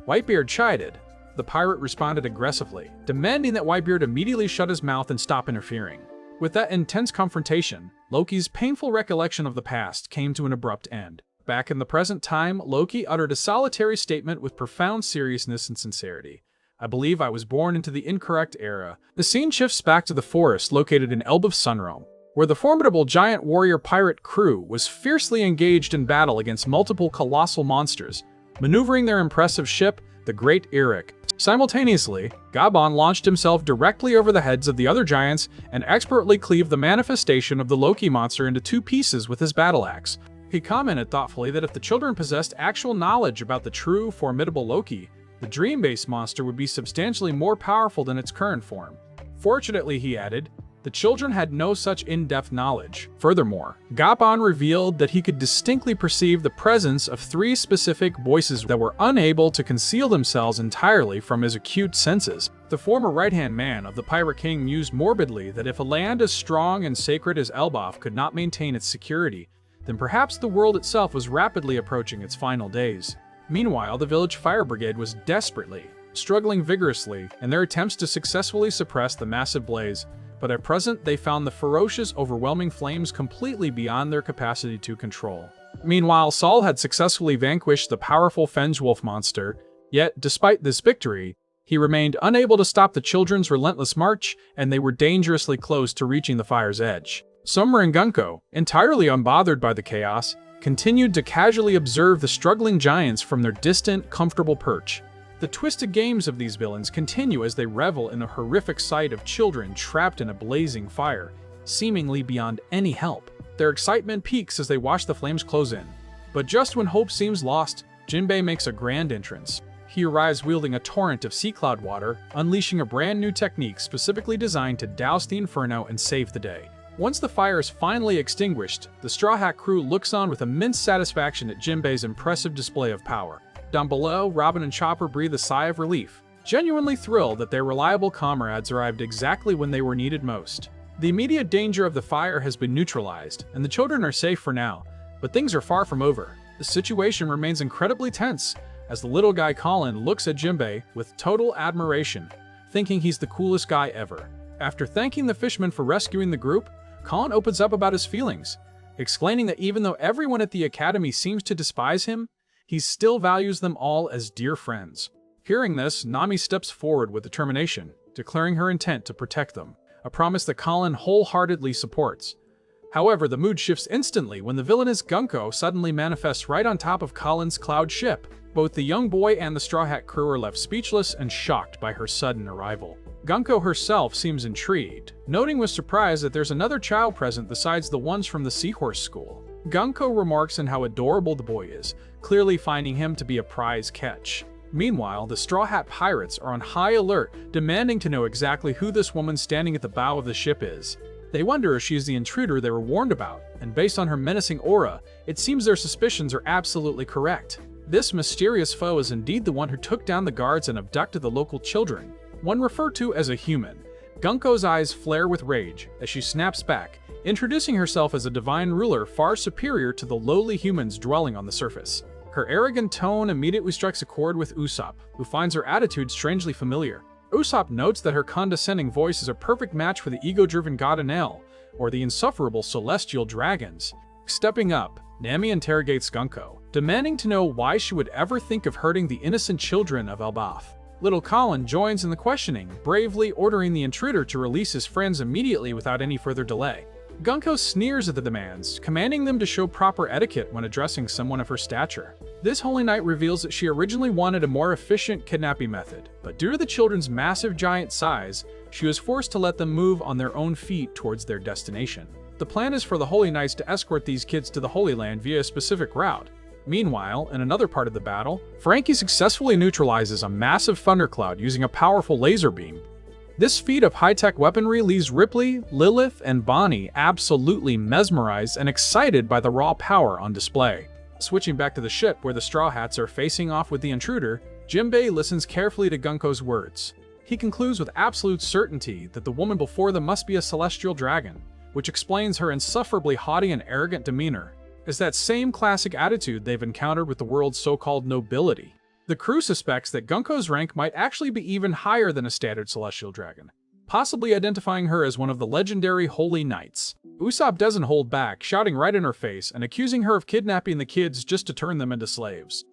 Whitebeard chided. The pirate responded aggressively, demanding that Whitebeard immediately shut his mouth and stop interfering. With that intense confrontation, Loki's painful recollection of the past came to an abrupt end. Back in the present time, Loki uttered a solitary statement with profound seriousness and sincerity. I believe I was born into the incorrect era. The scene shifts back to the forest located in Elbaf Sunrealm, where the formidable giant warrior pirate crew was fiercely engaged in battle against multiple colossal monsters, maneuvering their impressive ship, the Great Eric. Simultaneously, Gaban launched himself directly over the heads of the other giants and expertly cleaved the manifestation of the Loki monster into 2 pieces with his battle axe. He commented thoughtfully that if the children possessed actual knowledge about the true, formidable Loki, the dream-based monster would be substantially more powerful than its current form. Fortunately, he added, the children had no such in-depth knowledge. Furthermore, Gaban revealed that he could distinctly perceive the presence of 3 specific voices that were unable to conceal themselves entirely from his acute senses. The former right-hand man of the Pirate King mused morbidly that if a land as strong and sacred as Elbaf could not maintain its security, then perhaps the world itself was rapidly approaching its final days. Meanwhile, the village fire brigade was desperately struggling vigorously in their attempts to successfully suppress the massive blaze, but at present they found the ferocious, overwhelming flames completely beyond their capacity to control. Meanwhile, Saul had successfully vanquished the powerful Fengewolf monster, yet despite this victory, he remained unable to stop the children's relentless march, and they were dangerously close to reaching the fire's edge. Summer and Gunko, entirely unbothered by the chaos, continued to casually observe the struggling giants from their distant, comfortable perch. The twisted games of these villains continue as they revel in the horrific sight of children trapped in a blazing fire, seemingly beyond any help. Their excitement peaks as they watch the flames close in. But just when hope seems lost, Jinbei makes a grand entrance. He arrives wielding a torrent of sea cloud water, unleashing a brand new technique specifically designed to douse the inferno and save the day. Once the fire is finally extinguished, the Straw Hat crew looks on with immense satisfaction at Jinbei's impressive display of power. Down below, Robin and Chopper breathe a sigh of relief, genuinely thrilled that their reliable comrades arrived exactly when they were needed most. The immediate danger of the fire has been neutralized, and the children are safe for now, but things are far from over. The situation remains incredibly tense as the little guy Colin looks at Jinbei with total admiration, thinking he's the coolest guy ever. After thanking the fisherman for rescuing the group, Colin opens up about his feelings, explaining that even though everyone at the academy seems to despise him, he still values them all as dear friends. Hearing this, Nami steps forward with determination, declaring her intent to protect them, a promise that Colin wholeheartedly supports. However, the mood shifts instantly when the villainous Gunko suddenly manifests right on top of Colin's cloud ship. Both the young boy and the Straw Hat crew are left speechless and shocked by her sudden arrival. Gunko herself seems intrigued, noting with surprise that there's another child present besides the ones from the Seahorse School. Gunko remarks on how adorable the boy is, clearly finding him to be a prize catch. Meanwhile, the Straw Hat pirates are on high alert, demanding to know exactly who this woman standing at the bow of the ship is. They wonder if she is the intruder they were warned about, and based on her menacing aura, it seems their suspicions are absolutely correct. This mysterious foe is indeed the one who took down the guards and abducted the local children, one referred to as a human. Gunko's eyes flare with rage as she snaps back, introducing herself as a divine ruler far superior to the lowly humans dwelling on the surface. Her arrogant tone immediately strikes a chord with Usopp, who finds her attitude strangely familiar. Usopp notes that her condescending voice is a perfect match for the ego-driven god Enel, or the insufferable celestial dragons. Stepping up, Nami interrogates Gunko, demanding to know why she would ever think of hurting the innocent children of Elbaf. Little Colin joins in the questioning, bravely ordering the intruder to release his friends immediately without any further delay. Gunko sneers at the demands, commanding them to show proper etiquette when addressing someone of her stature. This Holy Knight reveals that she originally wanted a more efficient kidnapping method, but due to the children's massive giant size, she was forced to let them move on their own feet towards their destination. The plan is for the Holy Knights to escort these kids to the Holy Land via a specific route. Meanwhile, in another part of the battle, Frankie successfully neutralizes a massive thundercloud using a powerful laser beam. This feat of high-tech weaponry leaves Ripley, Lilith, and Bonnie absolutely mesmerized and excited by the raw power on display. Switching back to the ship where the Straw Hats are facing off with the intruder, Jinbei listens carefully to Gunko's words. He concludes with absolute certainty that the woman before them must be a celestial dragon, which explains her insufferably haughty and arrogant demeanor. Is that same classic attitude they've encountered with the world's so-called nobility. The crew suspects that Gunko's rank might actually be even higher than a standard celestial dragon, possibly identifying her as one of the legendary Holy Knights. Usopp doesn't hold back, shouting right in her face and accusing her of kidnapping the kids just to turn them into slaves.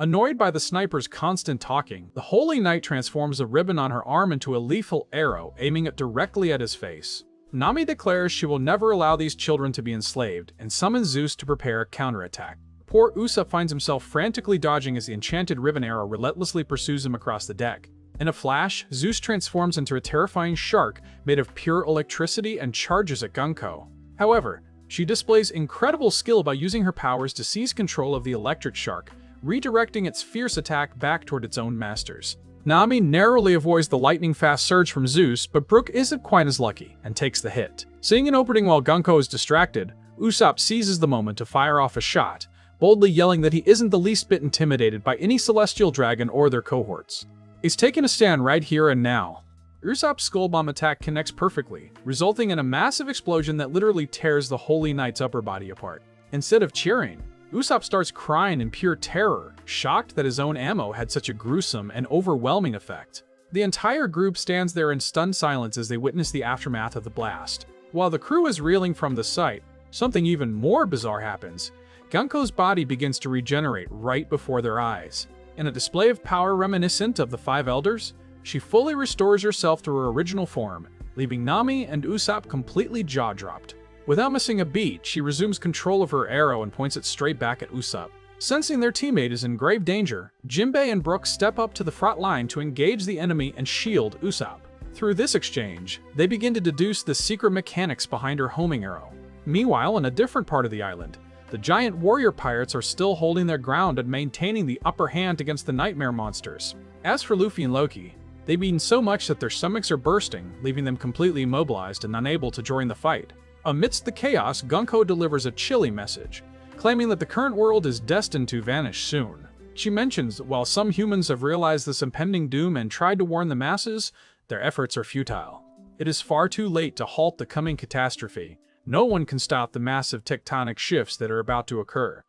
Annoyed by the sniper's constant talking, the Holy Knight transforms a ribbon on her arm into a lethal arrow, aiming it directly at his face. Nami declares she will never allow these children to be enslaved, and summons Zeus to prepare a counterattack. Poor Usopp finds himself frantically dodging as the enchanted ribbon arrow relentlessly pursues him across the deck. In a flash, Zeus transforms into a terrifying shark made of pure electricity and charges at Gunko. However, she displays incredible skill by using her powers to seize control of the electric shark, redirecting its fierce attack back toward its own masters. Nami narrowly avoids the lightning-fast surge from Zeus, but Brooke isn't quite as lucky and takes the hit. Seeing an opening while Gunko is distracted, Usopp seizes the moment to fire off a shot, boldly yelling that he isn't the least bit intimidated by any celestial dragon or their cohorts. He's taking a stand right here and now. Usopp's skull bomb attack connects perfectly, resulting in a massive explosion that literally tears the Holy Knight's upper body apart. Instead of cheering, Usopp starts crying in pure terror, shocked that his own ammo had such a gruesome and overwhelming effect. The entire group stands there in stunned silence as they witness the aftermath of the blast. While the crew is reeling from the sight, something even more bizarre happens. Gunko's body begins to regenerate right before their eyes. In a display of power reminiscent of the Five Elders, she fully restores herself to her original form, leaving Nami and Usopp completely jaw-dropped. Without missing a beat, she resumes control of her arrow and points it straight back at Usopp. Sensing their teammate is in grave danger, Jinbei and Brooke step up to the front line to engage the enemy and shield Usopp. Through this exchange, they begin to deduce the secret mechanics behind her homing arrow. Meanwhile, in a different part of the island, the giant warrior pirates are still holding their ground and maintaining the upper hand against the nightmare monsters. As for Luffy and Loki, they've eaten so much that their stomachs are bursting, leaving them completely immobilized and unable to join the fight. Amidst the chaos, Gunko delivers a chilly message, claiming that the current world is destined to vanish soon. She mentions that while some humans have realized this impending doom and tried to warn the masses, their efforts are futile. It is far too late to halt the coming catastrophe. No one can stop the massive tectonic shifts that are about to occur.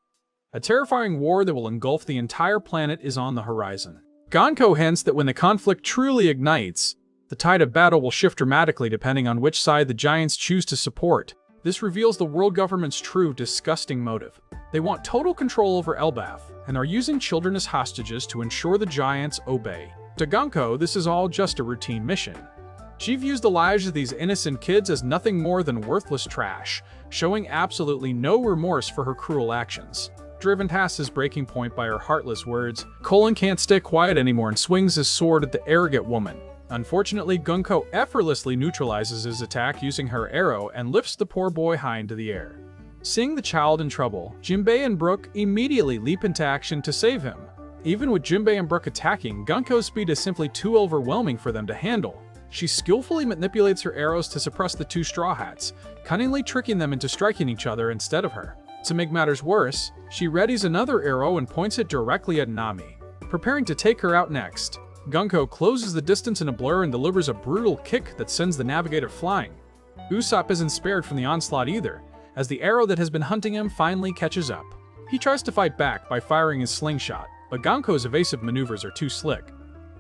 A terrifying war that will engulf the entire planet is on the horizon. Gonko hints that when the conflict truly ignites, the tide of battle will shift dramatically depending on which side the giants choose to support. This reveals the world government's true, disgusting motive. They want total control over Elbaf, and are using children as hostages to ensure the giants obey. To Gonko, this is all just a routine mission. She views the lives of these innocent kids as nothing more than worthless trash, showing absolutely no remorse for her cruel actions. Driven past his breaking point by her heartless words, Colin can't stay quiet anymore and swings his sword at the arrogant woman. Unfortunately, Gunko effortlessly neutralizes his attack using her arrow and lifts the poor boy high into the air. Seeing the child in trouble, Jinbei and Brooke immediately leap into action to save him. Even with Jinbei and Brooke attacking, Gunko's speed is simply too overwhelming for them to handle. She skillfully manipulates her arrows to suppress the two Straw Hats, cunningly tricking them into striking each other instead of her. To make matters worse, she readies another arrow and points it directly at Nami, preparing to take her out next. Gunko closes the distance in a blur and delivers a brutal kick that sends the navigator flying. Usopp isn't spared from the onslaught either, as the arrow that has been hunting him finally catches up. He tries to fight back by firing his slingshot, but Gonko's evasive maneuvers are too slick.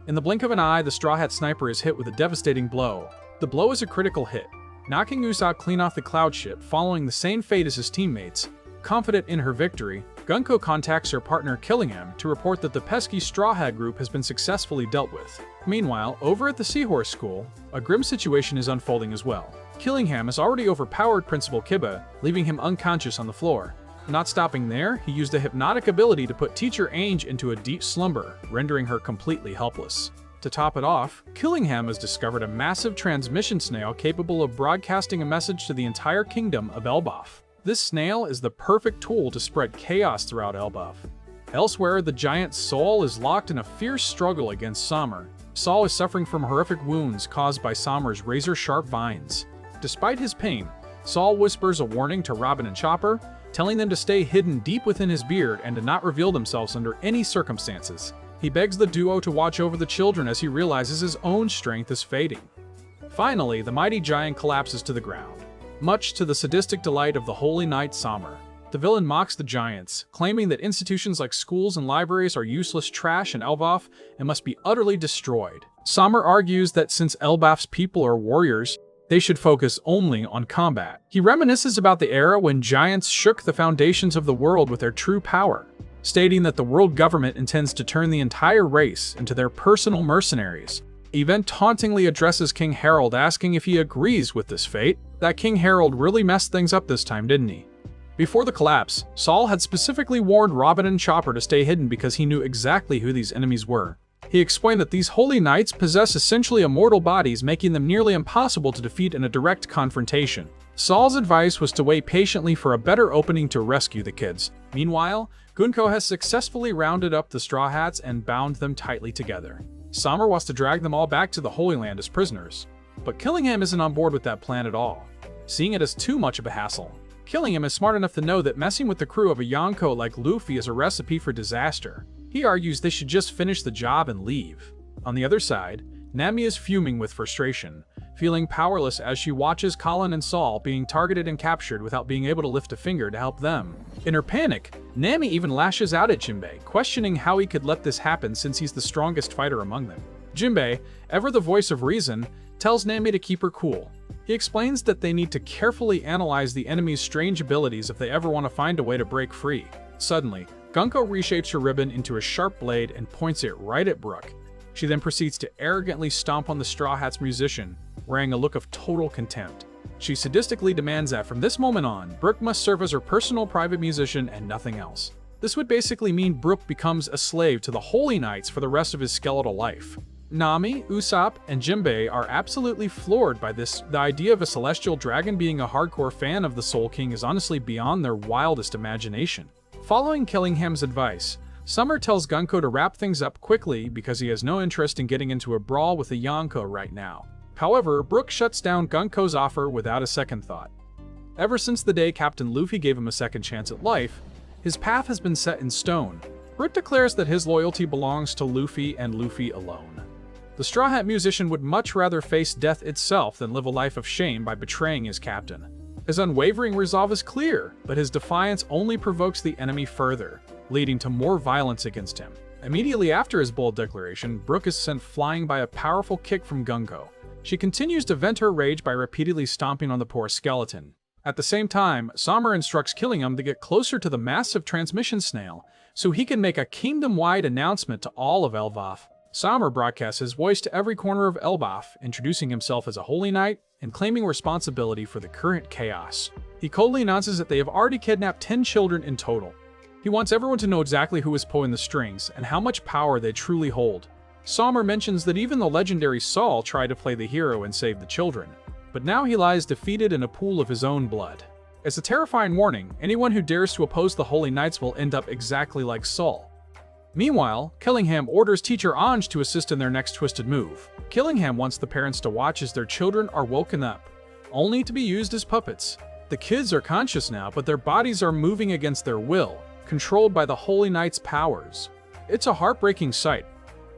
In the blink of an eye, the Straw Hat Sniper is hit with a devastating blow. The blow is a critical hit, knocking Usopp clean off the cloud ship, following the same fate as his teammates. Confident in her victory, Gunko contacts her partner Killingham to report that the pesky Straw Hat group has been successfully dealt with. Meanwhile, over at the Seahorse School, a grim situation is unfolding as well. Killingham has already overpowered Principal Kiba, leaving him unconscious on the floor. Not stopping there, he used a hypnotic ability to put Teacher Ainge into a deep slumber, rendering her completely helpless. To top it off, Killingham has discovered a massive transmission snail capable of broadcasting a message to the entire kingdom of Elbaf. This snail is the perfect tool to spread chaos throughout Elbaf. Elsewhere, the giant Saul is locked in a fierce struggle against Sommer. Saul is suffering from horrific wounds caused by Sommer's razor-sharp vines. Despite his pain, Saul whispers a warning to Robin and Chopper, telling them to stay hidden deep within his beard and to not reveal themselves under any circumstances. He begs the duo to watch over the children as he realizes his own strength is fading. Finally, the mighty giant collapses to the ground, much to the sadistic delight of the Holy Knight Sommer. The villain mocks the giants, claiming that institutions like schools and libraries are useless trash in Elbaf and must be utterly destroyed. Sommer argues that since Elbaf's people are warriors, they should focus only on combat. He reminisces about the era when giants shook the foundations of the world with their true power. stating that the world government intends to turn the entire race into their personal mercenaries. He then tauntingly addresses King Harald, asking if he agrees with this fate. That King Harald really messed things up this time, didn't he? Before the collapse, Saul had specifically warned Robin and Chopper to stay hidden because he knew exactly who these enemies were. He explained that these holy knights possess essentially immortal bodies, making them nearly impossible to defeat in a direct confrontation. Saul's advice was to wait patiently for a better opening to rescue the kids. Meanwhile, Gunko has successfully rounded up the Straw Hats and bound them tightly together. Summer wants to drag them all back to the Holy Land as prisoners, but Killingham isn't on board with that plan at all, seeing it as too much of a hassle. Killingham is smart enough to know that messing with the crew of a Yonko like Luffy is a recipe for disaster. He argues they should just finish the job and leave. On the other side, Nami is fuming with frustration, feeling powerless as she watches Colin and Saul being targeted and captured without being able to lift a finger to help them. In her panic, Nami even lashes out at Jinbei, questioning how he could let this happen since he's the strongest fighter among them. Jinbei, ever the voice of reason, tells Nami to keep her cool. He explains that they need to carefully analyze the enemy's strange abilities if they ever want to find a way to break free. Suddenly, Gunko reshapes her ribbon into a sharp blade and points it right at Brooke. She then proceeds to arrogantly stomp on the Straw Hats musician, wearing a look of total contempt. She sadistically demands that from this moment on, Brooke must serve as her personal private musician and nothing else. This would basically mean Brooke becomes a slave to the Holy Knights for the rest of his skeletal life. Nami, Usopp, and Jinbei are absolutely floored by this. The idea of a celestial dragon being a hardcore fan of the Soul King is honestly beyond their wildest imagination. Following Killingham's advice, Summer tells Gunko to wrap things up quickly because he has no interest in getting into a brawl with a Yonko right now. However, Brooke shuts down Gunko's offer without a second thought. Ever since the day Captain Luffy gave him a second chance at life, his path has been set in stone. Brooke declares that his loyalty belongs to Luffy and Luffy alone. The Straw Hat musician would much rather face death itself than live a life of shame by betraying his captain. His unwavering resolve is clear, but his defiance only provokes the enemy further, leading to more violence against him. Immediately after his bold declaration, Brooke is sent flying by a powerful kick from Gunko. She continues to vent her rage by repeatedly stomping on the poor skeleton. At the same time, Sommer instructs Killingham to get closer to the massive transmission snail so he can make a kingdom-wide announcement to all of Elbaf. Sommer broadcasts his voice to every corner of Elbaf, introducing himself as a holy knight and claiming responsibility for the current chaos. He coldly announces that they have already kidnapped 10 children in total. He wants everyone to know exactly who is pulling the strings and how much power they truly hold. Sommer mentions that even the legendary Saul tried to play the hero and save the children, but now he lies defeated in a pool of his own blood. As a terrifying warning, anyone who dares to oppose the Holy Knights will end up exactly like Saul. Meanwhile, Killingham orders teacher Anj to assist in their next twisted move. Killingham wants the parents to watch as their children are woken up, only to be used as puppets. The kids are conscious now, but their bodies are moving against their will, controlled by the Holy Knight's powers. It's a heartbreaking sight,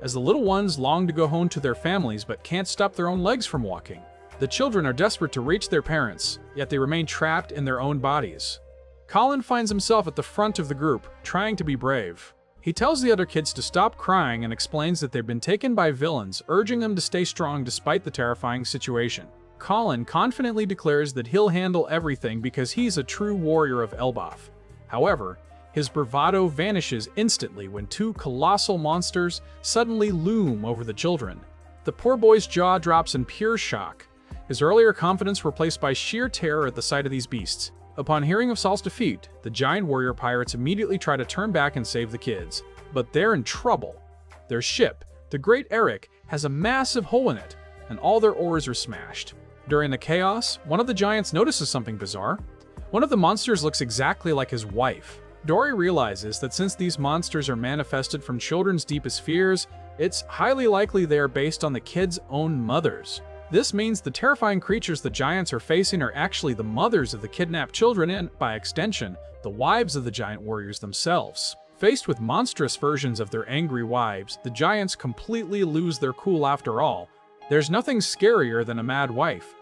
as the little ones long to go home to their families but can't stop their own legs from walking. The children are desperate to reach their parents, yet they remain trapped in their own bodies. Colin finds himself at the front of the group, trying to be brave. He tells the other kids to stop crying and explains that they've been taken by villains, urging them to stay strong despite the terrifying situation. Colin confidently declares that he'll handle everything because he's a true warrior of Elbaf. However, his bravado vanishes instantly when two colossal monsters suddenly loom over the children. The poor boy's jaw drops in pure shock, his earlier confidence replaced by sheer terror at the sight of these beasts. Upon hearing of Saul's defeat, the giant warrior pirates immediately try to turn back and save the kids, but they're in trouble. Their ship, the Great Eric, has a massive hole in it, and all their oars are smashed. During the chaos, one of the giants notices something bizarre. One of the monsters looks exactly like his wife. Dory realizes that since these monsters are manifested from children's deepest fears, it's highly likely they are based on the kids' own mothers. This means the terrifying creatures the giants are facing are actually the mothers of the kidnapped children and, by extension, the wives of the giant warriors themselves. Faced with monstrous versions of their angry wives, the giants completely lose their cool after all. There's nothing scarier than a mad wife.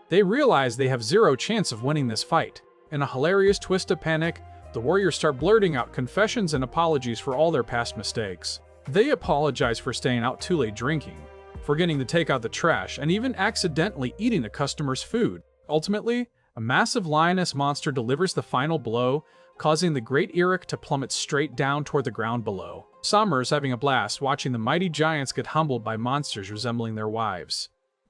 They realize they have zero chance of winning this fight. In a hilarious twist of panic, the warriors start blurting out confessions and apologies for all their past mistakes. They apologize for staying out too late drinking, forgetting to take out the trash, and even accidentally eating a customer's food. Ultimately, A massive lioness monster delivers the final blow, causing the Great Eric to plummet straight down toward the ground below. Summer is having a blast watching the mighty giants get humbled by monsters resembling their wives.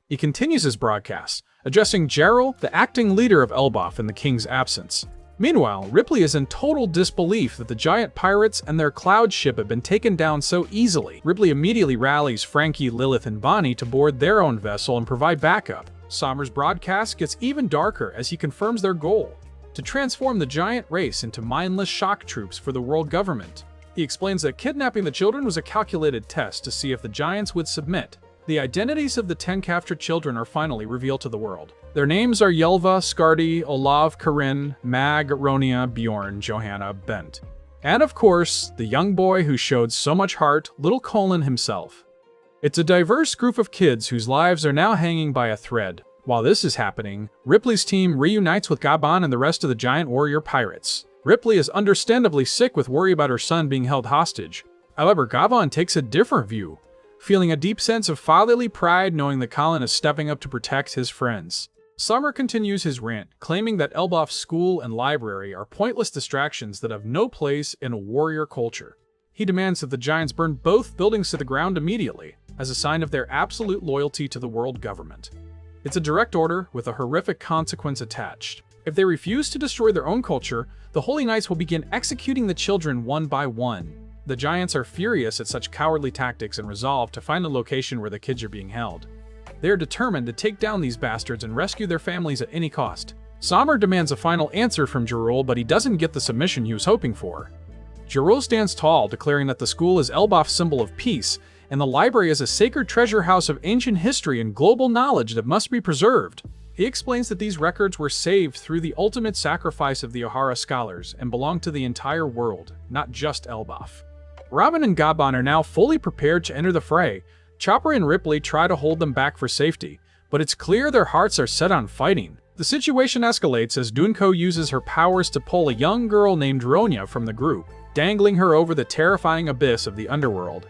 He continues his broadcast, addressing Gerald, the acting leader of Elbaf in the king's absence. Meanwhile, Ripley is in total disbelief that the giant pirates and their cloud ship have been taken down so easily. Ripley immediately rallies Frankie, Lilith, and Bonnie to board their own vessel and provide backup. Sommer's broadcast gets even darker as he confirms their goal: to transform the giant race into mindless shock troops for the world government. He explains that kidnapping the children was a calculated test to see if the giants would submit. The identities of the 10 captured children are finally revealed to the world. Their names are Yelva, Skardi, Olav, Karin, Mag, Ronia, Bjorn, Johanna, Bent. And of course, the young boy who showed so much heart, little Colin himself. It's a diverse group of kids whose lives are now hanging by a thread. While this is happening, Ripley's team reunites with Gaban and the rest of the giant warrior pirates. Ripley is understandably sick with worry about her son being held hostage. However, Gaban takes a different view, feeling a deep sense of fatherly pride knowing that Colin is stepping up to protect his friends. Summer continues his rant, claiming that Elbaf's school and library are pointless distractions that have no place in a warrior culture. He demands that the giants burn both buildings to the ground immediately, as a sign of their absolute loyalty to the world government. It's a direct order with a horrific consequence attached. If they refuse to destroy their own culture, the Holy Knights will begin executing the children one by one. The giants are furious at such cowardly tactics and resolve to find the location where the kids are being held. They are determined to take down these bastards and rescue their families at any cost. Sommer demands a final answer from Gerald, but he doesn't get the submission he was hoping for. Gerald stands tall, declaring that the school is Elbaf's symbol of peace, and the library is a sacred treasure house of ancient history and global knowledge that must be preserved. He explains that these records were saved through the ultimate sacrifice of the Ohara scholars and belong to the entire world, not just Elbaf. Robin and Gaban are now fully prepared to enter the fray. Chopper and Ripley try to hold them back for safety, but it's clear their hearts are set on fighting. The situation escalates as Dunko uses her powers to pull a young girl named Ronia from the group, dangling her over the terrifying abyss of the underworld.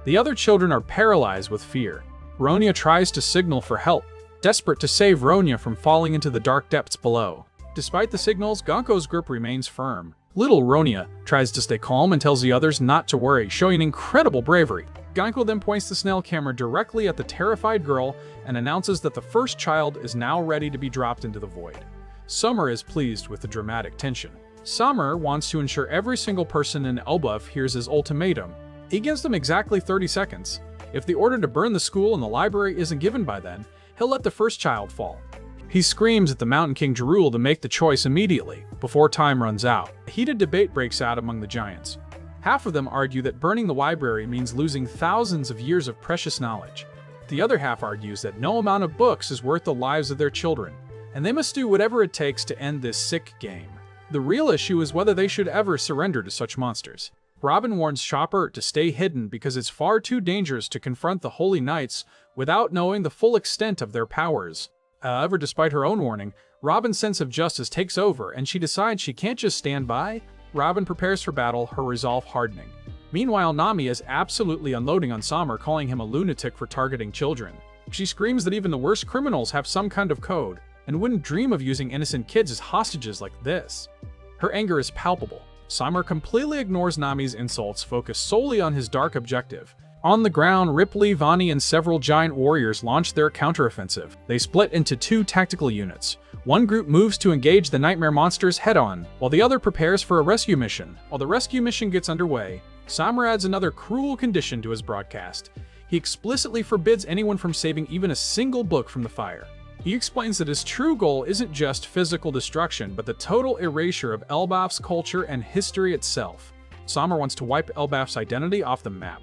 The other children are paralyzed with fear. Ronia tries to signal for help, desperate to save Ronia from falling into the dark depths below. Despite the signals, Gonko's grip remains firm. Little Ronia tries to stay calm and tells the others not to worry, showing incredible bravery. Gonko then points the Snell camera directly at the terrified girl and announces that the first child is now ready to be dropped into the void. Summer is pleased with the dramatic tension. Summer wants to ensure every single person in Elbaf hears his ultimatum. He gives them exactly 30 seconds. If the order to burn the school and the library isn't given by then, he'll let the first child fall. He screams at the Mountain King Gerul to make the choice immediately, before time runs out. A heated debate breaks out among the giants. Half of them argue that burning the library means losing thousands of years of precious knowledge. The other half argues that no amount of books is worth the lives of their children, and they must do whatever it takes to end this sick game. The real issue is whether they should ever surrender to such monsters. Robin warns Chopper to stay hidden because it's far too dangerous to confront the Holy Knights without knowing the full extent of their powers. However, despite her own warning, Robin's sense of justice takes over and she decides she can't just stand by. Robin prepares for battle, her resolve hardening. Meanwhile, Nami is absolutely unloading on Sommer, calling him a lunatic for targeting children. She screams that even the worst criminals have some kind of code and wouldn't dream of using innocent kids as hostages like this. Her anger is palpable. Sommer completely ignores Nami's insults, focused solely on his dark objective. On the ground, Ripley, Vani, and several giant warriors launch their counteroffensive. They split into two tactical units. One group moves to engage the nightmare monsters head-on, while the other prepares for a rescue mission. While the rescue mission gets underway, Sommer adds another cruel condition to his broadcast. He explicitly forbids anyone from saving even a single book from the fire. He explains that his true goal isn't just physical destruction, but the total erasure of Elbaf's culture and history itself. Sommer wants to wipe Elbaf's identity off the map.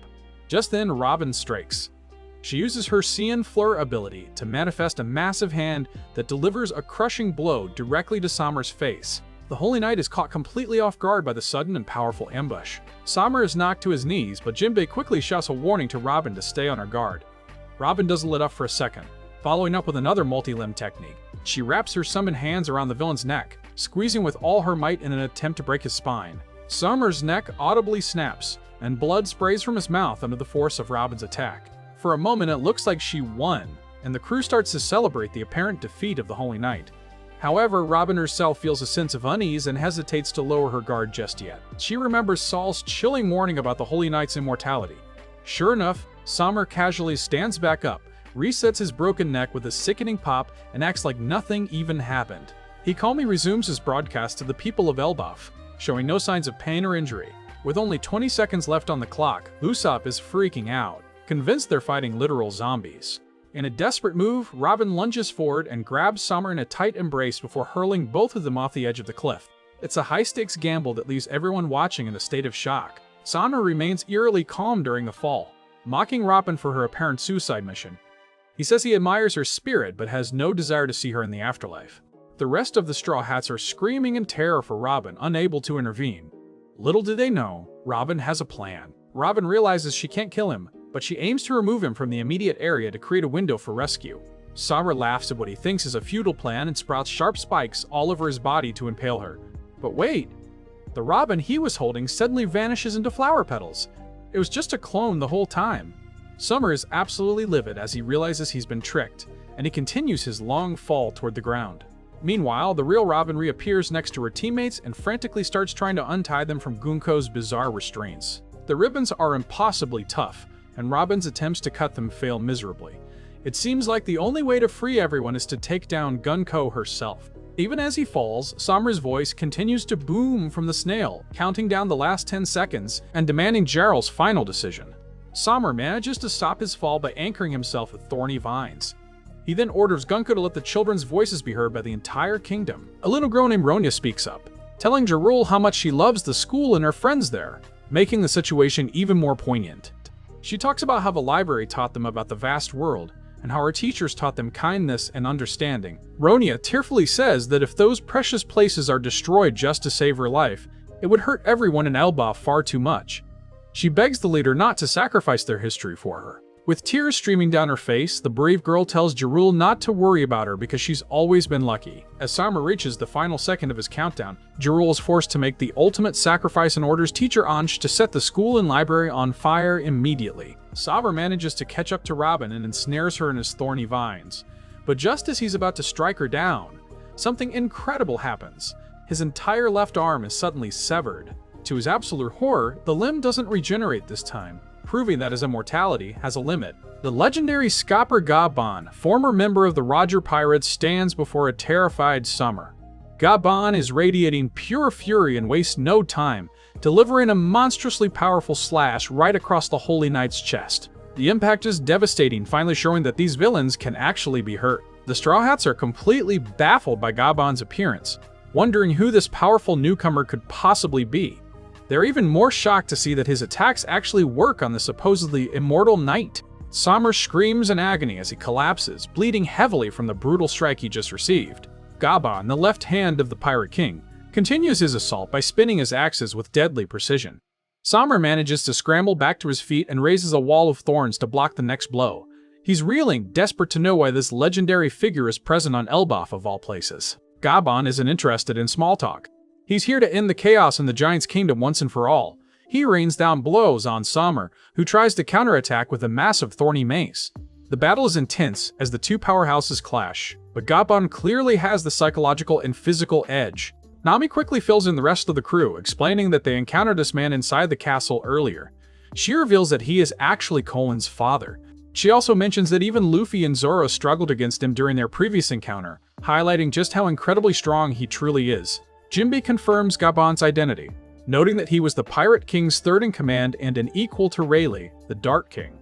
Just then, Robin strikes. She uses her Cien Fleur ability to manifest a massive hand that delivers a crushing blow directly to Sommer's face. The Holy Knight is caught completely off guard by the sudden and powerful ambush. Sommer is knocked to his knees, but Jinbei quickly shouts a warning to Robin to stay on her guard. Robin doesn't let up for a second, following up with another multi-limb technique. She wraps her summoned hands around the villain's neck, squeezing with all her might in an attempt to break his spine. Sommer's neck audibly snaps, and blood sprays from his mouth under the force of Robin's attack. For a moment, it looks like she won, and the crew starts to celebrate the apparent defeat of the Holy Knight. However, Robin herself feels a sense of unease and hesitates to lower her guard just yet. She remembers Saul's chilling warning about the Holy Knight's immortality. Sure enough, Sommer casually stands back up, resets his broken neck with a sickening pop, and acts like nothing even happened. He calmly resumes his broadcast to the people of Elbaf, showing no signs of pain or injury. With only 20 seconds left on the clock, Usopp is freaking out, convinced they're fighting literal zombies. In a desperate move, Robin lunges forward and grabs Sommer in a tight embrace before hurling both of them off the edge of the cliff. It's a high-stakes gamble that leaves everyone watching in a state of shock. Sommer remains eerily calm during the fall, mocking Robin for her apparent suicide mission. He says he admires her spirit but has no desire to see her in the afterlife. The rest of the Straw Hats are screaming in terror for Robin, unable to intervene. Little do they know, Robin has a plan. Robin realizes she can't kill him, but she aims to remove him from the immediate area to create a window for rescue. Sommer laughs at what he thinks is a futile plan and sprouts sharp spikes all over his body to impale her. But wait! The Robin he was holding suddenly vanishes into flower petals. It was just a clone the whole time. Sommer is absolutely livid as he realizes he's been tricked, and he continues his long fall toward the ground. Meanwhile, the real Robin reappears next to her teammates and frantically starts trying to untie them from Gunko's bizarre restraints. The ribbons are impossibly tough, and Robin's attempts to cut them fail miserably. It seems like the only way to free everyone is to take down Gunko herself. Even as he falls, Sommer's voice continues to boom from the snail, counting down the last 10 seconds and demanding Jarl's final decision. Sommer manages to stop his fall by anchoring himself with thorny vines. He then orders Gunko to let the children's voices be heard by the entire kingdom. A little girl named Ronya speaks up, telling Jarul how much she loves the school and her friends there, making the situation even more poignant. She talks about how the library taught them about the vast world, and how her teachers taught them kindness and understanding. Ronya tearfully says that if those precious places are destroyed just to save her life, it would hurt everyone in Elbaf far too much. She begs the leader not to sacrifice their history for her. With tears streaming down her face, the brave girl tells Jarul not to worry about her because she's always been lucky. As Sommer reaches the final second of his countdown, Jarul is forced to make the ultimate sacrifice and orders teacher Ansh to set the school and library on fire immediately. Sommer manages to catch up to Robin and ensnares her in his thorny vines. But just as he's about to strike her down, something incredible happens. His entire left arm is suddenly severed. To his absolute horror, the limb doesn't regenerate this time, proving that his immortality has a limit. The legendary Skopper Gaban, former member of the Roger Pirates, stands before a terrified Sommer. Gaban is radiating pure fury and wastes no time, delivering a monstrously powerful slash right across the Holy Knight's chest. The impact is devastating, finally showing that these villains can actually be hurt. The Straw Hats are completely baffled by Gaban's appearance, wondering who this powerful newcomer could possibly be. They're even more shocked to see that his attacks actually work on the supposedly immortal knight. Sommer screams in agony as he collapses, bleeding heavily from the brutal strike he just received. Gaban, the left hand of the Pirate King, continues his assault by spinning his axes with deadly precision. Sommer manages to scramble back to his feet and raises a wall of thorns to block the next blow. He's reeling, desperate to know why this legendary figure is present on Elbaf of all places. Gaban isn't interested in small talk. He's here to end the chaos in the Giant's Kingdom once and for all. He rains down blows on Sommer, who tries to counterattack with a massive thorny mace. The battle is intense as the two powerhouses clash, but Gaban clearly has the psychological and physical edge. Nami quickly fills in the rest of the crew, explaining that they encountered this man inside the castle earlier. She reveals that he is actually Colin's father. She also mentions that even Luffy and Zoro struggled against him during their previous encounter, highlighting just how incredibly strong he truly is. Jinbe confirms Gaban's identity, noting that he was the Pirate King's third-in-command and an equal to Rayleigh, the Dark King.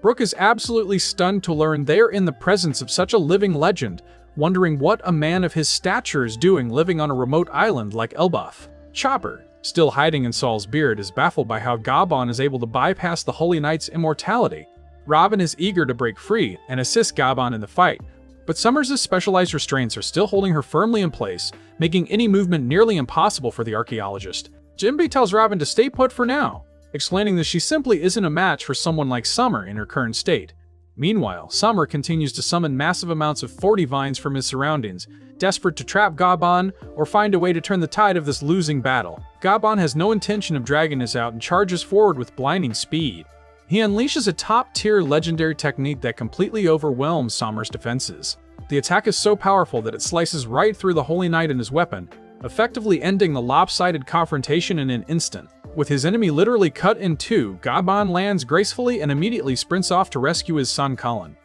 Brooke is absolutely stunned to learn they're in the presence of such a living legend, wondering what a man of his stature is doing living on a remote island like Elbaf. Chopper, still hiding in Saul's beard, is baffled by how Gaban is able to bypass the Holy Knight's immortality. Robin is eager to break free and assist Gaban in the fight, but Sommer's specialized restraints are still holding her firmly in place, making any movement nearly impossible for the archaeologist. Jinbe tells Robin to stay put for now, explaining that she simply isn't a match for someone like Sommer in her current state. Meanwhile, Sommer continues to summon massive amounts of thorny vines from his surroundings, desperate to trap Gaban or find a way to turn the tide of this losing battle. Gaban has no intention of dragging this out and charges forward with blinding speed. He unleashes a top-tier legendary technique that completely overwhelms Sommer's defenses. The attack is so powerful that it slices right through the Holy Knight and his weapon, effectively ending the lopsided confrontation in an instant. With his enemy literally cut in two, Gaban lands gracefully and immediately sprints off to rescue his son Colin.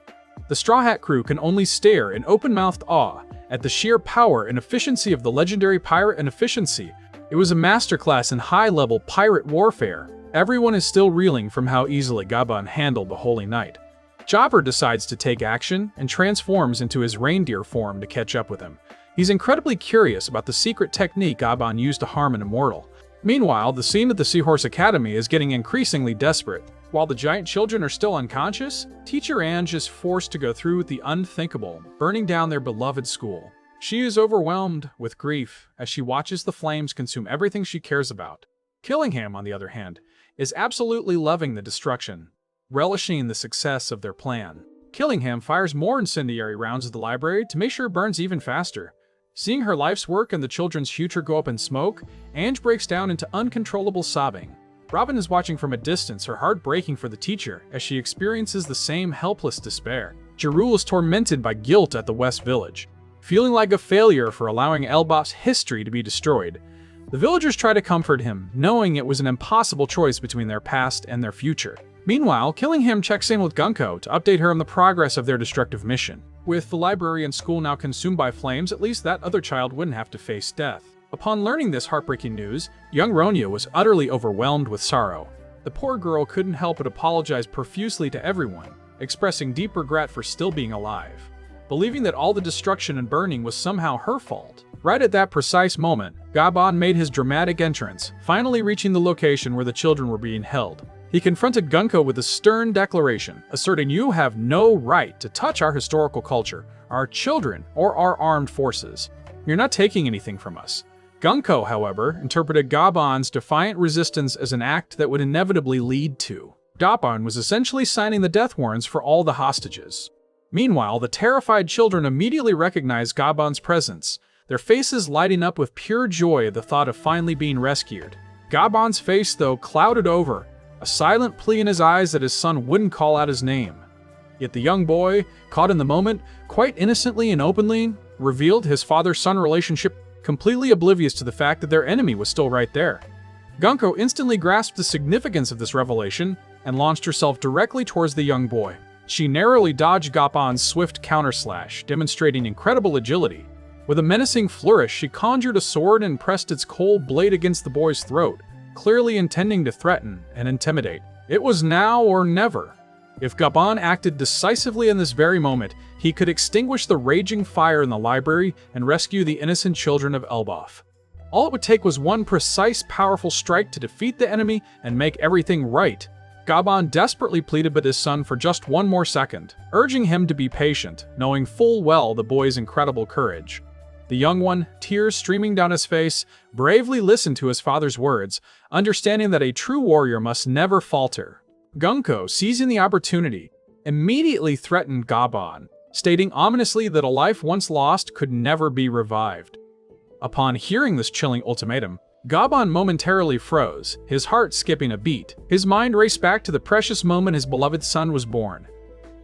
The Straw Hat crew can only stare in open-mouthed awe at the sheer power and efficiency of the legendary pirate and efficiency. It was a masterclass in high-level pirate warfare. Everyone is still reeling from how easily Gaban handled the Holy Knight. Chopper decides to take action and transforms into his reindeer form to catch up with him. He's incredibly curious about the secret technique Gaban used to harm an immortal. Meanwhile, the scene at the Seahorse Academy is getting increasingly desperate. While the giant children are still unconscious, Teacher Ange is forced to go through the unthinkable, burning down their beloved school. She is overwhelmed with grief as she watches the flames consume everything she cares about. Killingham, on the other hand, is absolutely loving the destruction, relishing the success of their plan. Killingham fires more incendiary rounds at the library to make sure it burns even faster. Seeing her life's work and the children's future go up in smoke, Ange breaks down into uncontrollable sobbing. Robin is watching from a distance, her heart breaking for the teacher as she experiences the same helpless despair. Jerul is tormented by guilt at the West Village. Feeling like a failure for allowing Elbaf's history to be destroyed, the villagers try to comfort him, knowing it was an impossible choice between their past and their future. Meanwhile, Killingham checks in with Gunko to update her on the progress of their destructive mission. With the library and school now consumed by flames, at least that other child wouldn't have to face death. Upon learning this heartbreaking news, young Ronya was utterly overwhelmed with sorrow. The poor girl couldn't help but apologize profusely to everyone, expressing deep regret for still being alive, believing that all the destruction and burning was somehow her fault. Right at that precise moment, Gaban made his dramatic entrance, finally reaching the location where the children were being held. He confronted Gunko with a stern declaration, asserting, "You have no right to touch our historical culture, our children, or our armed forces. You're not taking anything from us." Gunko, however, interpreted Gaban's defiant resistance as an act that would inevitably lead to. Gaban was essentially signing the death warrants for all the hostages. Meanwhile, the terrified children immediately recognized Gaban's presence, their faces lighting up with pure joy at the thought of finally being rescued. Gaban's face, though, clouded over, a silent plea in his eyes that his son wouldn't call out his name. Yet the young boy, caught in the moment, quite innocently and openly, revealed his father-son relationship, completely oblivious to the fact that their enemy was still right there. Gunko instantly grasped the significance of this revelation and launched herself directly towards the young boy. She narrowly dodged Gaban's swift counterslash, demonstrating incredible agility. With a menacing flourish, she conjured a sword and pressed its cold blade against the boy's throat, clearly intending to threaten and intimidate. It was now or never. If Gaban acted decisively in this very moment, he could extinguish the raging fire in the library and rescue the innocent children of Elbaf. All it would take was one precise, powerful strike to defeat the enemy and make everything right. Gaban desperately pleaded with his son for just one more second, urging him to be patient, knowing full well the boy's incredible courage. The young one, tears streaming down his face, bravely listened to his father's words, understanding that a true warrior must never falter. Gunko, seizing the opportunity, immediately threatened Gaban, stating ominously that a life once lost could never be revived. Upon hearing this chilling ultimatum, Gaban momentarily froze, his heart skipping a beat. His mind raced back to the precious moment his beloved son was born.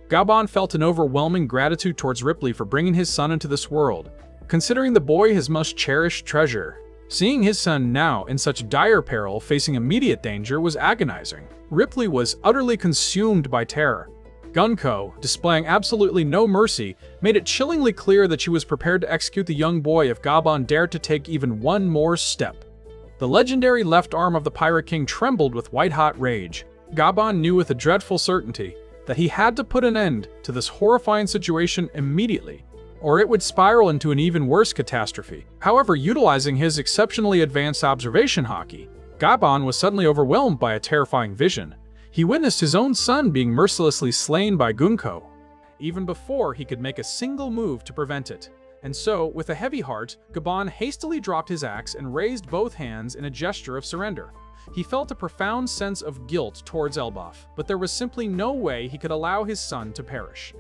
Gaban felt an overwhelming gratitude towards Ripley for bringing his son into this world, considering the boy his most cherished treasure. Seeing his son now in such dire peril, facing immediate danger, was agonizing. Ripley was utterly consumed by terror. Gunko, displaying absolutely no mercy, made it chillingly clear that she was prepared to execute the young boy if Gaban dared to take even one more step. The legendary left arm of the Pirate King trembled with white-hot rage. Gaban knew with a dreadful certainty that he had to put an end to this horrifying situation immediately, or it would spiral into an even worse catastrophe. However, utilizing his exceptionally advanced observation haki, Gaban was suddenly overwhelmed by a terrifying vision. He witnessed his own son being mercilessly slain by Gunko, even before he could make a single move to prevent it. And so, with a heavy heart, Gaban hastily dropped his axe and raised both hands in a gesture of surrender. He felt a profound sense of guilt towards Elbaf, but there was simply no way he could allow his son to perish.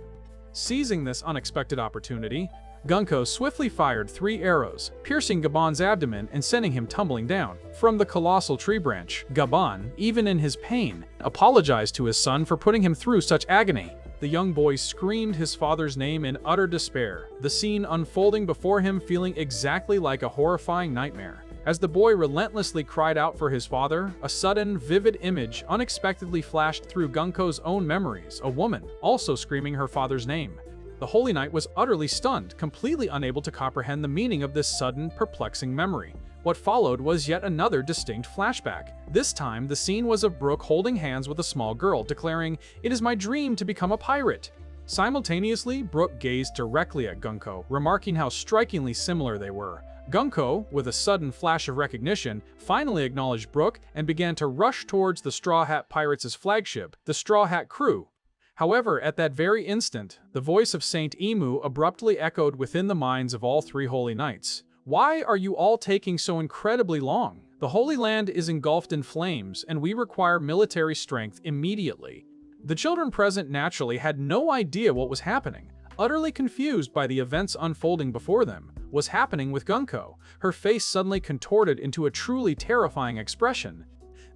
Seizing this unexpected opportunity, Gunko swiftly fired 3 arrows, piercing Gaban's abdomen and sending him tumbling down. From the colossal tree branch, Gaban, even in his pain, apologized to his son for putting him through such agony. The young boy screamed his father's name in utter despair, the scene unfolding before him feeling exactly like a horrifying nightmare. As the boy relentlessly cried out for his father, a sudden, vivid image unexpectedly flashed through Gunko's own memories, a woman, also screaming her father's name. The Holy Knight was utterly stunned, completely unable to comprehend the meaning of this sudden, perplexing memory. What followed was yet another distinct flashback. This time, the scene was of Brooke holding hands with a small girl, declaring, "It is my dream to become a pirate." Simultaneously, Brooke gazed directly at Gunko, remarking how strikingly similar they were. Gunko, with a sudden flash of recognition, finally acknowledged Brooke and began to rush towards the Straw Hat Pirates' flagship, the Straw Hat Crew. However, at that very instant, the voice of Saint Emu abruptly echoed within the minds of all three Holy Knights. "Why are you all taking so incredibly long? The Holy Land is engulfed in flames, and we require military strength immediately." The children present naturally had no idea what was happening. Utterly confused by the events unfolding before them, was happening with Gunko. Her face suddenly contorted into a truly terrifying expression.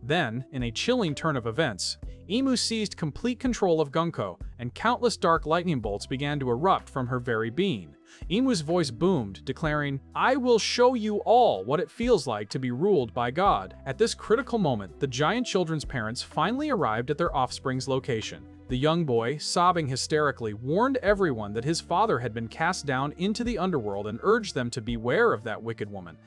Then, in a chilling turn of events, Emu seized complete control of Gunko, and countless dark lightning bolts began to erupt from her very being. Emu's voice boomed, declaring, "I will show you all what it feels like to be ruled by God." At this critical moment, the giant children's parents finally arrived at their offspring's location. The young boy, sobbing hysterically, warned everyone that his father had been cast down into the underworld and urged them to beware of that wicked woman.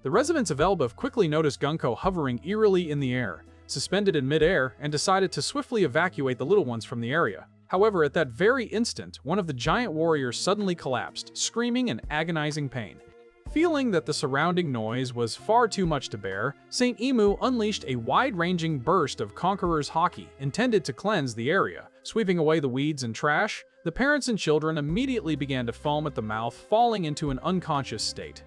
The residents of Elbaf quickly noticed Gunko hovering eerily in the air, suspended in midair, and decided to swiftly evacuate the little ones from the area. However, at that very instant, one of the giant warriors suddenly collapsed, screaming in agonizing pain. Feeling that the surrounding noise was far too much to bear, Saint Emu unleashed a wide-ranging burst of Conqueror's Haki, intended to cleanse the area. Sweeping away the weeds and trash, the parents and children immediately began to foam at the mouth, falling into an unconscious state.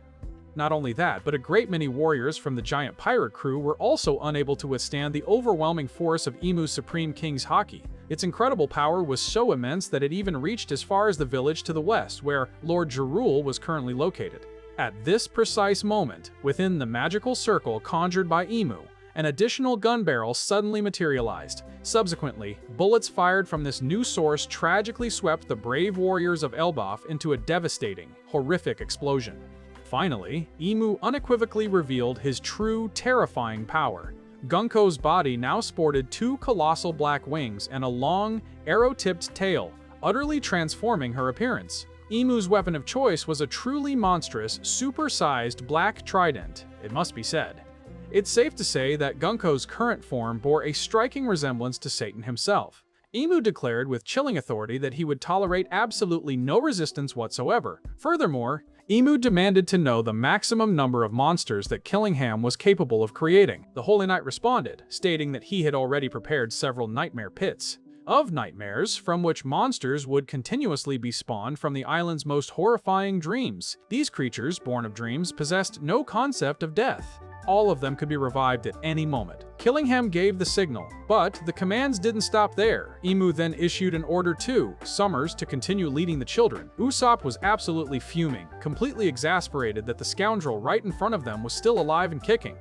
Not only that, but a great many warriors from the giant pirate crew were also unable to withstand the overwhelming force of Emu's Supreme King's Haki. Its incredible power was so immense that it even reached as far as the village to the west, where Lord Jarul was currently located. At this precise moment, within the magical circle conjured by Emu, an additional gun barrel suddenly materialized. Subsequently, bullets fired from this new source tragically swept the brave warriors of Elbaf into a devastating, horrific explosion. Finally, Emu unequivocally revealed his true, terrifying power. Gunko's body now sported two colossal black wings and a long, arrow-tipped tail, utterly transforming her appearance. Emu's weapon of choice was a truly monstrous, super-sized black trident, it must be said. It's safe to say that Gunko's current form bore a striking resemblance to Satan himself. Emu declared with chilling authority that he would tolerate absolutely no resistance whatsoever. Furthermore, Emu demanded to know the maximum number of monsters that Killingham was capable of creating. The Holy Knight responded, stating that he had already prepared several nightmare pits of nightmares from which monsters would continuously be spawned from the island's most horrifying dreams. These creatures, born of dreams, possessed no concept of death. All of them could be revived at any moment. Killingham gave the signal, but the commands didn't stop there. Emu then issued an order to Summers to continue leading the children. Usopp was absolutely fuming, completely exasperated that the scoundrel right in front of them was still alive and kicking.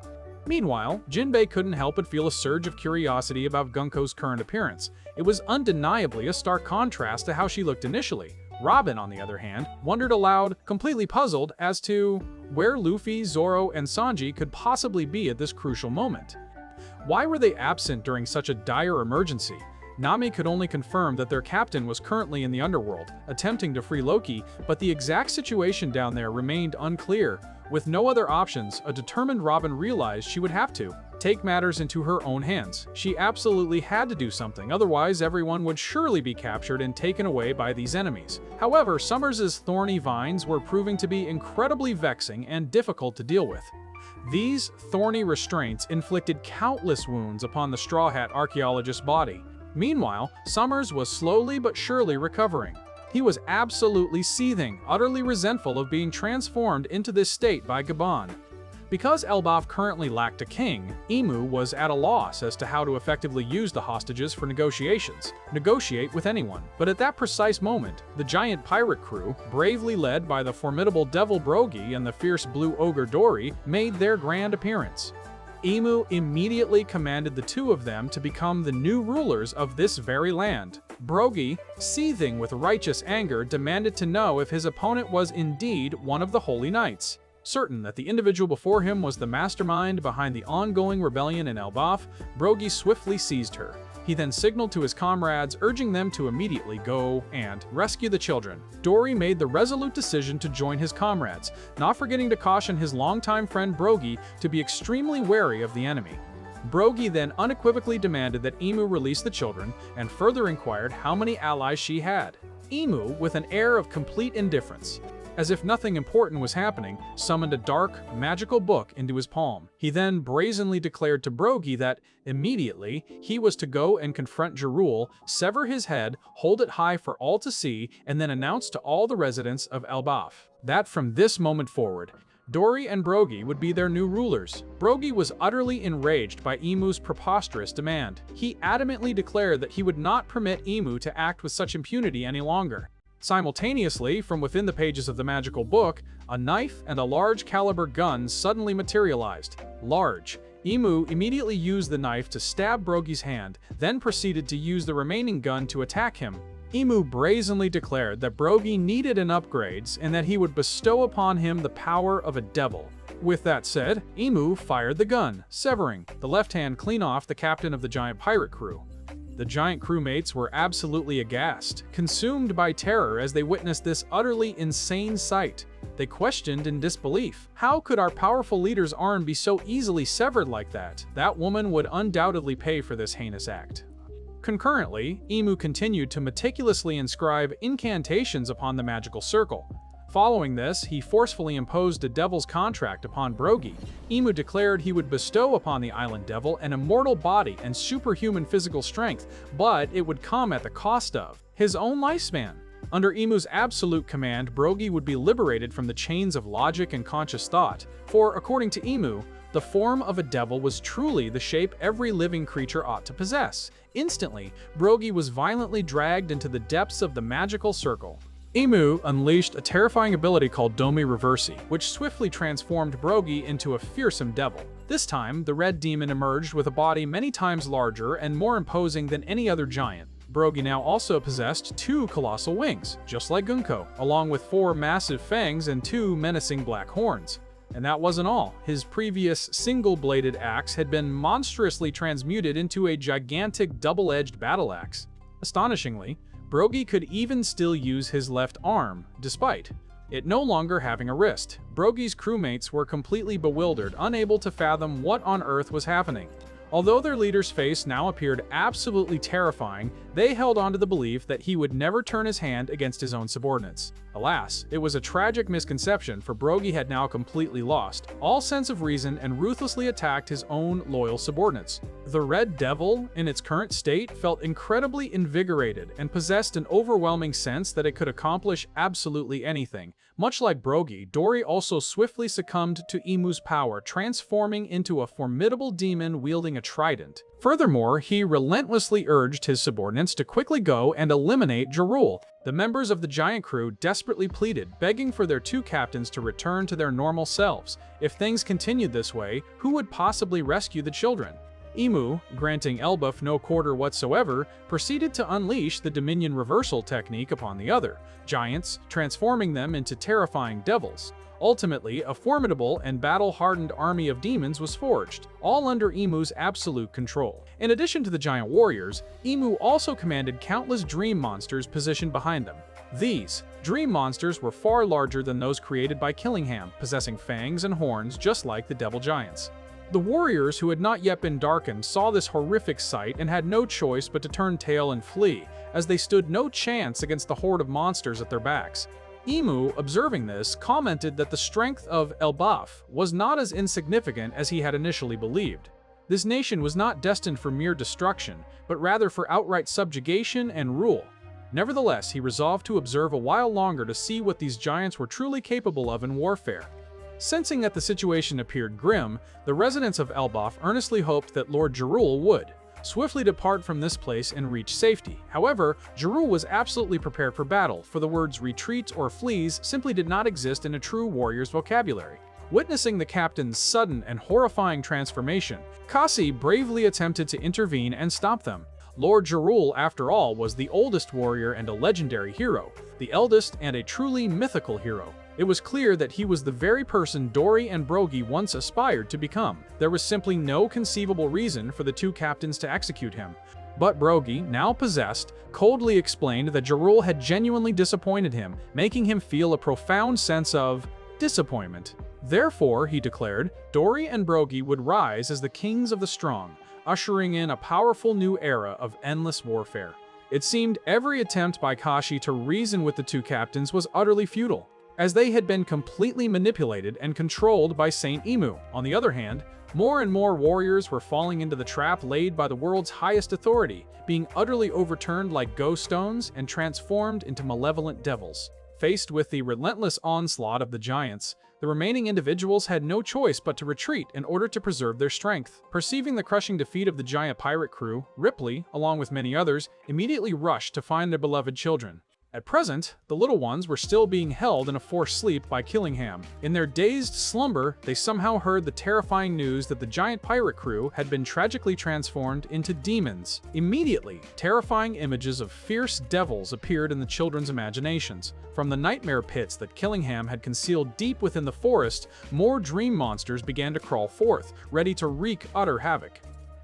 Meanwhile, Jinbei couldn't help but feel a surge of curiosity about Gunko's current appearance. It was undeniably a stark contrast to how she looked initially. Robin, on the other hand, wondered aloud, completely puzzled as to where Luffy, Zoro, and Sanji could possibly be at this crucial moment. Why were they absent during such a dire emergency? Nami could only confirm that their captain was currently in the underworld, attempting to free Loki, but the exact situation down there remained unclear. With no other options, a determined Robin realized she would have to take matters into her own hands. She absolutely had to do something, otherwise everyone would surely be captured and taken away by these enemies. However, Summers' thorny vines were proving to be incredibly vexing and difficult to deal with. These thorny restraints inflicted countless wounds upon the Straw Hat archaeologist's body. Meanwhile, Summers was slowly but surely recovering. He was absolutely seething, utterly resentful of being transformed into this state by Gaban. Because Elbaf currently lacked a king, Emu was at a loss as to how to effectively use the hostages for negotiations. Negotiate with anyone. But at that precise moment, the giant pirate crew, bravely led by the formidable Devil Brogy and the fierce blue ogre Dory, made their grand appearance. Emu immediately commanded the two of them to become the new rulers of this very land. Brooke, seething with righteous anger, demanded to know if his opponent was indeed one of the Holy Knights. Certain that the individual before him was the mastermind behind the ongoing rebellion in Elbaf, Brooke swiftly seized her. He then signaled to his comrades, urging them to immediately go and rescue the children. Dory made the resolute decision to join his comrades, not forgetting to caution his longtime friend Brooke to be extremely wary of the enemy. Brooke then unequivocally demanded that Emu release the children, and further inquired how many allies she had. Emu, with an air of complete indifference, as if nothing important was happening, summoned a dark, magical book into his palm. He then brazenly declared to Brooke that, immediately, he was to go and confront Jarul, sever his head, hold it high for all to see, and then announce to all the residents of Elbaf that from this moment forward, Dory and Brooke would be their new rulers. Brooke was utterly enraged by Emu's preposterous demand. He adamantly declared that he would not permit Emu to act with such impunity any longer. Simultaneously, from within the pages of the magical book, a knife and a large caliber gun suddenly materialized. Large. Emu immediately used the knife to stab Brooke's hand, then proceeded to use the remaining gun to attack him. Emu brazenly declared that Brooke needed an upgrade and that he would bestow upon him the power of a devil. With that said, Emu fired the gun, severing the left hand clean off the captain of the giant pirate crew. The giant crewmates were absolutely aghast, consumed by terror as they witnessed this utterly insane sight. They questioned in disbelief. How could our powerful leader's arm be so easily severed like that? That woman would undoubtedly pay for this heinous act. Concurrently, Emu continued to meticulously inscribe incantations upon the magical circle. Following this, he forcefully imposed a devil's contract upon Brooke. Emu declared he would bestow upon the island devil an immortal body and superhuman physical strength, but it would come at the cost of his own lifespan. Under Emu's absolute command, Brooke would be liberated from the chains of logic and conscious thought, for, according to Emu, the form of a devil was truly the shape every living creature ought to possess. Instantly, Brooke was violently dragged into the depths of the magical circle. Emu unleashed a terrifying ability called Domi Reversi, which swiftly transformed Brooke into a fearsome devil. This time, the red demon emerged with a body many times larger and more imposing than any other giant. Brooke now also possessed 2 colossal wings, just like Gunko, along with 4 massive fangs and 2 menacing black horns. And that wasn't all. His previous single-bladed axe had been monstrously transmuted into a gigantic double-edged battle axe. Astonishingly, Brooke could even still use his left arm, despite it no longer having a wrist. Brooke's crewmates were completely bewildered, unable to fathom what on earth was happening. Although their leader's face now appeared absolutely terrifying, they held on to the belief that he would never turn his hand against his own subordinates. Alas, it was a tragic misconception, for Brooke had now completely lost all sense of reason and ruthlessly attacked his own loyal subordinates. The Red Devil, in its current state, felt incredibly invigorated and possessed an overwhelming sense that it could accomplish absolutely anything. Much like Brooke, Dory also swiftly succumbed to Emu's power, transforming into a formidable demon wielding a trident. Furthermore, he relentlessly urged his subordinates to quickly go and eliminate Jarul. The members of the giant crew desperately pleaded, begging for their 2 captains to return to their normal selves. If things continued this way, who would possibly rescue the children? Emu, granting Elbaf no quarter whatsoever, proceeded to unleash the Dominion Reversal technique upon the other giants, transforming them into terrifying devils. Ultimately, a formidable and battle-hardened army of demons was forged, all under Emu's absolute control. In addition to the giant warriors, Emu also commanded countless dream monsters positioned behind them. These dream monsters were far larger than those created by Killingham, possessing fangs and horns just like the devil giants. The warriors, who had not yet been darkened, saw this horrific sight and had no choice but to turn tail and flee, as they stood no chance against the horde of monsters at their backs. Emu, observing this, commented that the strength of Elbaf was not as insignificant as he had initially believed. This nation was not destined for mere destruction, but rather for outright subjugation and rule. Nevertheless, he resolved to observe a while longer to see what these giants were truly capable of in warfare. Sensing that the situation appeared grim, the residents of Elbaf earnestly hoped that Lord Jarul would swiftly depart from this place and reach safety. However, Jarul was absolutely prepared for battle, for the words retreat or flees simply did not exist in a true warrior's vocabulary. Witnessing the captain's sudden and horrifying transformation, Kasi bravely attempted to intervene and stop them. Lord Jarul, after all, was the oldest warrior and a legendary hero, the eldest and a truly mythical hero. It was clear that he was the very person Dory and Broggy once aspired to become. There was simply no conceivable reason for the two captains to execute him. But Broggy, now possessed, coldly explained that Jarul had genuinely disappointed him, making him feel a profound sense of disappointment. Therefore, he declared, Dory and Broggy would rise as the kings of the strong, ushering in a powerful new era of endless warfare. It seemed every attempt by Kashi to reason with the two captains was utterly futile, as they had been completely manipulated and controlled by Saint Emu. On the other hand, more and more warriors were falling into the trap laid by the world's highest authority, being utterly overturned like ghost stones and transformed into malevolent devils. Faced with the relentless onslaught of the giants, the remaining individuals had no choice but to retreat in order to preserve their strength. Perceiving the crushing defeat of the giant pirate crew, Ripley, along with many others, immediately rushed to find their beloved children. At present, the little ones were still being held in a forced sleep by Killingham. In their dazed slumber, they somehow heard the terrifying news that the giant pirate crew had been tragically transformed into demons. Immediately, terrifying images of fierce devils appeared in the children's imaginations. From the nightmare pits that Killingham had concealed deep within the forest, more dream monsters began to crawl forth, ready to wreak utter havoc.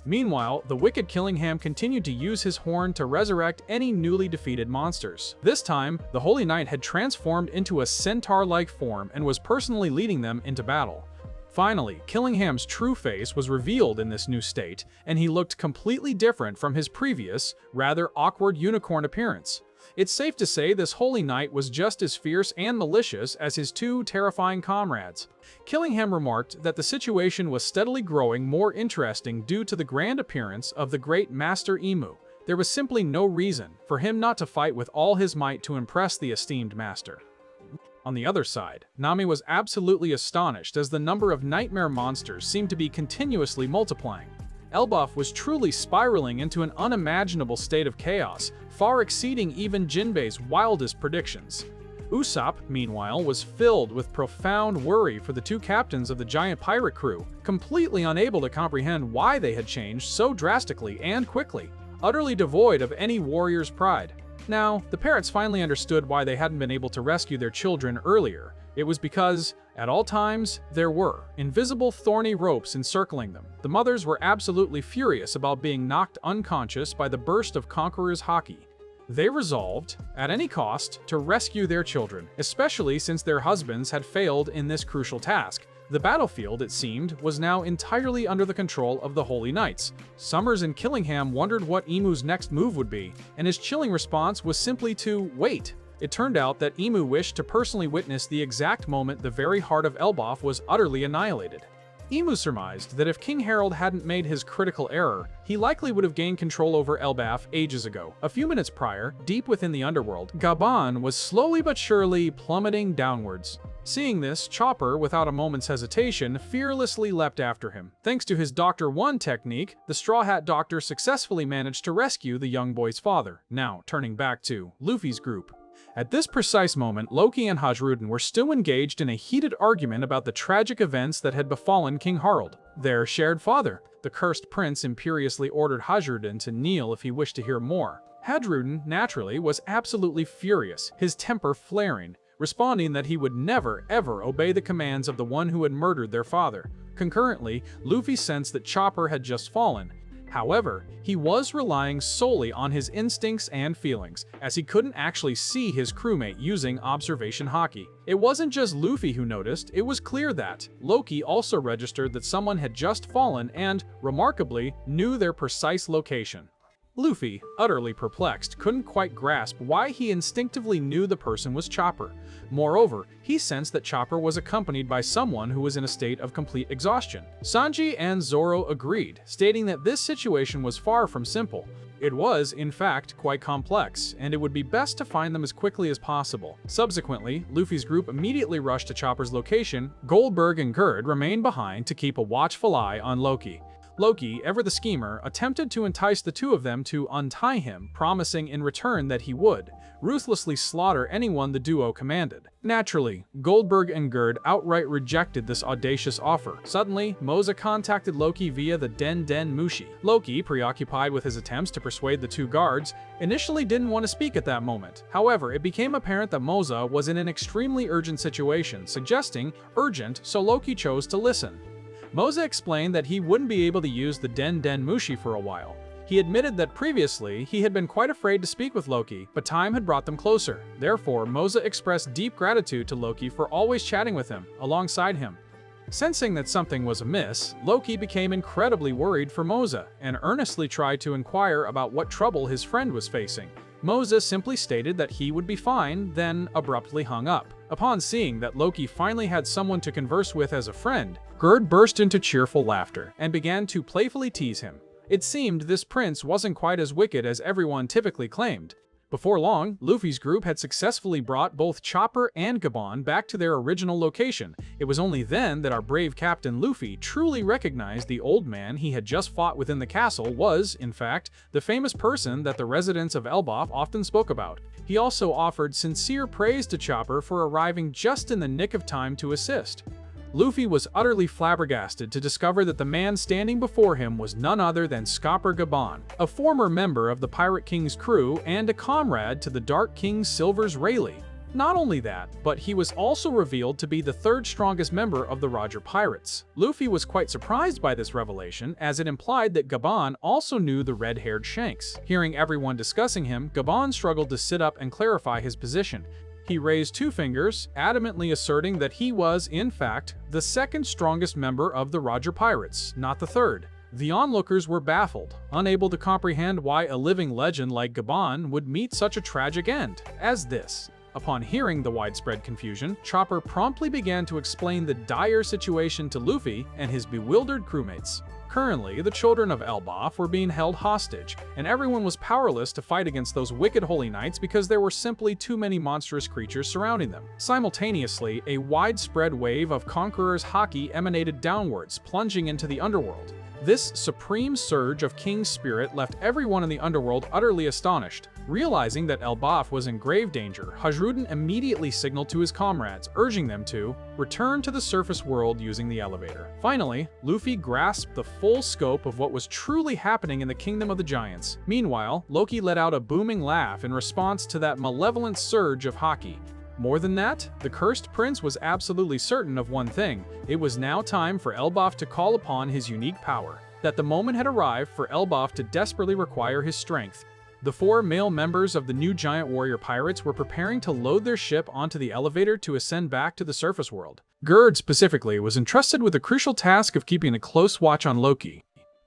Meanwhile, the wicked Killingham continued to use his horn to resurrect any newly defeated monsters. This time, the Holy Knight had transformed into a centaur-like form and was personally leading them into battle. Finally, Killingham's true face was revealed in this new state, and he looked completely different from his previous, rather awkward unicorn appearance. It's safe to say this Holy Knight was just as fierce and malicious as his two terrifying comrades. Killingham remarked that the situation was steadily growing more interesting due to the grand appearance of the great Master Emu. There was simply no reason for him not to fight with all his might to impress the esteemed master. On the other side, Nami was absolutely astonished as the number of nightmare monsters seemed to be continuously multiplying. Elbaf was truly spiraling into an unimaginable state of chaos, far exceeding even Jinbei's wildest predictions. Usopp, meanwhile, was filled with profound worry for the two captains of the giant pirate crew, completely unable to comprehend why they had changed so drastically and quickly, utterly devoid of any warrior's pride. Now, the parrots finally understood why they hadn't been able to rescue their children earlier. It was because, at all times, there were invisible thorny ropes encircling them. The mothers were absolutely furious about being knocked unconscious by the burst of Conqueror's haki. They resolved, at any cost, to rescue their children, especially since their husbands had failed in this crucial task. The battlefield, it seemed, was now entirely under the control of the Holy Knights. Summers and Killingham wondered what Emu's next move would be, and his chilling response was simply to wait. It turned out that Emu wished to personally witness the exact moment the very heart of Elbaf was utterly annihilated. Emu surmised that if King Harald hadn't made his critical error, he likely would have gained control over Elbaf ages ago. A few minutes prior, deep within the underworld, Gaban was slowly but surely plummeting downwards. Seeing this, Chopper, without a moment's hesitation, fearlessly leapt after him. Thanks to his Dr. One technique, the Straw Hat Doctor successfully managed to rescue the young boy's father. Now, turning back to Luffy's group. At this precise moment, Loki and Hajrudin were still engaged in a heated argument about the tragic events that had befallen King Harald, their shared father. The cursed prince imperiously ordered Hajrudin to kneel if he wished to hear more. Hajrudin, naturally, was absolutely furious, his temper flaring, responding that he would never, ever obey the commands of the one who had murdered their father. Concurrently, Luffy sensed that Chopper had just fallen. However, he was relying solely on his instincts and feelings, as he couldn't actually see his crewmate using observation haki. It wasn't just Luffy who noticed, it was clear that Loki also registered that someone had just fallen and, remarkably, knew their precise location. Luffy, utterly perplexed, couldn't quite grasp why he instinctively knew the person was Chopper. Moreover, he sensed that Chopper was accompanied by someone who was in a state of complete exhaustion. Sanji and Zoro agreed, stating that this situation was far from simple. It was, in fact, quite complex, and it would be best to find them as quickly as possible. Subsequently, Luffy's group immediately rushed to Chopper's location. Goldberg and Gerd remained behind to keep a watchful eye on Loki. Loki, ever the schemer, attempted to entice the two of them to untie him, promising in return that he would ruthlessly slaughter anyone the duo commanded. Naturally, Goldberg and Gerd outright rejected this audacious offer. Suddenly, Moza contacted Loki via the Den Mushi. Loki, preoccupied with his attempts to persuade the two guards, initially didn't want to speak at that moment. However, it became apparent that Moza was in an extremely urgent situation, suggesting urgent, so Loki chose to listen. Moza explained that he wouldn't be able to use the Den Mushi for a while. He admitted that previously he had been quite afraid to speak with Loki, but time had brought them closer. Therefore, Moza expressed deep gratitude to Loki for always chatting with him, alongside him. Sensing that something was amiss, Loki became incredibly worried for Moza and earnestly tried to inquire about what trouble his friend was facing. Moza simply stated that he would be fine, then abruptly hung up. Upon seeing that Loki finally had someone to converse with as a friend, Gerd burst into cheerful laughter and began to playfully tease him. It seemed this prince wasn't quite as wicked as everyone typically claimed. Before long, Luffy's group had successfully brought both Chopper and Gaban back to their original location. It was only then that our brave Captain Luffy truly recognized the old man he had just fought within the castle was, in fact, the famous person that the residents of Elbaf often spoke about. He also offered sincere praise to Chopper for arriving just in the nick of time to assist. Luffy was utterly flabbergasted to discover that the man standing before him was none other than Skopper Gaban, a former member of the Pirate King's crew and a comrade to the Dark King Silver's Rayleigh. Not only that, but he was also revealed to be the third strongest member of the Roger Pirates. Luffy was quite surprised by this revelation, as it implied that Gaban also knew the red-haired Shanks. Hearing everyone discussing him, Gaban struggled to sit up and clarify his position. He raised two fingers, adamantly asserting that he was, in fact, the second strongest member of the Roger Pirates, not the third. The onlookers were baffled, unable to comprehend why a living legend like Gaban would meet such a tragic end as this. Upon hearing the widespread confusion, Chopper promptly began to explain the dire situation to Luffy and his bewildered crewmates. Currently, the children of Elbaf were being held hostage, and everyone was powerless to fight against those wicked holy knights because there were simply too many monstrous creatures surrounding them. Simultaneously, a widespread wave of conquerors' haki emanated downwards, plunging into the underworld. This supreme surge of King's spirit left everyone in the underworld utterly astonished. Realizing that Elbaf was in grave danger, Hajrudin immediately signaled to his comrades, urging them to return to the surface world using the elevator. Finally, Luffy grasped the full scope of what was truly happening in the Kingdom of the Giants. Meanwhile, Loki let out a booming laugh in response to that malevolent surge of haki. More than that, the cursed prince was absolutely certain of one thing: it was now time for Elbaf to call upon his unique power, that the moment had arrived for Elbaf to desperately require his strength. The four male members of the new giant warrior pirates were preparing to load their ship onto the elevator to ascend back to the surface world. Gerd, specifically, was entrusted with the crucial task of keeping a close watch on Loki.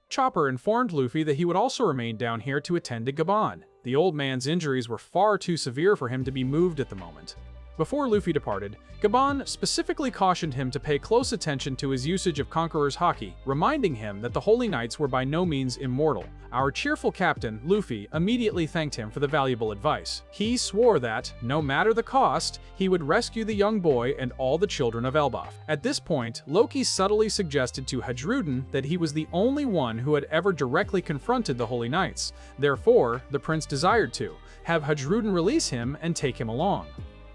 Chopper informed Luffy that he would also remain down here to attend to Gaban. The old man's injuries were far too severe for him to be moved at the moment. Before Luffy departed, Gaban specifically cautioned him to pay close attention to his usage of Conqueror's Haki, reminding him that the Holy Knights were by no means immortal. Our cheerful captain, Luffy, immediately thanked him for the valuable advice. He swore that, no matter the cost, he would rescue the young boy and all the children of Elbaf. At this point, Loki subtly suggested to Hajrudin that he was the only one who had ever directly confronted the Holy Knights. Therefore, the prince desired to have Hajrudin release him and take him along.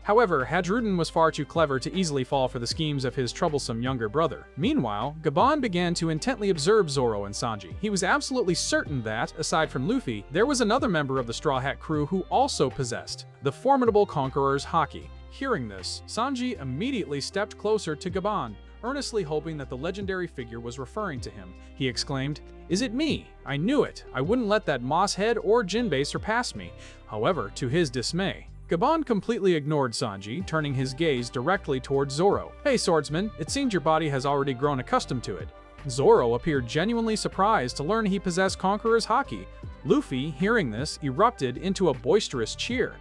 However, Hajrudin was far too clever to easily fall for the schemes of his troublesome younger brother. Meanwhile, Gaban began to intently observe Zoro and Sanji. He was absolutely certain that, aside from Luffy, there was another member of the Straw Hat crew who also possessed the formidable Conqueror's Haki. Hearing this, Sanji immediately stepped closer to Gaban, earnestly hoping that the legendary figure was referring to him. He exclaimed, "Is it me? I knew it! I wouldn't let that Mosshead or Jinbei surpass me." However, to his dismay, Gaban completely ignored Sanji, turning his gaze directly towards Zoro. "Hey swordsman, it seems your body has already grown accustomed to it." Zoro appeared genuinely surprised to learn he possessed Conqueror's Haki. Luffy, hearing this, erupted into a boisterous cheer.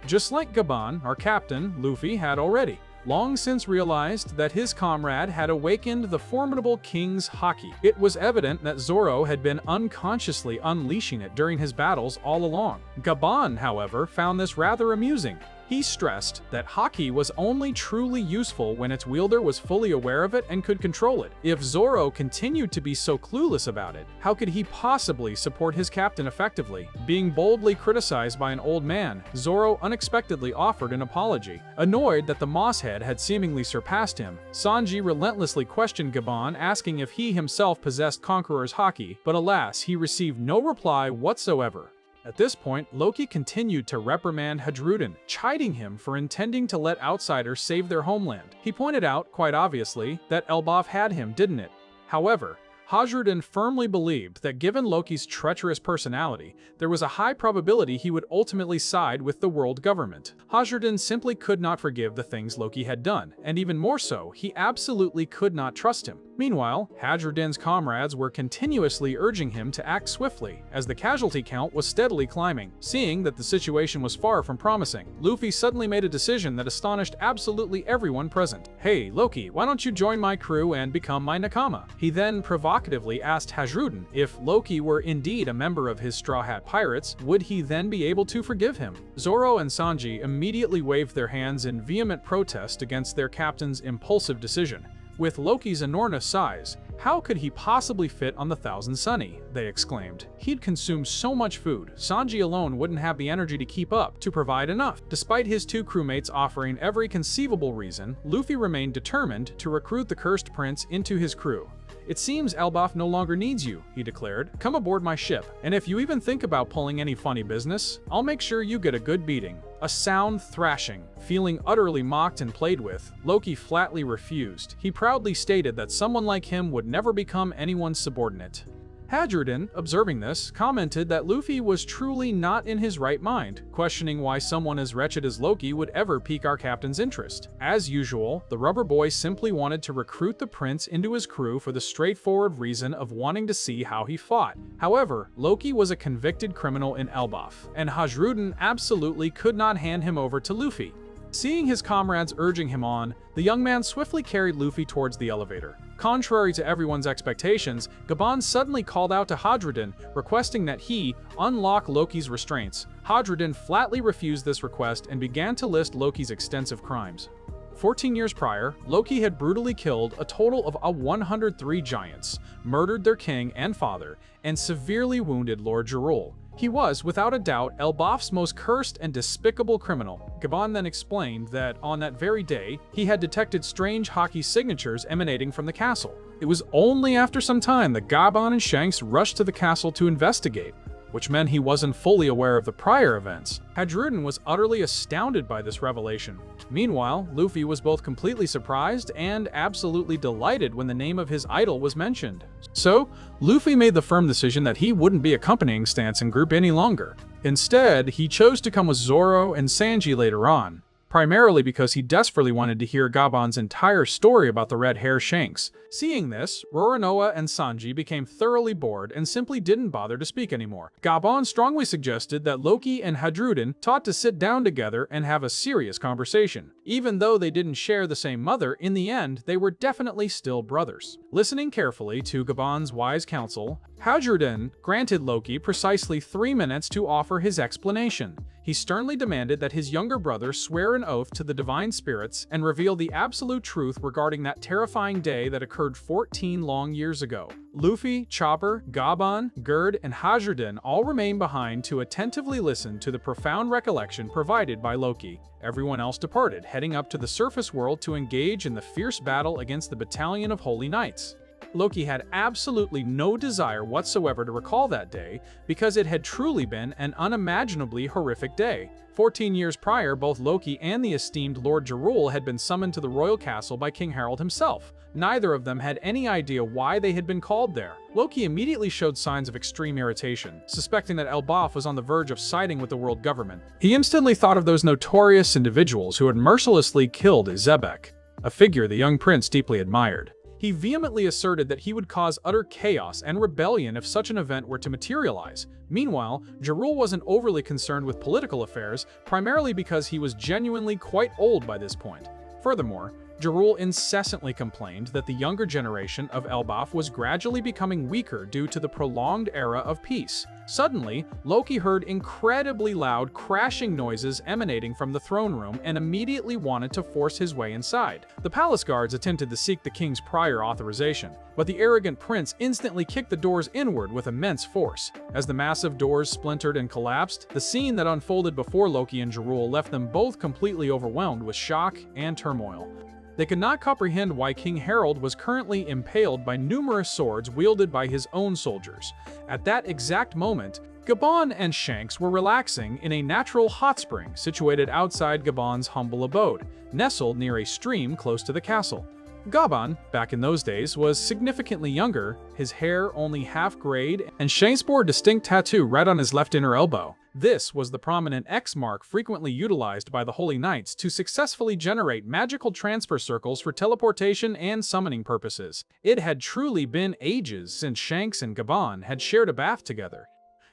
Just like Gaban, our captain, Luffy had already long since realized that his comrade had awakened the formidable King's Haki. It was evident that Zoro had been unconsciously unleashing it during his battles all along. Gaban, however, found this rather amusing. He stressed that haki was only truly useful when its wielder was fully aware of it and could control it. If Zoro continued to be so clueless about it, how could he possibly support his captain effectively? Being boldly criticized by an old man, Zoro unexpectedly offered an apology. Annoyed that the Mosshead had seemingly surpassed him, Sanji relentlessly questioned Gaban, asking if he himself possessed Conqueror's haki, but alas, he received no reply whatsoever. At this point, Loki continued to reprimand Hadruden, chiding him for intending to let outsiders save their homeland. He pointed out, quite obviously, that Elbaf had him, didn't it? However, Hadruden firmly believed that given Loki's treacherous personality, there was a high probability he would ultimately side with the world government. Hadruden simply could not forgive the things Loki had done, and even more so, he absolutely could not trust him. Meanwhile, Hadruden's comrades were continuously urging him to act swiftly, as the casualty count was steadily climbing. Seeing that the situation was far from promising, Luffy suddenly made a decision that astonished absolutely everyone present. "Hey, Loki, why don't you join my crew and become my nakama?" He then provocatively asked Hadruden if Loki were indeed a member of his Straw Hat Pirates, would he then be able to forgive him? Zoro and Sanji immediately waved their hands in vehement protest against their captain's impulsive decision. With Loki's enormous size, how could he possibly fit on the Thousand Sunny? They exclaimed. He'd consume so much food, Sanji alone wouldn't have the energy to keep up, to provide enough. Despite his two crewmates offering every conceivable reason, Luffy remained determined to recruit the Cursed Prince into his crew. "It seems Elbaf no longer needs you," he declared. "Come aboard my ship, and if you even think about pulling any funny business, I'll make sure you get a good beating." A sound thrashing. Feeling utterly mocked and played with, Loki flatly refused. He proudly stated that someone like him would never become anyone's subordinate. Hadruden, observing this, commented that Luffy was truly not in his right mind, questioning why someone as wretched as Loki would ever pique our captain's interest. As usual, the rubber boy simply wanted to recruit the prince into his crew for the straightforward reason of wanting to see how he fought. However, Loki was a convicted criminal in Elbaf, and Hadruden absolutely could not hand him over to Luffy. Seeing his comrades urging him on, the young man swiftly carried Luffy towards the elevator. Contrary to everyone's expectations, Gaban suddenly called out to Hadruden, requesting that he unlock Loki's restraints. Hadruden flatly refused this request and began to list Loki's extensive crimes. 14 years prior, Loki had brutally killed a total of 103 giants, murdered their king and father, and severely wounded Lord Jarul. He was, without a doubt, Elbaf's most cursed and despicable criminal. Gaban then explained that on that very day, he had detected strange haki signatures emanating from the castle. It was only after some time that Gaban and Shanks rushed to the castle to investigate, which meant he wasn't fully aware of the prior events. Hadruden was utterly astounded by this revelation. Meanwhile, Luffy was both completely surprised and absolutely delighted when the name of his idol was mentioned. So, Luffy made the firm decision that he wouldn't be accompanying Stance and group any longer. Instead, he chose to come with Zoro and Sanji later on, primarily because he desperately wanted to hear Gaban's entire story about the red hair Shanks. Seeing this, Roronoa and Sanji became thoroughly bored and simply didn't bother to speak anymore. Gaban strongly suggested that Loki and Hadruden taught to sit down together and have a serious conversation. Even though they didn't share the same mother, in the end, they were definitely still brothers. Listening carefully to Gaban's wise counsel, Hadruden granted Loki precisely 3 minutes to offer his explanation. He sternly demanded that his younger brother swear an oath to the divine spirits and reveal the absolute truth regarding that terrifying day that occurred 14 long years ago. Luffy, Chopper, Gaban, Gerd, and Hadruden all remained behind to attentively listen to the profound recollection provided by Loki. Everyone else departed, heading up to the surface world to engage in the fierce battle against the battalion of Holy Knights. Loki had absolutely no desire whatsoever to recall that day, because it had truly been an unimaginably horrific day. 14 years prior, both Loki and the esteemed Lord Jarul had been summoned to the royal castle by King Harald himself. Neither of them had any idea why they had been called there. Loki immediately showed signs of extreme irritation, suspecting that Elbaf was on the verge of siding with the world government. He instantly thought of those notorious individuals who had mercilessly killed Xebec, a figure the young prince deeply admired. He vehemently asserted that he would cause utter chaos and rebellion if such an event were to materialize. Meanwhile, Jarul wasn't overly concerned with political affairs, primarily because he was genuinely quite old by this point. Furthermore, Jarul incessantly complained that the younger generation of Elbaf was gradually becoming weaker due to the prolonged era of peace. Suddenly, Loki heard incredibly loud crashing noises emanating from the throne room and immediately wanted to force his way inside. The palace guards attempted to seek the king's prior authorization, but the arrogant prince instantly kicked the doors inward with immense force. As the massive doors splintered and collapsed, the scene that unfolded before Loki and Jarul left them both completely overwhelmed with shock and turmoil. They could not comprehend why King Harald was currently impaled by numerous swords wielded by his own soldiers. At that exact moment, Gaban and Shanks were relaxing in a natural hot spring situated outside Gaban's humble abode, nestled near a stream close to the castle. Gaban, back in those days, was significantly younger, his hair only half-grayed, and Shanks bore a distinct tattoo right on his left inner elbow. This was the prominent X mark frequently utilized by the Holy Knights to successfully generate magical transfer circles for teleportation and summoning purposes. It had truly been ages since Shanks and Gaban had shared a bath together.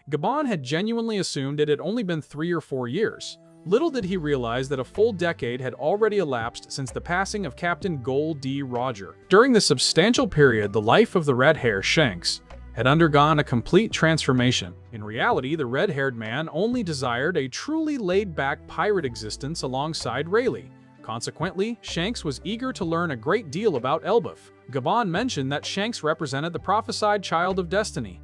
Gaban had genuinely assumed it had only been 3 or 4 years. Little did he realize that a full decade had already elapsed since the passing of Captain Gold D. Roger. During this substantial period, the life of the red-haired Shanks had undergone a complete transformation. In reality, the red-haired man only desired a truly laid-back pirate existence alongside Rayleigh. Consequently, Shanks was eager to learn a great deal about ELBAPH. Gaban mentioned that Shanks represented the prophesied child of destiny.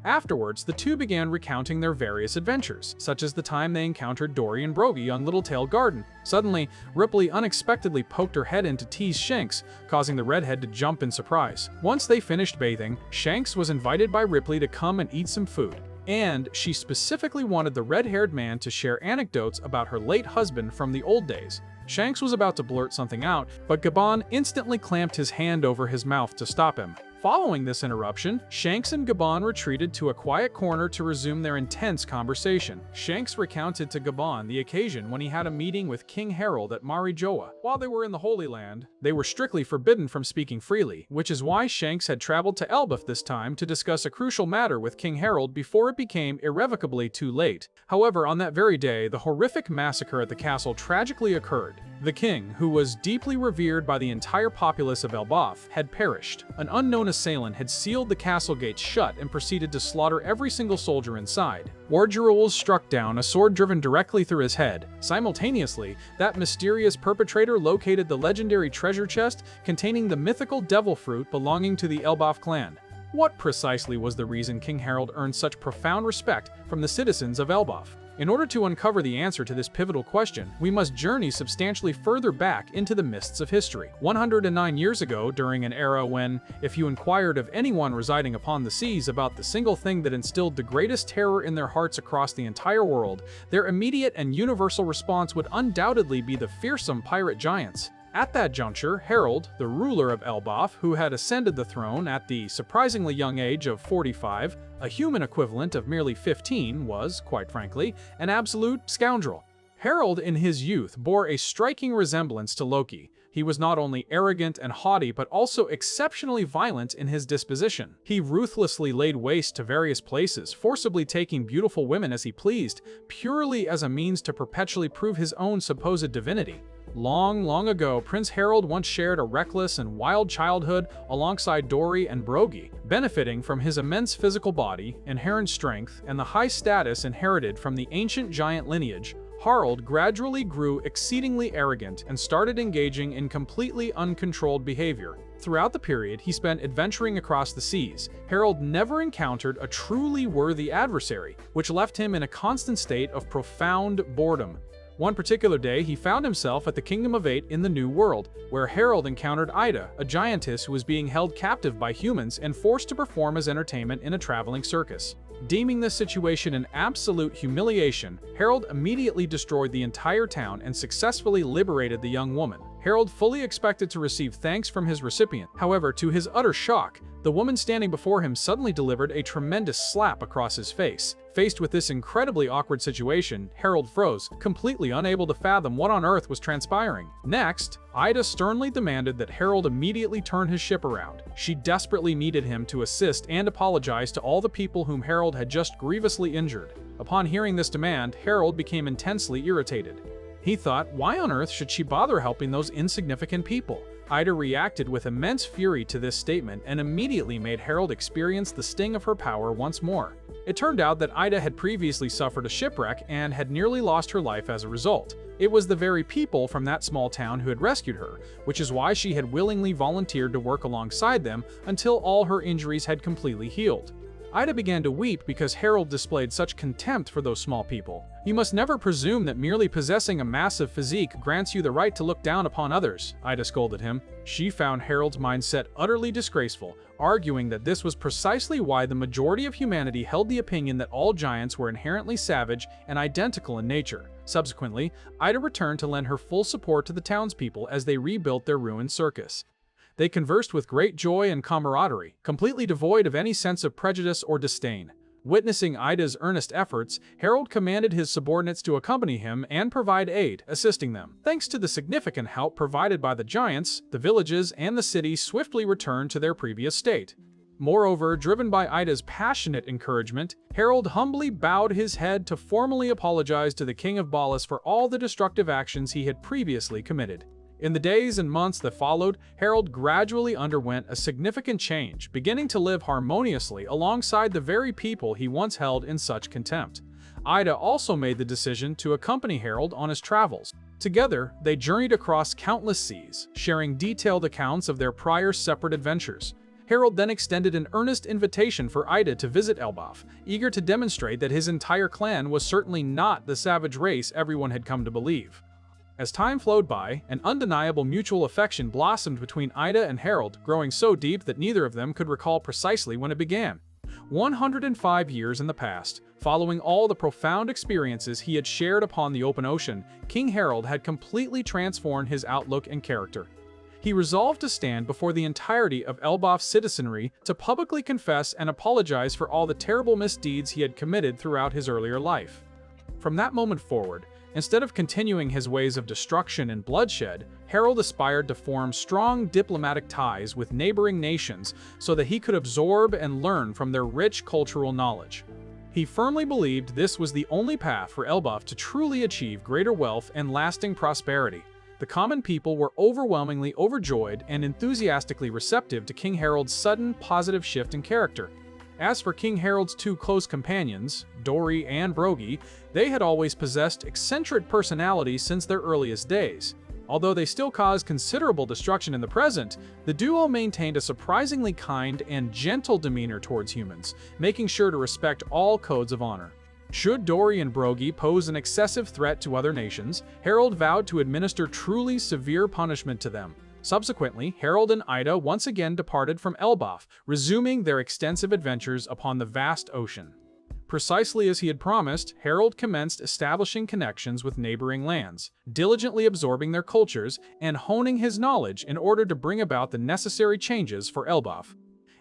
Afterwards, the two began recounting their various adventures, such as the time they encountered Dory and Brogy on Littletail Garden. Suddenly, Ripley unexpectedly poked her head in to tease Shanks, causing the redhead to jump in surprise. Once they finished bathing, Shanks was invited by Ripley to come and eat some food, and she specifically wanted the red-haired man to share anecdotes about her late husband from the old days. Shanks was about to blurt something out, but Gaban instantly clamped his hand over his mouth to stop him. Following this interruption, Shanks and Gaban retreated to a quiet corner to resume their intense conversation. Shanks recounted to Gaban the occasion when he had a meeting with King Harald at Marijoa. While they were in the Holy Land, they were strictly forbidden from speaking freely, which is why Shanks had traveled to Elbaf this time to discuss a crucial matter with King Harald before it became irrevocably too late. However, on that very day, the horrific massacre at the castle tragically occurred. The king, who was deeply revered by the entire populace of Elbaf, had perished. An unknown assailant had sealed the castle gates shut and proceeded to slaughter every single soldier inside. Jarul struck down, a sword driven directly through his head. Simultaneously, that mysterious perpetrator located the legendary treasure chest containing the mythical devil fruit belonging to the Elbaf clan. What precisely was the reason King Harald earned such profound respect from the citizens of Elbaf? In order to uncover the answer to this pivotal question, we must journey substantially further back into the mists of history. 109 years ago, during an era when, if you inquired of anyone residing upon the seas about the single thing that instilled the greatest terror in their hearts across the entire world, their immediate and universal response would undoubtedly be the fearsome pirate giants. At that juncture, Harald, the ruler of Elbaf, who had ascended the throne at the surprisingly young age of 45, a human equivalent of merely 15, was, quite frankly, an absolute scoundrel. Harald in his youth bore a striking resemblance to Loki. He was not only arrogant and haughty, but also exceptionally violent in his disposition. He ruthlessly laid waste to various places, forcibly taking beautiful women as he pleased, purely as a means to perpetually prove his own supposed divinity. Long ago, Prince Harald once shared a reckless and wild childhood alongside Dory and Brogy. Benefiting from his immense physical body, inherent strength, and the high status inherited from the ancient giant lineage, Harald gradually grew exceedingly arrogant and started engaging in completely uncontrolled behavior. Throughout the period he spent adventuring across the seas, Harald never encountered a truly worthy adversary, which left him in a constant state of profound boredom. One particular day, he found himself at the Kingdom of Eight in the New World, where Harald encountered Ida, a giantess who was being held captive by humans and forced to perform as entertainment in a traveling circus. Deeming this situation an absolute humiliation, Harald immediately destroyed the entire town and successfully liberated the young woman. Harald fully expected to receive thanks from his recipient. However, to his utter shock, the woman standing before him suddenly delivered a tremendous slap across his face. Faced with this incredibly awkward situation, Harald froze, completely unable to fathom what on earth was transpiring. Next, Ida sternly demanded that Harald immediately turn his ship around. She desperately needed him to assist and apologize to all the people whom Harald had just grievously injured. Upon hearing this demand, Harald became intensely irritated. He thought, why on earth should she bother helping those insignificant people? Ida reacted with immense fury to this statement and immediately made Harald experience the sting of her power once more. It turned out that Ida had previously suffered a shipwreck and had nearly lost her life as a result. It was the very people from that small town who had rescued her, which is why she had willingly volunteered to work alongside them until all her injuries had completely healed. Ida began to weep because Harald displayed such contempt for those small people. You must never presume that merely possessing a massive physique grants you the right to look down upon others, Ida scolded him. She found Harald's mindset utterly disgraceful, arguing that this was precisely why the majority of humanity held the opinion that all giants were inherently savage and identical in nature. Subsequently, Ida returned to lend her full support to the townspeople as they rebuilt their ruined circus. They conversed with great joy and camaraderie, completely devoid of any sense of prejudice or disdain. Witnessing Ida's earnest efforts, Harald commanded his subordinates to accompany him and provide aid, assisting them. Thanks to the significant help provided by the giants, the villages and the city swiftly returned to their previous state. Moreover, driven by Ida's passionate encouragement, Harald humbly bowed his head to formally apologize to the King of Balas for all the destructive actions he had previously committed. In the days and months that followed, Harald gradually underwent a significant change, beginning to live harmoniously alongside the very people he once held in such contempt. Ida also made the decision to accompany Harald on his travels. Together, they journeyed across countless seas, sharing detailed accounts of their prior separate adventures. Harald then extended an earnest invitation for Ida to visit Elbaf, eager to demonstrate that his entire clan was certainly not the savage race everyone had come to believe. As time flowed by, an undeniable mutual affection blossomed between Ida and Harald, growing so deep that neither of them could recall precisely when it began. 105 years in the past, following all the profound experiences he had shared upon the open ocean, King Harald had completely transformed his outlook and character. He resolved to stand before the entirety of Elbaf's citizenry to publicly confess and apologize for all the terrible misdeeds he had committed throughout his earlier life. From that moment forward, instead of continuing his ways of destruction and bloodshed, Harald aspired to form strong diplomatic ties with neighboring nations so that he could absorb and learn from their rich cultural knowledge. He firmly believed this was the only path for Elbaf to truly achieve greater wealth and lasting prosperity. The common people were overwhelmingly overjoyed and enthusiastically receptive to King Harald's sudden, positive shift in character. As for King Harald's two close companions, Dori and Brooke, they had always possessed eccentric personalities since their earliest days. Although they still caused considerable destruction in the present, the duo maintained a surprisingly kind and gentle demeanor towards humans, making sure to respect all codes of honor. Should Dori and Brooke pose an excessive threat to other nations, Harald vowed to administer truly severe punishment to them. Subsequently, Harald and Ida once again departed from Elbaf, resuming their extensive adventures upon the vast ocean. Precisely as he had promised, Harald commenced establishing connections with neighboring lands, diligently absorbing their cultures and honing his knowledge in order to bring about the necessary changes for Elbaf.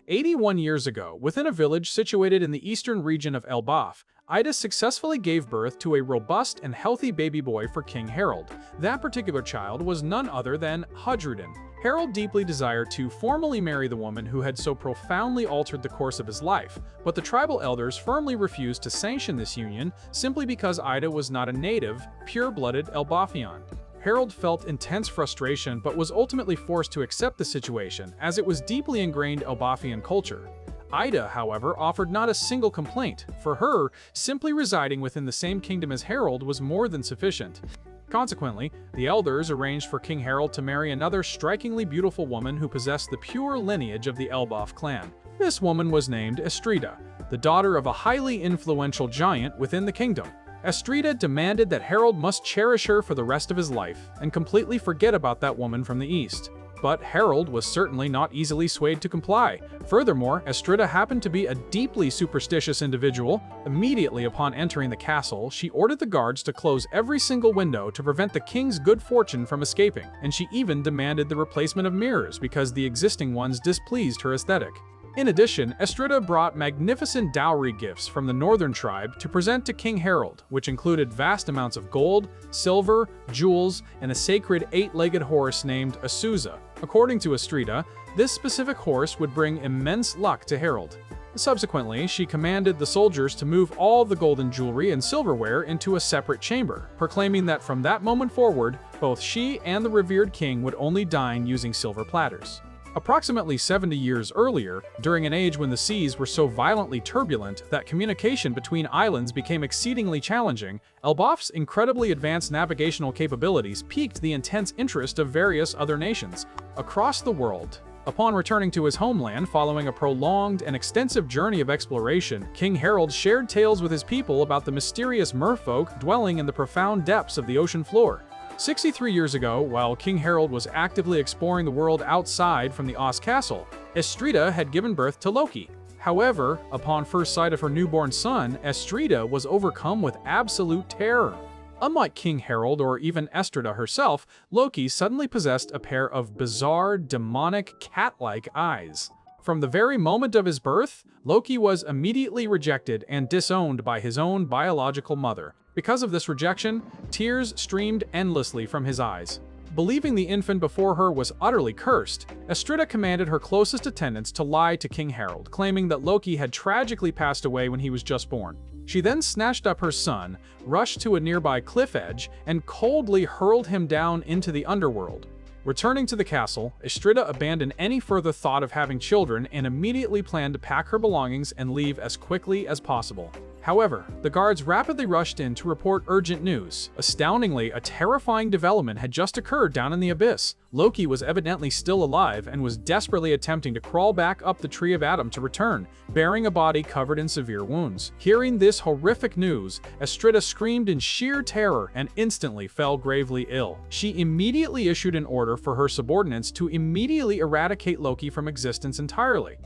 81 years ago, within a village situated in the eastern region of Elbaf, Ida successfully gave birth to a robust and healthy baby boy for King Harald. That particular child was none other than Hudruden. Harald deeply desired to formally marry the woman who had so profoundly altered the course of his life, but the tribal elders firmly refused to sanction this union simply because Ida was not a native, pure-blooded Elbafian. Harald felt intense frustration but was ultimately forced to accept the situation as it was deeply ingrained Elbafian culture. Ida, however, offered not a single complaint. For her, simply residing within the same kingdom as Harald was more than sufficient. Consequently, the elders arranged for King Harald to marry another strikingly beautiful woman who possessed the pure lineage of the Elbaf clan. This woman was named Estrida, the daughter of a highly influential giant within the kingdom. Estrida demanded that Harald must cherish her for the rest of his life and completely forget about that woman from the east. But Harald was certainly not easily swayed to comply. Furthermore, Estrida happened to be a deeply superstitious individual. Immediately upon entering the castle, she ordered the guards to close every single window to prevent the king's good fortune from escaping, and she even demanded the replacement of mirrors because the existing ones displeased her aesthetic. In addition, Estrida brought magnificent dowry gifts from the northern tribe to present to King Harald, which included vast amounts of gold, silver, jewels, and a sacred eight-legged horse named Azusa. According to Estrida, this specific horse would bring immense luck to Harald. Subsequently, she commanded the soldiers to move all the golden jewelry and silverware into a separate chamber, proclaiming that from that moment forward, both she and the revered king would only dine using silver platters. Approximately 70 years earlier, during an age when the seas were so violently turbulent that communication between islands became exceedingly challenging, ELBAPH's incredibly advanced navigational capabilities piqued the intense interest of various other nations across the world. Upon returning to his homeland following a prolonged and extensive journey of exploration, King Harald shared tales with his people about the mysterious merfolk dwelling in the profound depths of the ocean floor. 63 years ago, while King Harald was actively exploring the world outside from the Oz castle, Estrida had given birth to Loki. However, upon first sight of her newborn son, Estrida was overcome with absolute terror. Unlike King Harald or even Estrida herself, Loki suddenly possessed a pair of bizarre, demonic, cat-like eyes. From the very moment of his birth, Loki was immediately rejected and disowned by his own biological mother. Because of this rejection, tears streamed endlessly from his eyes. Believing the infant before her was utterly cursed, Estrida commanded her closest attendants to lie to King Harald, claiming that Loki had tragically passed away when he was just born. She then snatched up her son, rushed to a nearby cliff edge, and coldly hurled him down into the underworld. Returning to the castle, Estrida abandoned any further thought of having children and immediately planned to pack her belongings and leave as quickly as possible. However, the guards rapidly rushed in to report urgent news. Astoundingly, a terrifying development had just occurred down in the abyss. Loki was evidently still alive and was desperately attempting to crawl back up the Tree of Adam to return, bearing a body covered in severe wounds. Hearing this horrific news, Estrida screamed in sheer terror and instantly fell gravely ill. She immediately issued an order for her subordinates to immediately eradicate Loki from existence entirely.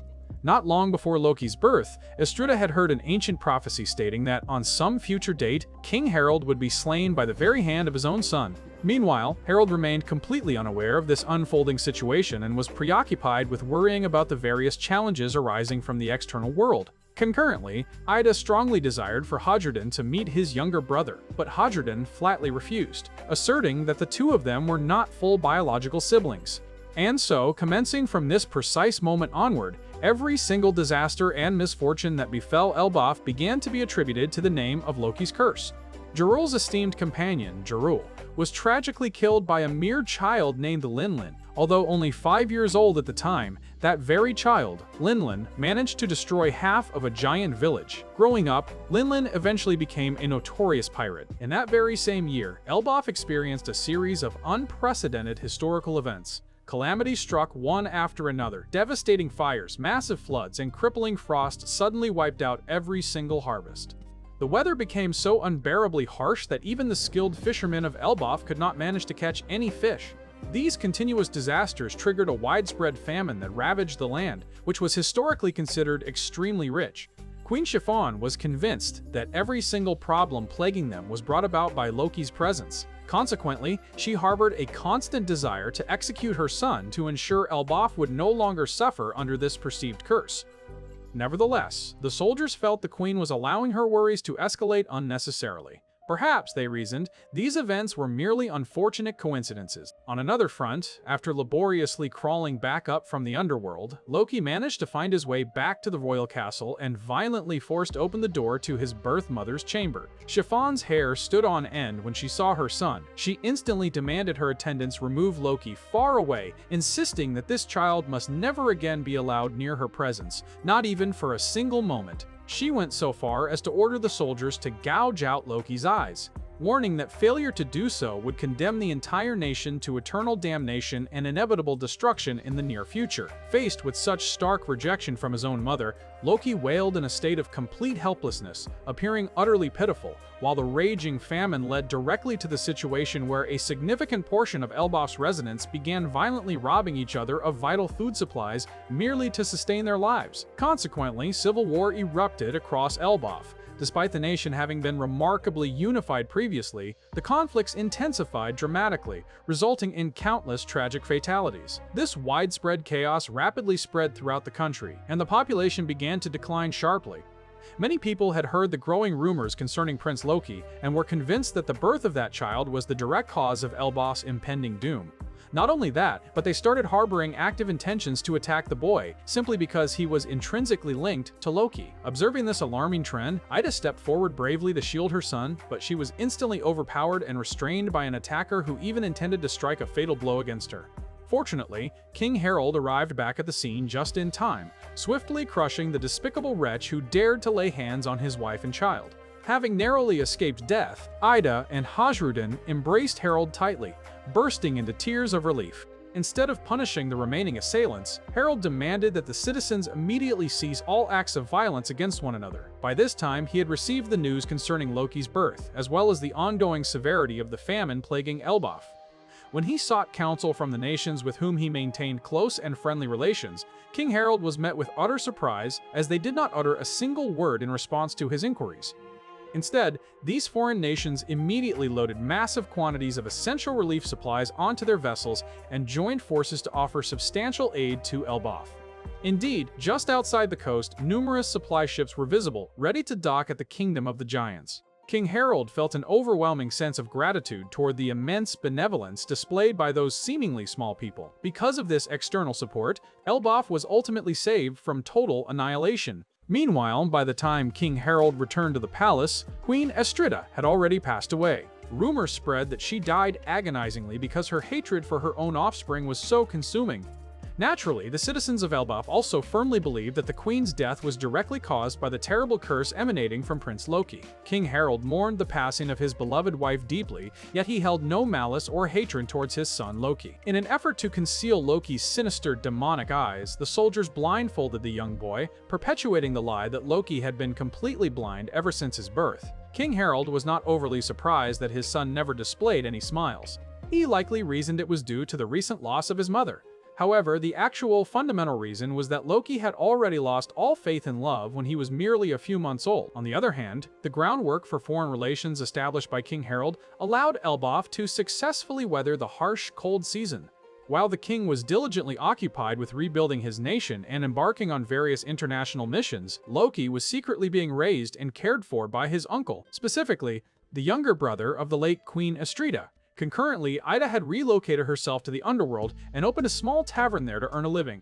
Not long before Loki's birth, Estrida had heard an ancient prophecy stating that on some future date, King Harald would be slain by the very hand of his own son. Meanwhile, Harald remained completely unaware of this unfolding situation and was preoccupied with worrying about the various challenges arising from the external world. Concurrently, Ida strongly desired for Hadridan to meet his younger brother, but Hadridan flatly refused, asserting that the two of them were not full biological siblings. And so, commencing from this precise moment onward, every single disaster and misfortune that befell Elbaf began to be attributed to the name of Loki's curse. Jarul's esteemed companion, Jarul, was tragically killed by a mere child named Linlin. Although only 5 years old at the time, that very child, Linlin, managed to destroy half of a giant village. Growing up, Linlin eventually became a notorious pirate. In that very same year, Elbaf experienced a series of unprecedented historical events. Calamities struck one after another. Devastating fires, massive floods, and crippling frost suddenly wiped out every single harvest. The weather became so unbearably harsh that even the skilled fishermen of Elbaf could not manage to catch any fish. These continuous disasters triggered a widespread famine that ravaged the land, which was historically considered extremely rich. Queen Chiffon was convinced that every single problem plaguing them was brought about by Loki's presence. Consequently, she harbored a constant desire to execute her son to ensure Elbaf would no longer suffer under this perceived curse. Nevertheless, the soldiers felt the queen was allowing her worries to escalate unnecessarily. Perhaps, they reasoned, these events were merely unfortunate coincidences. On another front, after laboriously crawling back up from the underworld, Loki managed to find his way back to the royal castle and violently forced open the door to his birth mother's chamber. Chiffon's hair stood on end when she saw her son. She instantly demanded her attendants remove Loki far away, insisting that this child must never again be allowed near her presence, not even for a single moment. She went so far as to order the soldiers to gouge out Loki's eyes, warning that failure to do so would condemn the entire nation to eternal damnation and inevitable destruction in the near future. Faced with such stark rejection from his own mother, Loki wailed in a state of complete helplessness, appearing utterly pitiful, while the raging famine led directly to the situation where a significant portion of Elbaf's residents began violently robbing each other of vital food supplies merely to sustain their lives. Consequently, civil war erupted across Elbaf. Despite the nation having been remarkably unified previously, the conflicts intensified dramatically, resulting in countless tragic fatalities. This widespread chaos rapidly spread throughout the country, and the population began to decline sharply. Many people had heard the growing rumors concerning Prince Loki and were convinced that the birth of that child was the direct cause of Elbaf's impending doom. Not only that, but they started harboring active intentions to attack the boy, simply because he was intrinsically linked to Loki. Observing this alarming trend, Ida stepped forward bravely to shield her son, but she was instantly overpowered and restrained by an attacker who even intended to strike a fatal blow against her. Fortunately, King Harald arrived back at the scene just in time, swiftly crushing the despicable wretch who dared to lay hands on his wife and child. Having narrowly escaped death, Ida and Hajrudin embraced Harald tightly, bursting into tears of relief. Instead of punishing the remaining assailants, Harald demanded that the citizens immediately cease all acts of violence against one another. By this time, he had received the news concerning Loki's birth, as well as the ongoing severity of the famine plaguing Elbaf. When he sought counsel from the nations with whom he maintained close and friendly relations, King Harald was met with utter surprise, as they did not utter a single word in response to his inquiries. Instead, these foreign nations immediately loaded massive quantities of essential relief supplies onto their vessels and joined forces to offer substantial aid to Elbaf. Indeed, just outside the coast, numerous supply ships were visible, ready to dock at the Kingdom of the Giants. King Harald felt an overwhelming sense of gratitude toward the immense benevolence displayed by those seemingly small people. Because of this external support, Elbaf was ultimately saved from total annihilation. Meanwhile, by the time King Harald returned to the palace, Queen Estrida had already passed away. Rumors spread that she died agonizingly because her hatred for her own offspring was so consuming. Naturally, the citizens of Elbaf also firmly believed that the queen's death was directly caused by the terrible curse emanating from Prince Loki. King Harald mourned the passing of his beloved wife deeply, yet he held no malice or hatred towards his son Loki. In an effort to conceal Loki's sinister, demonic eyes, the soldiers blindfolded the young boy, perpetuating the lie that Loki had been completely blind ever since his birth. King Harald was not overly surprised that his son never displayed any smiles. He likely reasoned it was due to the recent loss of his mother. However, the actual fundamental reason was that Loki had already lost all faith in love when he was merely a few months old. On the other hand, the groundwork for foreign relations established by King Harald allowed Elbaf to successfully weather the harsh, cold season. While the king was diligently occupied with rebuilding his nation and embarking on various international missions, Loki was secretly being raised and cared for by his uncle, specifically, the younger brother of the late Queen Estrida. Concurrently, Ida had relocated herself to the underworld and opened a small tavern there to earn a living.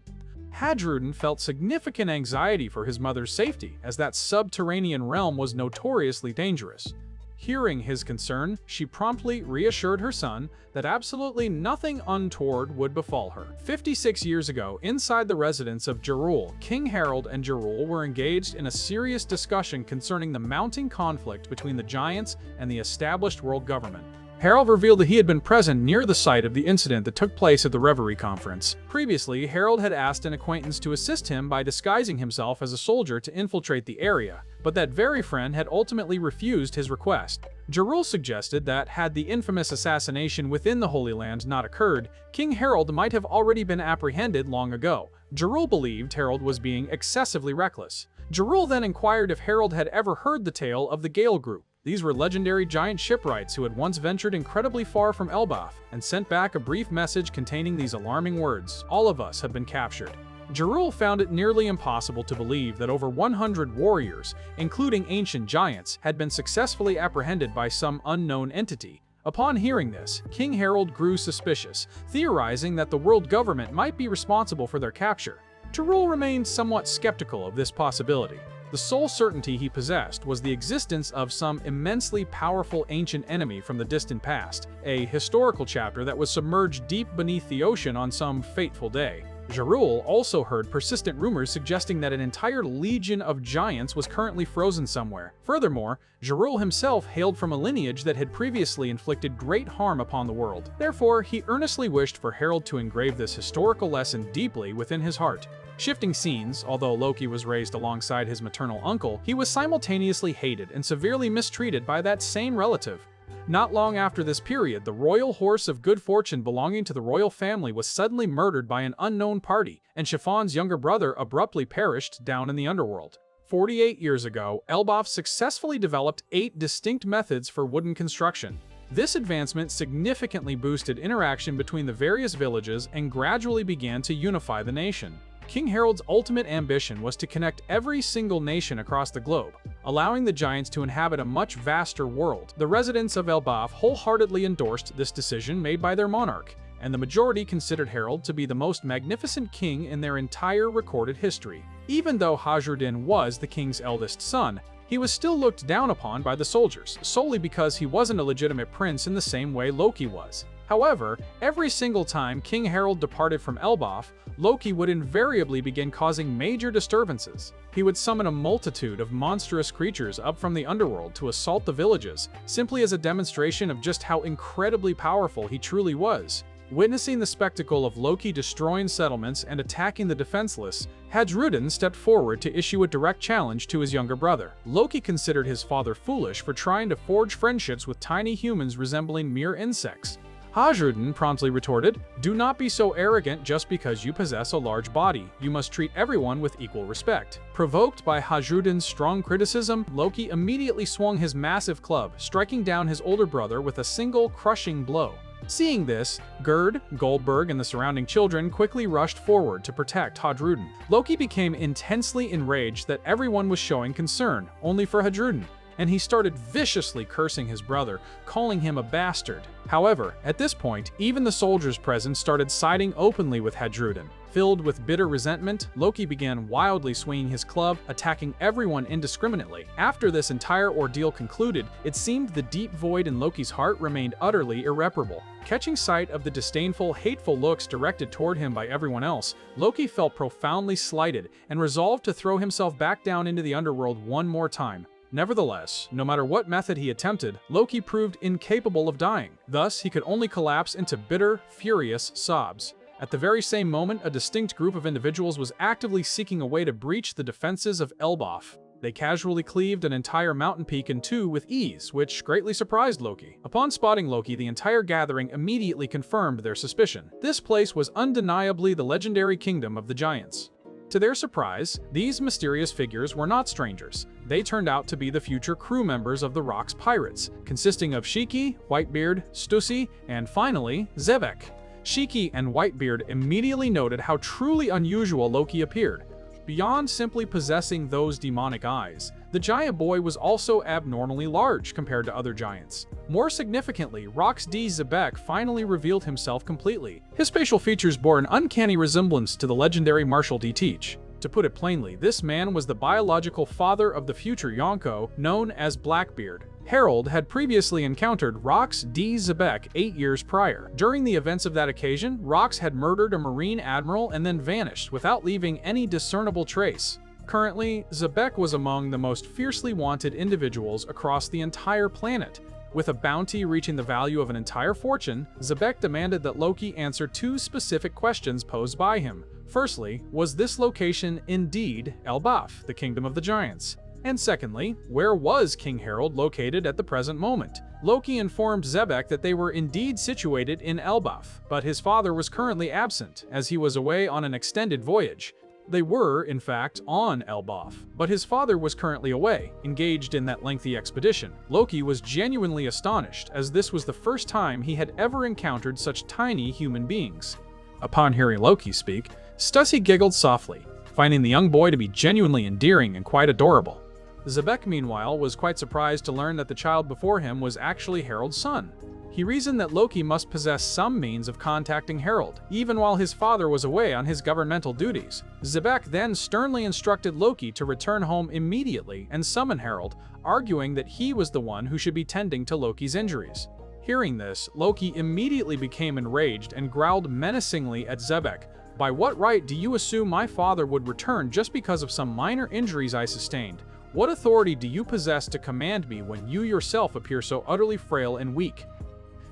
Hajrudin felt significant anxiety for his mother's safety, as that subterranean realm was notoriously dangerous. Hearing his concern, she promptly reassured her son that absolutely nothing untoward would befall her. 56 years ago, inside the residence of Jarul, King Harald and Jarul were engaged in a serious discussion concerning the mounting conflict between the giants and the established world government. Harald revealed that he had been present near the site of the incident that took place at the Reverie Conference. Previously, Harald had asked an acquaintance to assist him by disguising himself as a soldier to infiltrate the area, but that very friend had ultimately refused his request. Jarul suggested that, had the infamous assassination within the Holy Land not occurred, King Harald might have already been apprehended long ago. Jarul believed Harald was being excessively reckless. Jarul then inquired if Harald had ever heard the tale of the Gale Group. These were legendary giant shipwrights who had once ventured incredibly far from Elbaf and sent back a brief message containing these alarming words: "All of us have been captured." Jarul found it nearly impossible to believe that over 100 warriors, including ancient giants, had been successfully apprehended by some unknown entity. Upon hearing this, King Harald grew suspicious, theorizing that the world government might be responsible for their capture. Jarul remained somewhat skeptical of this possibility. The sole certainty he possessed was the existence of some immensely powerful ancient enemy from the distant past, a historical chapter that was submerged deep beneath the ocean on some fateful day. Jarul also heard persistent rumors suggesting that an entire legion of giants was currently frozen somewhere. Furthermore, Jarul himself hailed from a lineage that had previously inflicted great harm upon the world. Therefore, he earnestly wished for Harald to engrave this historical lesson deeply within his heart. Shifting scenes, although Loki was raised alongside his maternal uncle, he was simultaneously hated and severely mistreated by that same relative. Not long after this period, the royal horse of good fortune belonging to the royal family was suddenly murdered by an unknown party, and Chiffon's younger brother abruptly perished down in the underworld. 48 years ago, Elbaf successfully developed 8 distinct methods for wooden construction. This advancement significantly boosted interaction between the various villages and gradually began to unify the nation. King Harald's ultimate ambition was to connect every single nation across the globe, allowing the giants to inhabit a much vaster world. The residents of Elbaf wholeheartedly endorsed this decision made by their monarch, and the majority considered Harald to be the most magnificent king in their entire recorded history. Even though Hajrudin was the king's eldest son, he was still looked down upon by the soldiers, solely because he wasn't a legitimate prince in the same way Loki was. However, every single time King Harald departed from Elbaf, Loki would invariably begin causing major disturbances. He would summon a multitude of monstrous creatures up from the underworld to assault the villages, simply as a demonstration of just how incredibly powerful he truly was. Witnessing the spectacle of Loki destroying settlements and attacking the defenseless, Hajrudin stepped forward to issue a direct challenge to his younger brother. Loki considered his father foolish for trying to forge friendships with tiny humans resembling mere insects. Hajrudin promptly retorted, "Do not be so arrogant just because you possess a large body. You must treat everyone with equal respect." Provoked by Hajrudin's strong criticism, Loki immediately swung his massive club, striking down his older brother with a single crushing blow. Seeing this, Gerd, Goldberg, and the surrounding children quickly rushed forward to protect Hajrudin. Loki became intensely enraged that everyone was showing concern, only for Hajrudin, and he started viciously cursing his brother, calling him a bastard. However, at this point, even the soldiers present started siding openly with Hajrudin. Filled with bitter resentment, Loki began wildly swinging his club, attacking everyone indiscriminately. After this entire ordeal concluded, it seemed the deep void in Loki's heart remained utterly irreparable. Catching sight of the disdainful, hateful looks directed toward him by everyone else, Loki felt profoundly slighted and resolved to throw himself back down into the underworld one more time. Nevertheless, no matter what method he attempted, Loki proved incapable of dying. Thus, he could only collapse into bitter, furious sobs. At the very same moment, a distinct group of individuals was actively seeking a way to breach the defenses of Elbaf. They casually cleaved an entire mountain peak in two with ease, which greatly surprised Loki. Upon spotting Loki, the entire gathering immediately confirmed their suspicion. This place was undeniably the legendary kingdom of the giants. To their surprise, these mysterious figures were not strangers. They turned out to be the future crew members of the Rock's pirates, consisting of Shiki, Whitebeard, Stussy, and finally, Xebec. Shiki and Whitebeard immediately noted how truly unusual Loki appeared. Beyond simply possessing those demonic eyes, the giant boy was also abnormally large compared to other giants. More significantly, Rock's Xebec finally revealed himself completely. His facial features bore an uncanny resemblance to the legendary Marshal Teach. To put it plainly, this man was the biological father of the future Yonko, known as Blackbeard. Harald had previously encountered Rox Xebec 8 years prior. During the events of that occasion, Rox had murdered a Marine admiral and then vanished without leaving any discernible trace. Currently, Xebec was among the most fiercely wanted individuals across the entire planet. With a bounty reaching the value of an entire fortune, Xebec demanded that Loki answer two specific questions posed by him. Firstly, was this location indeed Elbaf, the kingdom of the giants? And secondly, where was King Harald located at the present moment? Loki informed Xebec that they were indeed situated in Elbaf, but his father was currently absent, as he was away on an extended voyage. They were, in fact, on Elbaf, but his father was currently away, engaged in that lengthy expedition. Loki was genuinely astonished, as this was the first time he had ever encountered such tiny human beings. Upon hearing Loki speak, Stussy giggled softly, finding the young boy to be genuinely endearing and quite adorable. Xebec, meanwhile, was quite surprised to learn that the child before him was actually Harald's son. He reasoned that Loki must possess some means of contacting Harald, even while his father was away on his governmental duties. Xebec then sternly instructed Loki to return home immediately and summon Harald, arguing that he was the one who should be tending to Loki's injuries. Hearing this, Loki immediately became enraged and growled menacingly at Xebec. "By what right do you assume my father would return just because of some minor injuries I sustained? What authority do you possess to command me when you yourself appear so utterly frail and weak?"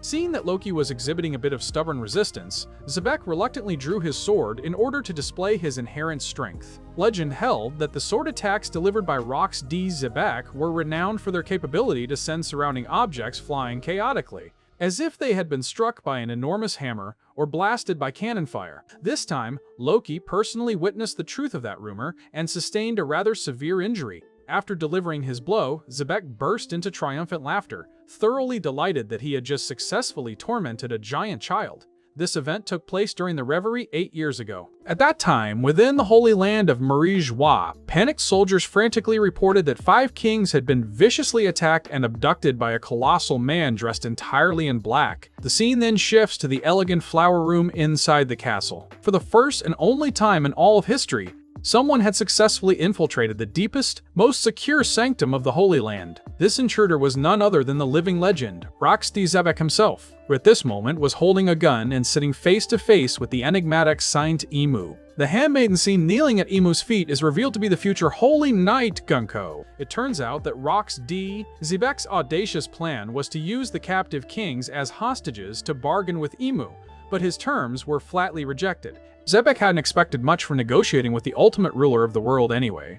Seeing that Loki was exhibiting a bit of stubborn resistance, Xebec reluctantly drew his sword in order to display his inherent strength. Legend held that the sword attacks delivered by Rox Xebec were renowned for their capability to send surrounding objects flying chaotically, as if they had been struck by an enormous hammer or blasted by cannon fire. This time, Loki personally witnessed the truth of that rumor and sustained a rather severe injury. After delivering his blow, Xebec burst into triumphant laughter, thoroughly delighted that he had just successfully tormented a giant child. This event took place during the Reverie 8 years ago. At that time, within the Holy Land of Marie-Joie, panicked soldiers frantically reported that 5 kings had been viciously attacked and abducted by a colossal man dressed entirely in black. The scene then shifts to the elegant flower room inside the castle. For the first and only time in all of history, someone had successfully infiltrated the deepest, most secure sanctum of the Holy Land. This intruder was none other than the living legend, Xebec himself, who at this moment was holding a gun and sitting face to face with the enigmatic Saint Emu. The handmaiden seen kneeling at Emu's feet is revealed to be the future Holy Knight Gunko. It turns out that Xebec's audacious plan was to use the captive kings as hostages to bargain with Emu, but his terms were flatly rejected. Xebec hadn't expected much from negotiating with the ultimate ruler of the world anyway.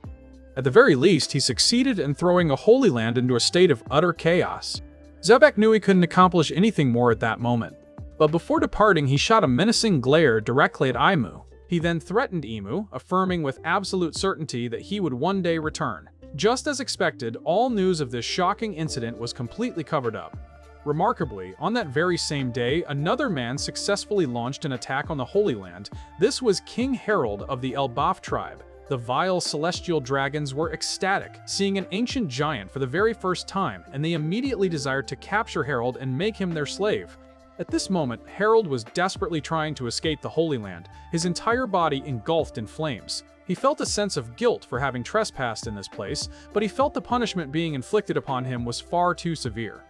At the very least, he succeeded in throwing a Holy Land into a state of utter chaos. Xebec knew he couldn't accomplish anything more at that moment. But before departing, he shot a menacing glare directly at Emu. He then threatened Emu, affirming with absolute certainty that he would one day return. Just as expected, all news of this shocking incident was completely covered up. Remarkably, on that very same day, another man successfully launched an attack on the Holy Land. This was King Harald of the ELBAPH tribe. The vile celestial dragons were ecstatic, seeing an ancient giant for the very first time, and they immediately desired to capture Harald and make him their slave. At this moment, Harald was desperately trying to escape the Holy Land, his entire body engulfed in flames. He felt a sense of guilt for having trespassed in this place, but he felt the punishment being inflicted upon him was far too severe.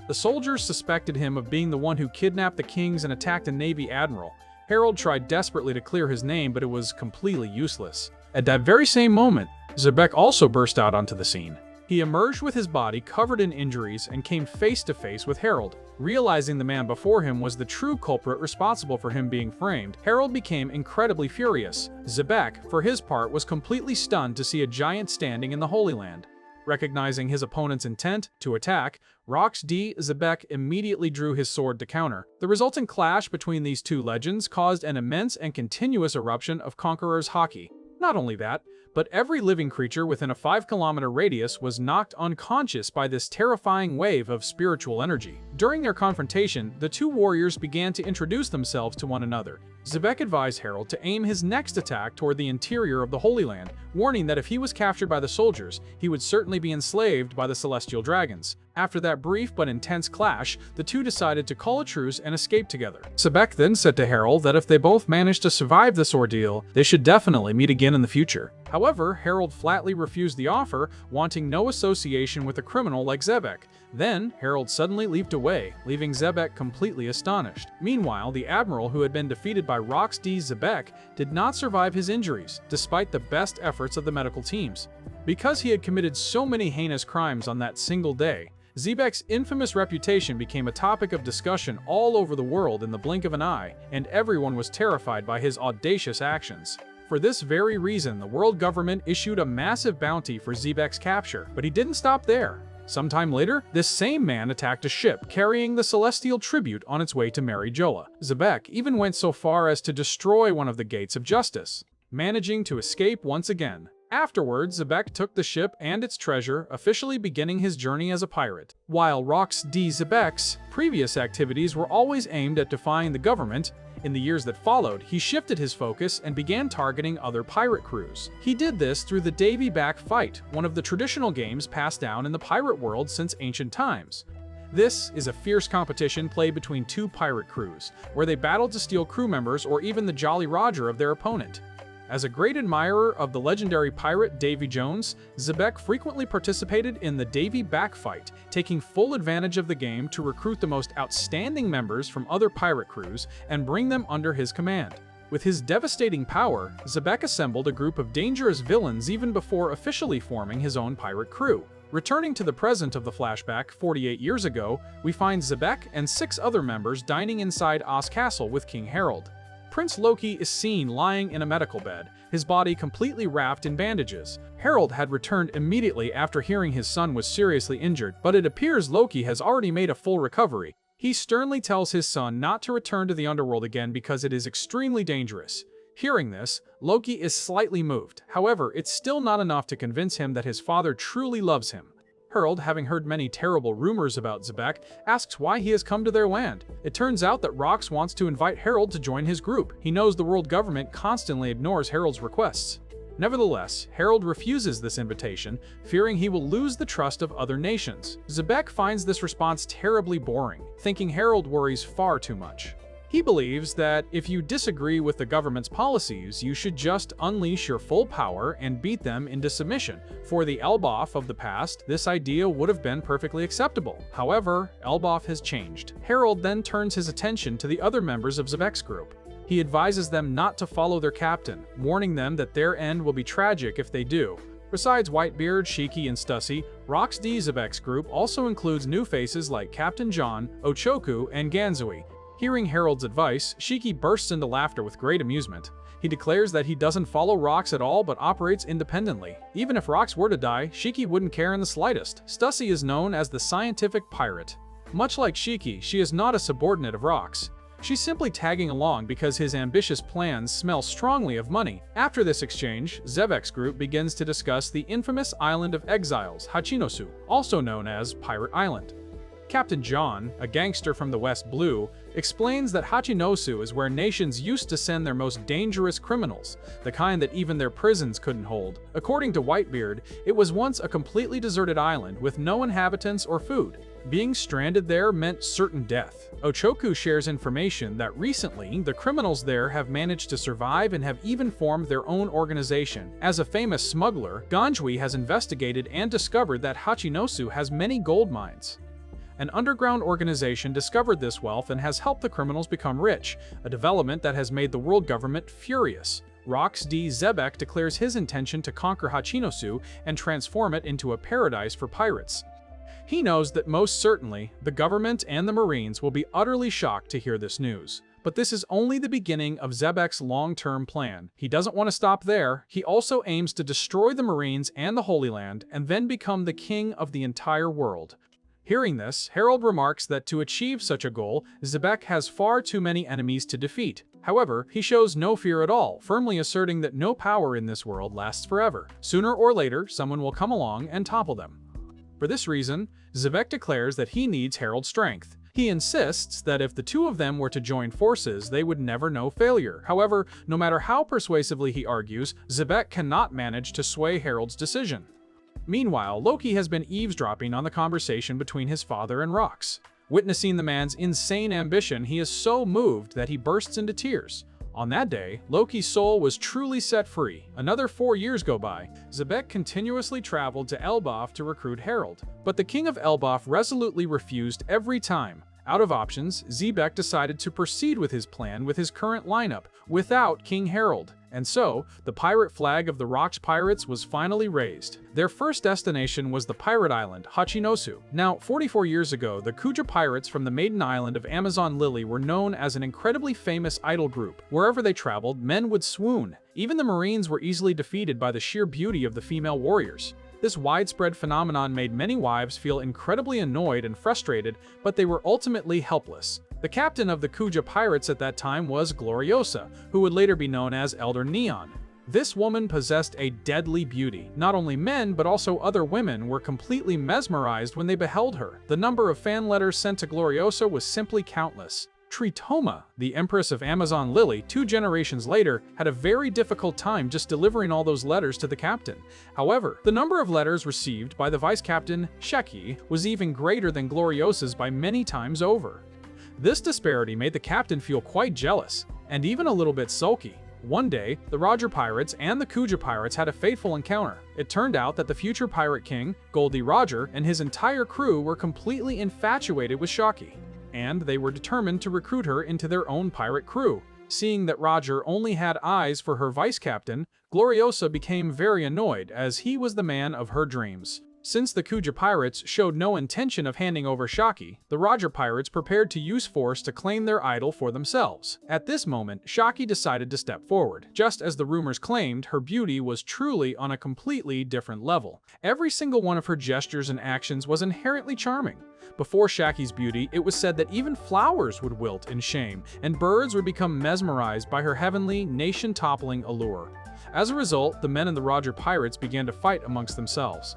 The soldiers suspected him of being the one who kidnapped the kings and attacked a Navy admiral. Harald tried desperately to clear his name, but it was completely useless. At that very same moment, Xebec also burst out onto the scene. He emerged with his body covered in injuries and came face to face with Harald. Realizing the man before him was the true culprit responsible for him being framed, Harald became incredibly furious. Xebec, for his part, was completely stunned to see a giant standing in the Holy Land. Recognizing his opponent's intent to attack, Xebec immediately drew his sword to counter. The resulting clash between these two legends caused an immense and continuous eruption of Conqueror's Haki. Not only that, but every living creature within a 5-kilometer radius was knocked unconscious by this terrifying wave of spiritual energy. During their confrontation, the two warriors began to introduce themselves to one another. Xebec advised Harald to aim his next attack toward the interior of the Holy Land, warning that if he was captured by the soldiers, he would certainly be enslaved by the celestial dragons. After that brief but intense clash, the two decided to call a truce and escape together. Xebec then said to Harald that if they both managed to survive this ordeal, they should definitely meet again in the future. However, Harald flatly refused the offer, wanting no association with a criminal like Xebec. Then, Harald suddenly leaped away, leaving Xebec completely astonished. Meanwhile, the admiral who had been defeated by Xebec did not survive his injuries, despite the best efforts of the medical teams. Because he had committed so many heinous crimes on that single day, Xebec's infamous reputation became a topic of discussion all over the world in the blink of an eye, and everyone was terrified by his audacious actions. For this very reason, the world government issued a massive bounty for Xebec's capture, but he didn't stop there. Sometime later, this same man attacked a ship carrying the celestial tribute on its way to Marie-Joie. Xebec even went so far as to destroy one of the gates of justice, managing to escape once again. Afterwards, Xebec took the ship and its treasure, officially beginning his journey as a pirate. While Xebec's previous activities were always aimed at defying the government, in the years that followed, he shifted his focus and began targeting other pirate crews. He did this through the Davy back fight, one of the traditional games passed down in the pirate world since ancient times. This is a fierce competition played between two pirate crews, where they battle to steal crew members or even the Jolly Roger of their opponent. As a great admirer of the legendary pirate Davy Jones, Xebec frequently participated in the Davy back fight, taking full advantage of the game to recruit the most outstanding members from other pirate crews and bring them under his command. With his devastating power, Xebec assembled a group of dangerous villains even before officially forming his own pirate crew. Returning to the present of the flashback 48 years ago, we find Xebec and 6 other members dining inside Oz Castle with King Harald. Prince Loki is seen lying in a medical bed, his body completely wrapped in bandages. Harald had returned immediately after hearing his son was seriously injured, but it appears Loki has already made a full recovery. He sternly tells his son not to return to the underworld again because it is extremely dangerous. Hearing this, Loki is slightly moved. However, it's still not enough to convince him that his father truly loves him. Harald, having heard many terrible rumors about Xebec, asks why he has come to their land. It turns out that Rox wants to invite Harald to join his group. He knows the world government constantly ignores Harald's requests. Nevertheless, Harald refuses this invitation, fearing he will lose the trust of other nations. Xebec finds this response terribly boring, thinking Harald worries far too much. He believes that if you disagree with the government's policies, you should just unleash your full power and beat them into submission. For the ELBAPH of the past, this idea would have been perfectly acceptable. However, ELBAPH has changed. Harald then turns his attention to the other members of Xebec's group. He advises them not to follow their captain, warning them that their end will be tragic if they do. Besides Whitebeard, Shiki, and Stussy, Rox D. Xebec's group also includes new faces like Captain John, Ochoku, and Ganzui. Hearing Harald's advice, Shiki bursts into laughter with great amusement. He declares that he doesn't follow Rox at all but operates independently. Even if Rox were to die, Shiki wouldn't care in the slightest. Stussy is known as the scientific pirate. Much like Shiki, she is not a subordinate of Rox. She's simply tagging along because his ambitious plans smell strongly of money. After this exchange, Xebec's group begins to discuss the infamous Island of Exiles, Hachinosu, also known as Pirate Island. Captain John, a gangster from the West Blue, explains that Hachinosu is where nations used to send their most dangerous criminals, the kind that even their prisons couldn't hold. According to Whitebeard, it was once a completely deserted island with no inhabitants or food. Being stranded there meant certain death. Ochoku shares information that recently, the criminals there have managed to survive and have even formed their own organization. As a famous smuggler, Ganjui has investigated and discovered that Hachinosu has many gold mines. An underground organization discovered this wealth and has helped the criminals become rich, a development that has made the world government furious. Rox D. Xebec declares his intention to conquer Hachinosu and transform it into a paradise for pirates. He knows that most certainly, the government and the Marines will be utterly shocked to hear this news. But this is only the beginning of Xebec's long-term plan. He doesn't want to stop there. He also aims to destroy the Marines and the Holy Land and then become the king of the entire world. Hearing this, Harald remarks that to achieve such a goal, Xebec has far too many enemies to defeat. However, he shows no fear at all, firmly asserting that no power in this world lasts forever. Sooner or later, someone will come along and topple them. For this reason, Xebec declares that he needs Harald's strength. He insists that if the two of them were to join forces, they would never know failure. However, no matter how persuasively he argues, Xebec cannot manage to sway Harald's decision. Meanwhile, Loki has been eavesdropping on the conversation between his father and Rox. Witnessing the man's insane ambition, he is so moved that he bursts into tears. On that day, Loki's soul was truly set free. Another 4 years go by. Xebec continuously traveled to Elbaf to recruit Harald, but the king of Elbaf resolutely refused every time. Out of options, Xebec decided to proceed with his plan with his current lineup, without King Harald. And so, the pirate flag of the Rox pirates was finally raised. Their first destination was the pirate island, Hachinosu. Now, 44 years ago, the Kuja pirates from the maiden island of Amazon Lily were known as an incredibly famous idol group. Wherever they traveled, men would swoon. Even the Marines were easily defeated by the sheer beauty of the female warriors. This widespread phenomenon made many wives feel incredibly annoyed and frustrated, but they were ultimately helpless. The captain of the Kuja pirates at that time was Gloriosa, who would later be known as Elder Neon. This woman possessed a deadly beauty. Not only men, but also other women were completely mesmerized when they beheld her. The number of fan letters sent to Gloriosa was simply countless. Tritoma, the Empress of Amazon Lily, 2 generations later, had a very difficult time just delivering all those letters to the captain. However, the number of letters received by the vice captain, Sheki, was even greater than Gloriosa's by many times over. This disparity made the captain feel quite jealous, and even a little bit sulky. One day, the Roger pirates and the Kuja pirates had a fateful encounter. It turned out that the future pirate king, Goldie Roger, and his entire crew were completely infatuated with Shaki, and they were determined to recruit her into their own pirate crew. Seeing that Roger only had eyes for her vice captain, Gloriosa became very annoyed as he was the man of her dreams. Since the Kuja pirates showed no intention of handing over Shaki, the Roger pirates prepared to use force to claim their idol for themselves. At this moment, Shaki decided to step forward. Just as the rumors claimed, her beauty was truly on a completely different level. Every single one of her gestures and actions was inherently charming. Before Shaki's beauty, it was said that even flowers would wilt in shame, and birds would become mesmerized by her heavenly, nation-toppling allure. As a result, the men in the Roger pirates began to fight amongst themselves.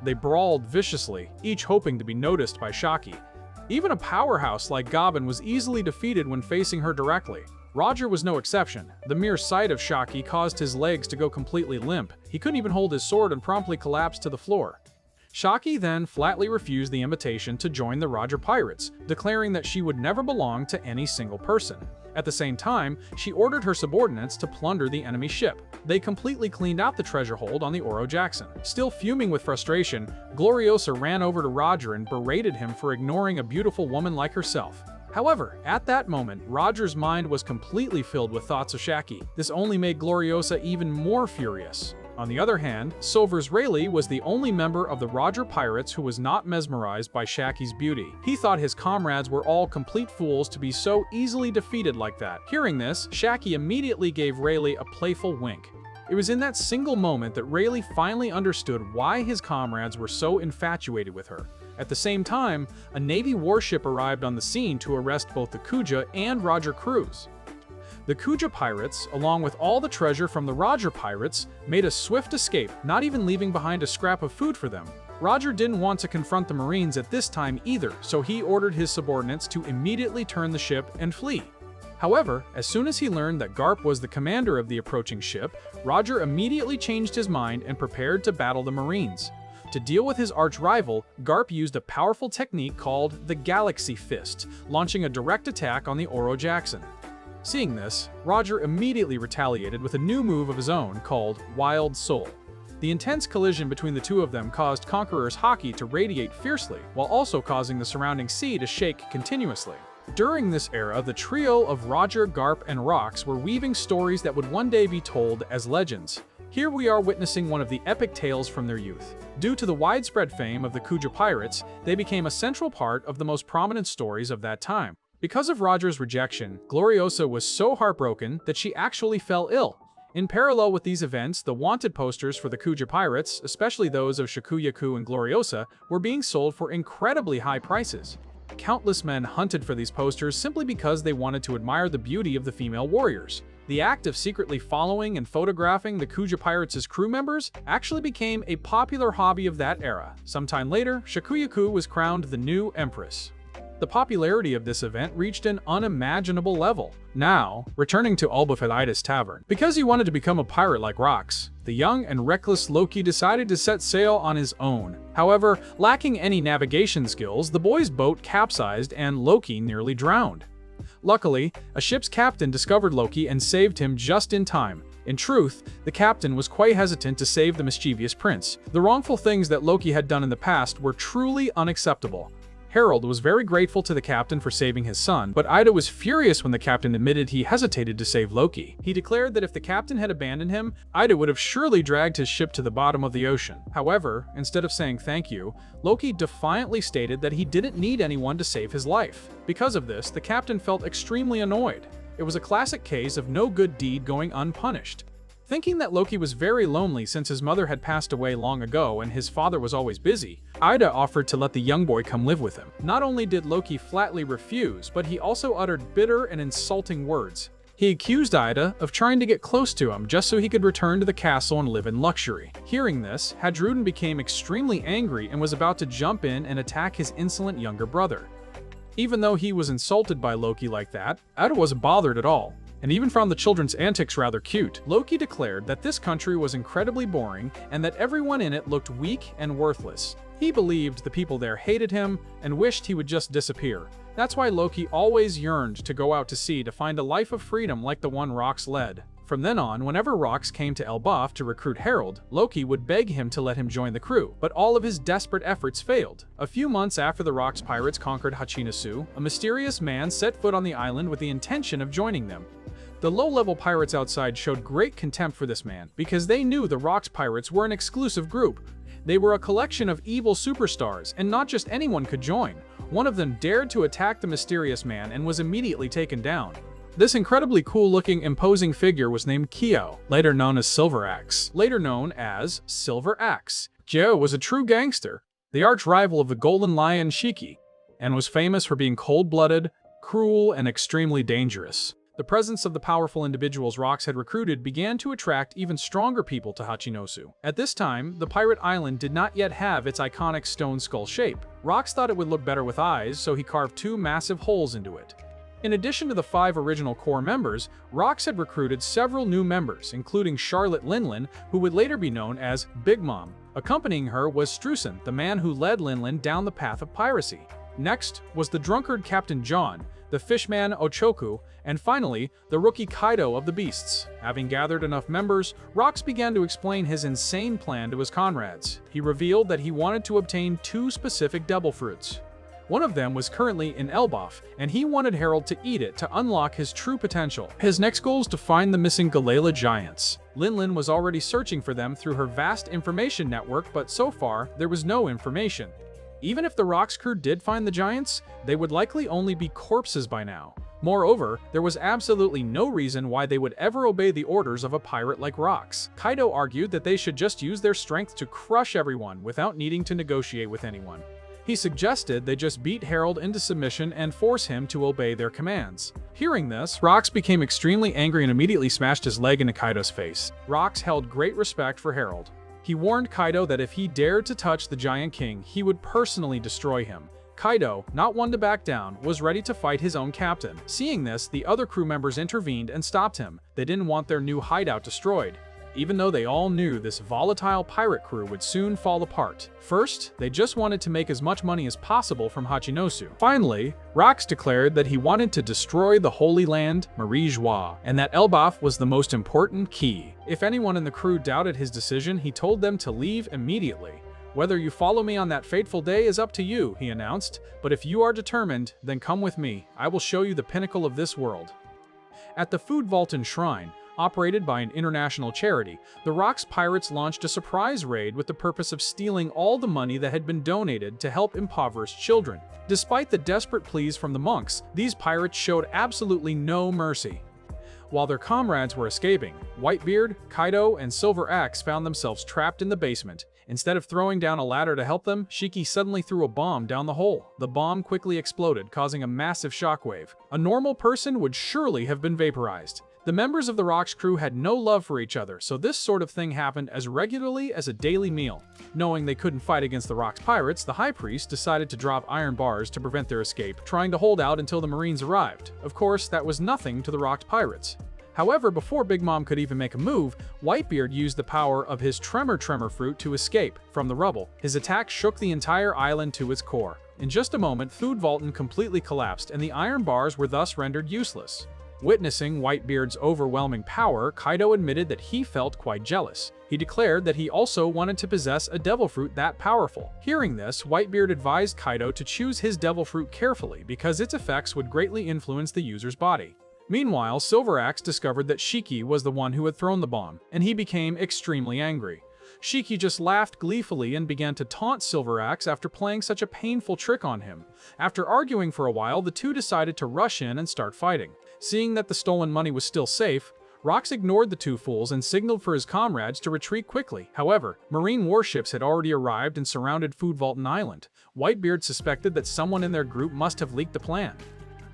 They brawled viciously, each hoping to be noticed by Shaki. Even a powerhouse like Gaban was easily defeated when facing her directly. Roger was no exception. The mere sight of Shaki caused his legs to go completely limp. He couldn't even hold his sword and promptly collapsed to the floor. Shaki then flatly refused the invitation to join the Roger Pirates, declaring that she would never belong to any single person. At the same time, she ordered her subordinates to plunder the enemy ship. They completely cleaned out the treasure hold on the Oro Jackson. Still fuming with frustration, Gloriosa ran over to Roger and berated him for ignoring a beautiful woman like herself. However, at that moment, Roger's mind was completely filled with thoughts of Shaki. This only made Gloriosa even more furious. On the other hand, Silver's Rayleigh was the only member of the Roger Pirates who was not mesmerized by Shaki's beauty. He thought his comrades were all complete fools to be so easily defeated like that. Hearing this, Shaki immediately gave Rayleigh a playful wink. It was in that single moment that Rayleigh finally understood why his comrades were so infatuated with her. At the same time, a Navy warship arrived on the scene to arrest both the Kuja and Roger crews. The Kuja pirates, along with all the treasure from the Roger pirates, made a swift escape, not even leaving behind a scrap of food for them. Roger didn't want to confront the Marines at this time either, so he ordered his subordinates to immediately turn the ship and flee. However, as soon as he learned that Garp was the commander of the approaching ship, Roger immediately changed his mind and prepared to battle the Marines. To deal with his arch-rival, Garp used a powerful technique called the Galaxy Fist, launching a direct attack on the Oro Jackson. Seeing this, Roger immediately retaliated with a new move of his own called Wild Soul. The intense collision between the two of them caused Conqueror's haki to radiate fiercely, while also causing the surrounding sea to shake continuously. During this era, the trio of Roger, Garp, and Rox were weaving stories that would one day be told as legends. Here we are witnessing one of the epic tales from their youth. Due to the widespread fame of the Kuja pirates, they became a central part of the most prominent stories of that time. Because of Roger's rejection, Gloriosa was so heartbroken that she actually fell ill. In parallel with these events, the wanted posters for the Kuja pirates, especially those of Shakuyaku and Gloriosa, were being sold for incredibly high prices. Countless men hunted for these posters simply because they wanted to admire the beauty of the female warriors. The act of secretly following and photographing the Kuja pirates' crew members actually became a popular hobby of that era. Sometime later, Shakuyaku was crowned the new empress. The popularity of this event reached an unimaginable level. Now, returning to Elbaph Tavern. Because he wanted to become a pirate like Rox, the young and reckless Loki decided to set sail on his own. However, lacking any navigation skills, the boy's boat capsized and Loki nearly drowned. Luckily, a ship's captain discovered Loki and saved him just in time. In truth, the captain was quite hesitant to save the mischievous prince. The wrongful things that Loki had done in the past were truly unacceptable. Harald was very grateful to the captain for saving his son, but Ida was furious when the captain admitted he hesitated to save Loki. He declared that if the captain had abandoned him, Ida would have surely dragged his ship to the bottom of the ocean. However, instead of saying thank you, Loki defiantly stated that he didn't need anyone to save his life. Because of this, the captain felt extremely annoyed. It was a classic case of no good deed going unpunished. Thinking that Loki was very lonely since his mother had passed away long ago and his father was always busy, Ida offered to let the young boy come live with him. Not only did Loki flatly refuse, but he also uttered bitter and insulting words. He accused Ida of trying to get close to him just so he could return to the castle and live in luxury. Hearing this, Hadruden became extremely angry and was about to jump in and attack his insolent younger brother. Even though he was insulted by Loki like that, Ida wasn't bothered at all, and even found the children's antics rather cute. Loki declared that this country was incredibly boring and that everyone in it looked weak and worthless. He believed the people there hated him and wished he would just disappear. That's why Loki always yearned to go out to sea to find a life of freedom like the one Rox led. From then on, whenever Rox came to Elbaf to recruit Harald, Loki would beg him to let him join the crew, but all of his desperate efforts failed. A few months after the Rox pirates conquered Hachinasu, a mysterious man set foot on the island with the intention of joining them. The low-level pirates outside showed great contempt for this man, because they knew the Rox pirates were an exclusive group. They were a collection of evil superstars, and not just anyone could join. One of them dared to attack the mysterious man and was immediately taken down. This incredibly cool-looking, imposing figure was named Kyo, later known as Silver Axe. Kyo was a true gangster, the arch-rival of the Golden Lion Shiki, and was famous for being cold-blooded, cruel, and extremely dangerous. The presence of the powerful individuals Rox had recruited began to attract even stronger people to Hachinosu. At this time, the pirate island did not yet have its iconic stone skull shape. Rox thought it would look better with eyes, so he carved 2 massive holes into it. In addition to the 5 original core members, Rox had recruited several new members, including Charlotte Linlin, who would later be known as Big Mom. Accompanying her was Strusen, the man who led Linlin down the path of piracy. Next was the drunkard Captain John, the fishman Ochoku, and finally, the rookie Kaido of the Beasts. Having gathered enough members, Rox began to explain his insane plan to his comrades. He revealed that he wanted to obtain 2 specific devil fruits. One of them was currently in Elbaf, and he wanted Harald to eat it to unlock his true potential. His next goal is to find the missing Galala giants. Linlin was already searching for them through her vast information network, but so far, there was no information. Even if the Rox crew did find the giants, they would likely only be corpses by now. Moreover, there was absolutely no reason why they would ever obey the orders of a pirate like Rox. Kaido argued that they should just use their strength to crush everyone without needing to negotiate with anyone. He suggested they just beat Harald into submission and force him to obey their commands. Hearing this, Rox became extremely angry and immediately smashed his leg into Kaido's face. Rox held great respect for Harald. He warned Kaido that if he dared to touch the Giant King, he would personally destroy him. Kaido, not one to back down, was ready to fight his own captain. Seeing this, the other crew members intervened and stopped him. They didn't want their new hideout destroyed, even though they all knew this volatile pirate crew would soon fall apart. First, they just wanted to make as much money as possible from Hachinosu. Finally, Rox declared that he wanted to destroy the Holy Land, Marie Joie, and that Elbaf was the most important key. If anyone in the crew doubted his decision, he told them to leave immediately. "Whether you follow me on that fateful day is up to you," he announced, "but if you are determined, then come with me. I will show you the pinnacle of this world." At the Food Vault and Shrine, operated by an international charity, the Rox pirates launched a surprise raid with the purpose of stealing all the money that had been donated to help impoverished children. Despite the desperate pleas from the monks, these pirates showed absolutely no mercy. While their comrades were escaping, Whitebeard, Kaido, and Silver Axe found themselves trapped in the basement. Instead of throwing down a ladder to help them, Shiki suddenly threw a bomb down the hole. The bomb quickly exploded, causing a massive shockwave. A normal person would surely have been vaporized. The members of the Rox crew had no love for each other, so this sort of thing happened as regularly as a daily meal. Knowing they couldn't fight against the Rox pirates, the High Priest decided to drop iron bars to prevent their escape, trying to hold out until the Marines arrived. Of course, that was nothing to the Rox pirates. However, before Big Mom could even make a move, Whitebeard used the power of his Tremor fruit to escape from the rubble. His attack shook the entire island to its core. In just a moment, Food Vaulton completely collapsed, and the iron bars were thus rendered useless. Witnessing Whitebeard's overwhelming power, Kaido admitted that he felt quite jealous. He declared that he also wanted to possess a devil fruit that powerful. Hearing this, Whitebeard advised Kaido to choose his devil fruit carefully because its effects would greatly influence the user's body. Meanwhile, Silver Axe discovered that Shiki was the one who had thrown the bomb, and he became extremely angry. Shiki just laughed gleefully and began to taunt Silver Axe after playing such a painful trick on him. After arguing for a while, the two decided to rush in and start fighting. Seeing that the stolen money was still safe, Rox ignored the two fools and signaled for his comrades to retreat quickly. However, Marine warships had already arrived and surrounded Food Vaulton Island. Whitebeard suspected that someone in their group must have leaked the plan,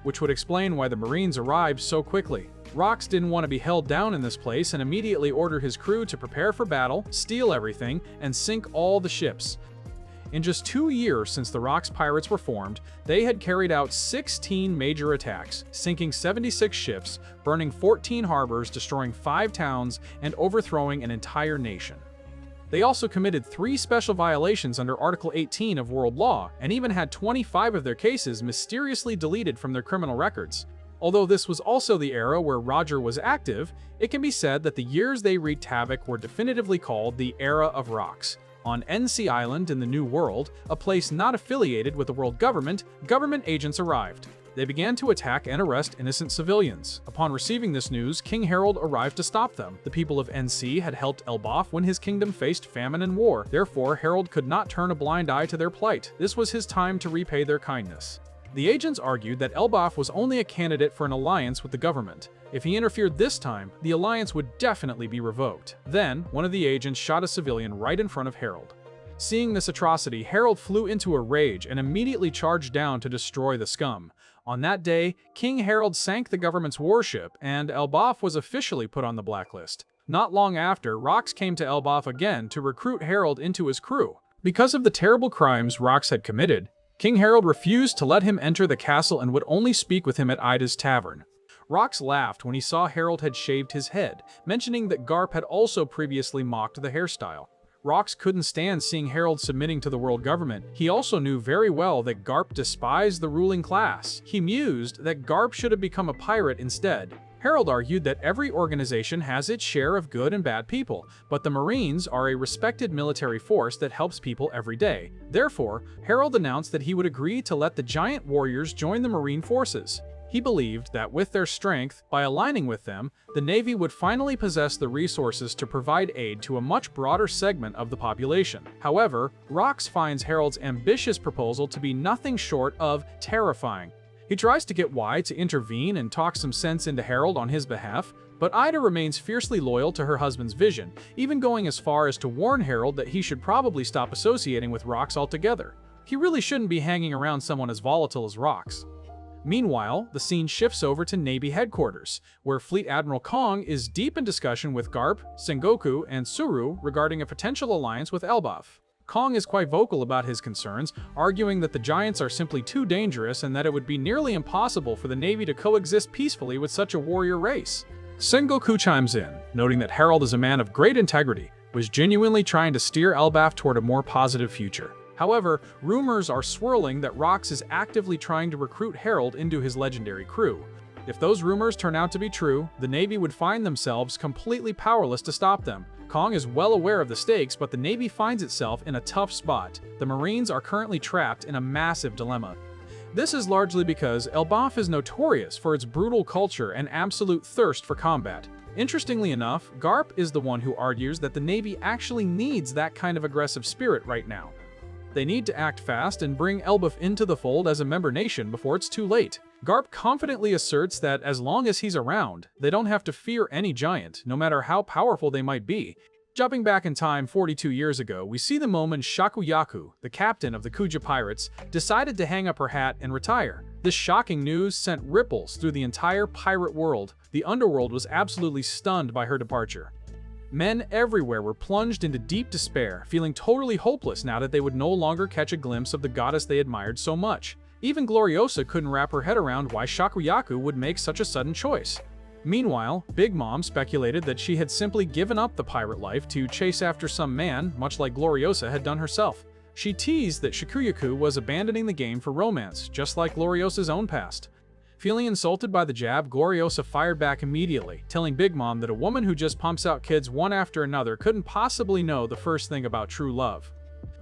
which would explain why the Marines arrived so quickly. Rox didn't want to be held down in this place and immediately ordered his crew to prepare for battle, steal everything, and sink all the ships. In just 2 years since the Rox pirates were formed, they had carried out 16 major attacks, sinking 76 ships, burning 14 harbors, destroying 5 towns, and overthrowing an entire nation. They also committed 3 special violations under Article 18 of World Law, and even had 25 of their cases mysteriously deleted from their criminal records. Although this was also the era where Roger was active, it can be said that the years they wreaked havoc were definitively called the Era of Rox. On NC Island in the New World, a place not affiliated with the world government agents arrived. They began to attack and arrest innocent civilians. Upon receiving this news, King Harald arrived to stop them. The people of NC had helped Elbaf when his kingdom faced famine and war. Therefore, Harald could not turn a blind eye to their plight. This was his time to repay their kindness. The agents argued that Elbaf was only a candidate for an alliance with the government. If he interfered this time, the alliance would definitely be revoked. Then, one of the agents shot a civilian right in front of Harald. Seeing this atrocity, Harald flew into a rage and immediately charged down to destroy the scum. On that day, King Harald sank the government's warship, and ELBAPH was officially put on the blacklist. Not long after, Rox came to ELBAPH again to recruit Harald into his crew. Because of the terrible crimes Rox had committed, King Harald refused to let him enter the castle and would only speak with him at Ida's tavern. Rox laughed when he saw Harald had shaved his head, mentioning that Garp had also previously mocked the hairstyle. Rox couldn't stand seeing Harald submitting to the world government. He also knew very well that Garp despised the ruling class. He mused that Garp should have become a pirate instead. Harald argued that every organization has its share of good and bad people, but the Marines are a respected military force that helps people every day. Therefore, Harald announced that he would agree to let the giant warriors join the Marine forces. He believed that with their strength, by aligning with them, the Navy would finally possess the resources to provide aid to a much broader segment of the population. However, Rox finds Harald's ambitious proposal to be nothing short of terrifying. He tries to get Y to intervene and talk some sense into Harald on his behalf, but Ida remains fiercely loyal to her husband's vision, even going as far as to warn Harald that he should probably stop associating with Rox altogether. He really shouldn't be hanging around someone as volatile as Rox. Meanwhile, the scene shifts over to Navy headquarters, where Fleet Admiral Kong is deep in discussion with Garp, Sengoku, and Tsuru regarding a potential alliance with ELBAPH. Kong is quite vocal about his concerns, arguing that the giants are simply too dangerous and that it would be nearly impossible for the Navy to coexist peacefully with such a warrior race. Sengoku chimes in, noting that Harald is a man of great integrity, was genuinely trying to steer ELBAPH toward a more positive future. However, rumors are swirling that Rox is actively trying to recruit Harald into his legendary crew. If those rumors turn out to be true, the Navy would find themselves completely powerless to stop them. Kong is well aware of the stakes, but the Navy finds itself in a tough spot. The Marines are currently trapped in a massive dilemma. This is largely because ELBAPH is notorious for its brutal culture and absolute thirst for combat. Interestingly enough, Garp is the one who argues that the Navy actually needs that kind of aggressive spirit right now. They need to act fast and bring ELBAPH into the fold as a member nation before it's too late. Garp confidently asserts that as long as he's around, they don't have to fear any giant, no matter how powerful they might be. Jumping back in time 42 years ago, we see the moment Shakuyaku, the captain of the Kuja pirates, decided to hang up her hat and retire. This shocking news sent ripples through the entire pirate world. The underworld was absolutely stunned by her departure. Men everywhere were plunged into deep despair, feeling totally hopeless now that they would no longer catch a glimpse of the goddess they admired so much. Even Gloriosa couldn't wrap her head around why Shakuyaku would make such a sudden choice. Meanwhile, Big Mom speculated that she had simply given up the pirate life to chase after some man, much like Gloriosa had done herself. She teased that Shakuyaku was abandoning the game for romance, just like Gloriosa's own past. Feeling insulted by the jab, Gloriosa fired back immediately, telling Big Mom that a woman who just pumps out kids one after another couldn't possibly know the first thing about true love.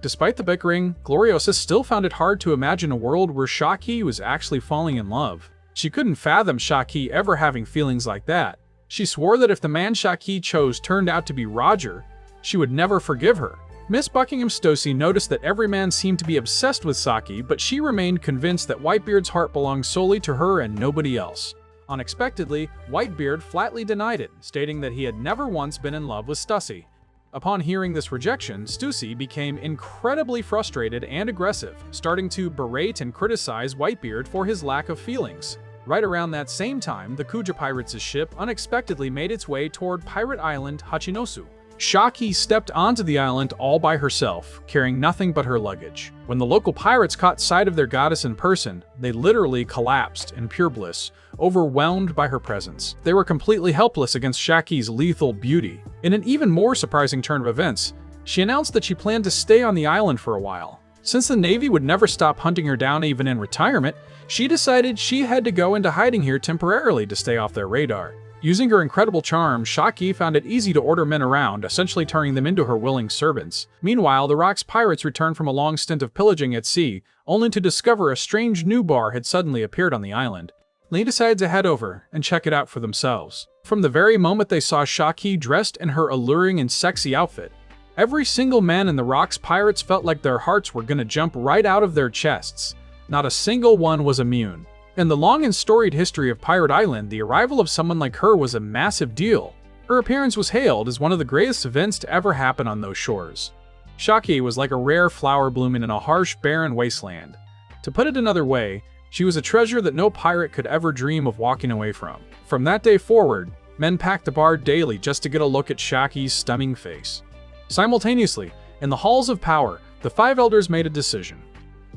Despite the bickering, Gloriosa still found it hard to imagine a world where Shaki was actually falling in love. She couldn't fathom Shaki ever having feelings like that. She swore that if the man Shaki chose turned out to be Roger, she would never forgive her. Miss Buckingham Stocy noticed that every man seemed to be obsessed with Saki, but she remained convinced that Whitebeard's heart belonged solely to her and nobody else. Unexpectedly, Whitebeard flatly denied it, stating that he had never once been in love with Stussy. Upon hearing this rejection, Stussy became incredibly frustrated and aggressive, starting to berate and criticize Whitebeard for his lack of feelings. Right around that same time, the Kuja pirates' ship unexpectedly made its way toward Pirate Island Hachinosu. Shaki stepped onto the island all by herself, carrying nothing but her luggage. When the local pirates caught sight of their goddess in person, they literally collapsed in pure bliss, overwhelmed by her presence. They were completely helpless against Shaki's lethal beauty. In an even more surprising turn of events, she announced that she planned to stay on the island for a while. Since the Navy would never stop hunting her down even in retirement, she decided she had to go into hiding here temporarily to stay off their radar. Using her incredible charm, Shaki found it easy to order men around, essentially turning them into her willing servants. Meanwhile, the Rock's pirates returned from a long stint of pillaging at sea, only to discover a strange new bar had suddenly appeared on the island. They decided to head over and check it out for themselves. From the very moment they saw Shaki dressed in her alluring and sexy outfit, every single man in the Rock's pirates felt like their hearts were gonna jump right out of their chests. Not a single one was immune. In the long and storied history of Pirate Island, the arrival of someone like her was a massive deal. Her appearance was hailed as one of the greatest events to ever happen on those shores. Shaki was like a rare flower blooming in a harsh, barren wasteland. To put it another way, She was a treasure that no pirate could ever dream of walking away from. From that day forward, men packed the bar daily just to get a look at Shaki's stunning face. Simultaneously, in the halls of power, the five elders made a decision.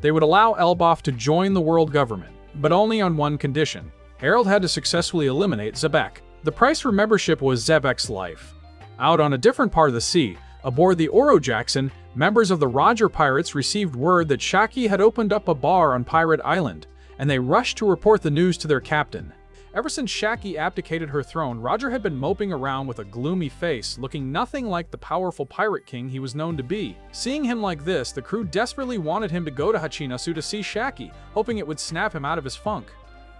They would allow ELBAPH to join the world government, but only on one condition. Harald had to successfully eliminate Xebec. The price for membership was Xebec's life. Out on a different part of the sea, aboard the Oro Jackson, members of the Roger Pirates received word that Shaki had opened up a bar on Pirate Island, and they rushed to report the news to their captain. Ever since Shaki abdicated her throne, Roger had been moping around with a gloomy face, looking nothing like the powerful pirate king he was known to be. Seeing him like this, the crew desperately wanted him to go to Hachinasu to see Shaki, hoping it would snap him out of his funk.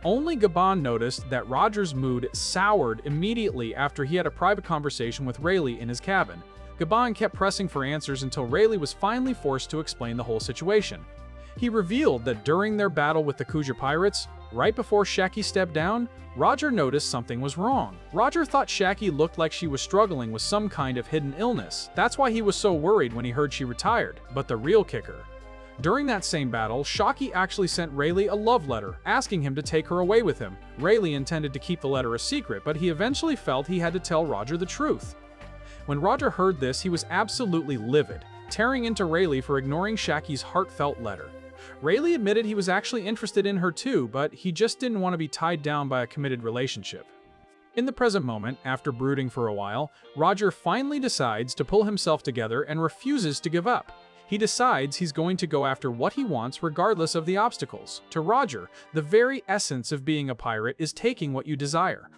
Only Gaban noticed that Roger's mood soured immediately after he had a private conversation with Rayleigh in his cabin. Gaban kept pressing for answers until Rayleigh was finally forced to explain the whole situation. He revealed that during their battle with the Kuja pirates, right before Shaki stepped down, Roger noticed something was wrong. Roger thought Shaki looked like she was struggling with some kind of hidden illness. That's why he was so worried when he heard she retired. But the real kicker. During that same battle, Shaki actually sent Rayleigh a love letter, asking him to take her away with him. Rayleigh intended to keep the letter a secret, but he eventually felt he had to tell Roger the truth. When Roger heard this, he was absolutely livid, tearing into Rayleigh for ignoring Shaki's heartfelt letter. Rayleigh admitted he was actually interested in her too, but he just didn't want to be tied down by a committed relationship. In the present moment, after brooding for a while, Roger finally decides to pull himself together and refuses to give up. He decides he's going to go after what he wants regardless of the obstacles. To Roger, the very essence of being a pirate is taking what you desire.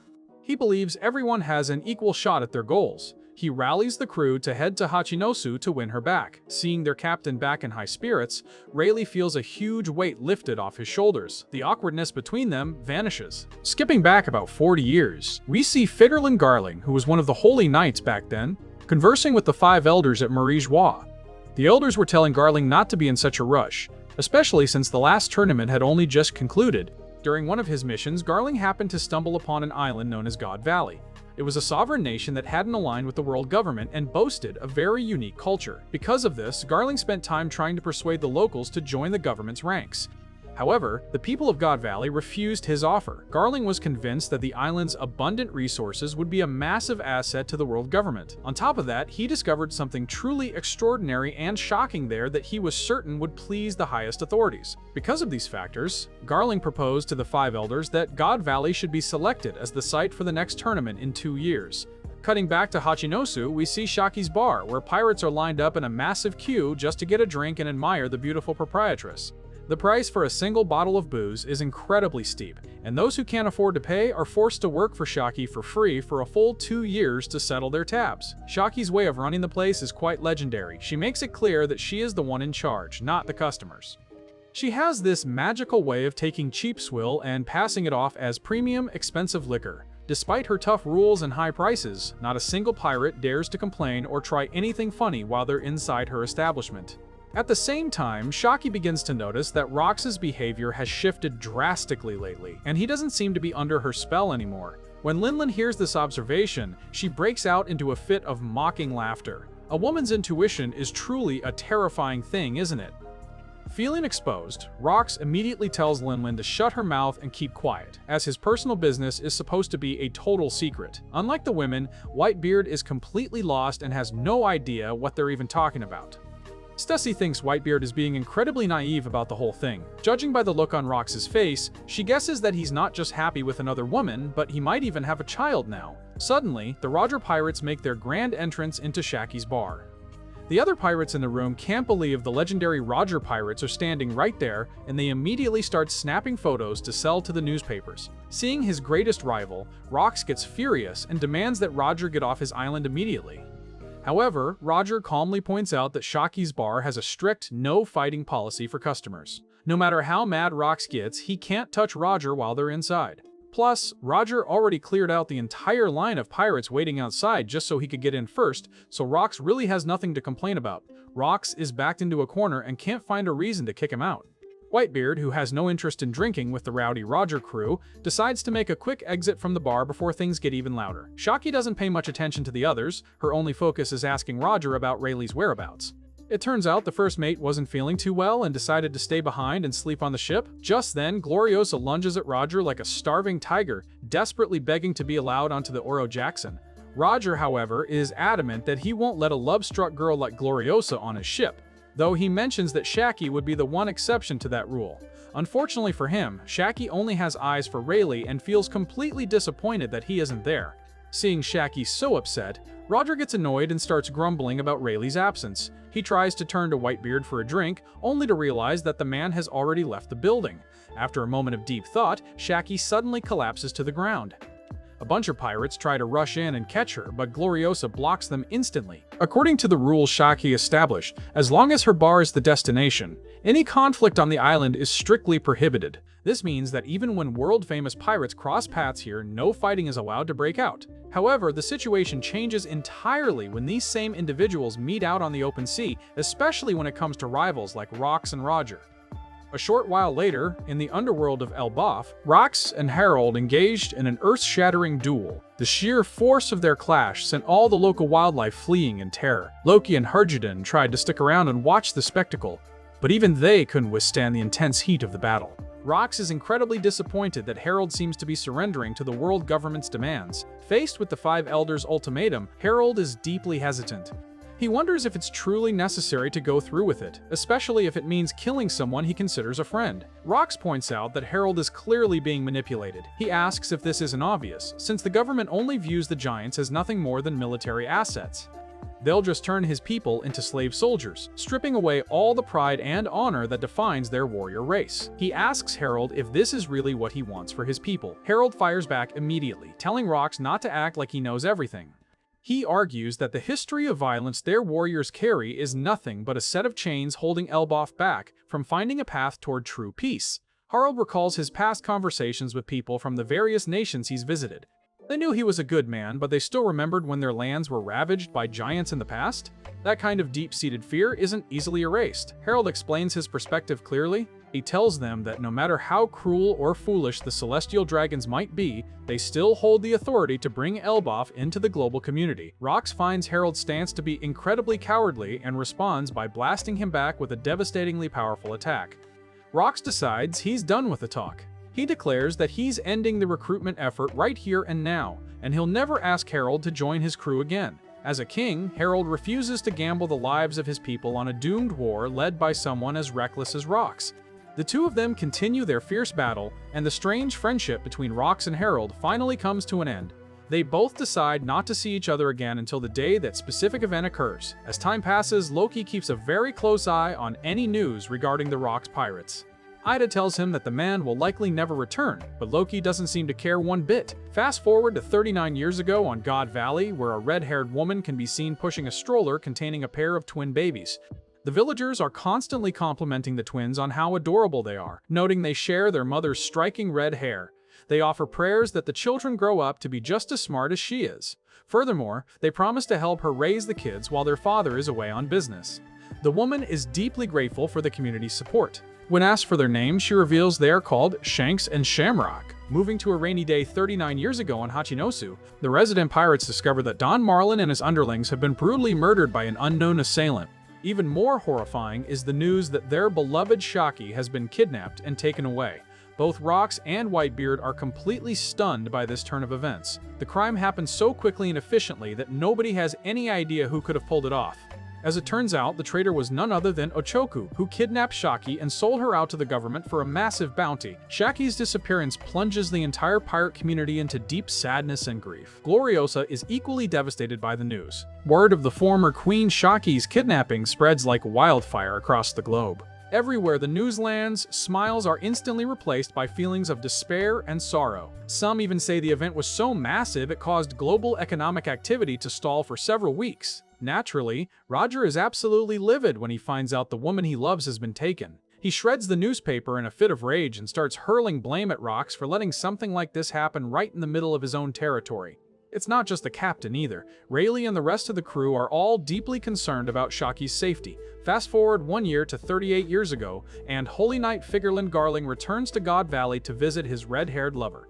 He believes everyone has an equal shot at their goals. He rallies the crew to head to Hachinosu to win her back. Seeing their captain back in high spirits, Rayleigh feels a huge weight lifted off his shoulders. The awkwardness between them vanishes. Skipping back about 40 years, we see Figurlin Garling, who was one of the Holy Knights back then, conversing with the five elders at Marie Joie. The elders were telling Garling not to be in such a rush, especially since the last tournament had only just concluded. During one of his missions, Garling happened to stumble upon an island known as God Valley. It was a sovereign nation that hadn't aligned with the world government and boasted a very unique culture. Because of this, Garling spent time trying to persuade the locals to join the government's ranks. However, the people of God Valley refused his offer. Garling was convinced that the island's abundant resources would be a massive asset to the world government. On top of that, he discovered something truly extraordinary and shocking there that he was certain would please the highest authorities. Because of these factors, Garling proposed to the five elders that God Valley should be selected as the site for the next tournament in 2 years. Cutting back to Hachinosu, we see Shaki's bar, where pirates are lined up in a massive queue just to get a drink and admire the beautiful proprietress. The price for a single bottle of booze is incredibly steep, and those who can't afford to pay are forced to work for Shaki for free for a full 2 years to settle their tabs. Shaki's way of running the place is quite legendary. She makes it clear that she is the one in charge, not the customers. She has this magical way of taking cheap swill and passing it off as premium, expensive liquor. Despite her tough rules and high prices, not a single pirate dares to complain or try anything funny while they're inside her establishment. At the same time, Shaki begins to notice that Rox's behavior has shifted drastically lately, and he doesn't seem to be under her spell anymore. When Linlin hears this observation, she breaks out into a fit of mocking laughter. A woman's intuition is truly a terrifying thing, isn't it? Feeling exposed, Rox immediately tells Linlin to shut her mouth and keep quiet, as his personal business is supposed to be a total secret. Unlike the women, Whitebeard is completely lost and has no idea what they're even talking about. Stussy thinks Whitebeard is being incredibly naive about the whole thing. Judging by the look on Rox's face, she guesses that he's not just happy with another woman, but he might even have a child now. Suddenly, the Roger pirates make their grand entrance into Shaki's bar. The other pirates in the room can't believe the legendary Roger pirates are standing right there, and they immediately start snapping photos to sell to the newspapers. Seeing his greatest rival, Rox gets furious and demands that Roger get off his island immediately. However, Roger calmly points out that Shaki's bar has a strict no-fighting policy for customers. No matter how mad Rox gets, he can't touch Roger while they're inside. Plus, Roger already cleared out the entire line of pirates waiting outside just so he could get in first, so Rox really has nothing to complain about. Rox is backed into a corner and can't find a reason to kick him out. Whitebeard, who has no interest in drinking with the rowdy Roger crew, decides to make a quick exit from the bar before things get even louder. Shaki doesn't pay much attention to the others, her only focus is asking Roger about Rayleigh's whereabouts. It turns out the first mate wasn't feeling too well and decided to stay behind and sleep on the ship. Just then, Gloriosa lunges at Roger like a starving tiger, desperately begging to be allowed onto the Oro Jackson. Roger, however, is adamant that he won't let a love-struck girl like Gloriosa on his ship, though he mentions that Shaki would be the one exception to that rule. Unfortunately for him, Shaki only has eyes for Rayleigh and feels completely disappointed that he isn't there. Seeing Shaki so upset, Roger gets annoyed and starts grumbling about Rayleigh's absence. He tries to turn to Whitebeard for a drink, only to realize that the man has already left the building. After a moment of deep thought, Shaki suddenly collapses to the ground. A bunch of pirates try to rush in and catch her, but Gloriosa blocks them instantly. According to the rules Shaki established, as long as her bar is the destination, any conflict on the island is strictly prohibited. This means that even when world-famous pirates cross paths here, no fighting is allowed to break out. However, the situation changes entirely when these same individuals meet out on the open sea, especially when it comes to rivals like Rox and Roger. A short while later, in the underworld of ELBAPH, Rox and Harald engaged in an earth-shattering duel. The sheer force of their clash sent all the local wildlife fleeing in terror. Loki and Hergedon tried to stick around and watch the spectacle, but even they couldn't withstand the intense heat of the battle. Rox is incredibly disappointed that Harald seems to be surrendering to the world government's demands. Faced with the Five Elders' ultimatum, Harald is deeply hesitant. He wonders if it's truly necessary to go through with it, especially if it means killing someone he considers a friend. Rox points out that Harald is clearly being manipulated. He asks if this isn't obvious, since the government only views the giants as nothing more than military assets. They'll just turn his people into slave soldiers, stripping away all the pride and honor that defines their warrior race. He asks Harald if this is really what he wants for his people. Harald fires back immediately, telling Rox not to act like he knows everything. He argues that the history of violence their warriors carry is nothing but a set of chains holding Elbaf back from finding a path toward true peace. Harald recalls his past conversations with people from the various nations he's visited. They knew he was a good man, but they still remembered when their lands were ravaged by giants in the past. That kind of deep-seated fear isn't easily erased. Harald explains his perspective clearly. He tells them that no matter how cruel or foolish the celestial dragons might be, they still hold the authority to bring Elbaf into the global community. Rox finds Harald's stance to be incredibly cowardly and responds by blasting him back with a devastatingly powerful attack. Rox decides he's done with the talk. He declares that he's ending the recruitment effort right here and now, and he'll never ask Harald to join his crew again. As a king, Harald refuses to gamble the lives of his people on a doomed war led by someone as reckless as Rox. The two of them continue their fierce battle, and the strange friendship between Rox and Harald finally comes to an end. They both decide not to see each other again until the day that specific event occurs. As time passes, Loki keeps a very close eye on any news regarding the Rox pirates. Ida tells him that the man will likely never return, but Loki doesn't seem to care one bit. Fast forward to 39 years ago on God Valley, where a red-haired woman can be seen pushing a stroller containing a pair of twin babies. The villagers are constantly complimenting the twins on how adorable they are, noting they share their mother's striking red hair. They offer prayers that the children grow up to be just as smart as she is. Furthermore, they promise to help her raise the kids while their father is away on business. The woman is deeply grateful for the community's support. When asked for their names, she reveals they are called Shanks and Shamrock. Moving to a rainy day 39 years ago on Hachinosu, the resident pirates discover that Don Marlin and his underlings have been brutally murdered by an unknown assailant. Even more horrifying is the news that their beloved Shaki has been kidnapped and taken away. Both Rox and Whitebeard are completely stunned by this turn of events. The crime happened so quickly and efficiently that nobody has any idea who could have pulled it off. As it turns out, the traitor was none other than Ochoku, who kidnapped Shaki and sold her out to the government for a massive bounty. Shaki's disappearance plunges the entire pirate community into deep sadness and grief. Gloriosa is equally devastated by the news. Word of the former Queen Shaki's kidnapping spreads like wildfire across the globe. Everywhere the news lands, smiles are instantly replaced by feelings of despair and sorrow. Some even say the event was so massive it caused global economic activity to stall for several weeks. Naturally, Roger is absolutely livid when he finds out the woman he loves has been taken. He shreds the newspaper in a fit of rage and starts hurling blame at Rox for letting something like this happen right in the middle of his own territory. It's not just the captain either. Rayleigh and the rest of the crew are all deeply concerned about Shaki's safety. Fast forward 1 year to 38 years ago, and Holy Knight Figurlin Garling returns to God Valley to visit his red-haired lover.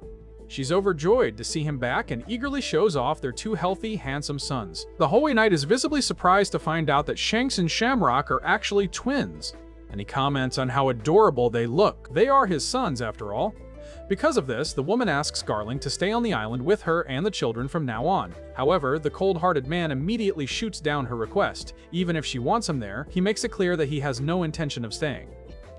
She's overjoyed to see him back and eagerly shows off their two healthy, handsome sons. The Holy Knight is visibly surprised to find out that Shanks and Shamrock are actually twins, and he comments on how adorable they look. They are his sons, after all. Because of this, the woman asks Garling to stay on the island with her and the children from now on. However, the cold-hearted man immediately shoots down her request. Even if she wants him there, he makes it clear that he has no intention of staying.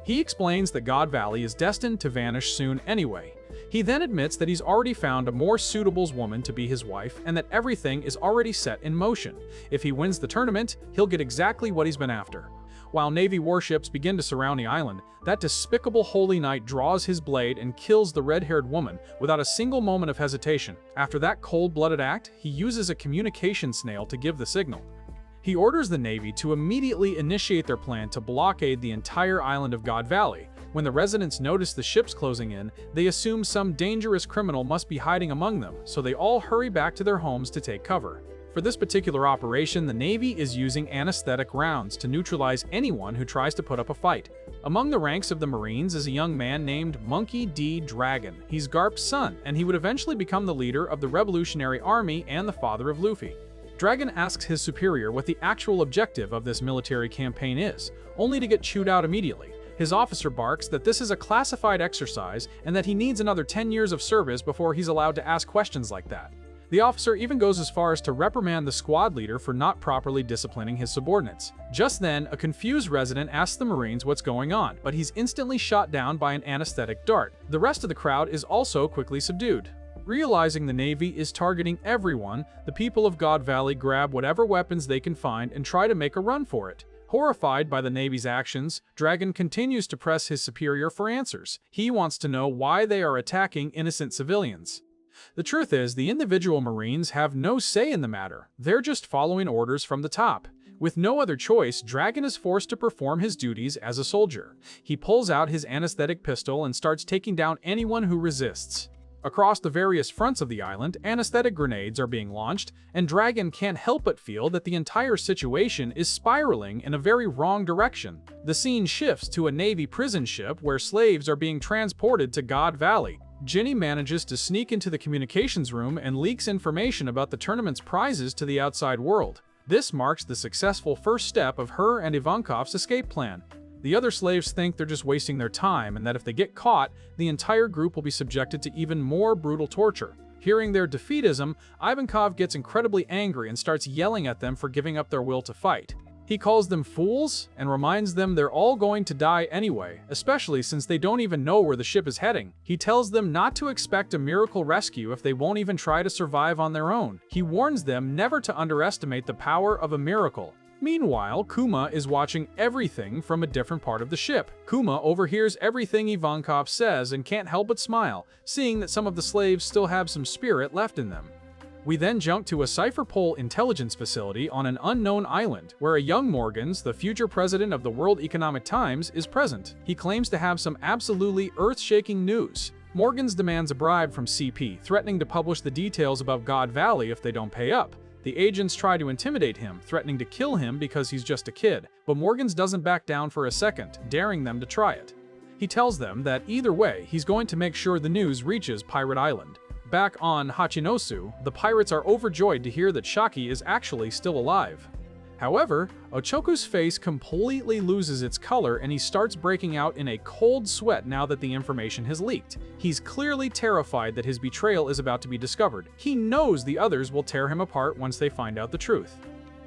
He explains that God Valley is destined to vanish soon anyway. He then admits that he's already found a more suitable woman to be his wife and that everything is already set in motion. If he wins the tournament, he'll get exactly what he's been after. While Navy warships begin to surround the island, that despicable Holy Knight draws his blade and kills the red-haired woman without a single moment of hesitation. After that cold-blooded act, he uses a communication snail to give the signal. He orders the Navy to immediately initiate their plan to blockade the entire island of God Valley. When the residents notice the ships closing in, they assume some dangerous criminal must be hiding among them, so they all hurry back to their homes to take cover. For this particular operation, the Navy is using anesthetic rounds to neutralize anyone who tries to put up a fight. Among the ranks of the Marines is a young man named Monkey D. Dragon. He's Garp's son, and he would eventually become the leader of the Revolutionary Army and the father of Luffy. Dragon asks his superior what the actual objective of this military campaign is, only to get chewed out immediately. His officer barks that this is a classified exercise and that he needs another 10 years of service before he's allowed to ask questions like that. The officer even goes as far as to reprimand the squad leader for not properly disciplining his subordinates. Just then, a confused resident asks the Marines what's going on, but he's instantly shot down by an anesthetic dart. The rest of the crowd is also quickly subdued. Realizing the Navy is targeting everyone, the people of God Valley grab whatever weapons they can find and try to make a run for it. Horrified by the Navy's actions, Dragon continues to press his superior for answers. He wants to know why they are attacking innocent civilians. The truth is, the individual Marines have no say in the matter. They're just following orders from the top. With no other choice, Dragon is forced to perform his duties as a soldier. He pulls out his anesthetic pistol and starts taking down anyone who resists. Across the various fronts of the island, anesthetic grenades are being launched, and Dragon can't help but feel that the entire situation is spiraling in a very wrong direction. The scene shifts to a Navy prison ship where slaves are being transported to God Valley. Ginny manages to sneak into the communications room and leaks information about the tournament's prizes to the outside world. This marks the successful first step of her and Ivankov's escape plan. The other slaves think they're just wasting their time and that if they get caught, the entire group will be subjected to even more brutal torture. Hearing their defeatism, Ivankov gets incredibly angry and starts yelling at them for giving up their will to fight. He calls them fools and reminds them they're all going to die anyway, especially since they don't even know where the ship is heading. He tells them not to expect a miracle rescue if they won't even try to survive on their own. He warns them never to underestimate the power of a miracle. Meanwhile, Kuma is watching everything from a different part of the ship. Kuma overhears everything Ivankov says and can't help but smile, seeing that some of the slaves still have some spirit left in them. We then jump to a Cypherpole intelligence facility on an unknown island, where a young Morgans, the future president of the World Economic Times, is present. He claims to have some absolutely earth-shaking news. Morgans demands a bribe from CP, threatening to publish the details about God Valley if they don't pay up. The agents try to intimidate him, threatening to kill him because he's just a kid, but Morgans doesn't back down for a second, daring them to try it. He tells them that either way, he's going to make sure the news reaches Pirate Island. Back on Hachinosu, the pirates are overjoyed to hear that Shaki is actually still alive. However, Ochoku's face completely loses its color and he starts breaking out in a cold sweat now that the information has leaked. He's clearly terrified that his betrayal is about to be discovered. He knows the others will tear him apart once they find out the truth.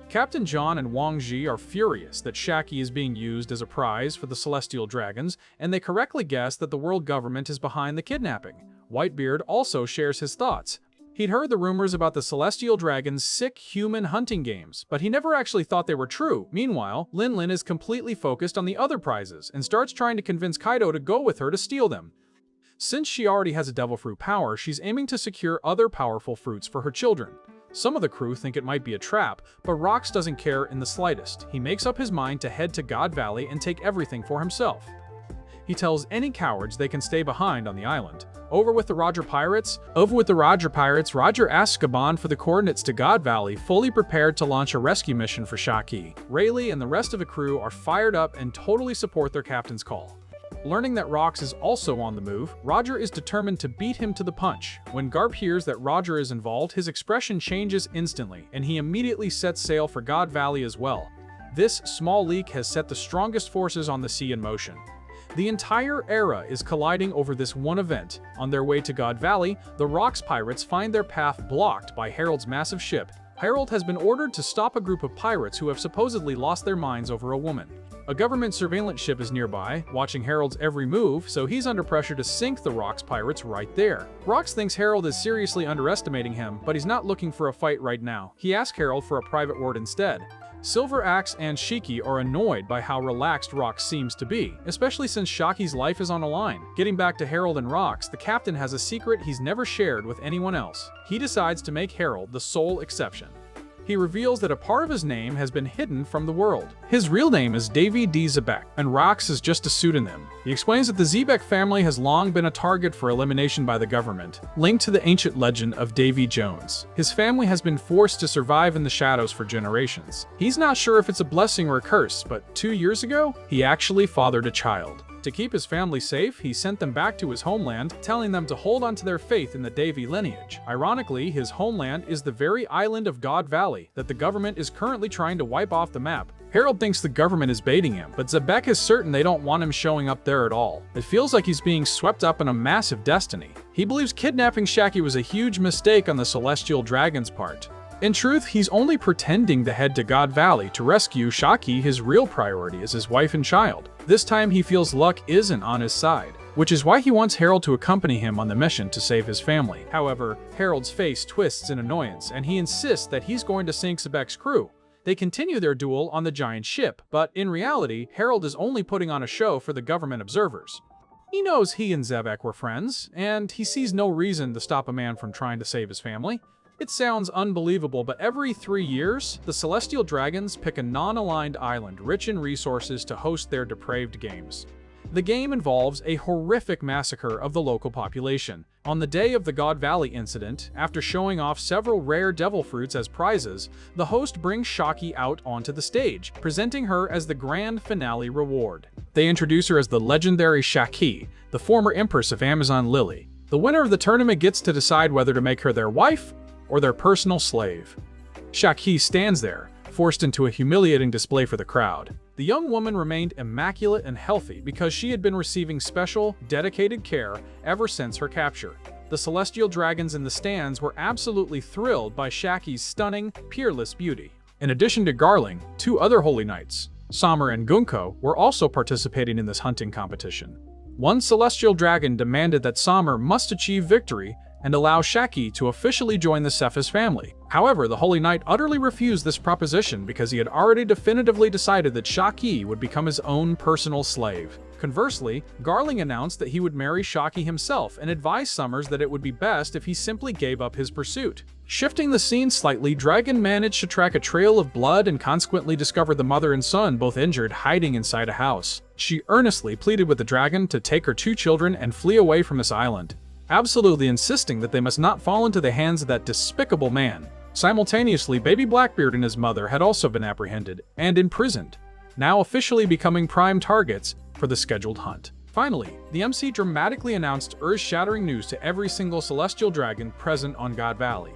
Captain John and Wang Ji are furious that Shaki is being used as a prize for the Celestial Dragons, and they correctly guess that the world government is behind the kidnapping. Whitebeard also shares his thoughts. He'd heard the rumors about the Celestial Dragon's sick human hunting games, but he never actually thought they were true. Meanwhile, Lin Lin is completely focused on the other prizes and starts trying to convince Kaido to go with her to steal them. Since she already has a devil fruit power, she's aiming to secure other powerful fruits for her children. Some of the crew think it might be a trap, but Rox doesn't care in the slightest. He makes up his mind to head to God Valley and take everything for himself. He tells any cowards they can stay behind on the island. Over with the Roger Pirates, Roger asks Gaban for the coordinates to God Valley, fully prepared to launch a rescue mission for Shaki. Rayleigh and the rest of the crew are fired up and totally support their captain's call. Learning that Rox is also on the move, Roger is determined to beat him to the punch. When Garp hears that Roger is involved, his expression changes instantly, and he immediately sets sail for God Valley as well. This small leak has set the strongest forces on the sea in motion. The entire era is colliding over this one event. On their way to God Valley, the Rox pirates find their path blocked by Harald's massive ship. Harald has been ordered to stop a group of pirates who have supposedly lost their minds over a woman. A government surveillance ship is nearby, watching Harald's every move, so he's under pressure to sink the Rox pirates right there. Rox thinks Harald is seriously underestimating him, but he's not looking for a fight right now. He asks Harald for a private word instead. Silver Axe and Shiki are annoyed by how relaxed Rox seems to be, especially since Shaki's life is on the line. Getting back to Harald and Rox, the captain has a secret he's never shared with anyone else. He decides to make Harald the sole exception. He reveals that a part of his name has been hidden from the world. His real name is Davy D. Xebec, and Rox is just a pseudonym. He explains that the Xebec family has long been a target for elimination by the government, linked to the ancient legend of Davy Jones. His family has been forced to survive in the shadows for generations. He's not sure if it's a blessing or a curse, but 2 years ago, he actually fathered a child. To keep his family safe, he sent them back to his homeland, telling them to hold on to their faith in the Davy lineage. Ironically, his homeland is the very island of God Valley that the government is currently trying to wipe off the map. Harald thinks the government is baiting him, but Xebec is certain they don't want him showing up there at all. It feels like he's being swept up in a massive destiny. He believes kidnapping Shaki was a huge mistake on the Celestial Dragon's part. In truth, he's only pretending to head to God Valley to rescue Shaki. His real priority is his wife and child. This time he feels luck isn't on his side, which is why he wants Harald to accompany him on the mission to save his family. However, Harald's face twists in annoyance, and he insists that he's going to sink Xebec's crew. They continue their duel on the giant ship, but in reality, Harald is only putting on a show for the government observers. He knows he and Xebec were friends, and he sees no reason to stop a man from trying to save his family. It sounds unbelievable, but every 3 years, the Celestial Dragons pick a non-aligned island rich in resources to host their depraved games. The game involves a horrific massacre of the local population. On the day of the God Valley incident, after showing off several rare devil fruits as prizes, the host brings Shaki out onto the stage, presenting her as the grand finale reward. They introduce her as the legendary Shaki, the former Empress of Amazon Lily. The winner of the tournament gets to decide whether to make her their wife or their personal slave. Shaki stands there, forced into a humiliating display for the crowd. The young woman remained immaculate and healthy because she had been receiving special, dedicated care ever since her capture. The Celestial Dragons in the stands were absolutely thrilled by Shaki's stunning, peerless beauty. In addition to Garling, 2 other Holy Knights, Samar and Gunko, were also participating in this hunting competition. One Celestial Dragon demanded that Samar must achieve victory and allow Shaki to officially join the Cephas family. However, the Holy Knight utterly refused this proposition because he had already definitively decided that Shaki would become his own personal slave. Conversely, Garling announced that he would marry Shaki himself and advised Summers that it would be best if he simply gave up his pursuit. Shifting the scene slightly, Dragon managed to track a trail of blood and consequently discovered the mother and son both injured hiding inside a house. She earnestly pleaded with the dragon to take her 2 children and flee away from this island, absolutely insisting that they must not fall into the hands of that despicable man. Simultaneously, baby Blackbeard and his mother had also been apprehended and imprisoned, now officially becoming prime targets for the scheduled hunt. Finally, the MC dramatically announced earth-shattering news to every single Celestial Dragon present on God Valley.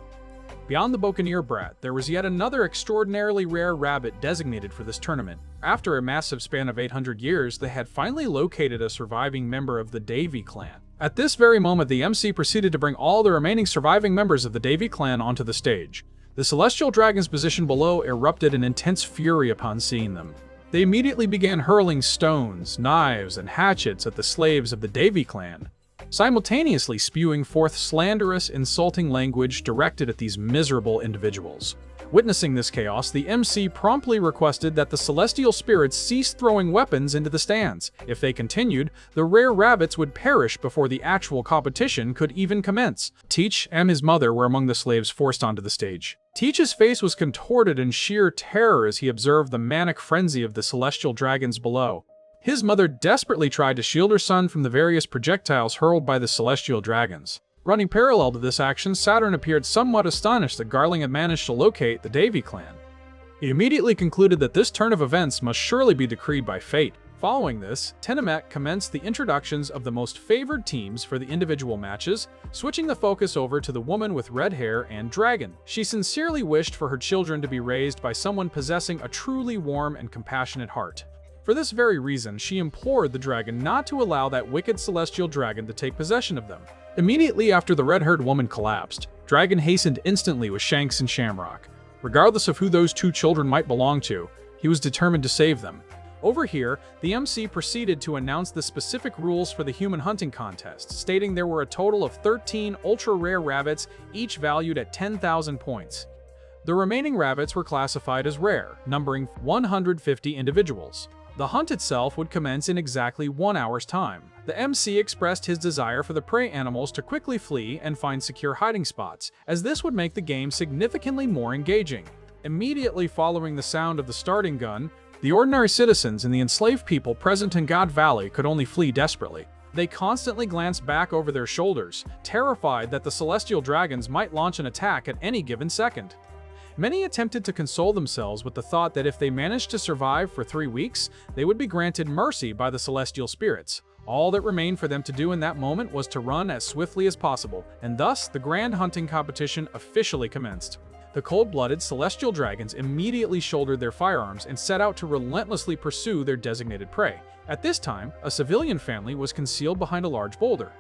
Beyond the Buccaneer Brat, there was yet another extraordinarily rare rabbit designated for this tournament. After a massive span of 800 years, they had finally located a surviving member of the Davy clan. At this very moment, the MC proceeded to bring all the remaining surviving members of the Davy clan onto the stage. The Celestial Dragons positioned below erupted in intense fury upon seeing them. They immediately began hurling stones, knives, and hatchets at the slaves of the Davy clan, simultaneously spewing forth slanderous, insulting language directed at these miserable individuals. Witnessing this chaos, the MC promptly requested that the celestial spirits cease throwing weapons into the stands. If they continued, the rare rabbits would perish before the actual competition could even commence. Teach and his mother were among the slaves forced onto the stage. Teach's face was contorted in sheer terror as he observed the manic frenzy of the celestial dragons below. His mother desperately tried to shield her son from the various projectiles hurled by the celestial dragons. Running parallel to this action, Saturn appeared somewhat astonished that Garling had managed to locate the Davy clan. He immediately concluded that this turn of events must surely be decreed by fate. Following this, Tenemet commenced the introductions of the most favored teams for the individual matches, switching the focus over to the woman with red hair and dragon. She sincerely wished for her children to be raised by someone possessing a truly warm and compassionate heart. For this very reason, she implored the dragon not to allow that wicked celestial dragon to take possession of them. Immediately after the red-haired woman collapsed, Dragon hastened instantly with Shanks and Shamrock. Regardless of who those two children might belong to, he was determined to save them. Over here, the MC proceeded to announce the specific rules for the human hunting contest, stating there were a total of 13 ultra-rare rabbits, each valued at 10,000 points. The remaining rabbits were classified as rare, numbering 150 individuals. The hunt itself would commence in exactly 1 hour's time. The MC expressed his desire for the prey animals to quickly flee and find secure hiding spots, as this would make the game significantly more engaging. Immediately following the sound of the starting gun, the ordinary citizens and the enslaved people present in God Valley could only flee desperately. They constantly glanced back over their shoulders, terrified that the celestial dragons might launch an attack at any given second. Many attempted to console themselves with the thought that if they managed to survive for 3 weeks, they would be granted mercy by the celestial spirits. All that remained for them to do in that moment was to run as swiftly as possible, and thus the grand hunting competition officially commenced. The cold-blooded celestial dragons immediately shouldered their firearms and set out to relentlessly pursue their designated prey. At this time, a civilian family was concealed behind a large boulder.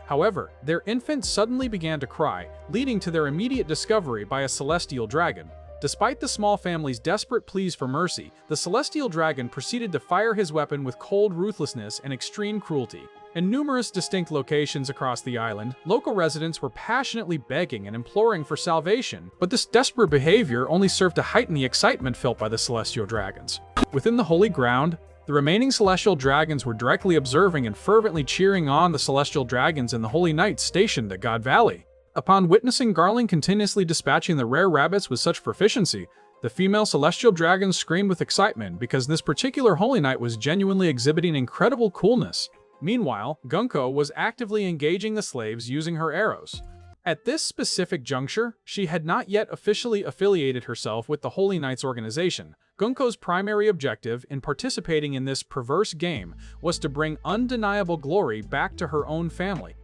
However, their infant suddenly began to cry, leading to their immediate discovery by a celestial dragon. Despite the small family's desperate pleas for mercy, the celestial dragon proceeded to fire his weapon with cold ruthlessness and extreme cruelty. In numerous distinct locations across the island, local residents were passionately begging and imploring for salvation, but this desperate behavior only served to heighten the excitement felt by the celestial dragons. Within the holy ground, the remaining celestial dragons were directly observing and fervently cheering on the celestial dragons and the holy knights stationed at God Valley. Upon witnessing Garling continuously dispatching the rare rabbits with such proficiency, the female celestial dragons screamed with excitement because this particular holy knight was genuinely exhibiting incredible coolness. Meanwhile, Gunko was actively engaging the slaves using her arrows. At this specific juncture, she had not yet officially affiliated herself with the Holy Knights organization. Gunko's primary objective in participating in this perverse game was to bring undeniable glory back to her own family.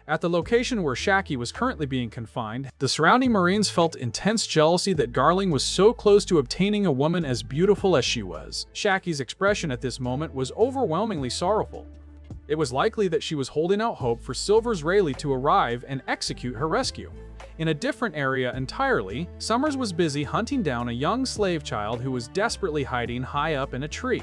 At the location where Shaki was currently being confined, the surrounding Marines felt intense jealousy that Garling was so close to obtaining a woman as beautiful as she was. Shaki's expression at this moment was overwhelmingly sorrowful. It was likely that she was holding out hope for Silver's Rayleigh to arrive and execute her rescue. In a different area entirely, Summers was busy hunting down a young slave child who was desperately hiding high up in a tree.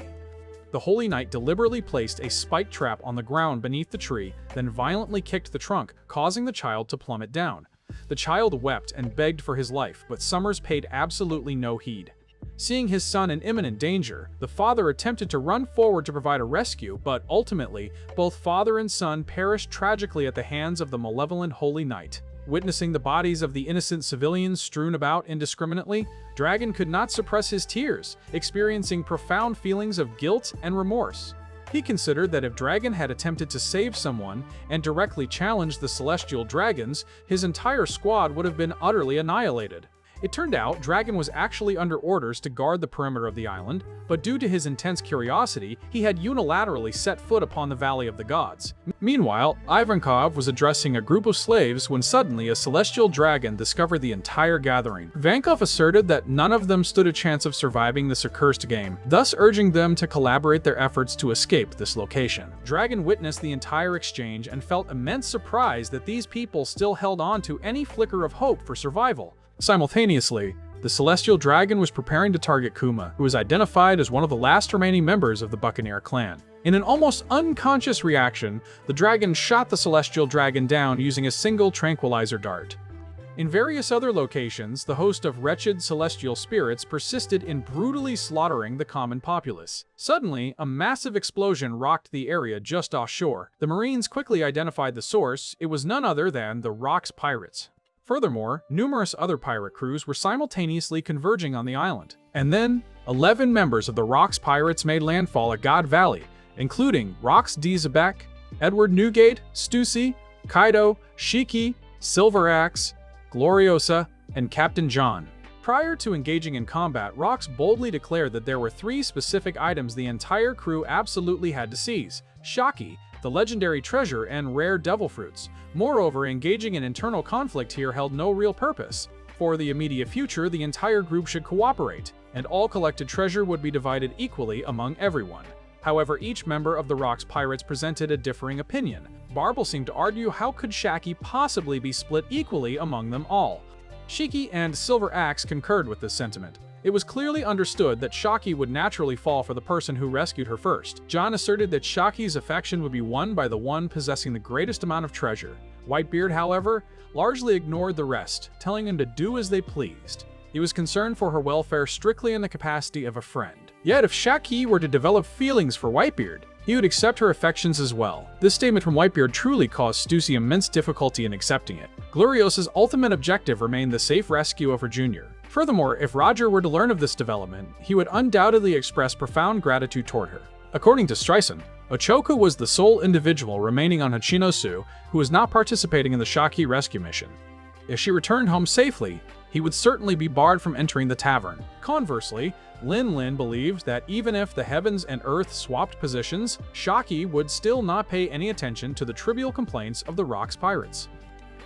The Holy Knight deliberately placed a spike trap on the ground beneath the tree, then violently kicked the trunk, causing the child to plummet down. The child wept and begged for his life, but Summers paid absolutely no heed. Seeing his son in imminent danger, the father attempted to run forward to provide a rescue, but ultimately, both father and son perished tragically at the hands of the malevolent Holy Knight. Witnessing the bodies of the innocent civilians strewn about indiscriminately, Dragon could not suppress his tears, experiencing profound feelings of guilt and remorse. He considered that if Dragon had attempted to save someone and directly challenged the celestial dragons, his entire squad would have been utterly annihilated. It turned out Dragon was actually under orders to guard the perimeter of the island, but due to his intense curiosity, he had unilaterally set foot upon the Valley of the Gods. Meanwhile, Ivankov was addressing a group of slaves when suddenly a celestial dragon discovered the entire gathering. Vankov asserted that none of them stood a chance of surviving this accursed game, thus urging them to collaborate their efforts to escape this location. Dragon witnessed the entire exchange and felt immense surprise that these people still held on to any flicker of hope for survival. Simultaneously, the celestial dragon was preparing to target Kuma, who was identified as one of the last remaining members of the Buccaneer clan. In an almost unconscious reaction, the dragon shot the celestial dragon down using a single tranquilizer dart. In various other locations, the host of wretched celestial spirits persisted in brutally slaughtering the common populace. Suddenly, a massive explosion rocked the area just offshore. The Marines quickly identified the source. It was none other than the Rocks pirates. Furthermore, numerous other pirate crews were simultaneously converging on the island. And then, 11 members of the Rocks pirates made landfall at God Valley, including Rocks D. Xebec, Edward Newgate, Stussy, Kaido, Shiki, Silver Axe, Gloriosa, and Captain John. Prior to engaging in combat, Rox boldly declared that there were 3 specific items the entire crew absolutely had to seize: Shaki, the legendary treasure, and rare devil fruits. Moreover, engaging in internal conflict here held no real purpose. For the immediate future, the entire group should cooperate, and all collected treasure would be divided equally among everyone. However, each member of the Rox pirates presented a differing opinion. Barble seemed to argue how could Shaki possibly be split equally among them all. Shiki and Silver Axe concurred with this sentiment. It was clearly understood that Shaki would naturally fall for the person who rescued her first. John asserted that Shaki's affection would be won by the one possessing the greatest amount of treasure. Whitebeard, however, largely ignored the rest, telling him to do as they pleased. He was concerned for her welfare strictly in the capacity of a friend. Yet if Shaki were to develop feelings for Whitebeard, he would accept her affections as well. This statement from Whitebeard truly caused Stussy immense difficulty in accepting it. Glorios's ultimate objective remained the safe rescue of her junior. Furthermore, if Roger were to learn of this development, he would undoubtedly express profound gratitude toward her. According to Streisand, Ochoka was the sole individual remaining on Hachinosu who was not participating in the Shaki rescue mission. If she returned home safely, he would certainly be barred from entering the tavern. Conversely, Lin Lin believed that even if the heavens and earth swapped positions, Shaki would still not pay any attention to the trivial complaints of the Rox pirates.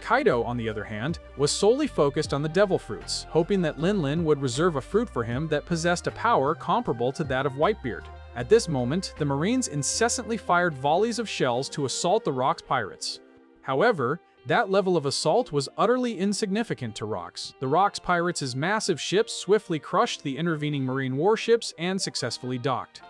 Kaido, on the other hand, was solely focused on the devil fruits, hoping that Lin Lin would reserve a fruit for him that possessed a power comparable to that of Whitebeard. At this moment, the Marines incessantly fired volleys of shells to assault the Rox pirates. However, that level of assault was utterly insignificant to Rox. The Rox pirates' massive ships swiftly crushed the intervening Marine warships and successfully docked.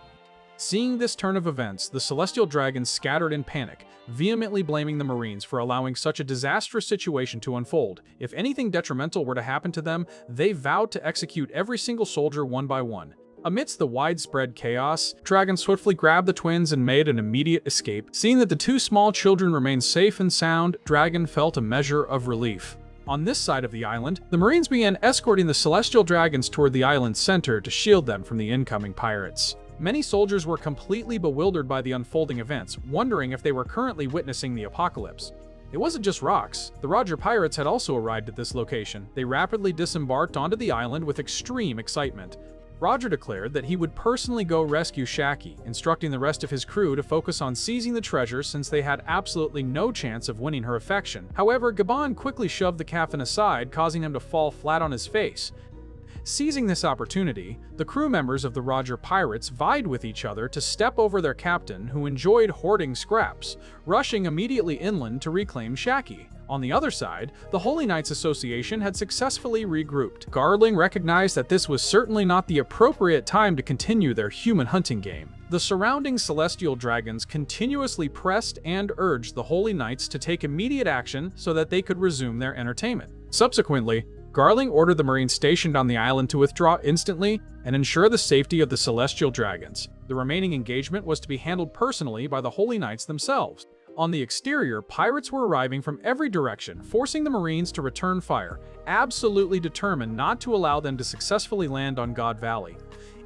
Seeing this turn of events, the Celestial Dragons scattered in panic, vehemently blaming the Marines for allowing such a disastrous situation to unfold. If anything detrimental were to happen to them, they vowed to execute every single soldier one by one. Amidst the widespread chaos, Dragon swiftly grabbed the twins and made an immediate escape. Seeing that the 2 small children remained safe and sound, Dragon felt a measure of relief. On this side of the island, the Marines began escorting the Celestial Dragons toward the island's center to shield them from the incoming pirates. Many soldiers were completely bewildered by the unfolding events, wondering if they were currently witnessing the apocalypse. It wasn't just Rox. The Roger pirates had also arrived at this location. They rapidly disembarked onto the island with extreme excitement. Roger declared that he would personally go rescue Shaki, instructing the rest of his crew to focus on seizing the treasure since they had absolutely no chance of winning her affection. However, Gaban quickly shoved the captain aside, causing him to fall flat on his face. Seizing this opportunity, the crew members of the Roger pirates vied with each other to step over their captain, who enjoyed hoarding scraps, rushing immediately inland to reclaim Shaki. On the other side, the Holy Knights Association had successfully regrouped. Garling recognized that this was certainly not the appropriate time to continue their human hunting game. The surrounding Celestial Dragons continuously pressed and urged the Holy Knights to take immediate action so that they could resume their entertainment. Subsequently, Garling ordered the Marines stationed on the island to withdraw instantly and ensure the safety of the Celestial Dragons. The remaining engagement was to be handled personally by the Holy Knights themselves. On the exterior, pirates were arriving from every direction, forcing the Marines to return fire, absolutely determined not to allow them to successfully land on God Valley.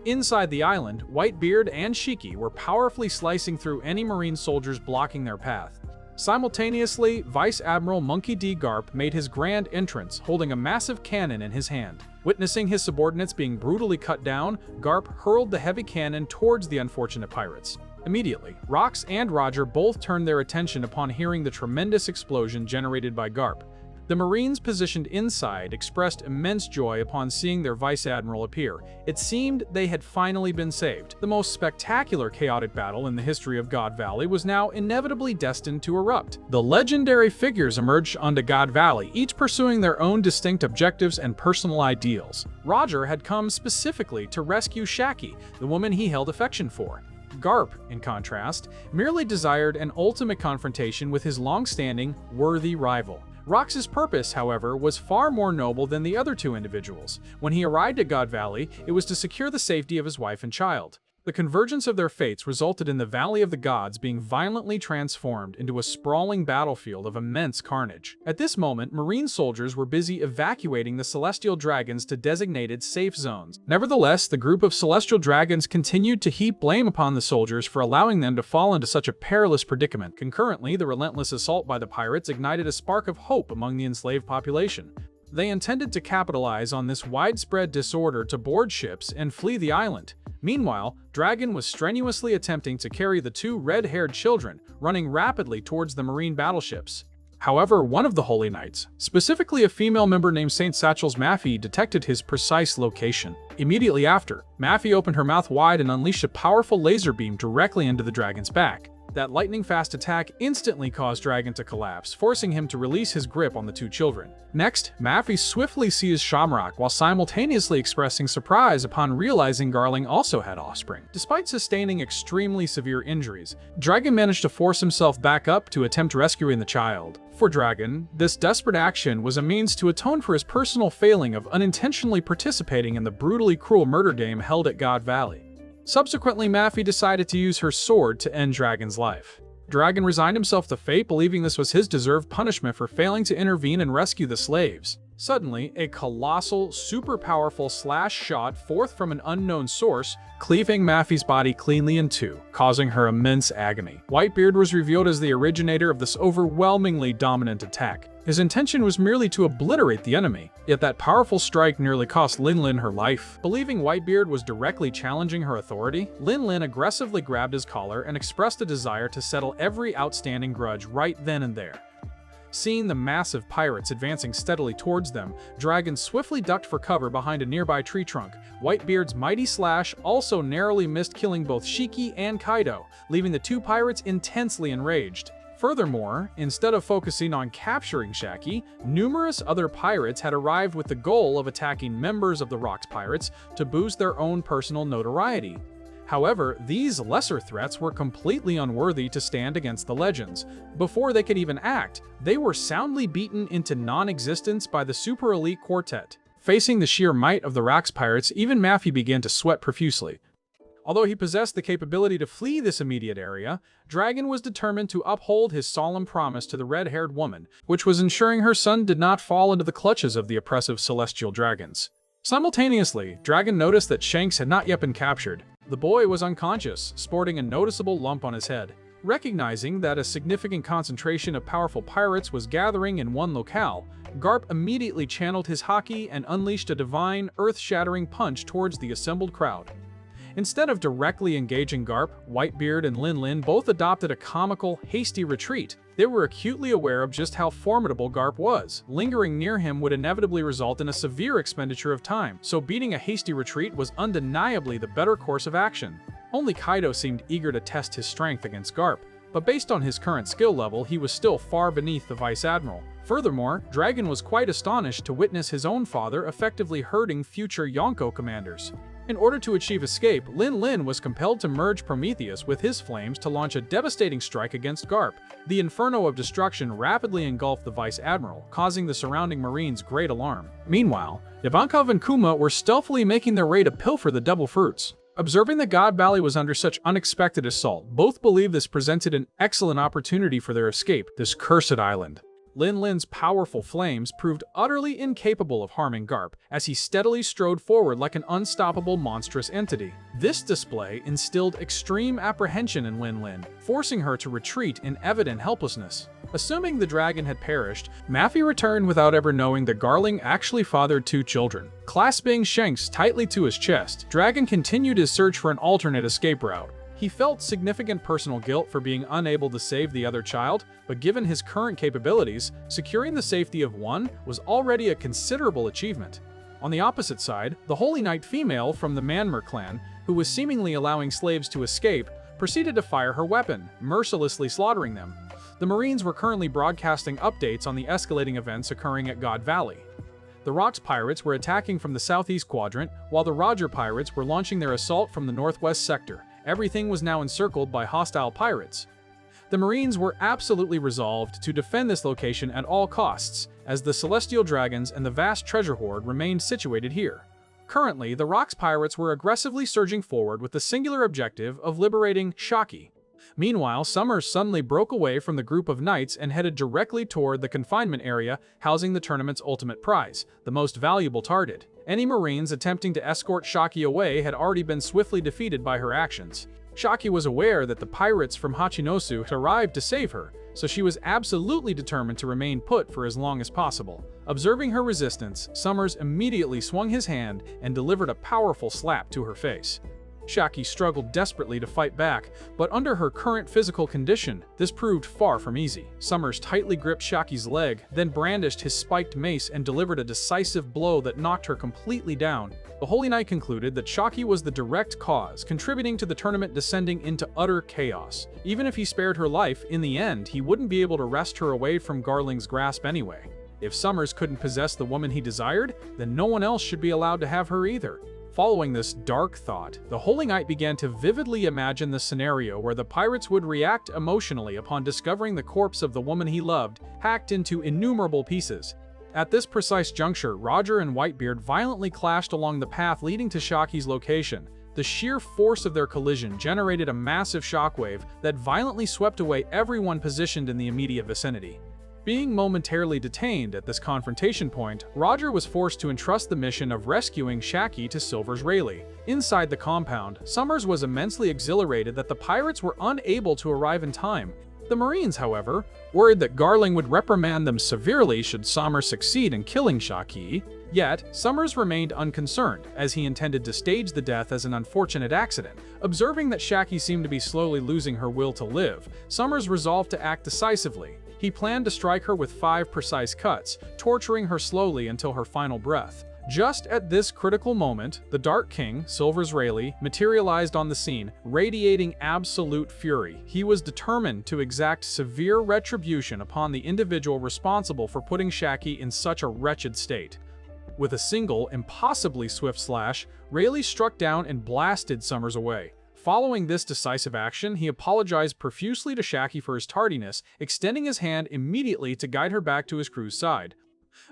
Inside the island, Whitebeard and Shiki were powerfully slicing through any Marine soldiers blocking their path. Simultaneously, Vice Admiral Monkey D. Garp made his grand entrance, holding a massive cannon in his hand. Witnessing his subordinates being brutally cut down, Garp hurled the heavy cannon towards the unfortunate pirates. Immediately, Rox and Roger both turned their attention upon hearing the tremendous explosion generated by Garp. The Marines positioned inside expressed immense joy upon seeing their Vice Admiral appear. It seemed they had finally been saved. The most spectacular chaotic battle in the history of God Valley was now inevitably destined to erupt. The legendary figures emerged onto God Valley, each pursuing their own distinct objectives and personal ideals. Roger had come specifically to rescue Shaki, the woman he held affection for. Garp, in contrast, merely desired an ultimate confrontation with his long-standing, worthy rival. Rox's purpose, however, was far more noble than the other 2 individuals. When he arrived at God Valley, it was to secure the safety of his wife and child. The convergence of their fates resulted in the Valley of the Gods being violently transformed into a sprawling battlefield of immense carnage. At this moment, Marine soldiers were busy evacuating the Celestial Dragons to designated safe zones. Nevertheless, the group of Celestial Dragons continued to heap blame upon the soldiers for allowing them to fall into such a perilous predicament. Concurrently, the relentless assault by the pirates ignited a spark of hope among the enslaved population. They intended to capitalize on this widespread disorder to board ships and flee the island. Meanwhile, Dragon was strenuously attempting to carry the two red-haired children, running rapidly towards the marine battleships. However, one of the Holy Knights, specifically a female member named Saint Satchel's Maffy, detected his precise location. Immediately after, Maffy opened her mouth wide and unleashed a powerful laser beam directly into the dragon's back. That lightning-fast attack instantly caused Dragon to collapse, forcing him to release his grip on the two children. Next, Maffy swiftly seized Shamrock while simultaneously expressing surprise upon realizing Garling also had offspring. Despite sustaining extremely severe injuries, Dragon managed to force himself back up to attempt rescuing the child. For Dragon, this desperate action was a means to atone for his personal failing of unintentionally participating in the brutally cruel murder game held at God Valley. Subsequently, Maffy decided to use her sword to end Dragon's life. Dragon resigned himself to fate, believing this was his deserved punishment for failing to intervene and rescue the slaves. Suddenly, a colossal, super powerful slash shot forth from an unknown source, cleaving Maffy's body cleanly in two, causing her immense agony. Whitebeard was revealed as the originator of this overwhelmingly dominant attack. His intention was merely to obliterate the enemy, yet that powerful strike nearly cost Lin Lin her life. Believing Whitebeard was directly challenging her authority, Lin Lin aggressively grabbed his collar and expressed a desire to settle every outstanding grudge right then and there. Seeing the massive pirates advancing steadily towards them, Dragon swiftly ducked for cover behind a nearby tree trunk. Whitebeard's mighty slash also narrowly missed killing both Shiki and Kaido, leaving the two pirates intensely enraged. Furthermore, instead of focusing on capturing Shaki, numerous other pirates had arrived with the goal of attacking members of the Rocks Pirates to boost their own personal notoriety. However, these lesser threats were completely unworthy to stand against the legends. Before they could even act, they were soundly beaten into non-existence by the super elite quartet. Facing the sheer might of the Rocks Pirates, even Maffy began to sweat profusely. Although he possessed the capability to flee this immediate area, Dragon was determined to uphold his solemn promise to the red-haired woman, which was ensuring her son did not fall into the clutches of the oppressive celestial dragons. Simultaneously, Dragon noticed that Shanks had not yet been captured. The boy was unconscious, sporting a noticeable lump on his head. Recognizing that a significant concentration of powerful pirates was gathering in one locale, Garp immediately channeled his haki and unleashed a divine, earth-shattering punch towards the assembled crowd. Instead of directly engaging Garp, Whitebeard and Lin Lin both adopted a comical, hasty retreat. They were acutely aware of just how formidable Garp was. Lingering near him would inevitably result in a severe expenditure of time, so beating a hasty retreat was undeniably the better course of action. Only Kaido seemed eager to test his strength against Garp, but based on his current skill level, he was still far beneath the Vice Admiral. Furthermore, Dragon was quite astonished to witness his own father effectively hurting future Yonko commanders. In order to achieve escape, Lin Lin was compelled to merge Prometheus with his flames to launch a devastating strike against Garp. The inferno of destruction rapidly engulfed the Vice Admiral, causing the surrounding Marines great alarm. Meanwhile, Ivankov and Kuma were stealthily making their way to pilfer the devil fruits. Observing that God Valley was under such unexpected assault, both believed this presented an excellent opportunity for their escape, this cursed island. Lin Lin's powerful flames proved utterly incapable of harming Garp, as he steadily strode forward like an unstoppable monstrous entity. This display instilled extreme apprehension in Lin Lin, forcing her to retreat in evident helplessness. Assuming the dragon had perished, Maffy returned without ever knowing that Garling actually fathered two children. Clasping Shanks tightly to his chest, Dragon continued his search for an alternate escape route. He felt significant personal guilt for being unable to save the other child, but given his current capabilities, securing the safety of one was already a considerable achievement. On the opposite side, the Holy Knight female from the Manmer clan, who was seemingly allowing slaves to escape, proceeded to fire her weapon, mercilessly slaughtering them. The Marines were currently broadcasting updates on the escalating events occurring at God Valley. The Rocks Pirates were attacking from the southeast quadrant, while the Roger Pirates were launching their assault from the northwest sector. Everything was now encircled by hostile pirates. The Marines were absolutely resolved to defend this location at all costs, as the Celestial Dragons and the vast treasure hoard remained situated here. Currently, the Rocks Pirates were aggressively surging forward with the singular objective of liberating Shaki. Meanwhile, Summers suddenly broke away from the group of knights and headed directly toward the confinement area housing the tournament's ultimate prize, the most valuable target. Any Marines attempting to escort Shaki away had already been swiftly defeated by her actions. Shaki was aware that the pirates from Hachinosu had arrived to save her, so she was absolutely determined to remain put for as long as possible. Observing her resistance, Summers immediately swung his hand and delivered a powerful slap to her face. Shaki struggled desperately to fight back, but under her current physical condition, this proved far from easy. Summers tightly gripped Shaki's leg, then brandished his spiked mace and delivered a decisive blow that knocked her completely down. The Holy Knight concluded that Shaki was the direct cause, contributing to the tournament descending into utter chaos. Even if he spared her life, in the end, he wouldn't be able to wrest her away from Garling's grasp anyway. If Summers couldn't possess the woman he desired, then no one else should be allowed to have her either. Following this dark thought, the Holy Knight began to vividly imagine the scenario where the pirates would react emotionally upon discovering the corpse of the woman he loved, hacked into innumerable pieces. At this precise juncture, Roger and Whitebeard violently clashed along the path leading to Shaki's location. The sheer force of their collision generated a massive shockwave that violently swept away everyone positioned in the immediate vicinity. Being momentarily detained at this confrontation point, Roger was forced to entrust the mission of rescuing Shaki to Silver's Rayleigh. Inside the compound, Summers was immensely exhilarated that the pirates were unable to arrive in time. The Marines, however, worried that Garling would reprimand them severely should Summers succeed in killing Shaki. Yet, Summers remained unconcerned, as he intended to stage the death as an unfortunate accident. Observing that Shaki seemed to be slowly losing her will to live, Summers resolved to act decisively. He planned to strike her with 5 precise cuts, torturing her slowly until her final breath. Just at this critical moment, the Dark King, Silver's Rayleigh, materialized on the scene, radiating absolute fury. He was determined to exact severe retribution upon the individual responsible for putting Shaki in such a wretched state. With a single, impossibly swift slash, Rayleigh struck down and blasted Summers away. Following this decisive action, he apologized profusely to Shaki for his tardiness, extending his hand immediately to guide her back to his crew's side.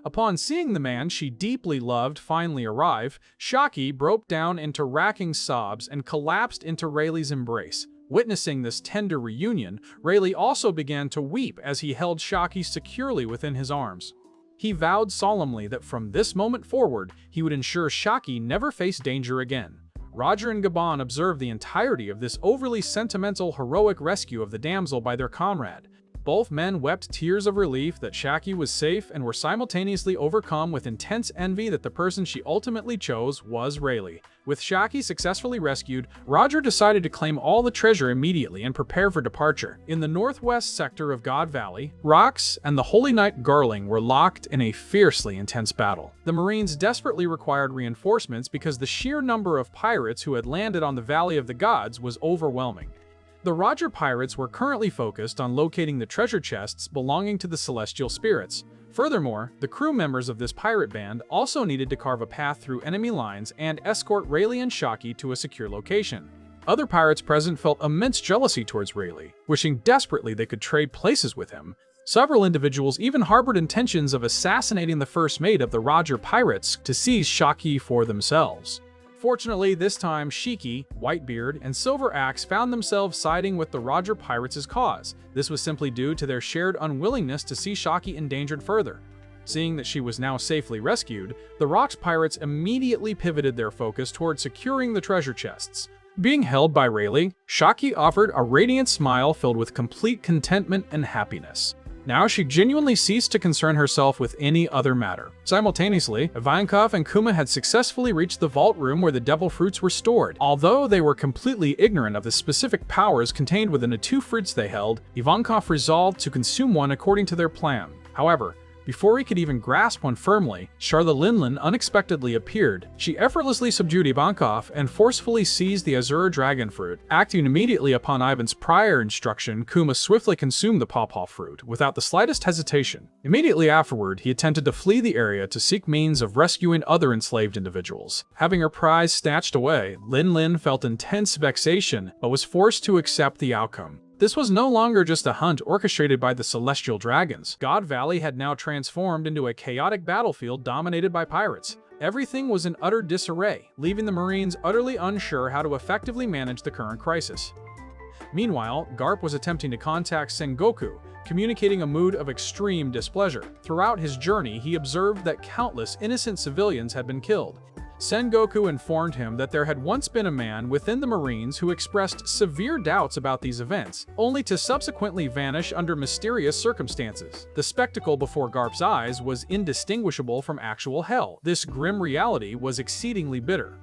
Upon seeing the man she deeply loved finally arrive, Shaki broke down into racking sobs and collapsed into Rayleigh's embrace. Witnessing this tender reunion, Rayleigh also began to weep as he held Shaki securely within his arms. He vowed solemnly that from this moment forward, he would ensure Shaki never face danger again. Roger and Gaban observed the entirety of this overly sentimental, heroic rescue of the damsel by their comrade. Both men wept tears of relief that Shaki was safe and were simultaneously overcome with intense envy that the person she ultimately chose was Rayleigh. With Shaki successfully rescued, Roger decided to claim all the treasure immediately and prepare for departure. In the northwest sector of God Valley, Rox and the Holy Knight Garling were locked in a fiercely intense battle. The Marines desperately required reinforcements because the sheer number of pirates who had landed on the Valley of the Gods was overwhelming. The Roger pirates were currently focused on locating the treasure chests belonging to the celestial spirits. Furthermore, the crew members of this pirate band also needed to carve a path through enemy lines and escort Rayleigh and Shaki to a secure location. Other pirates present felt immense jealousy towards Rayleigh, wishing desperately they could trade places with him. Several individuals even harbored intentions of assassinating the first mate of the Roger pirates to seize Shaki for themselves. Fortunately, this time Shiki, Whitebeard, and Silver Axe found themselves siding with the Roger pirates' cause. This was simply due to their shared unwillingness to see Shaki endangered further. Seeing that she was now safely rescued, the Rox pirates immediately pivoted their focus toward securing the treasure chests. Being held by Rayleigh, Shaki offered a radiant smile filled with complete contentment and happiness. Now she genuinely ceased to concern herself with any other matter. Simultaneously, Ivankov and Kuma had successfully reached the vault room where the devil fruits were stored. Although they were completely ignorant of the specific powers contained within the 2 fruits they held, Ivankov resolved to consume one according to their plan. However, before he could even grasp one firmly, Charla Linlin unexpectedly appeared. She effortlessly subdued Ivankov and forcefully seized the Azure Dragon Fruit. Acting immediately upon Ivan's prior instruction, Kuma swiftly consumed the pawpaw fruit without the slightest hesitation. Immediately afterward, he attempted to flee the area to seek means of rescuing other enslaved individuals. Having her prize snatched away, Linlin felt intense vexation, but was forced to accept the outcome. This was no longer just a hunt orchestrated by the celestial dragons. God Valley had now transformed into a chaotic battlefield dominated by pirates. Everything was in utter disarray, leaving the Marines utterly unsure how to effectively manage the current crisis. Meanwhile, Garp was attempting to contact Sengoku, communicating a mood of extreme displeasure. Throughout his journey, he observed that countless innocent civilians had been killed. Sengoku informed him that there had once been a man within the Marines who expressed severe doubts about these events, only to subsequently vanish under mysterious circumstances. The spectacle before Garp's eyes was indistinguishable from actual hell. This grim reality was exceedingly bitter.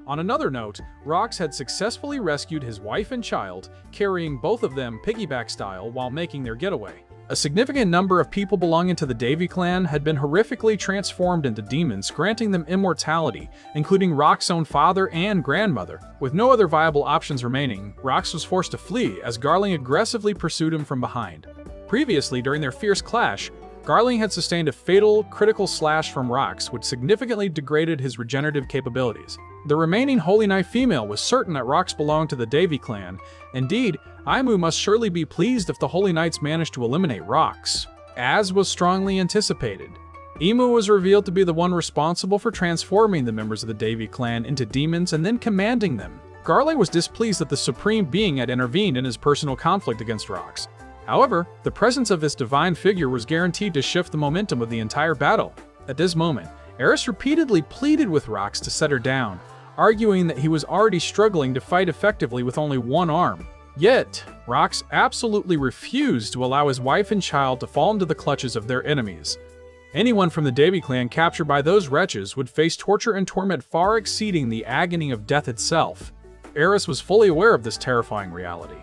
On another note, Rox had successfully rescued his wife and child, carrying both of them piggyback style while making their getaway. A significant number of people belonging to the Davy clan had been horrifically transformed into demons, granting them immortality, including Rox's own father and grandmother. With no other viable options remaining, Rox was forced to flee as Garling aggressively pursued him from behind. Previously, during their fierce clash, Garling had sustained a fatal, critical slash from Rox, which significantly degraded his regenerative capabilities. The remaining Holy Knight female was certain that Rox belonged to the Davy clan. Indeed, Aimu must surely be pleased if the Holy Knights managed to eliminate Rox. As was strongly anticipated, Imu was revealed to be the one responsible for transforming the members of the Davy clan into demons and then commanding them. Garling was displeased that the Supreme Being had intervened in his personal conflict against Rox. However, the presence of this divine figure was guaranteed to shift the momentum of the entire battle. At this moment, Eris repeatedly pleaded with Rox to set her down, arguing that he was already struggling to fight effectively with only one arm. Yet, Rox absolutely refused to allow his wife and child to fall into the clutches of their enemies. Anyone from the Davy clan captured by those wretches would face torture and torment far exceeding the agony of death itself. Eris was fully aware of this terrifying reality.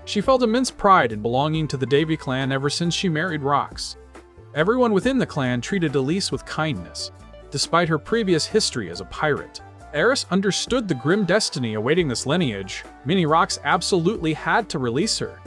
She felt immense pride in belonging to the Davy clan ever since she married Rox. Everyone within the clan treated Elise with kindness, despite her previous history as a pirate. Eris understood the grim destiny awaiting this lineage, meaning Rox absolutely had to release her.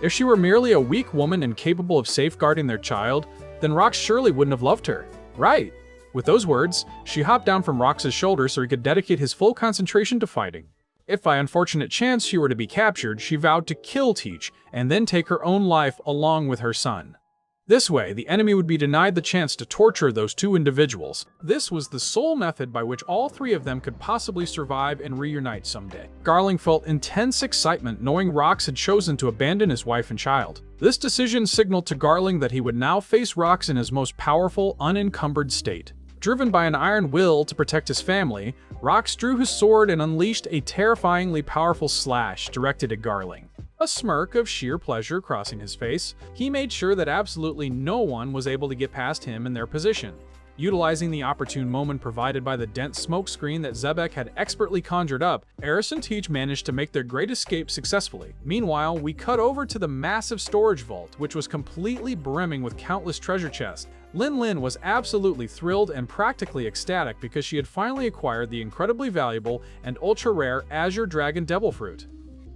If she were merely a weak woman incapable of safeguarding their child, then Rox surely wouldn't have loved her. Right. With those words, she hopped down from Rox's shoulder so he could dedicate his full concentration to fighting. If by unfortunate chance she were to be captured, she vowed to kill Teach and then take her own life along with her son. This way, the enemy would be denied the chance to torture those two individuals. This was the sole method by which all three of them could possibly survive and reunite someday. Garling felt intense excitement knowing Rox had chosen to abandon his wife and child. This decision signaled to Garling that he would now face Rox in his most powerful, unencumbered state. Driven by an iron will to protect his family, Rox drew his sword and unleashed a terrifyingly powerful slash directed at Garling. A smirk of sheer pleasure crossing his face, he made sure that absolutely no one was able to get past him in their position. Utilizing the opportune moment provided by the dense smoke screen that Xebec had expertly conjured up, Eris and Teach managed to make their great escape successfully. Meanwhile, we cut over to the massive storage vault, which was completely brimming with countless treasure chests. Lin was absolutely thrilled and practically ecstatic because she had finally acquired the incredibly valuable and ultra-rare Azure Dragon Devil Fruit.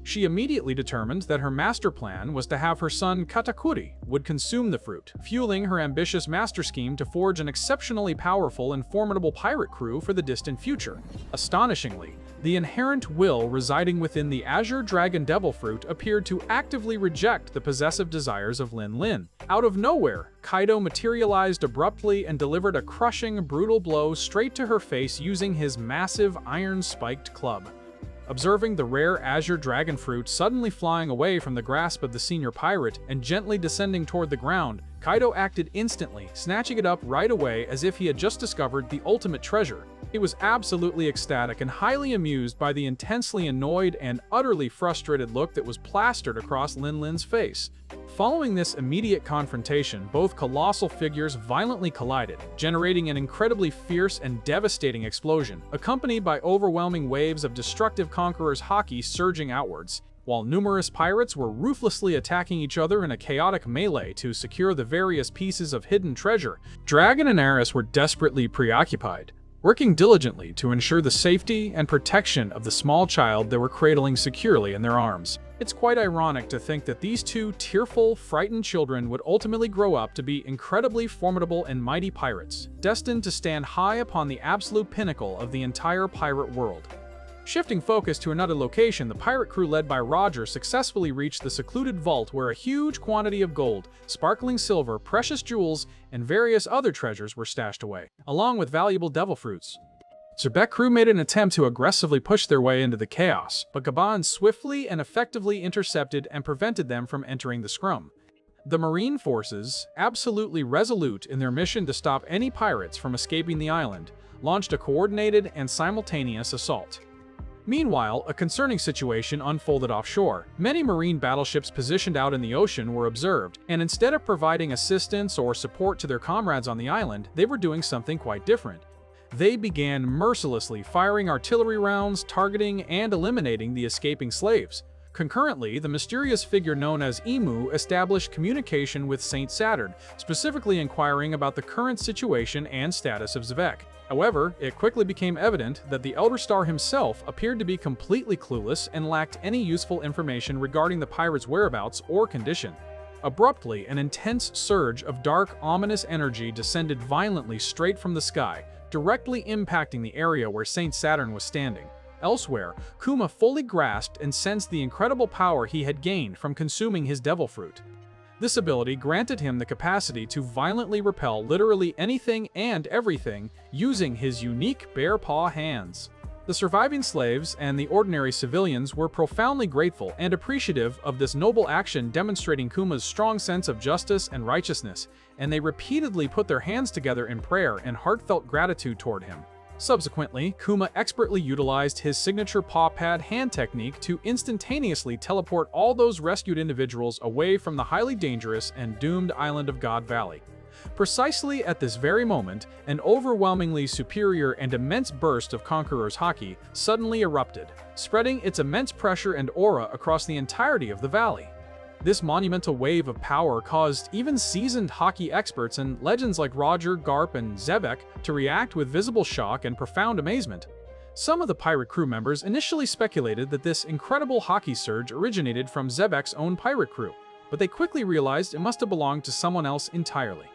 She immediately determined that her master plan was to have her son Katakuri would consume the fruit, fueling her ambitious master scheme to forge an exceptionally powerful and formidable pirate crew for the distant future. Astonishingly, the inherent will residing within the Azure Dragon Devil Fruit appeared to actively reject the possessive desires of Lin. Out of nowhere, Kaido materialized abruptly and delivered a crushing, brutal blow straight to her face using his massive iron-spiked club. Observing the rare Azure Dragon Fruit suddenly flying away from the grasp of the senior pirate and gently descending toward the ground, Kaido acted instantly, snatching it up right away as if he had just discovered the ultimate treasure. He was absolutely ecstatic and highly amused by the intensely annoyed and utterly frustrated look that was plastered across Lin's face. Following this immediate confrontation, both colossal figures violently collided, generating an incredibly fierce and devastating explosion, accompanied by overwhelming waves of destructive conquerors' haki surging outwards. While numerous pirates were ruthlessly attacking each other in a chaotic melee to secure the various pieces of hidden treasure, Dragon and Eris were desperately preoccupied, working diligently to ensure the safety and protection of the small child they were cradling securely in their arms. It's quite ironic to think that these two tearful, frightened children would ultimately grow up to be incredibly formidable and mighty pirates, destined to stand high upon the absolute pinnacle of the entire pirate world. Shifting focus to another location, the pirate crew led by Roger successfully reached the secluded vault where a huge quantity of gold, sparkling silver, precious jewels, and various other treasures were stashed away, along with valuable devil fruits. Xebec crew made an attempt to aggressively push their way into the chaos, but Gaban swiftly and effectively intercepted and prevented them from entering the scrum. The Marine forces, absolutely resolute in their mission to stop any pirates from escaping the island, launched a coordinated and simultaneous assault. Meanwhile, a concerning situation unfolded offshore. Many Marine battleships positioned out in the ocean were observed, and instead of providing assistance or support to their comrades on the island, they were doing something quite different. They began mercilessly firing artillery rounds, targeting and eliminating the escaping slaves. Concurrently, the mysterious figure known as Emu established communication with Saint Saturn, specifically inquiring about the current situation and status of Xebec. However, it quickly became evident that the Elder Star himself appeared to be completely clueless and lacked any useful information regarding the pirates' whereabouts or condition. Abruptly, an intense surge of dark, ominous energy descended violently straight from the sky, directly impacting the area where Saint Saturn was standing. Elsewhere, Kuma fully grasped and sensed the incredible power he had gained from consuming his devil fruit. This ability granted him the capacity to violently repel literally anything and everything using his unique bare paw hands. The surviving slaves and the ordinary civilians were profoundly grateful and appreciative of this noble action, demonstrating Kuma's strong sense of justice and righteousness, and they repeatedly put their hands together in prayer and heartfelt gratitude toward him. Subsequently, Kuma expertly utilized his signature paw pad hand technique to instantaneously teleport all those rescued individuals away from the highly dangerous and doomed island of God Valley. Precisely at this very moment, an overwhelmingly superior and immense burst of Conqueror's haki suddenly erupted, spreading its immense pressure and aura across the entirety of the valley. This monumental wave of power caused even seasoned hockey experts and legends like Roger, Garp, and Xebec to react with visible shock and profound amazement. Some of the pirate crew members initially speculated that this incredible hockey surge originated from Xebec's own pirate crew, but they quickly realized it must have belonged to someone else entirely.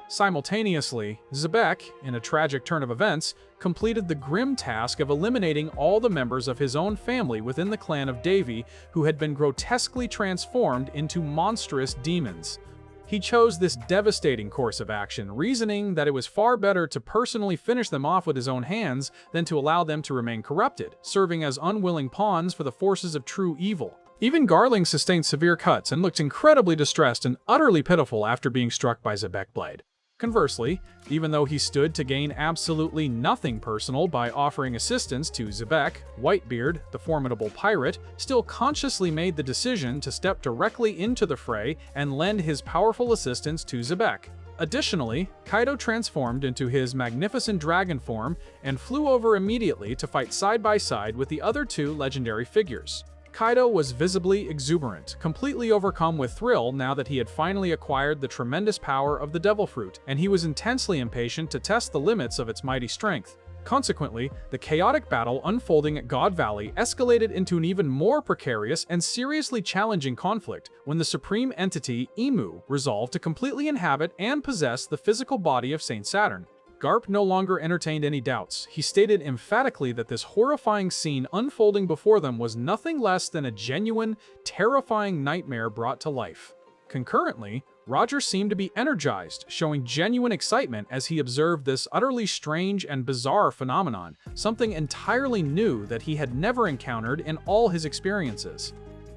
Simultaneously, Xebec, in a tragic turn of events, completed the grim task of eliminating all the members of his own family within the clan of Davy, who had been grotesquely transformed into monstrous demons. He chose this devastating course of action, reasoning that it was far better to personally finish them off with his own hands than to allow them to remain corrupted, serving as unwilling pawns for the forces of true evil. Even Garling sustained severe cuts and looked incredibly distressed and utterly pitiful after being struck by Xebec blade. Conversely, even though he stood to gain absolutely nothing personal by offering assistance to Xebec, Whitebeard, the formidable pirate, still consciously made the decision to step directly into the fray and lend his powerful assistance to Xebec. Additionally, Kaido transformed into his magnificent dragon form and flew over immediately to fight side by side with the other two legendary figures. Kaido was visibly exuberant, completely overcome with thrill now that he had finally acquired the tremendous power of the Devil Fruit, and he was intensely impatient to test the limits of its mighty strength. Consequently, the chaotic battle unfolding at God Valley escalated into an even more precarious and seriously challenging conflict when the supreme entity, Emu, resolved to completely inhabit and possess the physical body of Saint Saturn. Garp no longer entertained any doubts. He stated emphatically that this horrifying scene unfolding before them was nothing less than a genuine, terrifying nightmare brought to life. Concurrently, Roger seemed to be energized, showing genuine excitement as he observed this utterly strange and bizarre phenomenon, something entirely new that he had never encountered in all his experiences.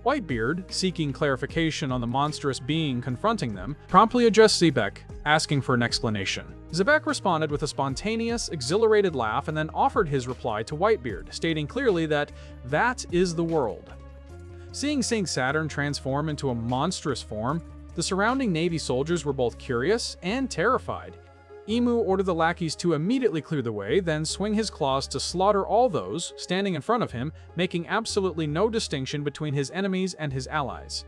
Whitebeard, seeking clarification on the monstrous being confronting them, promptly addressed Xebec, asking for an explanation. Xebec responded with a spontaneous, exhilarated laugh and then offered his reply to Whitebeard, stating clearly that is the world. Seeing Saint Saturn transform into a monstrous form, the surrounding Navy soldiers were both curious and terrified. Emu ordered the lackeys to immediately clear the way, then swing his claws to slaughter all those standing in front of him, making absolutely no distinction between his enemies and his allies.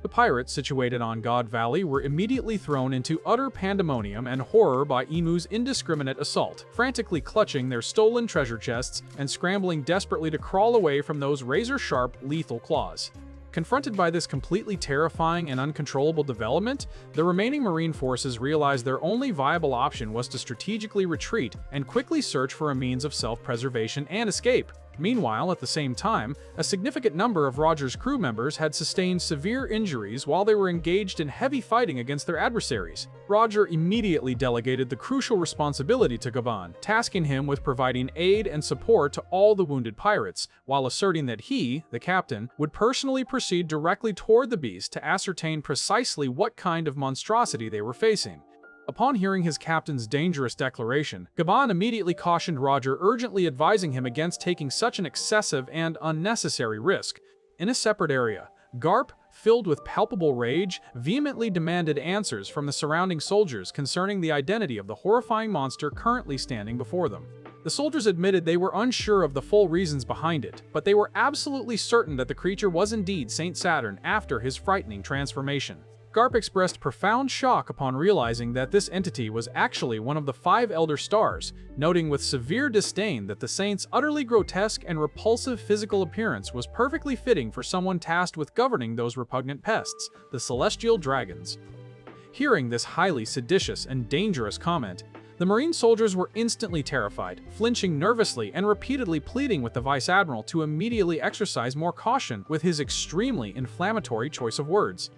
The pirates situated on God Valley were immediately thrown into utter pandemonium and horror by Emu's indiscriminate assault, frantically clutching their stolen treasure chests and scrambling desperately to crawl away from those razor-sharp, lethal claws. Confronted by this completely terrifying and uncontrollable development, the remaining Marine forces realized their only viable option was to strategically retreat and quickly search for a means of self-preservation and escape. Meanwhile, at the same time, a significant number of Roger's crew members had sustained severe injuries while they were engaged in heavy fighting against their adversaries. Roger immediately delegated the crucial responsibility to Gaban, tasking him with providing aid and support to all the wounded pirates, while asserting that he, the captain, would personally proceed directly toward the beast to ascertain precisely what kind of monstrosity they were facing. Upon hearing his captain's dangerous declaration, Gaban immediately cautioned Roger, urgently advising him against taking such an excessive and unnecessary risk. In a separate area, Garp, filled with palpable rage, vehemently demanded answers from the surrounding soldiers concerning the identity of the horrifying monster currently standing before them. The soldiers admitted they were unsure of the full reasons behind it, but they were absolutely certain that the creature was indeed Saint Saturn after his frightening transformation. Garp expressed profound shock upon realizing that this entity was actually one of the 5 Elder Stars, noting with severe disdain that the saint's utterly grotesque and repulsive physical appearance was perfectly fitting for someone tasked with governing those repugnant pests, the celestial dragons. Hearing this highly seditious and dangerous comment, the Marine soldiers were instantly terrified, flinching nervously and repeatedly pleading with the Vice Admiral to immediately exercise more caution with his extremely inflammatory choice of words.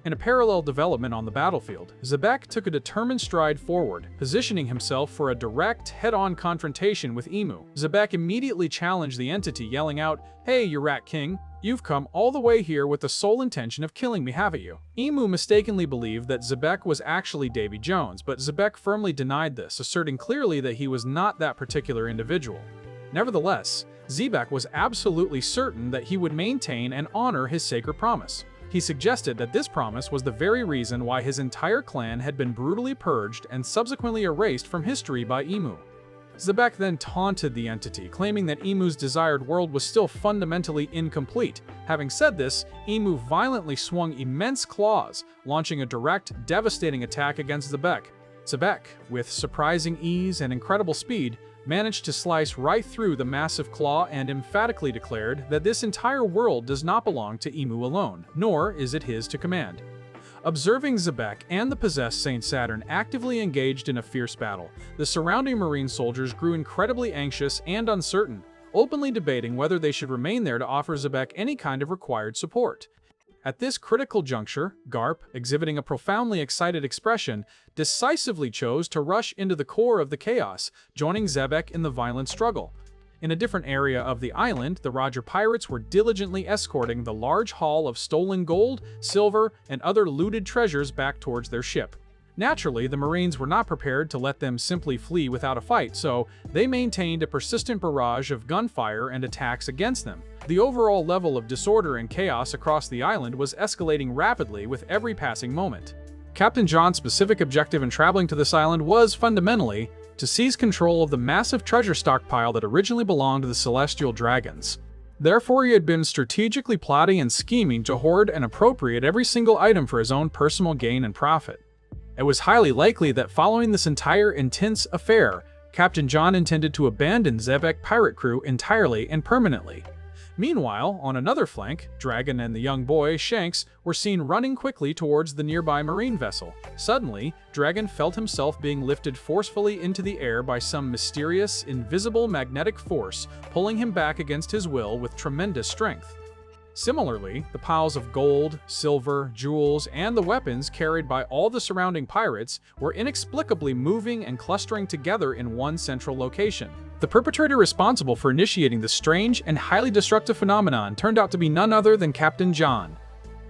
In a parallel development on the battlefield, Xebec took a determined stride forward, positioning himself for a direct, head-on confrontation with Emu. Xebec immediately challenged the entity, yelling out, "Hey, you Rat King, you've come all the way here with the sole intention of killing me, haven't you?" Emu mistakenly believed that Xebec was actually Davy Jones, but Xebec firmly denied this, asserting clearly that he was not that particular individual. Nevertheless, Xebec was absolutely certain that he would maintain and honor his sacred promise. He suggested that this promise was the very reason why his entire clan had been brutally purged and subsequently erased from history by Emu. Xebec then taunted the entity, claiming that Emu's desired world was still fundamentally incomplete. Having said this, Emu violently swung immense claws, launching a direct, devastating attack against Xebec. Xebec, with surprising ease and incredible speed, managed to slice right through the massive claw and emphatically declared that this entire world does not belong to Emu alone, nor is it his to command. Observing Xebec and the possessed Saint Saturn actively engaged in a fierce battle, the surrounding Marine soldiers grew incredibly anxious and uncertain, openly debating whether they should remain there to offer Xebec any kind of required support. At this critical juncture, Garp, exhibiting a profoundly excited expression, decisively chose to rush into the core of the chaos, joining Xebec in the violent struggle. In a different area of the island, the Roger pirates were diligently escorting the large haul of stolen gold, silver, and other looted treasures back towards their ship. Naturally, the Marines were not prepared to let them simply flee without a fight, so they maintained a persistent barrage of gunfire and attacks against them. The overall level of disorder and chaos across the island was escalating rapidly with every passing moment. Captain John's specific objective in traveling to this island was, fundamentally, to seize control of the massive treasure stockpile that originally belonged to the Celestial Dragons. Therefore, he had been strategically plotting and scheming to hoard and appropriate every single item for his own personal gain and profit. It was highly likely that following this entire intense affair, Captain John intended to abandon Xebec pirate crew entirely and permanently. Meanwhile, on another flank, Dragon and the young boy, Shanks, were seen running quickly towards the nearby marine vessel. Suddenly, Dragon felt himself being lifted forcefully into the air by some mysterious, invisible magnetic force, pulling him back against his will with tremendous strength. Similarly, the piles of gold, silver, jewels, and the weapons carried by all the surrounding pirates were inexplicably moving and clustering together in one central location. The perpetrator responsible for initiating this strange and highly destructive phenomenon turned out to be none other than Captain John.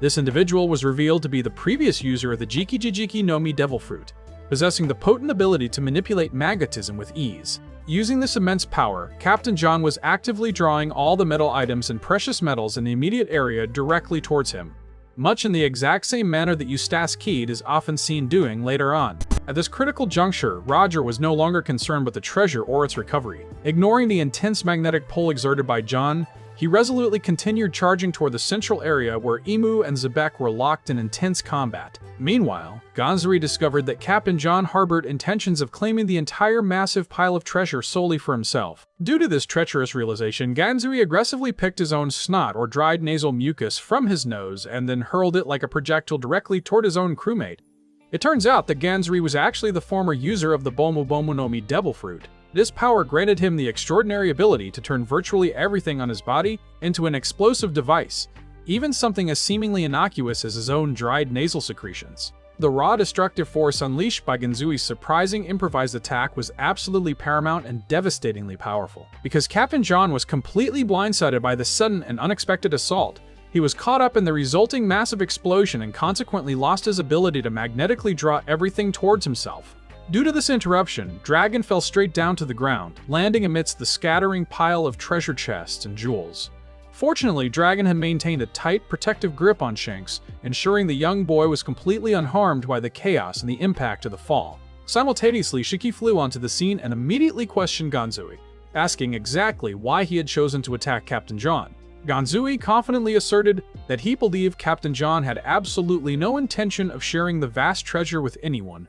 This individual was revealed to be the previous user of the Jiki Nomi Devil Fruit, possessing the potent ability to manipulate magnetism with ease. Using this immense power, Captain John was actively drawing all the metal items and precious metals in the immediate area directly towards him, much in the exact same manner that Eustace Keed is often seen doing later on. At this critical juncture, Roger was no longer concerned with the treasure or its recovery. Ignoring the intense magnetic pull exerted by John, he resolutely continued charging toward the central area where Emu and Xebec were locked in intense combat. Meanwhile, Ganzuri discovered that Captain John harbored intentions of claiming the entire massive pile of treasure solely for himself. Due to this treacherous realization, Ganzuri aggressively picked his own snot or dried nasal mucus from his nose and then hurled it like a projectile directly toward his own crewmate. It turns out that Ganzuri was actually the former user of the Bomu Bomu Nomi Devil Fruit. This power granted him the extraordinary ability to turn virtually everything on his body into an explosive device, even something as seemingly innocuous as his own dried nasal secretions. The raw destructive force unleashed by Ganzui's surprising improvised attack was absolutely paramount and devastatingly powerful. Because Captain John was completely blindsided by the sudden and unexpected assault, he was caught up in the resulting massive explosion and consequently lost his ability to magnetically draw everything towards himself. Due to this interruption, Dragon fell straight down to the ground, landing amidst the scattering pile of treasure chests and jewels. Fortunately, Dragon had maintained a tight, protective grip on Shanks, ensuring the young boy was completely unharmed by the chaos and the impact of the fall. Simultaneously, Shiki flew onto the scene and immediately questioned Ganzui, asking exactly why he had chosen to attack Captain John. Ganzui confidently asserted that he believed Captain John had absolutely no intention of sharing the vast treasure with anyone,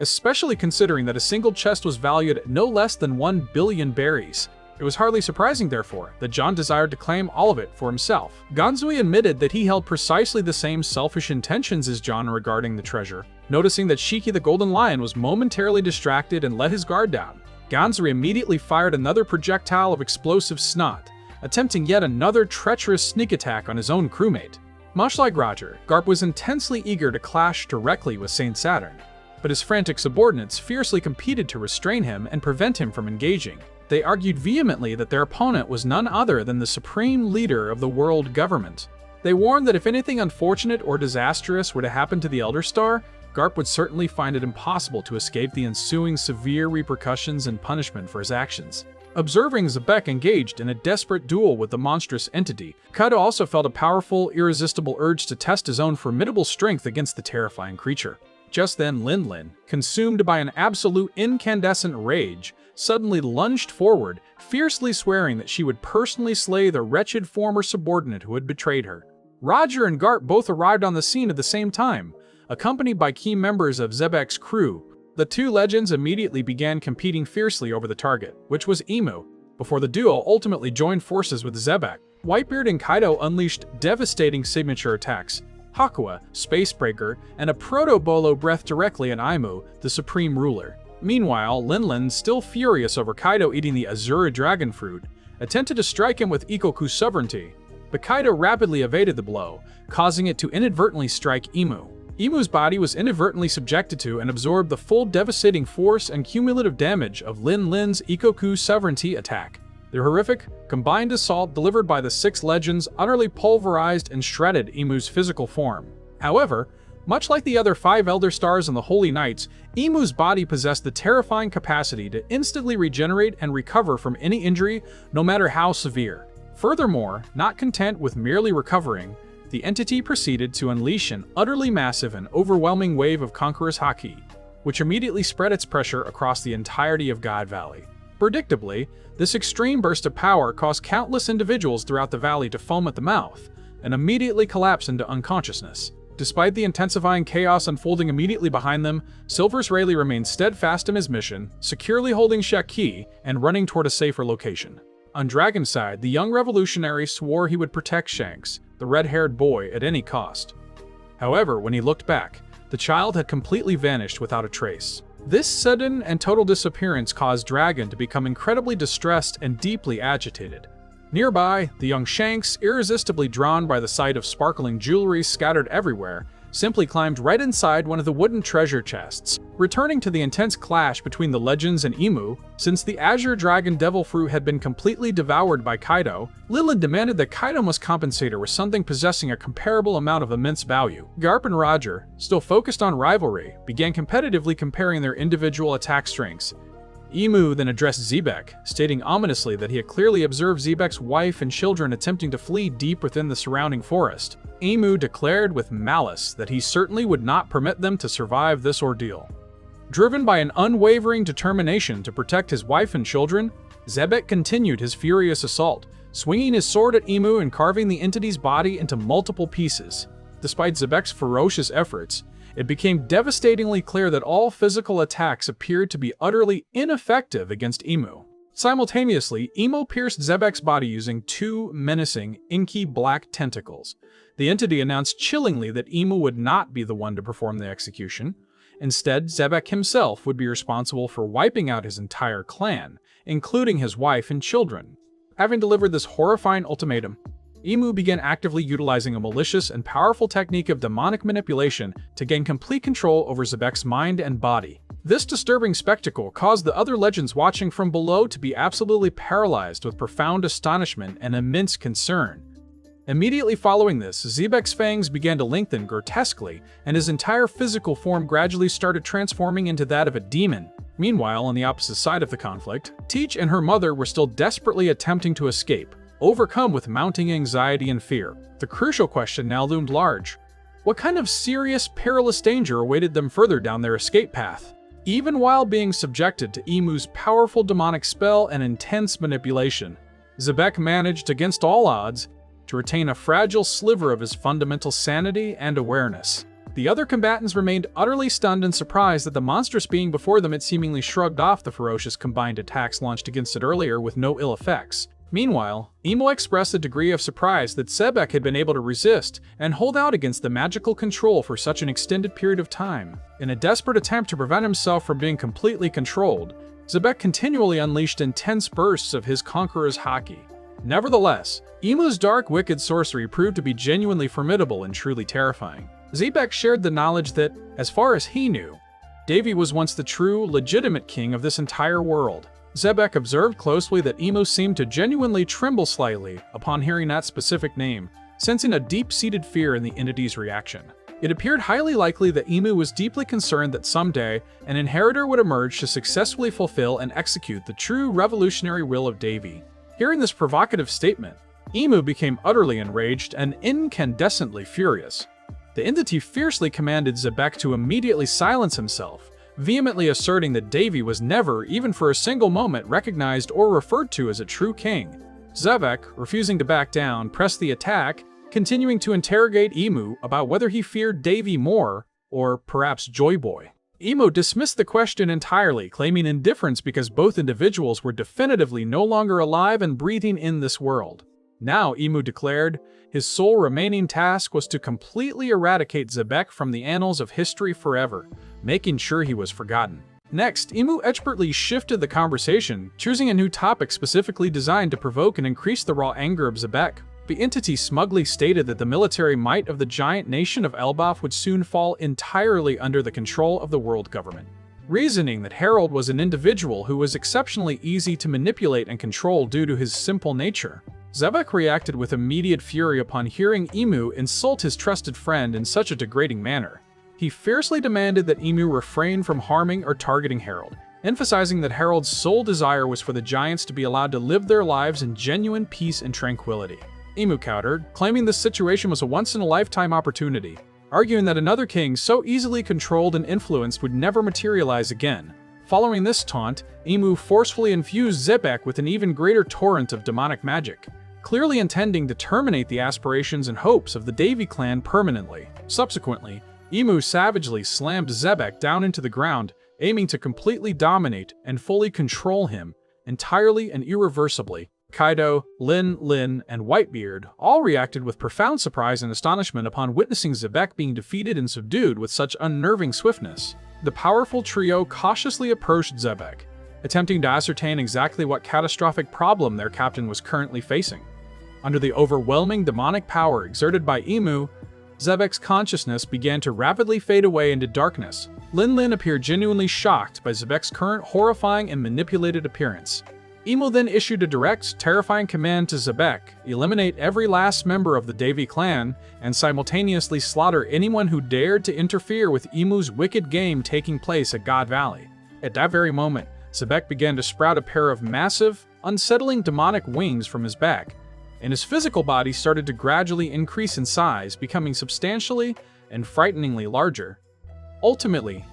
especially considering that a single chest was valued at no less than 1 billion berries. It was hardly surprising, therefore, that John desired to claim all of it for himself. Ganzui admitted that he held precisely the same selfish intentions as John regarding the treasure, noticing that Shiki the Golden Lion was momentarily distracted and let his guard down. Ganzui immediately fired another projectile of explosive snot, attempting yet another treacherous sneak attack on his own crewmate. Much like Roger, Garp was intensely eager to clash directly with Saint Saturn, but his frantic subordinates fiercely competed to restrain him and prevent him from engaging. They argued vehemently that their opponent was none other than the supreme leader of the world government. They warned that if anything unfortunate or disastrous were to happen to the Elder Star, Garp would certainly find it impossible to escape the ensuing severe repercussions and punishment for his actions. Observing Xebec engaged in a desperate duel with the monstrous entity, Kaido also felt a powerful, irresistible urge to test his own formidable strength against the terrifying creature. Just then, Lin Lin, consumed by an absolute incandescent rage, suddenly lunged forward, fiercely swearing that she would personally slay the wretched former subordinate who had betrayed her. Roger and Garp both arrived on the scene at the same time, accompanied by key members of Xebec's crew. The two legends immediately began competing fiercely over the target, which was Imu, before the duo ultimately joined forces with Xebec. Whitebeard and Kaido unleashed devastating signature attacks, Hakua, Spacebreaker, and a proto-bolo breath directly at Imu, the supreme ruler. Meanwhile, Lin Lin, still furious over Kaido eating the Azura dragon fruit, attempted to strike him with Ikoku sovereignty, but Kaido rapidly evaded the blow, causing it to inadvertently strike Imu. Imu's body was inadvertently subjected to and absorbed the full devastating force and cumulative damage of Lin Lin's Ikoku sovereignty attack. The horrific, combined assault delivered by the six legends utterly pulverized and shredded Imu's physical form. However, much like the other 5 Elder Stars and the Holy Knights, Imu's body possessed the terrifying capacity to instantly regenerate and recover from any injury, no matter how severe. Furthermore, not content with merely recovering, the entity proceeded to unleash an utterly massive and overwhelming wave of Conqueror's Haki, which immediately spread its pressure across the entirety of God Valley. Predictably, this extreme burst of power caused countless individuals throughout the valley to foam at the mouth and immediately collapse into unconsciousness. Despite the intensifying chaos unfolding immediately behind them, Silver's Rayleigh remained steadfast in his mission, securely holding Shaki and running toward a safer location. On Dragon's side, the young revolutionary swore he would protect Shanks, the red-haired boy, at any cost. However, when he looked back, the child had completely vanished without a trace. This sudden and total disappearance caused Dragon to become incredibly distressed and deeply agitated. Nearby, the young Shanks, irresistibly drawn by the sight of sparkling jewelry scattered everywhere, simply climbed right inside one of the wooden treasure chests. Returning to the intense clash between the legends and Imu, since the Azure Dragon Devil Fruit had been completely devoured by Kaido, Lilith demanded that Kaido must compensate her with something possessing a comparable amount of immense value. Garp and Roger, still focused on rivalry, began competitively comparing their individual attack strengths. Imu then addressed Xebec, stating ominously that he had clearly observed Xebec's wife and children attempting to flee deep within the surrounding forest. Imu declared with malice that he certainly would not permit them to survive this ordeal. Driven by an unwavering determination to protect his wife and children, Xebec continued his furious assault, swinging his sword at Imu and carving the entity's body into multiple pieces. Despite Xebec's ferocious efforts, it became devastatingly clear that all physical attacks appeared to be utterly ineffective against Imu. Simultaneously, Imu pierced Xebec's body using 2 menacing, inky black tentacles. The entity announced chillingly that Imu would not be the one to perform the execution, Instead, Xebec himself would be responsible for wiping out his entire clan, including his wife and children. Having delivered this horrifying ultimatum, Imu began actively utilizing a malicious and powerful technique of demonic manipulation to gain complete control over Xebec's mind and body. This disturbing spectacle caused the other legends watching from below to be absolutely paralyzed with profound astonishment and immense concern. Immediately following this, Xebec's fangs began to lengthen grotesquely, and his entire physical form gradually started transforming into that of a demon. Meanwhile, on the opposite side of the conflict, Teach and her mother were still desperately attempting to escape, overcome with mounting anxiety and fear. The crucial question now loomed large. What kind of serious, perilous danger awaited them further down their escape path? Even while being subjected to Imu's powerful demonic spell and intense manipulation, Xebec managed, against all odds, to retain a fragile sliver of his fundamental sanity and awareness. The other combatants remained utterly stunned and surprised that the monstrous being before them had seemingly shrugged off the ferocious combined attacks launched against it earlier with no ill effects. Meanwhile, Imu expressed a degree of surprise that Xebec had been able to resist and hold out against the magical control for such an extended period of time. In a desperate attempt to prevent himself from being completely controlled, Xebec continually unleashed intense bursts of his conqueror's haki. Nevertheless, Imu's dark, wicked sorcery proved to be genuinely formidable and truly terrifying. Xebec shared the knowledge that, as far as he knew, Davy was once the true, legitimate king of this entire world. Xebec observed closely that Imu seemed to genuinely tremble slightly upon hearing that specific name, sensing a deep-seated fear in the entity's reaction. It appeared highly likely that Imu was deeply concerned that someday an inheritor would emerge to successfully fulfill and execute the true revolutionary will of Davy. Hearing this provocative statement, Imu became utterly enraged and incandescently furious. The entity fiercely commanded Xebec to immediately silence himself, vehemently asserting that Davy was never, even for a single moment, recognized or referred to as a true king. Xebec, refusing to back down, pressed the attack, continuing to interrogate Imu about whether he feared Davy more, or perhaps Joy Boy. Imu dismissed the question entirely, claiming indifference because both individuals were definitively no longer alive and breathing in this world. Now, Imu declared, his sole remaining task was to completely eradicate Xebec from the annals of history forever, making sure he was forgotten. Next, Imu expertly shifted the conversation, choosing a new topic specifically designed to provoke and increase the raw anger of Xebec. The entity smugly stated that the military might of the giant nation of Elbaf would soon fall entirely under the control of the world government. Reasoning that Harald was an individual who was exceptionally easy to manipulate and control due to his simple nature, Xebec reacted with immediate fury upon hearing Imu insult his trusted friend in such a degrading manner. He fiercely demanded that Imu refrain from harming or targeting Harald, emphasizing that Harald's sole desire was for the giants to be allowed to live their lives in genuine peace and tranquility. Imu countered, claiming this situation was a once-in-a-lifetime opportunity, arguing that another king so easily controlled and influenced would never materialize again. Following this taunt, Imu forcefully infused Xebec with an even greater torrent of demonic magic, clearly intending to terminate the aspirations and hopes of the Davy clan permanently. Subsequently, Imu savagely slammed Xebec down into the ground, aiming to completely dominate and fully control him, entirely and irreversibly. Kaido, Lin, and Whitebeard all reacted with profound surprise and astonishment upon witnessing Xebec being defeated and subdued with such unnerving swiftness. The powerful trio cautiously approached Xebec, attempting to ascertain exactly what catastrophic problem their captain was currently facing. Under the overwhelming demonic power exerted by Imu, Xebec's consciousness began to rapidly fade away into darkness. Lin appeared genuinely shocked by Xebec's current horrifying and manipulated appearance. Imu then issued a direct, terrifying command to Xebec: eliminate every last member of the Davy clan and simultaneously slaughter anyone who dared to interfere with Imu's wicked game taking place at God Valley. At that very moment, Xebec began to sprout a pair of massive, unsettling demonic wings from his back, and his physical body started to gradually increase in size, becoming substantially and frighteningly larger. Ultimately,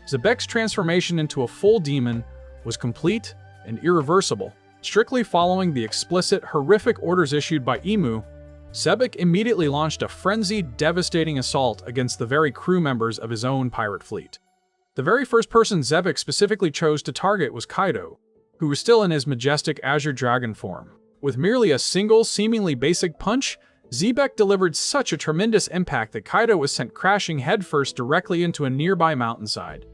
Xebec's transformation into a full demon was complete and irreversible. Strictly following the explicit, horrific orders issued by Imu, Xebec immediately launched a frenzied, devastating assault against the very crew members of his own pirate fleet. The very first person Xebec specifically chose to target was Kaido, who was still in his majestic azure dragon form. With merely a single, seemingly basic punch, Xebec delivered such a tremendous impact that Kaido was sent crashing headfirst directly into a nearby mountainside.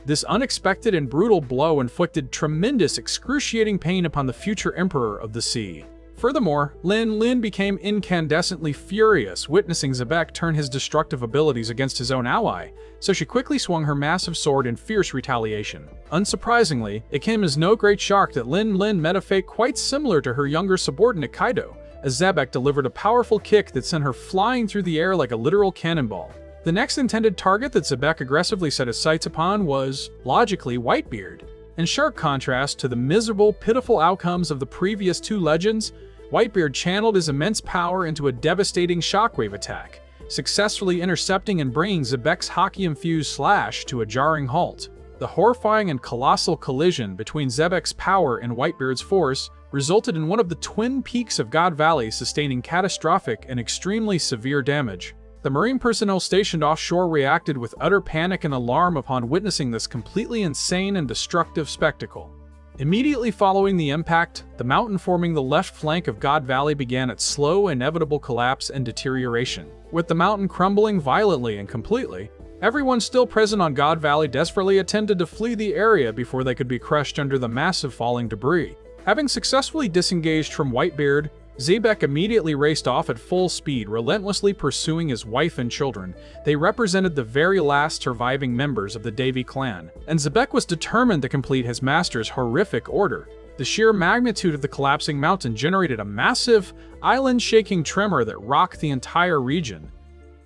This unexpected and brutal blow inflicted tremendous, excruciating pain upon the future Emperor of the Sea. Furthermore, Lin became incandescently furious witnessing Xebec turn his destructive abilities against his own ally, so she quickly swung her massive sword in fierce retaliation. Unsurprisingly, it came as no great shock that Lin met a fate quite similar to her younger subordinate Kaido, as Xebec delivered a powerful kick that sent her flying through the air like a literal cannonball. The next intended target that Xebec aggressively set his sights upon was, logically, Whitebeard. In sharp contrast to the miserable, pitiful outcomes of the previous two legends, Whitebeard channeled his immense power into a devastating shockwave attack, successfully intercepting and bringing Xebec's hockey-infused slash to a jarring halt. The horrifying and colossal collision between Xebec's power and Whitebeard's force resulted in one of the twin peaks of God Valley sustaining catastrophic and extremely severe damage. The Marine personnel stationed offshore reacted with utter panic and alarm upon witnessing this completely insane and destructive spectacle. Immediately following the impact, the mountain forming the left flank of God Valley began its slow, inevitable collapse and deterioration. With the mountain crumbling violently and completely, everyone still present on God Valley desperately attempted to flee the area before they could be crushed under the massive falling debris. Having successfully disengaged from Whitebeard, Xebec immediately raced off at full speed, relentlessly pursuing his wife and children. They represented the very last surviving members of the Davy clan, and Xebec was determined to complete his master's horrific order. The sheer magnitude of the collapsing mountain generated a massive, island-shaking tremor that rocked the entire region.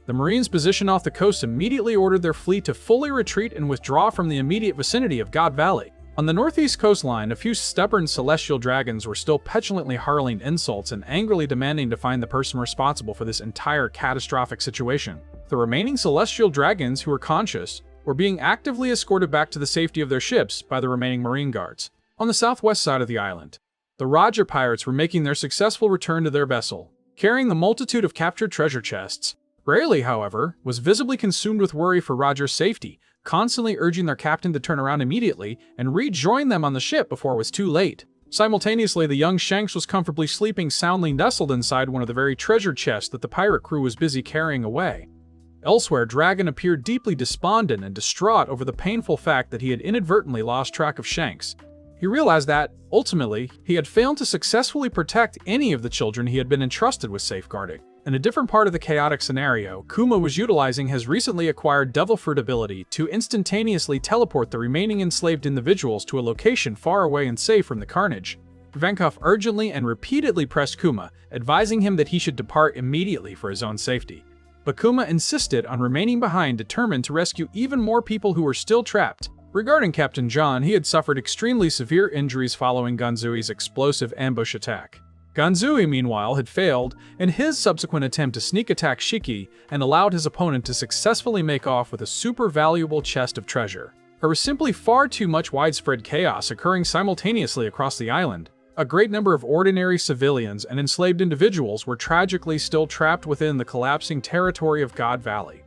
The Marines positioned off the coast immediately ordered their fleet to fully retreat and withdraw from the immediate vicinity of God Valley. On the northeast coastline, a few stubborn celestial dragons were still petulantly hurling insults and angrily demanding to find the person responsible for this entire catastrophic situation. The remaining celestial dragons who were conscious were being actively escorted back to the safety of their ships by the remaining marine guards. On the southwest side of the island, the Roger pirates were making their successful return to their vessel, carrying the multitude of captured treasure chests. Rayleigh, however, was visibly consumed with worry for Roger's safety, constantly urging their captain to turn around immediately and rejoin them on the ship before it was too late. Simultaneously, the young Shanks was comfortably sleeping soundly nestled inside one of the very treasure chests that the pirate crew was busy carrying away. Elsewhere, Dragon appeared deeply despondent and distraught over the painful fact that he had inadvertently lost track of Shanks. He realized that, ultimately, he had failed to successfully protect any of the children he had been entrusted with safeguarding. In a different part of the chaotic scenario, Kuma was utilizing his recently acquired Devil Fruit ability to instantaneously teleport the remaining enslaved individuals to a location far away and safe from the carnage. Vankov urgently and repeatedly pressed Kuma, advising him that he should depart immediately for his own safety. But Kuma insisted on remaining behind, determined to rescue even more people who were still trapped. Regarding Captain John, he had suffered extremely severe injuries following Ganzui's explosive ambush attack. Ganzui, meanwhile, had failed in his subsequent attempt to sneak attack Shiki and allowed his opponent to successfully make off with a super valuable chest of treasure. There was simply far too much widespread chaos occurring simultaneously across the island. A great number of ordinary civilians and enslaved individuals were tragically still trapped within the collapsing territory of God Valley.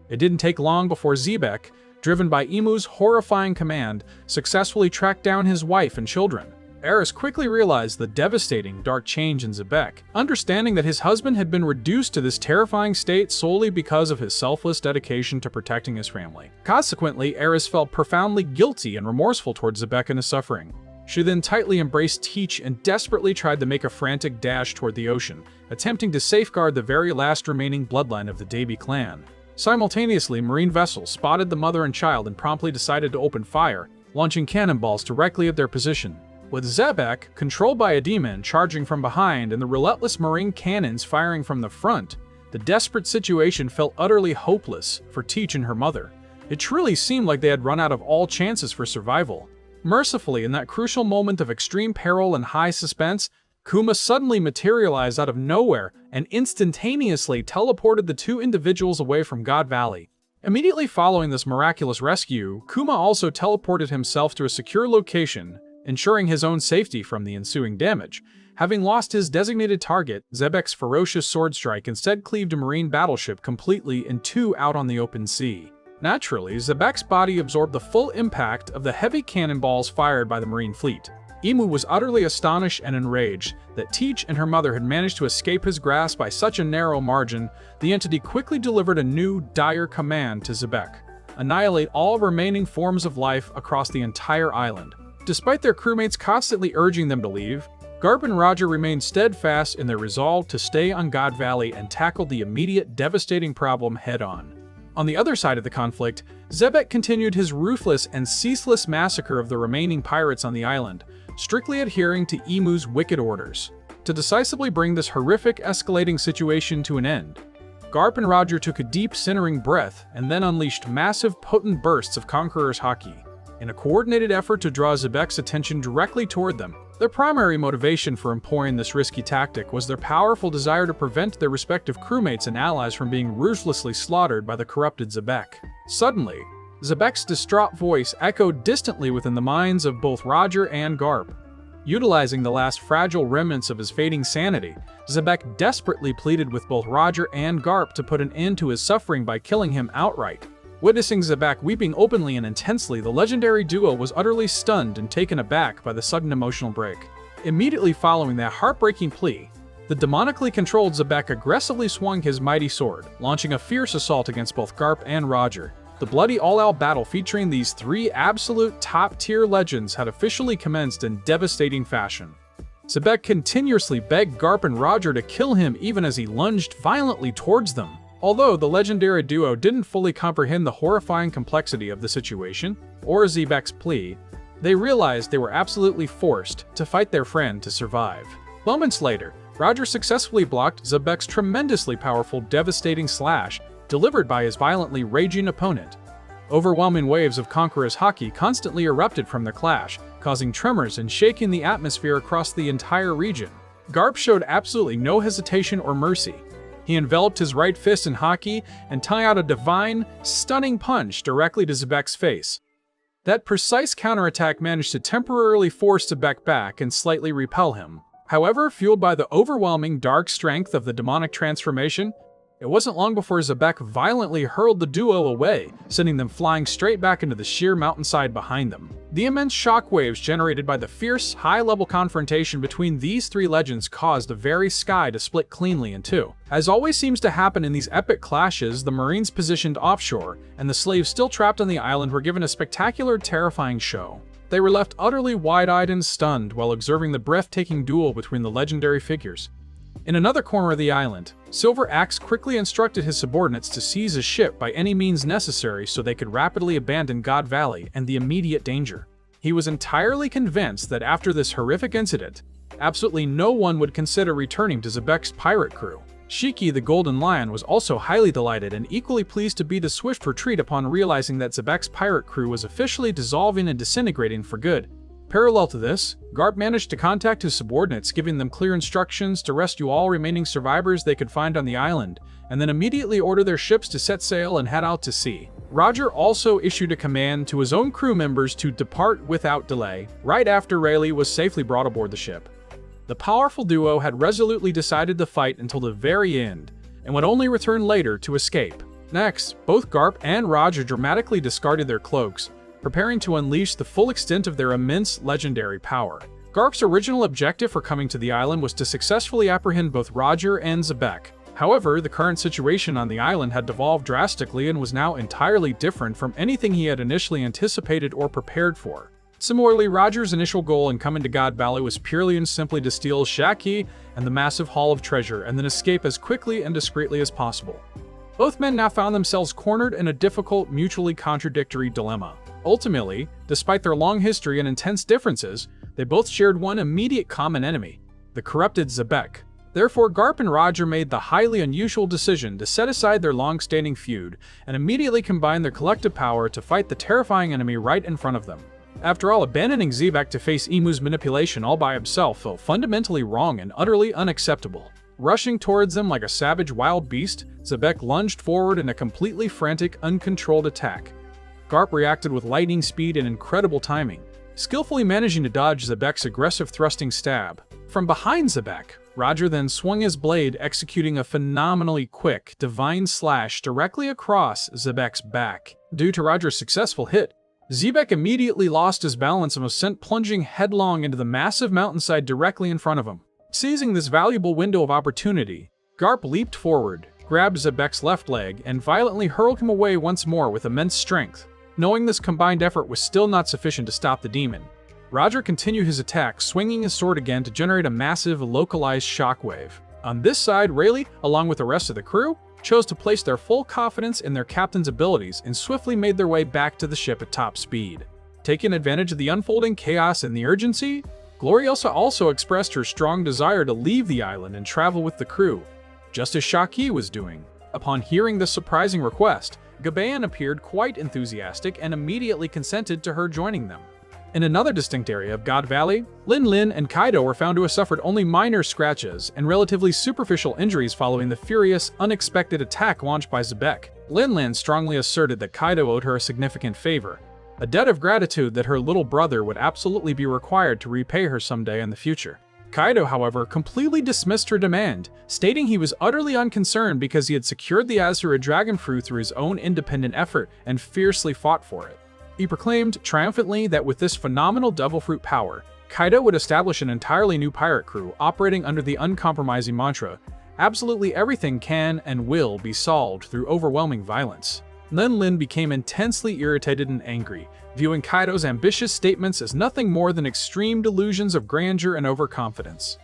It didn't take long before Xebec, driven by Imu's horrifying command, successfully tracked down his wife and children. Eris quickly realized the devastating dark change in Xebec, understanding that his husband had been reduced to this terrifying state solely because of his selfless dedication to protecting his family. Consequently, Eris felt profoundly guilty and remorseful towards Xebec and his suffering. She then tightly embraced Teach and desperately tried to make a frantic dash toward the ocean, attempting to safeguard the very last remaining bloodline of the Davy clan. Simultaneously, marine vessels spotted the mother and child and promptly decided to open fire, launching cannonballs directly at their position. With Xebec, controlled by a demon, charging from behind and the relentless marine cannons firing from the front, the desperate situation felt utterly hopeless for Teach and her mother. It truly seemed like they had run out of all chances for survival. Mercifully, in that crucial moment of extreme peril and high suspense, Kuma suddenly materialized out of nowhere and instantaneously teleported the two individuals away from God Valley. Immediately following this miraculous rescue, Kuma also teleported himself to a secure location, ensuring his own safety from the ensuing damage. Having lost his designated target, Xebec's ferocious sword strike instead cleaved a marine battleship completely in two out on the open sea. Naturally, Xebec's body absorbed the full impact of the heavy cannonballs fired by the Marine fleet. Imu was utterly astonished and enraged that Teach and her mother had managed to escape his grasp by such a narrow margin. The entity quickly delivered a new, dire command to Xebec: annihilate all remaining forms of life across the entire island. Despite their crewmates constantly urging them to leave, Garp and Roger remained steadfast in their resolve to stay on God Valley and tackle the immediate devastating problem head-on. On the other side of the conflict, Xebec continued his ruthless and ceaseless massacre of the remaining pirates on the island, strictly adhering to Imu's wicked orders. To decisively bring this horrific escalating situation to an end, Garp and Roger took a deep, simmering breath and then unleashed massive, potent bursts of Conqueror's Haki. In a coordinated effort to draw Xebec's attention directly toward them, their primary motivation for employing this risky tactic was their powerful desire to prevent their respective crewmates and allies from being ruthlessly slaughtered by the corrupted Xebec. Suddenly, Xebec's distraught voice echoed distantly within the minds of both Roger and Garp. Utilizing the last fragile remnants of his fading sanity, Xebec desperately pleaded with both Roger and Garp to put an end to his suffering by killing him outright. Witnessing Xebec weeping openly and intensely, the legendary duo was utterly stunned and taken aback by the sudden emotional break. Immediately following that heartbreaking plea, the demonically controlled Xebec aggressively swung his mighty sword, launching a fierce assault against both Garp and Roger. The bloody all-out battle featuring these three absolute top-tier legends had officially commenced in devastating fashion. Xebec continuously begged Garp and Roger to kill him even as he lunged violently towards them. Although the legendary duo didn't fully comprehend the horrifying complexity of the situation, or Xebec's plea, they realized they were absolutely forced to fight their friend to survive. Moments later, Roger successfully blocked Xebec's tremendously powerful, devastating slash, delivered by his violently raging opponent. Overwhelming waves of Conqueror's Haki constantly erupted from their clash, causing tremors and shaking the atmosphere across the entire region. Garp showed absolutely no hesitation or mercy. He enveloped his right fist in Haki and tied out a divine, stunning punch directly to Xebec's face. That precise counterattack managed to temporarily force Xebec back and slightly repel him. However, fueled by the overwhelming dark strength of the demonic transformation, it wasn't long before Xebec violently hurled the duo away, sending them flying straight back into the sheer mountainside behind them. The immense shockwaves generated by the fierce, high-level confrontation between these three legends caused the very sky to split cleanly in two. As always seems to happen in these epic clashes, the Marines positioned offshore, and the slaves still trapped on the island were given a spectacular, terrifying show. They were left utterly wide-eyed and stunned while observing the breathtaking duel between the legendary figures. In another corner of the island, Silver Axe quickly instructed his subordinates to seize a ship by any means necessary so they could rapidly abandon God Valley and the immediate danger. He was entirely convinced that after this horrific incident, absolutely no one would consider returning to Xebec's pirate crew. Shiki the Golden Lion was also highly delighted and equally pleased to beat a swift retreat upon realizing that Xebec's pirate crew was officially dissolving and disintegrating for good. Parallel to this, Garp managed to contact his subordinates, giving them clear instructions to rescue all remaining survivors they could find on the island, and then immediately order their ships to set sail and head out to sea. Roger also issued a command to his own crew members to depart without delay, right after Rayleigh was safely brought aboard the ship. The powerful duo had resolutely decided to fight until the very end, and would only return later to escape. Next, both Garp and Roger dramatically discarded their cloaks, preparing to unleash the full extent of their immense legendary power. Garp's original objective for coming to the island was to successfully apprehend both Roger and Xebec. However, the current situation on the island had devolved drastically and was now entirely different from anything he had initially anticipated or prepared for. Similarly, Roger's initial goal in coming to God Valley was purely and simply to steal Shaki and the massive haul of treasure, and then escape as quickly and discreetly as possible. Both men now found themselves cornered in a difficult, mutually contradictory dilemma. Ultimately, despite their long history and intense differences, they both shared one immediate common enemy, the corrupted Xebec. Therefore, Garp and Roger made the highly unusual decision to set aside their long-standing feud and immediately combine their collective power to fight the terrifying enemy right in front of them. After all, abandoning Xebec to face Imu's manipulation all by himself felt fundamentally wrong and utterly unacceptable. Rushing towards them like a savage wild beast, Xebec lunged forward in a completely frantic, uncontrolled attack. Garp reacted with lightning speed and incredible timing, skillfully managing to dodge Xebec's aggressive thrusting stab. From behind Xebec, Roger then swung his blade, executing a phenomenally quick, divine slash directly across Xebec's back. Due to Roger's successful hit, Xebec immediately lost his balance and was sent plunging headlong into the massive mountainside directly in front of him. Seizing this valuable window of opportunity, Garp leaped forward, grabbed Xebec's left leg, and violently hurled him away once more with immense strength. Knowing this combined effort was still not sufficient to stop the demon, Roger continued his attack, swinging his sword again to generate a massive, localized shockwave. On this side, Rayleigh, along with the rest of the crew, chose to place their full confidence in their captain's abilities and swiftly made their way back to the ship at top speed. Taking advantage of the unfolding chaos and the urgency, Gloriosa also expressed her strong desire to leave the island and travel with the crew, just as Shaki was doing. Upon hearing this surprising request, Gaban appeared quite enthusiastic and immediately consented to her joining them. In another distinct area of God Valley, Lin Lin and Kaido were found to have suffered only minor scratches and relatively superficial injuries following the furious, unexpected attack launched by Xebec. Lin Lin strongly asserted that Kaido owed her a significant favor, a debt of gratitude that her little brother would absolutely be required to repay her someday in the future. Kaido, however, completely dismissed her demand, stating he was utterly unconcerned because he had secured the Azura Dragon Fruit through his own independent effort and fiercely fought for it. He proclaimed triumphantly that with this phenomenal devil fruit power, Kaido would establish an entirely new pirate crew operating under the uncompromising mantra, "Absolutely everything can and will be solved through overwhelming violence." Lin Lin became intensely irritated and angry, viewing Kaido's ambitious statements as nothing more than extreme delusions of grandeur and overconfidence.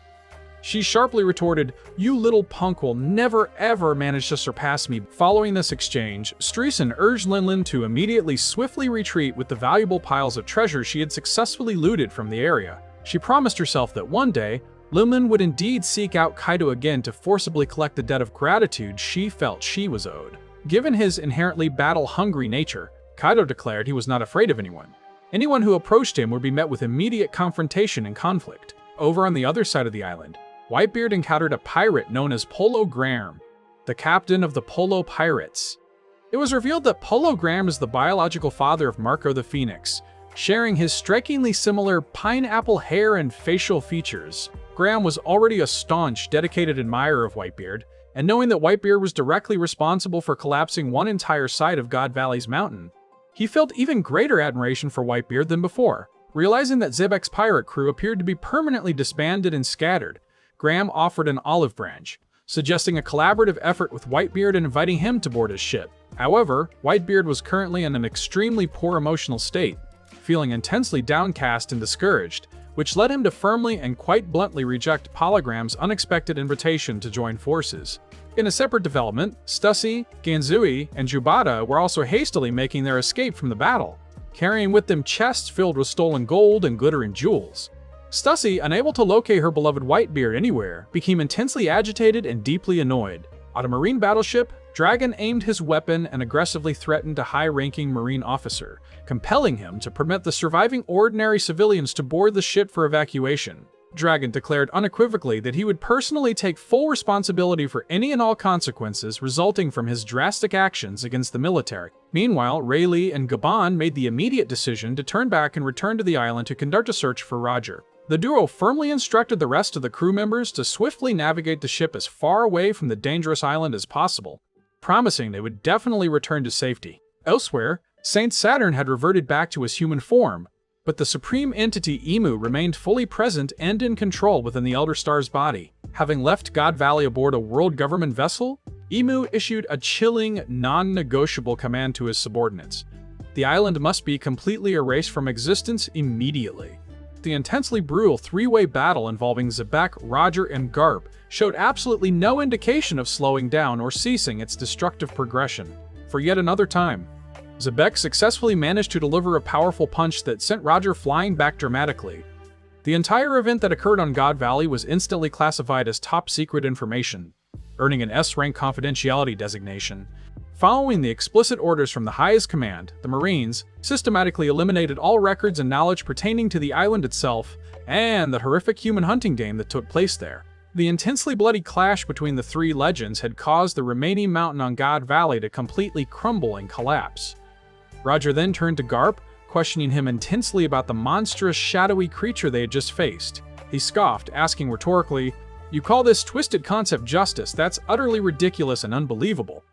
She sharply retorted, "You little punk will never ever manage to surpass me." Following this exchange, Streisand urged Lin Lin to immediately swiftly retreat with the valuable piles of treasure she had successfully looted from the area. She promised herself that one day, Lin Lin would indeed seek out Kaido again to forcibly collect the debt of gratitude she felt she was owed. Given his inherently battle-hungry nature, Kaido declared he was not afraid of anyone. Anyone who approached him would be met with immediate confrontation and conflict. Over on the other side of the island, Whitebeard encountered a pirate known as Polo Graham, the captain of the Polo Pirates. It was revealed that Polo Graham is the biological father of Marco the Phoenix, sharing his strikingly similar pineapple hair and facial features. Graham was already a staunch, dedicated admirer of Whitebeard, and knowing that Whitebeard was directly responsible for collapsing one entire side of God Valley's mountain, he felt even greater admiration for Whitebeard than before. Realizing that Xebec's pirate crew appeared to be permanently disbanded and scattered, Graham offered an olive branch, suggesting a collaborative effort with Whitebeard and inviting him to board his ship. However, Whitebeard was currently in an extremely poor emotional state, feeling intensely downcast and discouraged, which led him to firmly and quite bluntly reject Polygram's unexpected invitation to join forces. In a separate development, Stussy, Ganzui, and Jubata were also hastily making their escape from the battle, carrying with them chests filled with stolen gold and glittering jewels. Stussy, unable to locate her beloved Whitebeard anywhere, became intensely agitated and deeply annoyed. On a marine battleship, Dragon aimed his weapon and aggressively threatened a high-ranking marine officer, compelling him to permit the surviving ordinary civilians to board the ship for evacuation. Dragon declared unequivocally that he would personally take full responsibility for any and all consequences resulting from his drastic actions against the military. Meanwhile, Rayleigh and Gaban made the immediate decision to turn back and return to the island to conduct a search for Roger. The duo firmly instructed the rest of the crew members to swiftly navigate the ship as far away from the dangerous island as possible, promising they would definitely return to safety. Elsewhere, Saint Saturn had reverted back to his human form, but the supreme entity Emu remained fully present and in control within the Elder Star's body. Having left God Valley aboard a world government vessel, Emu issued a chilling, non-negotiable command to his subordinates. The island must be completely erased from existence immediately. The intensely brutal three-way battle involving Xebec, Roger, and Garp showed absolutely no indication of slowing down or ceasing its destructive progression. For yet another time, Xebec successfully managed to deliver a powerful punch that sent Roger flying back dramatically. The entire event that occurred on God Valley was instantly classified as top-secret information, earning an S-rank confidentiality designation. Following the explicit orders from the highest command, the Marines systematically eliminated all records and knowledge pertaining to the island itself and the horrific human hunting game that took place there. The intensely bloody clash between the three legends had caused the remaining mountain on God Valley to completely crumble and collapse. Roger then turned to Garp, questioning him intensely about the monstrous, shadowy creature they had just faced. He scoffed, asking rhetorically, "You call this twisted concept justice? That's utterly ridiculous and unbelievable."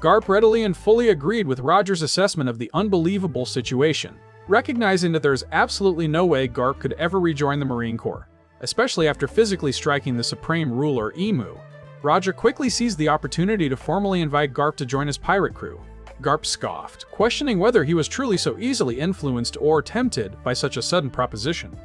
Garp readily and fully agreed with Roger's assessment of the unbelievable situation, recognizing that there is absolutely no way Garp could ever rejoin the Marine Corps, especially after physically striking the Supreme Ruler, Emu. Roger quickly seized the opportunity to formally invite Garp to join his pirate crew. Garp scoffed, questioning whether he was truly so easily influenced or tempted by such a sudden proposition.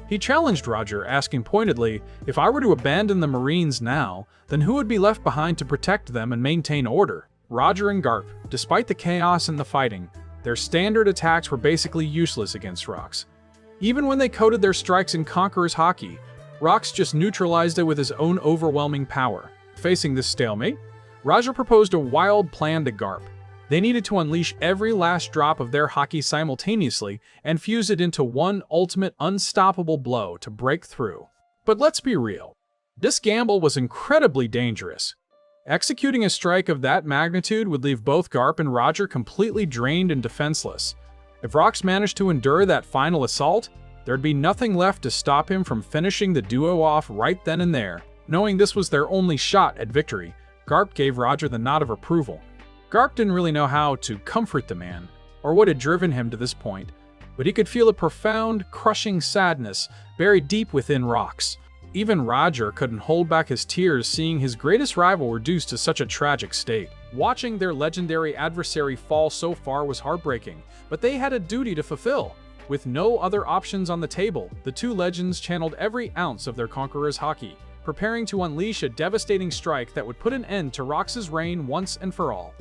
He challenged Roger, asking pointedly, if I were to abandon the Marines now, then who would be left behind to protect them and maintain order? Roger and Garp, despite the chaos and the fighting, their standard attacks were basically useless against Rox. Even when they coded their strikes in Conqueror's Haki, Rox just neutralized it with his own overwhelming power. Facing this stalemate, Roger proposed a wild plan to Garp. They needed to unleash every last drop of their haki simultaneously and fuse it into one ultimate unstoppable blow to break through. But let's be real. This gamble was incredibly dangerous. Executing a strike of that magnitude would leave both Garp and Roger completely drained and defenseless. If Rox managed to endure that final assault, there'd be nothing left to stop him from finishing the duo off right then and there. Knowing this was their only shot at victory, Garp gave Roger the nod of approval. Garp didn't really know how to comfort the man, or what had driven him to this point, but he could feel a profound, crushing sadness buried deep within Rox. Even Roger couldn't hold back his tears seeing his greatest rival reduced to such a tragic state. Watching their legendary adversary fall so far was heartbreaking, but they had a duty to fulfill. With no other options on the table, the two legends channeled every ounce of their Conqueror's Haki, preparing to unleash a devastating strike that would put an end to Rox's reign once and for all.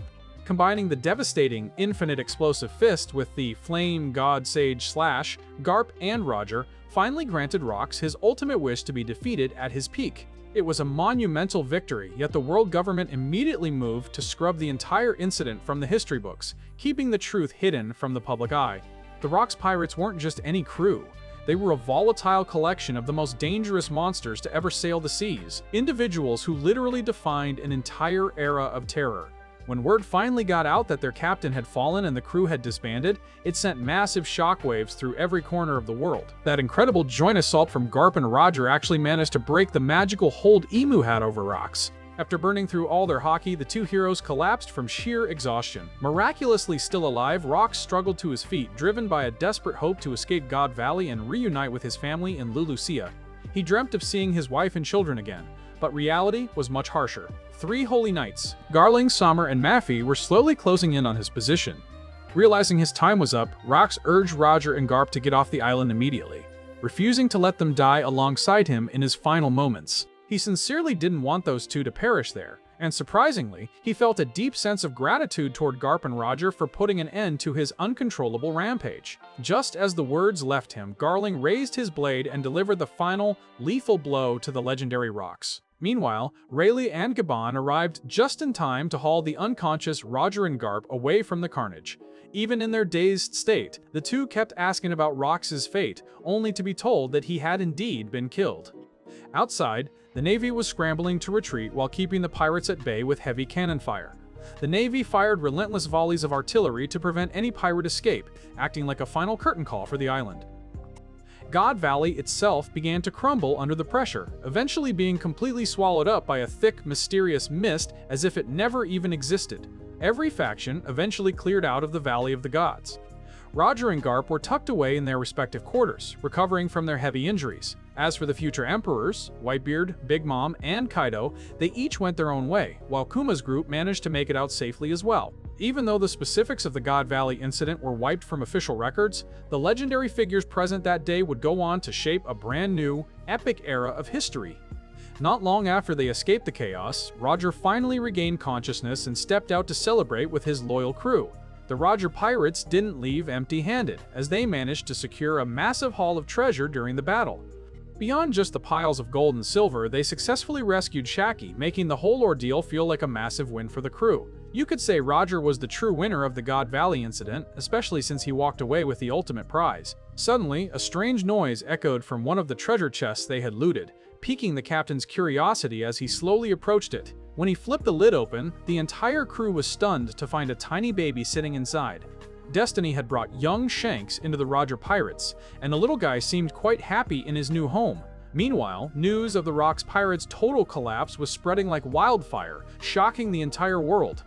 Combining the devastating, infinite explosive fist with the flame god sage slash, Garp and Roger finally granted Rox his ultimate wish to be defeated at his peak. It was a monumental victory, yet the world government immediately moved to scrub the entire incident from the history books, keeping the truth hidden from the public eye. The Rox pirates weren't just any crew. They were a volatile collection of the most dangerous monsters to ever sail the seas, individuals who literally defined an entire era of terror. When word finally got out that their captain had fallen and the crew had disbanded, it sent massive shockwaves through every corner of the world. That incredible joint assault from Garp and Roger actually managed to break the magical hold Emu had over Rox. After burning through all their haki, the two heroes collapsed from sheer exhaustion. Miraculously still alive, Rox struggled to his feet, driven by a desperate hope to escape God Valley and reunite with his family in Lulusia. He dreamt of seeing his wife and children again, but reality was much harsher. 3 holy knights, Garling, Sommer, and Maffei, were slowly closing in on his position. Realizing his time was up, Rox urged Roger and Garp to get off the island immediately, refusing to let them die alongside him in his final moments. He sincerely didn't want those two to perish there, and surprisingly, he felt a deep sense of gratitude toward Garp and Roger for putting an end to his uncontrollable rampage. Just as the words left him, Garling raised his blade and delivered the final, lethal blow to the legendary Rox. Meanwhile, Rayleigh and Gaban arrived just in time to haul the unconscious Roger and Garp away from the carnage. Even in their dazed state, the two kept asking about Rox's fate, only to be told that he had indeed been killed. Outside, the Navy was scrambling to retreat while keeping the pirates at bay with heavy cannon fire. The Navy fired relentless volleys of artillery to prevent any pirate escape, acting like a final curtain call for the island. God Valley itself began to crumble under the pressure, eventually being completely swallowed up by a thick, mysterious mist as if it never even existed. Every faction eventually cleared out of the Valley of the Gods. Roger and Garp were tucked away in their respective quarters, recovering from their heavy injuries. As for the future emperors, Whitebeard, Big Mom, and Kaido, they each went their own way, while Kuma's group managed to make it out safely as well. Even though the specifics of the God Valley incident were wiped from official records, the legendary figures present that day would go on to shape a brand new, epic era of history. Not long after they escaped the chaos, Roger finally regained consciousness and stepped out to celebrate with his loyal crew. The Roger pirates didn't leave empty-handed, as they managed to secure a massive haul of treasure during the battle. Beyond just the piles of gold and silver, they successfully rescued Shaki, making the whole ordeal feel like a massive win for the crew. You could say Roger was the true winner of the God Valley incident, especially since he walked away with the ultimate prize. Suddenly, a strange noise echoed from one of the treasure chests they had looted, piquing the captain's curiosity as he slowly approached it. When he flipped the lid open, the entire crew was stunned to find a tiny baby sitting inside. Destiny had brought young Shanks into the Roger Pirates, and the little guy seemed quite happy in his new home. Meanwhile, news of the Rox Pirates' total collapse was spreading like wildfire, shocking the entire world.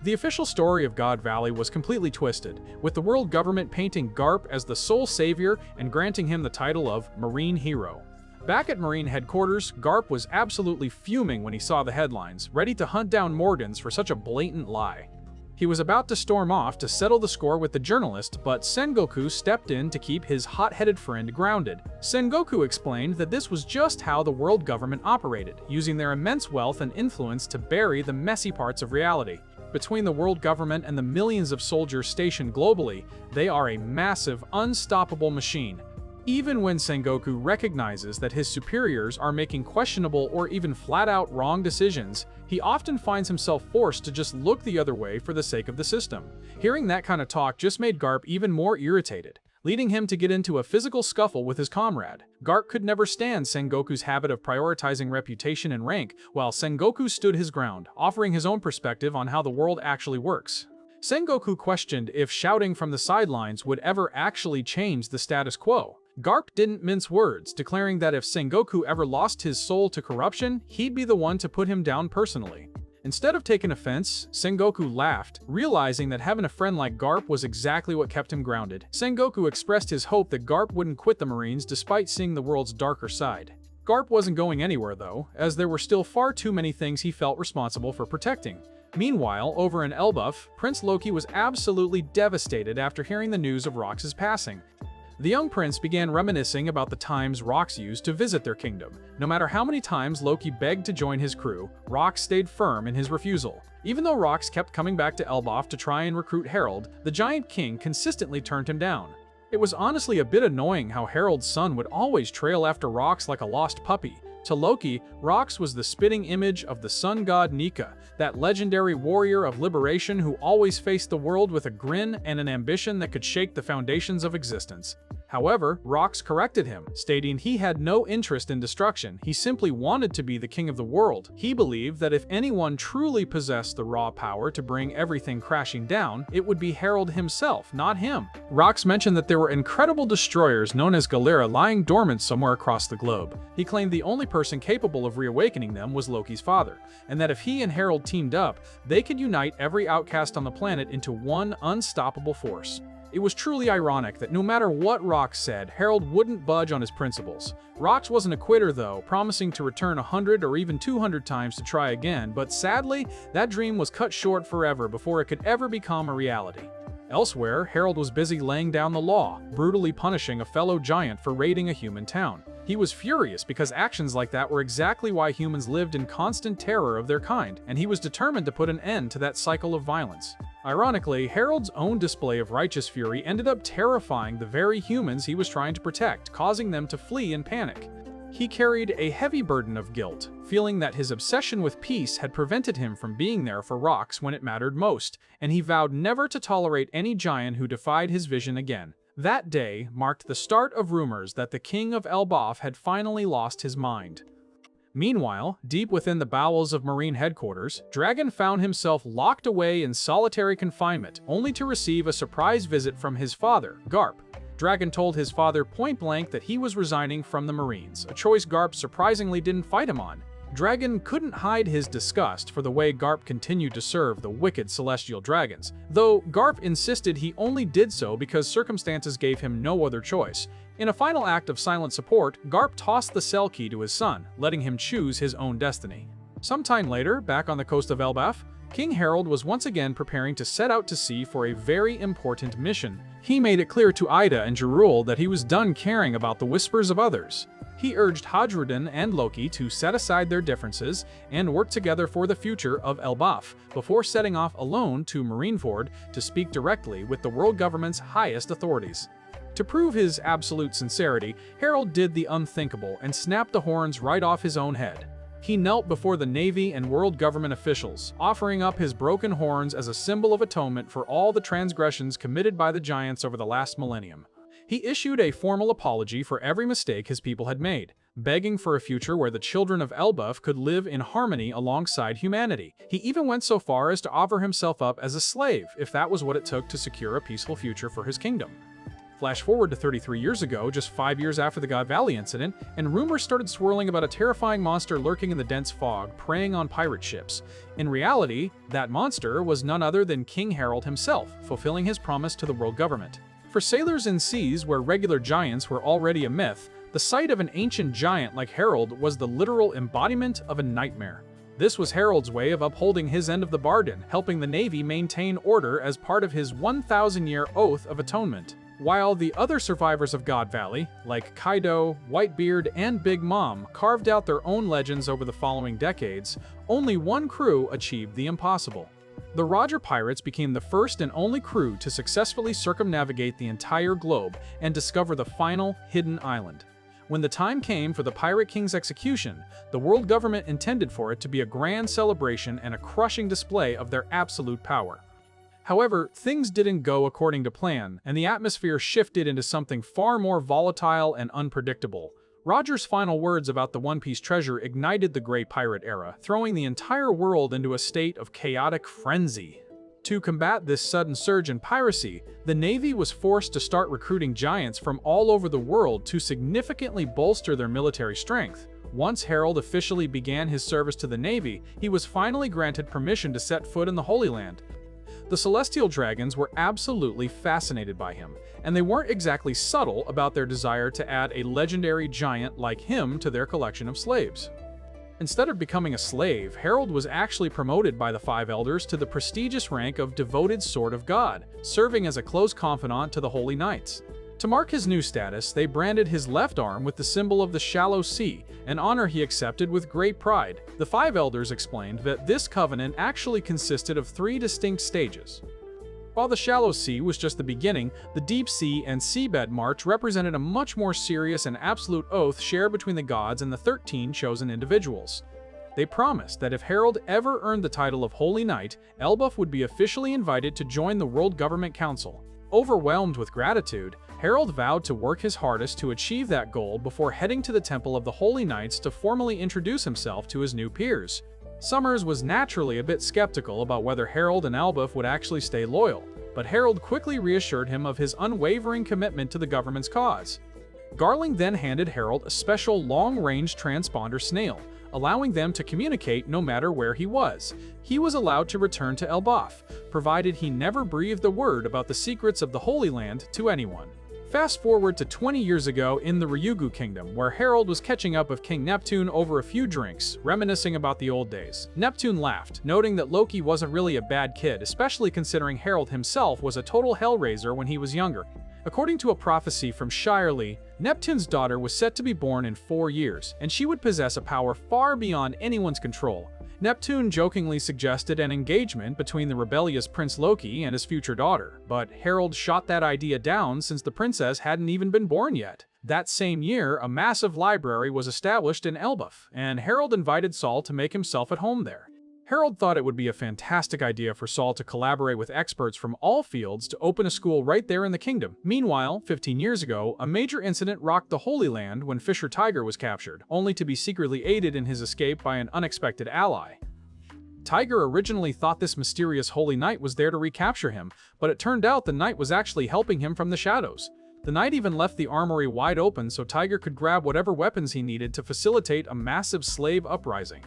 The official story of God Valley was completely twisted, with the world government painting Garp as the sole savior and granting him the title of Marine Hero. Back at Marine headquarters, Garp was absolutely fuming when he saw the headlines, ready to hunt down Morgans for such a blatant lie. He was about to storm off to settle the score with the journalist, but Sengoku stepped in to keep his hot-headed friend grounded. Sengoku explained that this was just how the world government operated, using their immense wealth and influence to bury the messy parts of reality. Between the world government and the millions of soldiers stationed globally, they are a massive, unstoppable machine. Even when Sengoku recognizes that his superiors are making questionable or even flat-out wrong decisions, he often finds himself forced to just look the other way for the sake of the system. Hearing that kind of talk just made Garp even more irritated, leading him to get into a physical scuffle with his comrade. Garp could never stand Sengoku's habit of prioritizing reputation and rank, while Sengoku stood his ground, offering his own perspective on how the world actually works. Sengoku questioned if shouting from the sidelines would ever actually change the status quo. Garp didn't mince words, declaring that if Sengoku ever lost his soul to corruption, he'd be the one to put him down personally. Instead of taking offense, Sengoku laughed, realizing that having a friend like Garp was exactly what kept him grounded. Sengoku expressed his hope that Garp wouldn't quit the Marines despite seeing the world's darker side. Garp wasn't going anywhere though, as there were still far too many things he felt responsible for protecting. Meanwhile, over in ELBAPH, Prince Loki was absolutely devastated after hearing the news of Rox's passing. The young prince began reminiscing about the times Rox used to visit their kingdom. No matter how many times Loki begged to join his crew, Rox stayed firm in his refusal. Even though Rox kept coming back to Elbaf to try and recruit Harald, the Giant King consistently turned him down. It was honestly a bit annoying how Harald's son would always trail after Rox like a lost puppy. To Loki, Rox was the spitting image of the sun god Nika, that legendary warrior of liberation who always faced the world with a grin and an ambition that could shake the foundations of existence. However, Rox corrected him, stating he had no interest in destruction, he simply wanted to be the king of the world. He believed that if anyone truly possessed the raw power to bring everything crashing down, it would be Harald himself, not him. Rox mentioned that there were incredible destroyers known as Galera lying dormant somewhere across the globe. He claimed the only person capable of reawakening them was Loki's father, and that if he and Harald teamed up, they could unite every outcast on the planet into one unstoppable force. It was truly ironic that no matter what Rox said, Harald wouldn't budge on his principles. Rox wasn't a quitter though, promising to return 100 or even 200 times to try again, but sadly, that dream was cut short forever before it could ever become a reality. Elsewhere, Harald was busy laying down the law, brutally punishing a fellow giant for raiding a human town. He was furious because actions like that were exactly why humans lived in constant terror of their kind, and he was determined to put an end to that cycle of violence. Ironically, Harald's own display of righteous fury ended up terrifying the very humans he was trying to protect, causing them to flee in panic. He carried a heavy burden of guilt, feeling that his obsession with peace had prevented him from being there for Rox when it mattered most, and he vowed never to tolerate any giant who defied his vision again. That day marked the start of rumors that the king of Elbaf had finally lost his mind. Meanwhile, deep within the bowels of Marine headquarters, Dragon found himself locked away in solitary confinement, only to receive a surprise visit from his father, Garp. Dragon told his father point-blank that he was resigning from the Marines, a choice Garp surprisingly didn't fight him on. Dragon couldn't hide his disgust for the way Garp continued to serve the wicked celestial dragons, though Garp insisted he only did so because circumstances gave him no other choice. In a final act of silent support, Garp tossed the cell key to his son, letting him choose his own destiny. Sometime later, back on the coast of Elbaf, King Harald was once again preparing to set out to sea for a very important mission. He made it clear to Ida and Jarul that he was done caring about the whispers of others. He urged Hadrudin and Loki to set aside their differences and work together for the future of Elbaf, before setting off alone to Marineford to speak directly with the world government's highest authorities. To prove his absolute sincerity, Harald did the unthinkable and snapped the horns right off his own head. He knelt before the Navy and world government officials, offering up his broken horns as a symbol of atonement for all the transgressions committed by the giants over the last millennium. He issued a formal apology for every mistake his people had made, begging for a future where the children of Elbaf could live in harmony alongside humanity. He even went so far as to offer himself up as a slave, if that was what it took to secure a peaceful future for his kingdom. Flash forward to 33 years ago, just 5 years after the God Valley incident, and rumors started swirling about a terrifying monster lurking in the dense fog, preying on pirate ships. In reality, that monster was none other than King Harald himself, fulfilling his promise to the world government. For sailors in seas where regular giants were already a myth, the sight of an ancient giant like Harald was the literal embodiment of a nightmare. This was Harald's way of upholding his end of the bargain, helping the Navy maintain order as part of his 1,000-year Oath of Atonement. While the other survivors of God Valley, like Kaido, Whitebeard, and Big Mom, carved out their own legends over the following decades, only one crew achieved the impossible. The Roger Pirates became the first and only crew to successfully circumnavigate the entire globe and discover the final hidden island. When the time came for the Pirate King's execution, the world government intended for it to be a grand celebration and a crushing display of their absolute power. However, things didn't go according to plan, and the atmosphere shifted into something far more volatile and unpredictable. Roger's final words about the One Piece treasure ignited the Great Pirate Era, throwing the entire world into a state of chaotic frenzy. To combat this sudden surge in piracy, the Navy was forced to start recruiting giants from all over the world to significantly bolster their military strength. Once Harald officially began his service to the Navy, he was finally granted permission to set foot in the Holy Land. The Celestial Dragons were absolutely fascinated by him, and they weren't exactly subtle about their desire to add a legendary giant like him to their collection of slaves. Instead of becoming a slave, Harald was actually promoted by the Five Elders to the prestigious rank of Devoted Sword of God, serving as a close confidant to the Holy Knights. To mark his new status, they branded his left arm with the symbol of the Shallow Sea, an honor he accepted with great pride. The Five Elders explained that this covenant actually consisted of 3 distinct stages. While the Shallow Sea was just the beginning, the Deep Sea and Seabed March represented a much more serious and absolute oath shared between the gods and the 13 chosen individuals. They promised that if Harald ever earned the title of Holy Knight, Elbaf would be officially invited to join the World Government Council. Overwhelmed with gratitude, Harald vowed to work his hardest to achieve that goal before heading to the Temple of the Holy Knights to formally introduce himself to his new peers. Summers was naturally a bit skeptical about whether Harald and Elbaf would actually stay loyal, but Harald quickly reassured him of his unwavering commitment to the government's cause. Garling then handed Harald a special long-range transponder snail, allowing them to communicate no matter where he was. He was allowed to return to Elbaf, provided he never breathed a word about the secrets of the Holy Land to anyone. Fast forward to 20 years ago in the Ryugu Kingdom, where Harald was catching up with King Neptune over a few drinks, reminiscing about the old days. Neptune laughed, noting that Loki wasn't really a bad kid, especially considering Harald himself was a total hellraiser when he was younger. According to a prophecy from Shirley, Neptune's daughter was set to be born in 4 years, and she would possess a power far beyond anyone's control. Neptune jokingly suggested an engagement between the rebellious Prince Loki and his future daughter, but Harald shot that idea down since the princess hadn't even been born yet. That same year, a massive library was established in Elbaf, and Harald invited Saul to make himself at home there. Harald thought it would be a fantastic idea for Saul to collaborate with experts from all fields to open a school right there in the kingdom. Meanwhile, 15 years ago, a major incident rocked the Holy Land when Fisher Tiger was captured, only to be secretly aided in his escape by an unexpected ally. Tiger originally thought this mysterious Holy Knight was there to recapture him, but it turned out the Knight was actually helping him from the shadows. The Knight even left the armory wide open so Tiger could grab whatever weapons he needed to facilitate a massive slave uprising.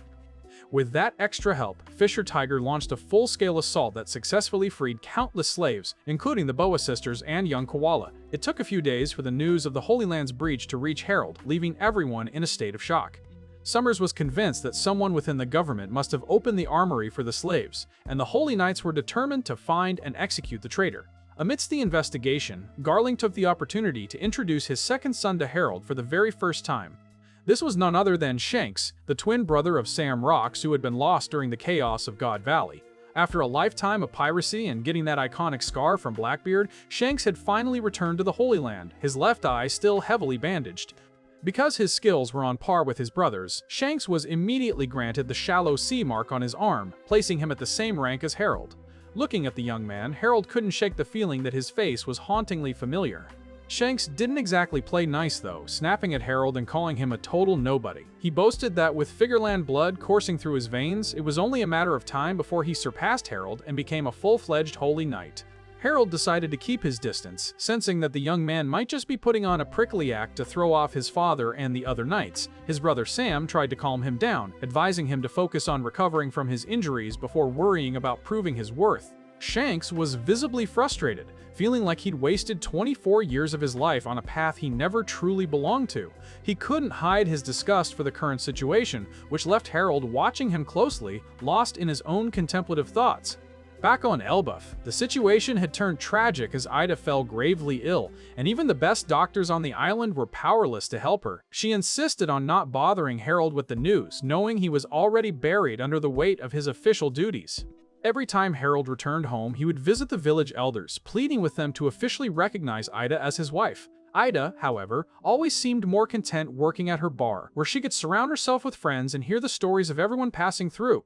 With that extra help, Fisher Tiger launched a full-scale assault that successfully freed countless slaves, including the Boa sisters and young Koala. It took a few days for the news of the Holy Land's breach to reach Harald, leaving everyone in a state of shock. Summers was convinced that someone within the government must have opened the armory for the slaves, and the Holy Knights were determined to find and execute the traitor. Amidst the investigation, Garling took the opportunity to introduce his second son to Harald for the very first time. This was none other than Shanks, the twin brother of Sam Rocks who had been lost during the chaos of God Valley. After a lifetime of piracy and getting that iconic scar from Blackbeard, Shanks had finally returned to the Holy Land, his left eye still heavily bandaged. Because his skills were on par with his brother's, Shanks was immediately granted the Shallow Sea mark on his arm, placing him at the same rank as Harald. Looking at the young man, Harald couldn't shake the feeling that his face was hauntingly familiar. Shanks didn't exactly play nice though, snapping at Harald and calling him a total nobody. He boasted that with Figureland blood coursing through his veins, it was only a matter of time before he surpassed Harald and became a full-fledged Holy Knight. Harald decided to keep his distance, sensing that the young man might just be putting on a prickly act to throw off his father and the other knights. His brother Sam tried to calm him down, advising him to focus on recovering from his injuries before worrying about proving his worth. Shanks was visibly frustrated, feeling like he'd wasted 24 years of his life on a path he never truly belonged to. He couldn't hide his disgust for the current situation, which left Harald watching him closely, lost in his own contemplative thoughts. Back on Elbaf, the situation had turned tragic as Ida fell gravely ill, and even the best doctors on the island were powerless to help her. She insisted on not bothering Harald with the news, knowing he was already buried under the weight of his official duties. Every time Harald returned home, he would visit the village elders, pleading with them to officially recognize Ida as his wife. Ida, however, always seemed more content working at her bar, where she could surround herself with friends and hear the stories of everyone passing through.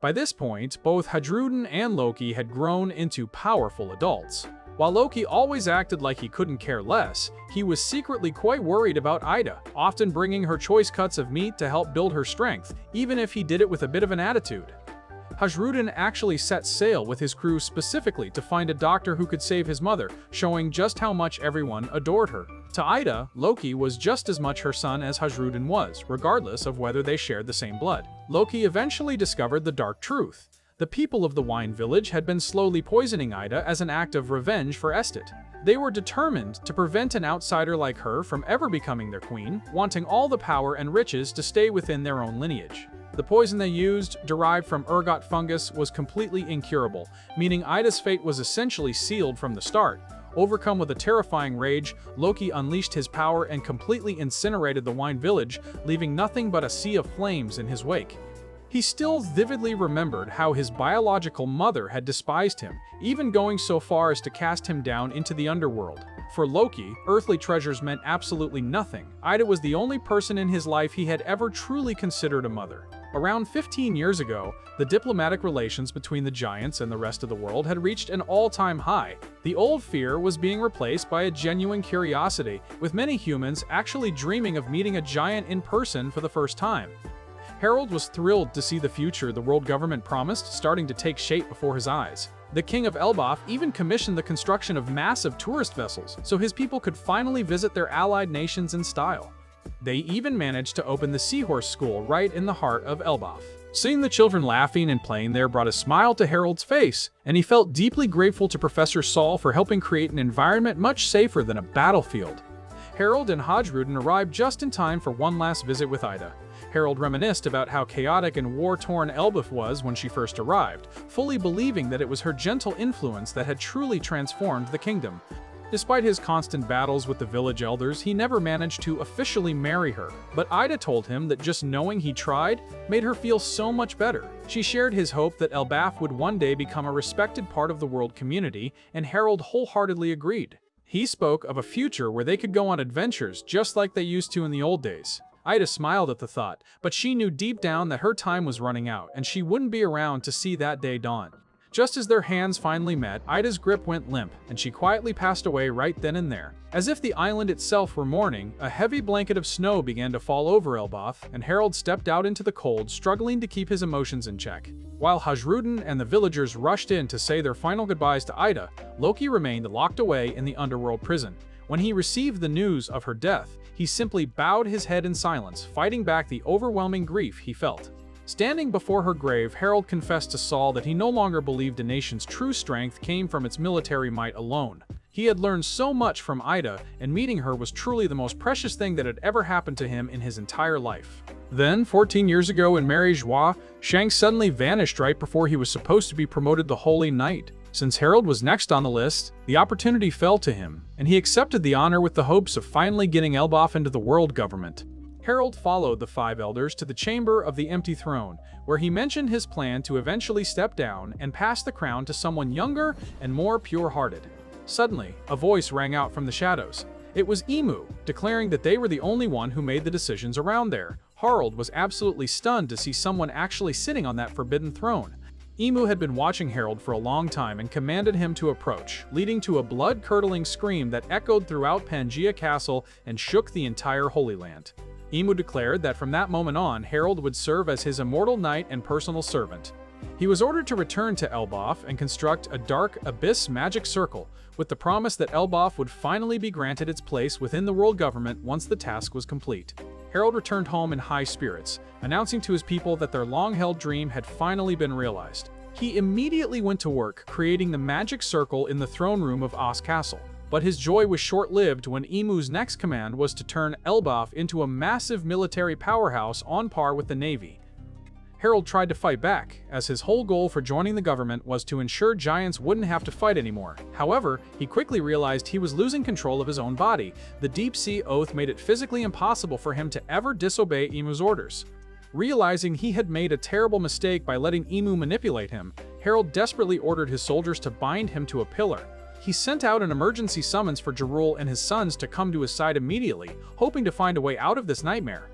By this point, both Hadruden and Loki had grown into powerful adults. While Loki always acted like he couldn't care less, he was secretly quite worried about Ida, often bringing her choice cuts of meat to help build her strength, even if he did it with a bit of an attitude. Hadruden actually set sail with his crew specifically to find a doctor who could save his mother, showing just how much everyone adored her. To Ida, Loki was just as much her son as Hadruden was, regardless of whether they shared the same blood. Loki eventually discovered the dark truth. The people of the Wine Village had been slowly poisoning Ida as an act of revenge for Estet. They were determined to prevent an outsider like her from ever becoming their queen, wanting all the power and riches to stay within their own lineage. The poison they used, derived from ergot fungus, was completely incurable, meaning Ida's fate was essentially sealed from the start. Overcome with a terrifying rage, Loki unleashed his power and completely incinerated the Wine Village, leaving nothing but a sea of flames in his wake. He still vividly remembered how his biological mother had despised him, even going so far as to cast him down into the underworld. For Loki, earthly treasures meant absolutely nothing. Ida was the only person in his life he had ever truly considered a mother. Around 15 years ago, the diplomatic relations between the giants and the rest of the world had reached an all-time high. The old fear was being replaced by a genuine curiosity, with many humans actually dreaming of meeting a giant in person for the first time. Harald was thrilled to see the future the world government promised starting to take shape before his eyes. The King of Elbaf even commissioned the construction of massive tourist vessels, so his people could finally visit their allied nations in style. They even managed to open the Seahorse School right in the heart of Elbaf. Seeing the children laughing and playing there brought a smile to Harald's face, and he felt deeply grateful to Professor Saul for helping create an environment much safer than a battlefield. Harald and Hadruden arrived just in time for one last visit with Ida. Harald reminisced about how chaotic and war-torn Elbaf was when she first arrived, fully believing that it was her gentle influence that had truly transformed the kingdom. Despite his constant battles with the village elders, he never managed to officially marry her. But Ida told him that just knowing he tried made her feel so much better. She shared his hope that Elbaf would one day become a respected part of the world community, and Harald wholeheartedly agreed. He spoke of a future where they could go on adventures just like they used to in the old days. Ida smiled at the thought, but she knew deep down that her time was running out, and she wouldn't be around to see that day dawn. Just as their hands finally met, Ida's grip went limp, and she quietly passed away right then and there. As if the island itself were mourning, a heavy blanket of snow began to fall over Elbaf, and Harald stepped out into the cold, struggling to keep his emotions in check. While Hadruden and the villagers rushed in to say their final goodbyes to Ida, Loki remained locked away in the underworld prison. When he received the news of her death, he simply bowed his head in silence, fighting back the overwhelming grief he felt. Standing before her grave, Harald confessed to Saul that he no longer believed a nation's true strength came from its military might alone. He had learned so much from Ida, and meeting her was truly the most precious thing that had ever happened to him in his entire life. Then, 14 years ago in Mary Joie, Shanks suddenly vanished right before he was supposed to be promoted to Holy Knight. Since Harald was next on the list, the opportunity fell to him, and he accepted the honor with the hopes of finally getting Elbaf into the world government. Harald followed the 5 elders to the Chamber of the Empty Throne, where he mentioned his plan to eventually step down and pass the crown to someone younger and more pure-hearted. Suddenly, a voice rang out from the shadows. It was Emu, declaring that they were the only one who made the decisions around there. Harald was absolutely stunned to see someone actually sitting on that forbidden throne. Emu had been watching Harald for a long time and commanded him to approach, leading to a blood-curdling scream that echoed throughout Pangaea Castle and shook the entire Holy Land. Emu declared that from that moment on, Harald would serve as his immortal knight and personal servant. He was ordered to return to Elbaf and construct a dark abyss magic circle, with the promise that Elbaf would finally be granted its place within the world government once the task was complete. Harald returned home in high spirits, announcing to his people that their long-held dream had finally been realized. He immediately went to work creating the magic circle in the throne room of Os Castle. But his joy was short-lived when Imu's next command was to turn Elbaf into a massive military powerhouse on par with the Navy. Harald tried to fight back, as his whole goal for joining the government was to ensure giants wouldn't have to fight anymore. However, he quickly realized he was losing control of his own body. The deep-sea oath made it physically impossible for him to ever disobey Imu's orders. Realizing he had made a terrible mistake by letting Imu manipulate him, Harald desperately ordered his soldiers to bind him to a pillar. He sent out an emergency summons for Jarul and his sons to come to his side immediately, hoping to find a way out of this nightmare.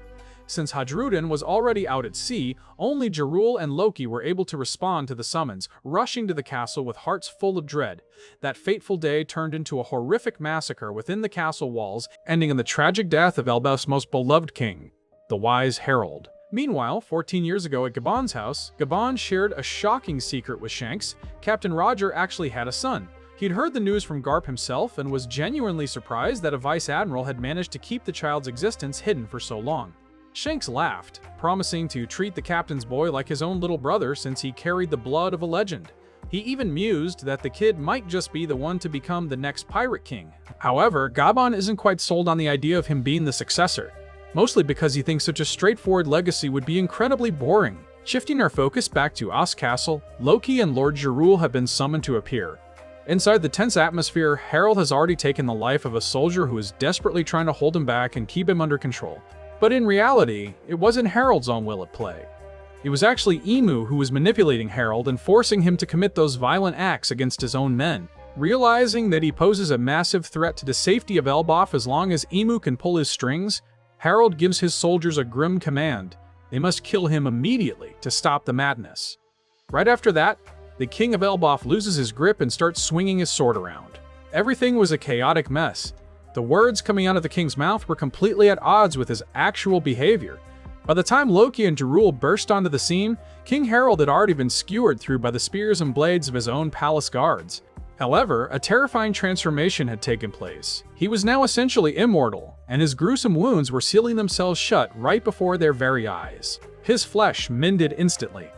Since Hadrudin was already out at sea, only Jarul and Loki were able to respond to the summons, rushing to the castle with hearts full of dread. That fateful day turned into a horrific massacre within the castle walls, ending in the tragic death of Elbaf's most beloved king, the wise Harald. Meanwhile, 14 years ago at Gaban's house, Gaban shared a shocking secret with Shanks. Captain Roger actually had a son. He'd heard the news from Garp himself and was genuinely surprised that a vice admiral had managed to keep the child's existence hidden for so long. Shanks laughed, promising to treat the captain's boy like his own little brother since he carried the blood of a legend. He even mused that the kid might just be the one to become the next pirate king. However, Gaban isn't quite sold on the idea of him being the successor, mostly because he thinks such a straightforward legacy would be incredibly boring. Shifting our focus back to Os Castle, Loki and Lord Jarul have been summoned to appear. Inside the tense atmosphere, Harald has already taken the life of a soldier who is desperately trying to hold him back and keep him under control. But in reality, it wasn't Harald's own will at play. It was actually Imu who was manipulating Harald and forcing him to commit those violent acts against his own men. Realizing that he poses a massive threat to the safety of Elbaf as long as Imu can pull his strings, Harald gives his soldiers a grim command. They must kill him immediately to stop the madness. Right after that, the king of Elbaf loses his grip and starts swinging his sword around. Everything was a chaotic mess. The words coming out of the king's mouth were completely at odds with his actual behavior. By the time Loki and Jarul burst onto the scene, King Harald had already been skewered through by the spears and blades of his own palace guards. However, a terrifying transformation had taken place. He was now essentially immortal, and his gruesome wounds were sealing themselves shut right before their very eyes. His flesh mended instantly.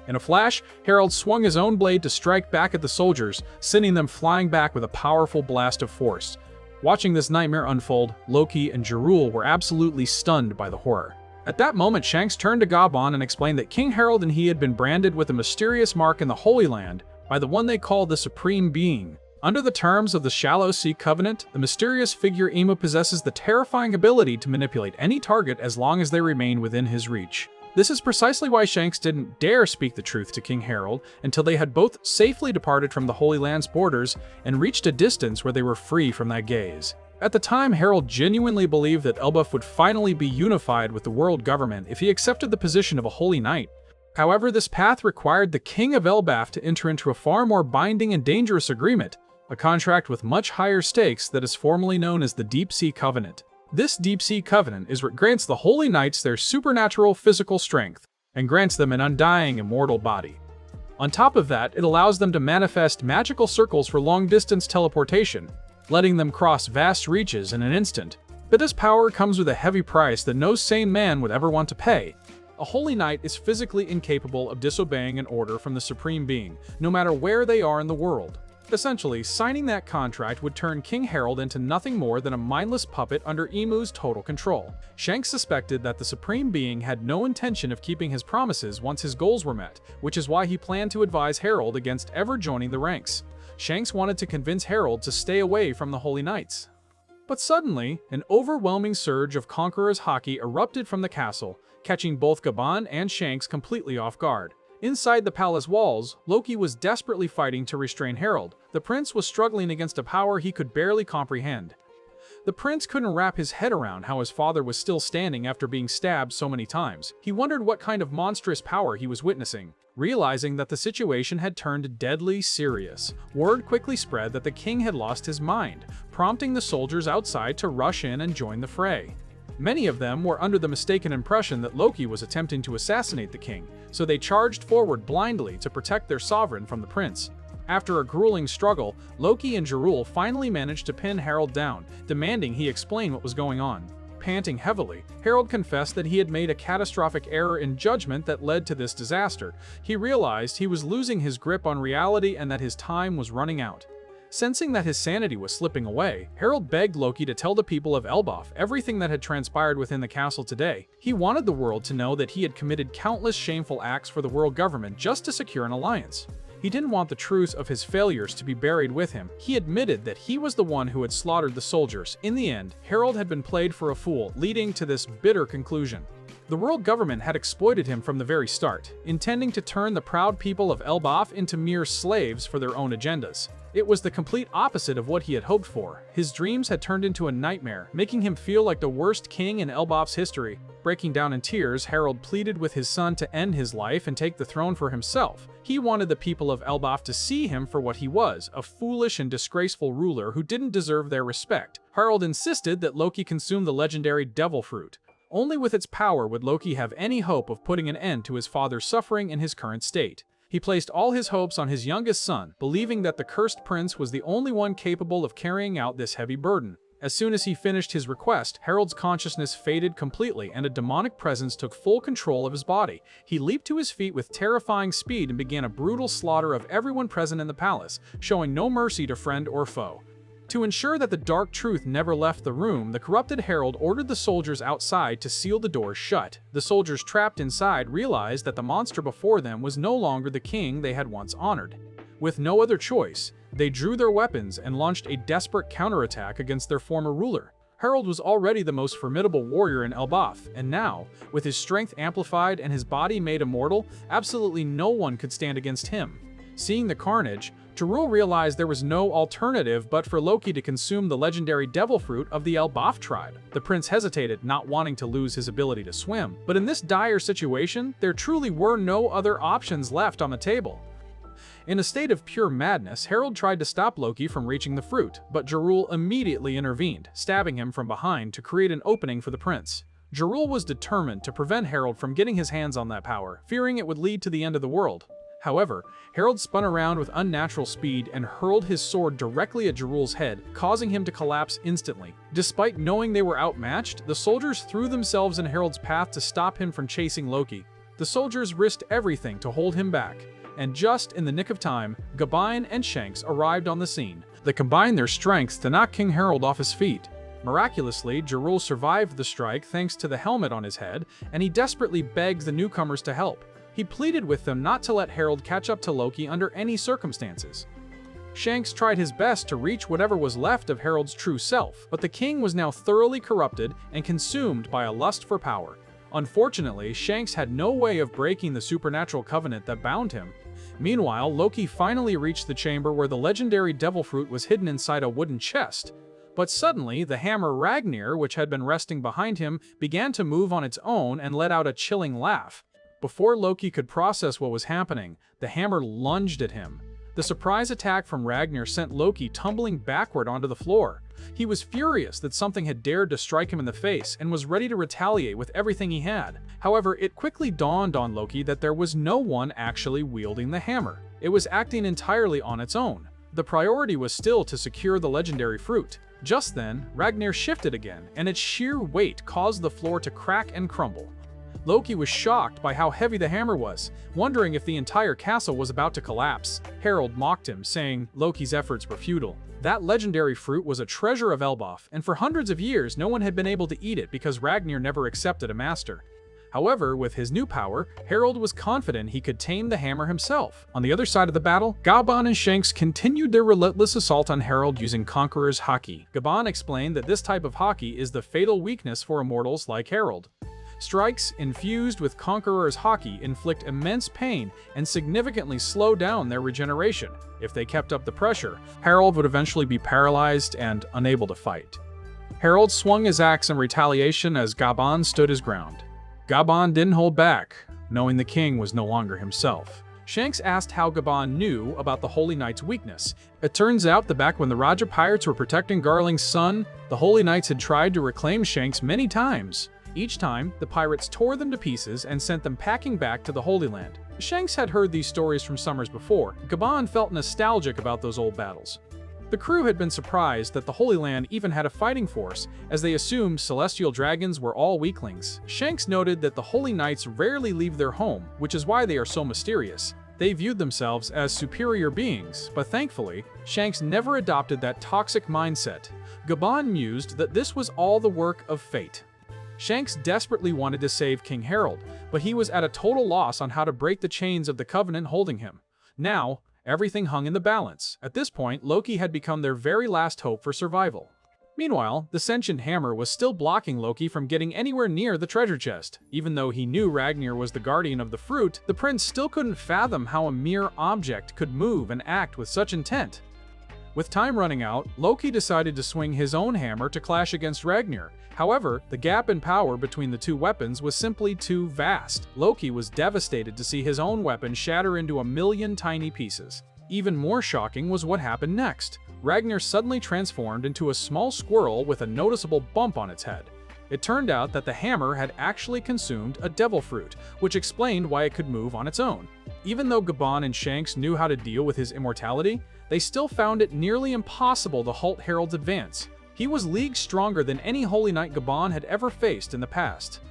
In a flash, Harald swung his own blade to strike back at the soldiers, sending them flying back with a powerful blast of force. Watching this nightmare unfold, Loki and Jarul were absolutely stunned by the horror. At that moment, Shanks turned to Gaban and explained that King Harald and he had been branded with a mysterious mark in the Holy Land by the one they called the Supreme Being. Under the terms of the Shallow Sea Covenant, the mysterious figure Imu possesses the terrifying ability to manipulate any target as long as they remain within his reach. This is precisely why Shanks didn't dare speak the truth to King Harald until they had both safely departed from the Holy Land's borders and reached a distance where they were free from that gaze. At the time, Harald genuinely believed that Elbaf would finally be unified with the world government if he accepted the position of a Holy Knight. However, this path required the King of Elbaf to enter into a far more binding and dangerous agreement, a contract with much higher stakes that is formally known as the Deep Sea Covenant. This Deep Sea Covenant is what grants the Holy Knights their supernatural physical strength and grants them an undying immortal body. On top of that, it allows them to manifest magical circles for long-distance teleportation, letting them cross vast reaches in an instant. But this power comes with a heavy price that no sane man would ever want to pay. A Holy Knight is physically incapable of disobeying an order from the Supreme Being, no matter where they are in the world. Essentially, signing that contract would turn King Harald into nothing more than a mindless puppet under Imu's total control. Shanks suspected that the Supreme Being had no intention of keeping his promises once his goals were met, which is why he planned to advise Harald against ever joining the ranks. Shanks wanted to convince Harald to stay away from the Holy Knights. But suddenly, an overwhelming surge of Conqueror's Haki erupted from the castle, catching both Gaban and Shanks completely off guard. Inside the palace walls, Loki was desperately fighting to restrain Harald. The prince was struggling against a power he could barely comprehend. The prince couldn't wrap his head around how his father was still standing after being stabbed so many times. He wondered what kind of monstrous power he was witnessing. Realizing that the situation had turned deadly serious, word quickly spread that the king had lost his mind, prompting the soldiers outside to rush in and join the fray. Many of them were under the mistaken impression that Loki was attempting to assassinate the king, so they charged forward blindly to protect their sovereign from the prince. After a grueling struggle, Loki and Jarul finally managed to pin Harald down, demanding he explain what was going on. Panting heavily, Harald confessed that he had made a catastrophic error in judgment that led to this disaster. He realized he was losing his grip on reality and that his time was running out. Sensing that his sanity was slipping away, Harald begged Loki to tell the people of Elbaf everything that had transpired within the castle today. He wanted the world to know that he had committed countless shameful acts for the world government just to secure an alliance. He didn't want the truth of his failures to be buried with him. He admitted that he was the one who had slaughtered the soldiers. In the end, Harald had been played for a fool, leading to this bitter conclusion. The world government had exploited him from the very start, intending to turn the proud people of Elbaf into mere slaves for their own agendas. It was the complete opposite of what he had hoped for. His dreams had turned into a nightmare, making him feel like the worst king in Elbaf's history. Breaking down in tears, Harald pleaded with his son to end his life and take the throne for himself. He wanted the people of Elbaf to see him for what he was, a foolish and disgraceful ruler who didn't deserve their respect. Harald insisted that Loki consume the legendary devil fruit. Only with its power would Loki have any hope of putting an end to his father's suffering in his current state. He placed all his hopes on his youngest son, believing that the cursed prince was the only one capable of carrying out this heavy burden. As soon as he finished his request, Harald's consciousness faded completely and a demonic presence took full control of his body. He leaped to his feet with terrifying speed and began a brutal slaughter of everyone present in the palace, showing no mercy to friend or foe. To ensure that the dark truth never left the room, the corrupted Harald ordered the soldiers outside to seal the doors shut. The soldiers trapped inside realized that the monster before them was no longer the king they had once honored. With no other choice, they drew their weapons and launched a desperate counterattack against their former ruler. Harald was already the most formidable warrior in Elbaf, and now, with his strength amplified and his body made immortal, absolutely no one could stand against him. Seeing the carnage, Jarul realized there was no alternative but for Loki to consume the legendary devil fruit of the ELBAPH tribe. The prince hesitated, not wanting to lose his ability to swim, but in this dire situation, there truly were no other options left on the table. In a state of pure madness, Harald tried to stop Loki from reaching the fruit, but Jarul immediately intervened, stabbing him from behind to create an opening for the prince. Jarul was determined to prevent Harald from getting his hands on that power, fearing it would lead to the end of the world. However, Harald spun around with unnatural speed and hurled his sword directly at Jarul's head, causing him to collapse instantly. Despite knowing they were outmatched, the soldiers threw themselves in Harald's path to stop him from chasing Loki. The soldiers risked everything to hold him back, and just in the nick of time, Gaban and Shanks arrived on the scene. They combined their strengths to knock King Harald off his feet. Miraculously, Jarul survived the strike thanks to the helmet on his head, and he desperately begged the newcomers to help. He pleaded with them not to let Harald catch up to Loki under any circumstances. Shanks tried his best to reach whatever was left of Harald's true self, but the king was now thoroughly corrupted and consumed by a lust for power. Unfortunately, Shanks had no way of breaking the supernatural covenant that bound him. Meanwhile, Loki finally reached the chamber where the legendary devil fruit was hidden inside a wooden chest. But suddenly, the hammer Ragnir, which had been resting behind him, began to move on its own and let out a chilling laugh. Before Loki could process what was happening, the hammer lunged at him. The surprise attack from Ragnir sent Loki tumbling backward onto the floor. He was furious that something had dared to strike him in the face and was ready to retaliate with everything he had. However, it quickly dawned on Loki that there was no one actually wielding the hammer. It was acting entirely on its own. The priority was still to secure the legendary fruit. Just then, Ragnir shifted again, and its sheer weight caused the floor to crack and crumble. Loki was shocked by how heavy the hammer was, wondering if the entire castle was about to collapse. Harald mocked him, saying Loki's efforts were futile. That legendary fruit was a treasure of Elbaf, and for hundreds of years no one had been able to eat it because Ragnir never accepted a master. However, with his new power, Harald was confident he could tame the hammer himself. On the other side of the battle, Gaban and Shanks continued their relentless assault on Harald using Conqueror's Haki. Gaban explained that this type of Haki is the fatal weakness for immortals like Harald. Strikes infused with Conqueror's Haki inflict immense pain and significantly slow down their regeneration. If they kept up the pressure, Harald would eventually be paralyzed and unable to fight. Harald swung his axe in retaliation as Gaban stood his ground. Gaban didn't hold back, knowing the king was no longer himself. Shanks asked how Gaban knew about the Holy Knight's weakness. It turns out that back when the Raja pirates were protecting Garling's son, the Holy Knights had tried to reclaim Shanks many times. Each time, the pirates tore them to pieces and sent them packing back to the Holy Land. Shanks had heard these stories from summers before. Gaban felt nostalgic about those old battles. The crew had been surprised that the Holy Land even had a fighting force, as they assumed celestial dragons were all weaklings. Shanks noted that the Holy Knights rarely leave their home, which is why they are so mysterious. They viewed themselves as superior beings, but thankfully, Shanks never adopted that toxic mindset. Gaban mused that this was all the work of fate. Shanks desperately wanted to save King Harald, but he was at a total loss on how to break the chains of the Covenant holding him. Now, everything hung in the balance. At this point, Loki had become their very last hope for survival. Meanwhile, the sentient hammer was still blocking Loki from getting anywhere near the treasure chest. Even though he knew Ragnar was the guardian of the fruit, the prince still couldn't fathom how a mere object could move and act with such intent. With time running out, Loki decided to swing his own hammer to clash against Ragnar. However, the gap in power between the two weapons was simply too vast. Loki was devastated to see his own weapon shatter into a million tiny pieces. Even more shocking was what happened next. Ragnar suddenly transformed into a small squirrel with a noticeable bump on its head. It turned out that the hammer had actually consumed a devil fruit, which explained why it could move on its own. Even though Gaban and Shanks knew how to deal with his immortality, they still found it nearly impossible to halt Harald's advance. He was leagues stronger than any Holy Knight Gaban had ever faced in the past.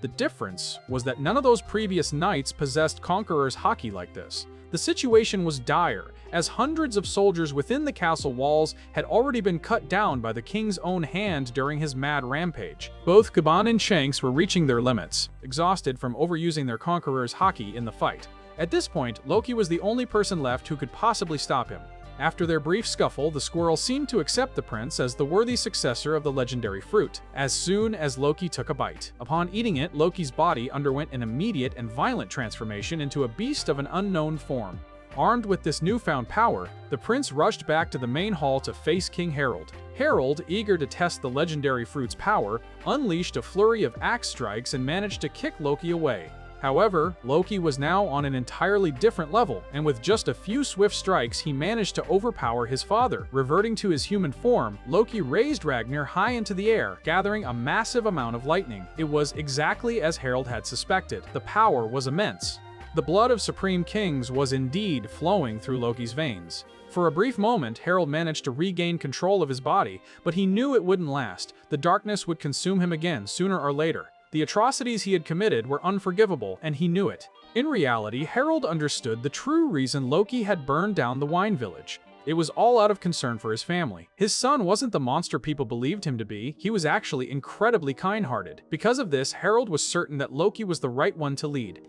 The difference was that none of those previous knights possessed Conqueror's haki like this. The situation was dire, as hundreds of soldiers within the castle walls had already been cut down by the king's own hand during his mad rampage. Both Gaban and Shanks were reaching their limits, exhausted from overusing their Conqueror's haki in the fight. At this point, Loki was the only person left who could possibly stop him. After their brief scuffle, the squirrel seemed to accept the prince as the worthy successor of the legendary fruit, as soon as Loki took a bite. Upon eating it, Loki's body underwent an immediate and violent transformation into a beast of an unknown form. Armed with this newfound power, the prince rushed back to the main hall to face King Harald. Harald, eager to test the legendary fruit's power, unleashed a flurry of axe strikes and managed to kick Loki away. However, Loki was now on an entirely different level, and with just a few swift strikes, he managed to overpower his father. Reverting to his human form, Loki raised Ragnar high into the air, gathering a massive amount of lightning. It was exactly as Harald had suspected. The power was immense. The blood of Supreme Kings was indeed flowing through Loki's veins. For a brief moment, Harald managed to regain control of his body, but he knew it wouldn't last. The darkness would consume him again, sooner or later. The atrocities he had committed were unforgivable, and he knew it. In reality, Harald understood the true reason Loki had burned down the wine village. It was all out of concern for his family. His son wasn't the monster people believed him to be, he was actually incredibly kind-hearted. Because of this, Harald was certain that Loki was the right one to lead.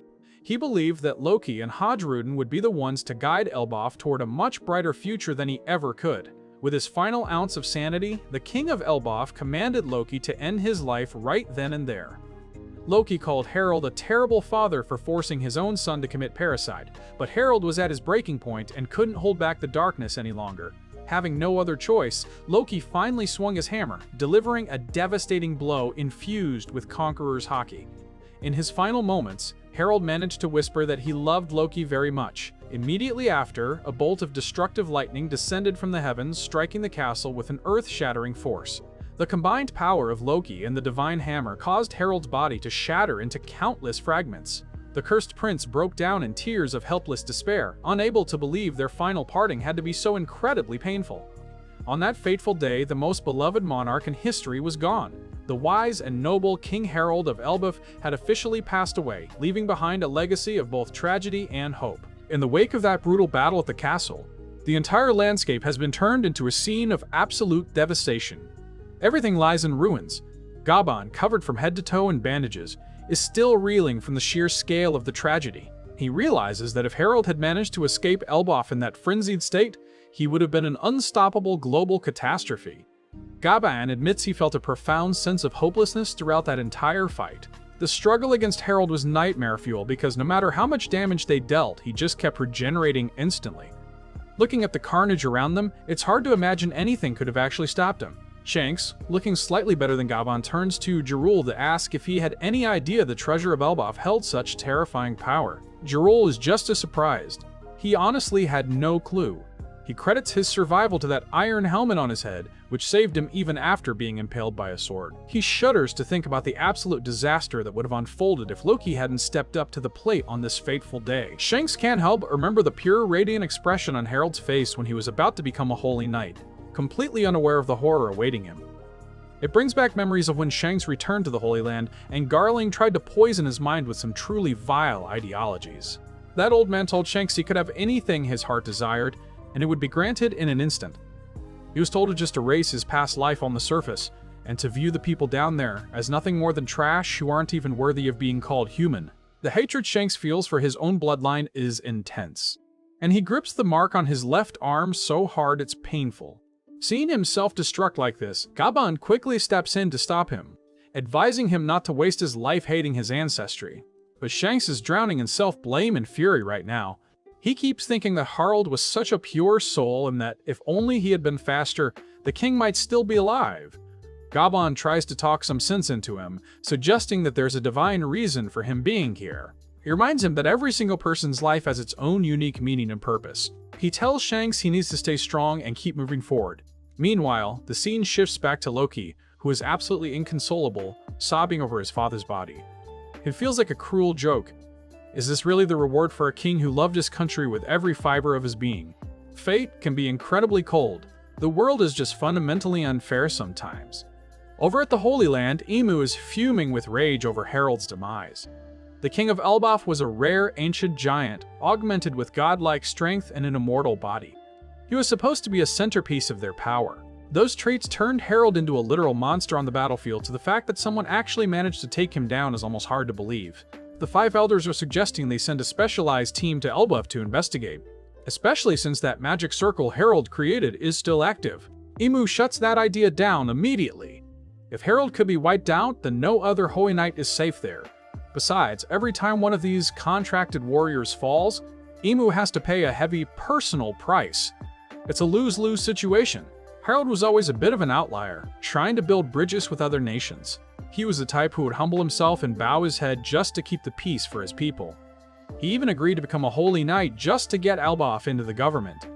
He believed that Loki and Hodrudin would be the ones to guide Elbaf toward a much brighter future than he ever could. With his final ounce of sanity, the King of Elbaf commanded Loki to end his life right then and there. Loki called Harald a terrible father for forcing his own son to commit parricide, but Harald was at his breaking point and couldn't hold back the darkness any longer. Having no other choice, Loki finally swung his hammer, delivering a devastating blow infused with Conqueror's haki. In his final moments, Harald managed to whisper that he loved Loki very much. Immediately after, a bolt of destructive lightning descended from the heavens, striking the castle with an earth-shattering force. The combined power of Loki and the divine hammer caused Harald's body to shatter into countless fragments. The cursed prince broke down in tears of helpless despair, unable to believe their final parting had to be so incredibly painful. On that fateful day, the most beloved monarch in history was gone. The wise and noble King Harald of Elbaf had officially passed away, leaving behind a legacy of both tragedy and hope. In the wake of that brutal battle at the castle, the entire landscape has been turned into a scene of absolute devastation. Everything lies in ruins. Gaban, covered from head to toe in bandages, is still reeling from the sheer scale of the tragedy. He realizes that if Harald had managed to escape Elbaf in that frenzied state, he would have been an unstoppable global catastrophe. Gaban admits he felt a profound sense of hopelessness throughout that entire fight. The struggle against Harald was nightmare fuel because no matter how much damage they dealt, he just kept regenerating instantly. Looking at the carnage around them, it's hard to imagine anything could have actually stopped him. Shanks, looking slightly better than Gaban, turns to Gerul to ask if he had any idea the treasure of Elbaf held such terrifying power. Jirul is just as surprised. He honestly had no clue. He credits his survival to that iron helmet on his head, which saved him even after being impaled by a sword. He shudders to think about the absolute disaster that would have unfolded if Loki hadn't stepped up to the plate on this fateful day. Shanks can't help but remember the pure, radiant expression on Harald's face when he was about to become a holy knight, completely unaware of the horror awaiting him. It brings back memories of when Shanks returned to the Holy Land and Garling tried to poison his mind with some truly vile ideologies. That old man told Shanks he could have anything his heart desired, and it would be granted in an instant. He was told to just erase his past life on the surface, and to view the people down there as nothing more than trash who aren't even worthy of being called human. The hatred Shanks feels for his own bloodline is intense, and he grips the mark on his left arm so hard it's painful. Seeing him self-destruct like this, Gaban quickly steps in to stop him, advising him not to waste his life hating his ancestry. But Shanks is drowning in self-blame and fury right now. He keeps thinking that Harald was such a pure soul and that if only he had been faster, the king might still be alive. Gaban tries to talk some sense into him, suggesting that there's a divine reason for him being here. He reminds him that every single person's life has its own unique meaning and purpose. He tells Shanks he needs to stay strong and keep moving forward. Meanwhile, the scene shifts back to Loki, who is absolutely inconsolable, sobbing over his father's body. It feels like a cruel joke. Is this really the reward for a king who loved his country with every fiber of his being? Fate can be incredibly cold. The world is just fundamentally unfair sometimes. Over at the Holy Land, Emu is fuming with rage over Harald's demise. The King of Elbaf was a rare ancient giant, augmented with godlike strength and an immortal body. He was supposed to be a centerpiece of their power. Those traits turned Harald into a literal monster on the battlefield, so the fact that someone actually managed to take him down is almost hard to believe. The five elders are suggesting they send a specialized team to Elbaf to investigate, especially since that magic circle Harald created is still active. Emu shuts that idea down immediately. If Harald could be wiped out, then no other Holy Knight is safe there. Besides, every time one of these contracted warriors falls, Emu has to pay a heavy personal price. It's a lose-lose situation. Harald was always a bit of an outlier, trying to build bridges with other nations. He was the type who would humble himself and bow his head just to keep the peace for his people. He even agreed to become a holy knight just to get Elbaf into the government.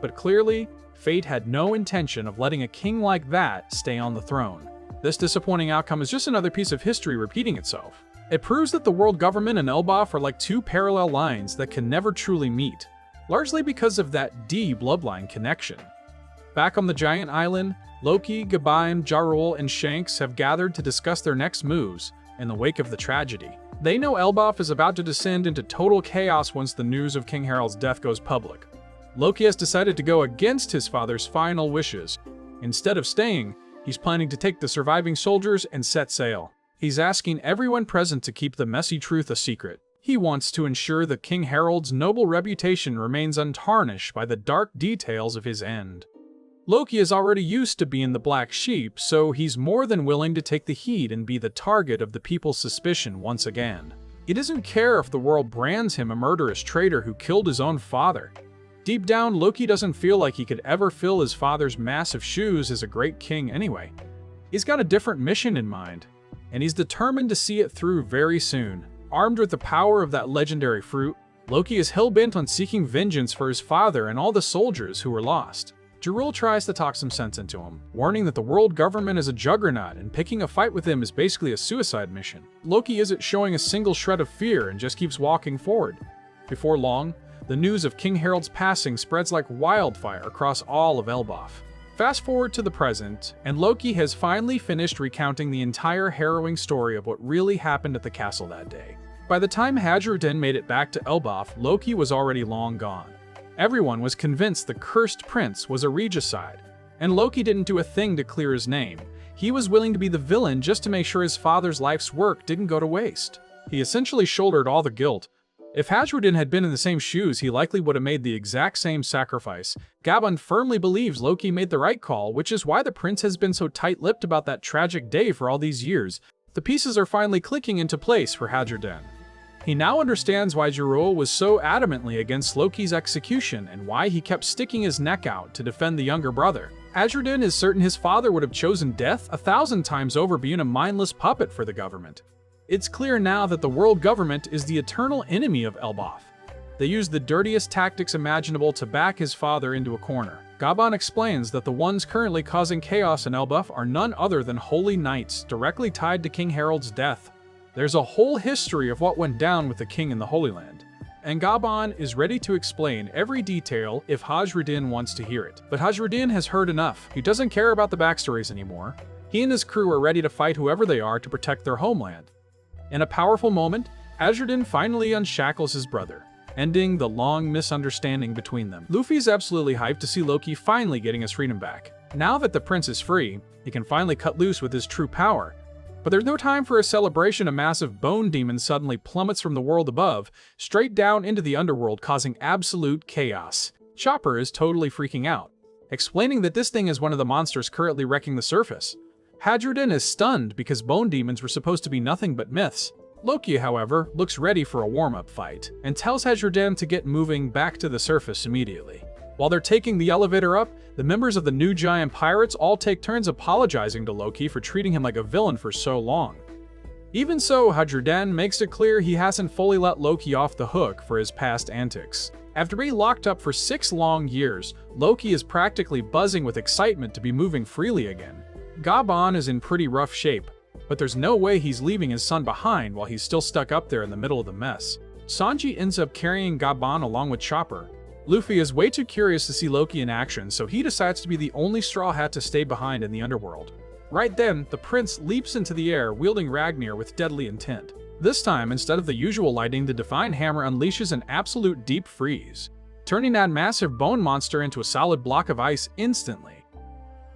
But clearly, fate had no intention of letting a king like that stay on the throne. This disappointing outcome is just another piece of history repeating itself. It proves that the world government and Elbaf are like two parallel lines that can never truly meet, largely because of that D bloodline connection. Back on the giant island, Loki, Gaban, Jirul, and Shanks have gathered to discuss their next moves in the wake of the tragedy. They know Elbaf is about to descend into total chaos once the news of King Harald's death goes public. Loki has decided to go against his father's final wishes. Instead of staying, he's planning to take the surviving soldiers and set sail. He's asking everyone present to keep the messy truth a secret. He wants to ensure that King Harald's noble reputation remains untarnished by the dark details of his end. Loki is already used to being the black sheep, so he's more than willing to take the heat and be the target of the people's suspicion once again. He doesn't care if the world brands him a murderous traitor who killed his own father. Deep down, Loki doesn't feel like he could ever fill his father's massive shoes as a great king anyway. He's got a different mission in mind, and he's determined to see it through very soon. Armed with the power of that legendary fruit, Loki is hell-bent on seeking vengeance for his father and all the soldiers who were lost. Jirul tries to talk some sense into him, warning that the world government is a juggernaut and picking a fight with him is basically a suicide mission. Loki isn't showing a single shred of fear and just keeps walking forward. Before long, the news of King Harald's passing spreads like wildfire across all of Elbaf. Fast forward to the present, and Loki has finally finished recounting the entire harrowing story of what really happened at the castle that day. By the time Hadruden made it back to Elbaf, Loki was already long gone. Everyone was convinced the cursed prince was a regicide, and Loki didn't do a thing to clear his name. He was willing to be the villain just to make sure his father's life's work didn't go to waste. He essentially shouldered all the guilt. If Hadruden had been in the same shoes, he likely would have made the exact same sacrifice. Gaban firmly believes Loki made the right call, which is why the prince has been so tight-lipped about that tragic day for all these years. The pieces are finally clicking into place for Hadruden. He now understands why Jirul was so adamantly against Loki's execution and why he kept sticking his neck out to defend the younger brother. Hadruden is certain his father would have chosen death 1,000 times over being a mindless puppet for the government. It's clear now that the world government is the eternal enemy of Elbaf. They use the dirtiest tactics imaginable to back his father into a corner. Gaban explains that the ones currently causing chaos in Elbaf are none other than holy knights, directly tied to King Harald's death. There's a whole history of what went down with the king in the Holy Land, and Gaban is ready to explain every detail if Hajruddin wants to hear it. But Hajruddin has heard enough. He doesn't care about the backstories anymore. He and his crew are ready to fight whoever they are to protect their homeland. In a powerful moment, Hajruddin finally unshackles his brother, ending the long misunderstanding between them. Luffy's absolutely hyped to see Loki finally getting his freedom back. Now that the prince is free, he can finally cut loose with his true power. But there's no time for a celebration. A massive bone demon suddenly plummets from the world above, straight down into the underworld, causing absolute chaos. Chopper is totally freaking out, explaining that this thing is one of the monsters currently wrecking the surface. Hajruddin is stunned because bone demons were supposed to be nothing but myths. Loki, however, looks ready for a warm-up fight, and tells Hajruddin to get moving back to the surface immediately. While they're taking the elevator up, the members of the new giant pirates all take turns apologizing to Loki for treating him like a villain for so long. Even so, Hajruddin makes it clear he hasn't fully let Loki off the hook for his past antics. After being locked up for 6 long years, Loki is practically buzzing with excitement to be moving freely again. Gaban is in pretty rough shape, but there's no way he's leaving his son behind while he's still stuck up there in the middle of the mess. Sanji ends up carrying Gaban along with Chopper. Luffy is way too curious to see Loki in action, so he decides to be the only Straw Hat to stay behind in the underworld. Right then, the prince leaps into the air, wielding Ragnir with deadly intent. This time, instead of the usual lightning, the Divine Hammer unleashes an absolute deep freeze, turning that massive bone monster into a solid block of ice instantly.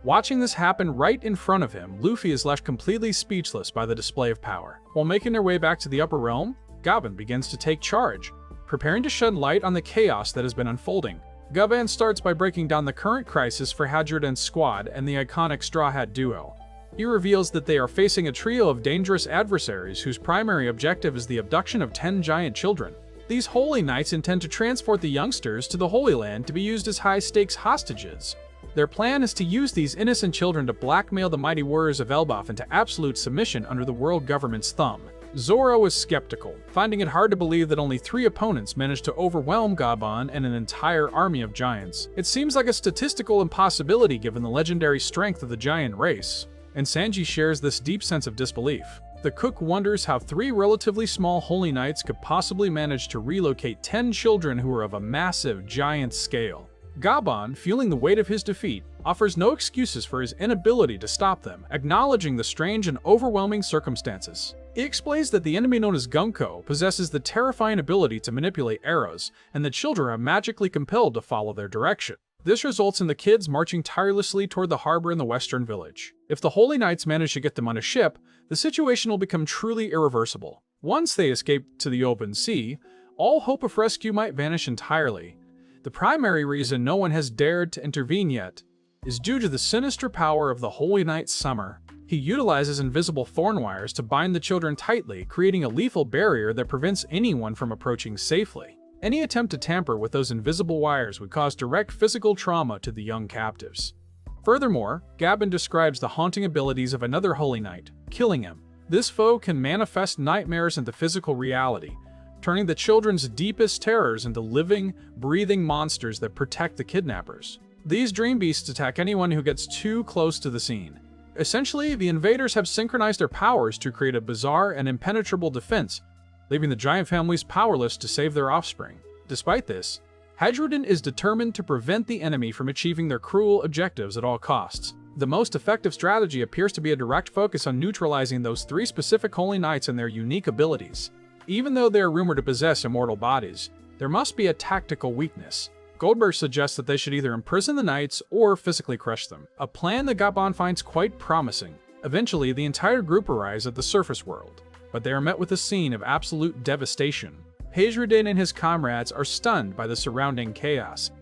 Watching this happen right in front of him, Luffy is left completely speechless by the display of power. While making their way back to the upper realm, Gaban begins to take charge, preparing to shed light on the chaos that has been unfolding. Gaban starts by breaking down the current crisis for Hajruddin's squad and the iconic Straw Hat duo. He reveals that they are facing a trio of dangerous adversaries whose primary objective is the abduction of 10 giant children. These Holy Knights intend to transport the youngsters to the Holy Land to be used as high-stakes hostages. Their plan is to use these innocent children to blackmail the mighty warriors of Elbaf into absolute submission under the world government's thumb. Zoro is skeptical, finding it hard to believe that only 3 opponents managed to overwhelm Gaban and an entire army of giants. It seems like a statistical impossibility given the legendary strength of the giant race, and Sanji shares this deep sense of disbelief. The cook wonders how 3 relatively small Holy Knights could possibly manage to relocate 10 children who are of a massive giant scale. Gaban, feeling the weight of his defeat, offers no excuses for his inability to stop them, acknowledging the strange and overwhelming circumstances. He explains that the enemy known as Gunko possesses the terrifying ability to manipulate arrows, and the children are magically compelled to follow their direction. This results in the kids marching tirelessly toward the harbor in the western village. If the Holy Knights manage to get them on a ship, the situation will become truly irreversible. Once they escape to the open sea, all hope of rescue might vanish entirely. The primary reason no one has dared to intervene yet is due to the sinister power of the Holy Knight Summer. He utilizes invisible thorn wires to bind the children tightly, creating a lethal barrier that prevents anyone from approaching safely. Any attempt to tamper with those invisible wires would cause direct physical trauma to the young captives. Furthermore, Gaban describes the haunting abilities of another Holy Knight, killing him. This foe can manifest nightmares into physical reality, turning the children's deepest terrors into living, breathing monsters that protect the kidnappers. These dream beasts attack anyone who gets too close to the scene. Essentially, the invaders have synchronized their powers to create a bizarre and impenetrable defense, leaving the giant families powerless to save their offspring. Despite this, Hajruddin is determined to prevent the enemy from achieving their cruel objectives at all costs. The most effective strategy appears to be a direct focus on neutralizing those 3 specific Holy Knights and their unique abilities. Even though they are rumored to possess immortal bodies, there must be a tactical weakness. Goldberg suggests that they should either imprison the Knights or physically crush them, a plan that Gaban finds quite promising. Eventually, the entire group arrives at the surface world, but they are met with a scene of absolute devastation. Hajruddin and his comrades are stunned by the surrounding chaos,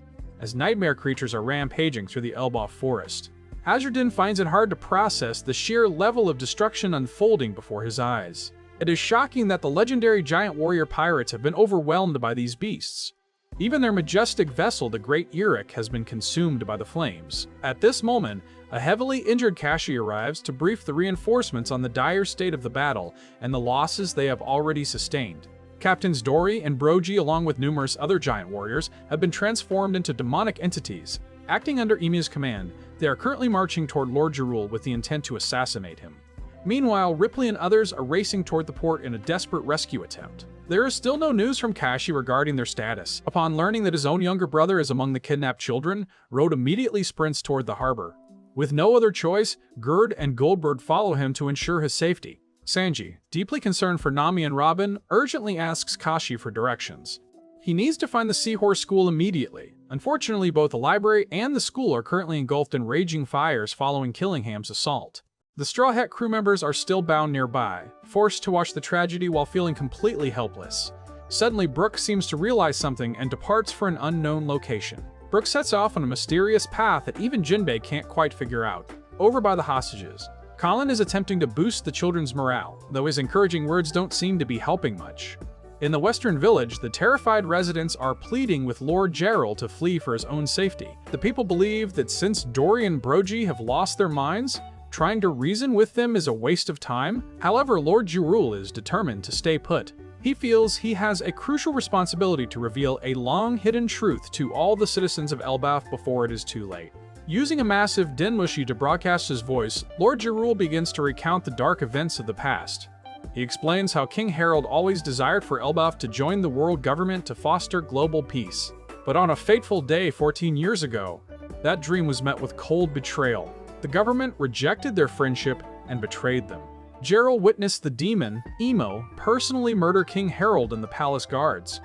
as nightmare creatures are rampaging through the Elbaf forest. Hajruddin finds it hard to process the sheer level of destruction unfolding before his eyes. It is shocking that the legendary giant warrior pirates have been overwhelmed by these beasts. Even their majestic vessel, the Great Eric, has been consumed by the flames. At this moment, a heavily injured Kashi arrives to brief the reinforcements on the dire state of the battle and the losses they have already sustained. Captains Dory and Brogy, along with numerous other giant warriors, have been transformed into demonic entities. Acting under Emu's command, they are currently marching toward Lord Jarul with the intent to assassinate him. Meanwhile, Ripley and others are racing toward the port in a desperate rescue attempt. There is still no news from Kashi regarding their status. Upon learning that his own younger brother is among the kidnapped children, Road immediately sprints toward the harbor. With no other choice, Gerd and Goldberg follow him to ensure his safety. Sanji, deeply concerned for Nami and Robin, urgently asks Kashi for directions. He needs to find the Seahorse School immediately. Unfortunately, both the library and the school are currently engulfed in raging fires following Killingham's assault. The Straw Hat crew members are still bound nearby, forced to watch the tragedy while feeling completely helpless. Suddenly, Brooke seems to realize something and departs for an unknown location. Brooke sets off on a mysterious path that even Jinbei can't quite figure out, over by the hostages. Colin is attempting to boost the children's morale, though his encouraging words don't seem to be helping much. In the western village, the terrified residents are pleading with Lord Gerald to flee for his own safety. The people believe that since Dory and Brogy have lost their minds, trying to reason with them is a waste of time. However, Lord Jarul is determined to stay put. He feels he has a crucial responsibility to reveal a long-hidden truth to all the citizens of Elbaf before it is too late. Using a massive denmushi to broadcast his voice, Lord Jarul begins to recount the dark events of the past. He explains how King Harald always desired for Elbaf to join the world government to foster global peace. But on a fateful day 14 years ago, that dream was met with cold betrayal. The government rejected their friendship and betrayed them. Gerald witnessed the demon, Emo, personally murder King Harald and the palace guards.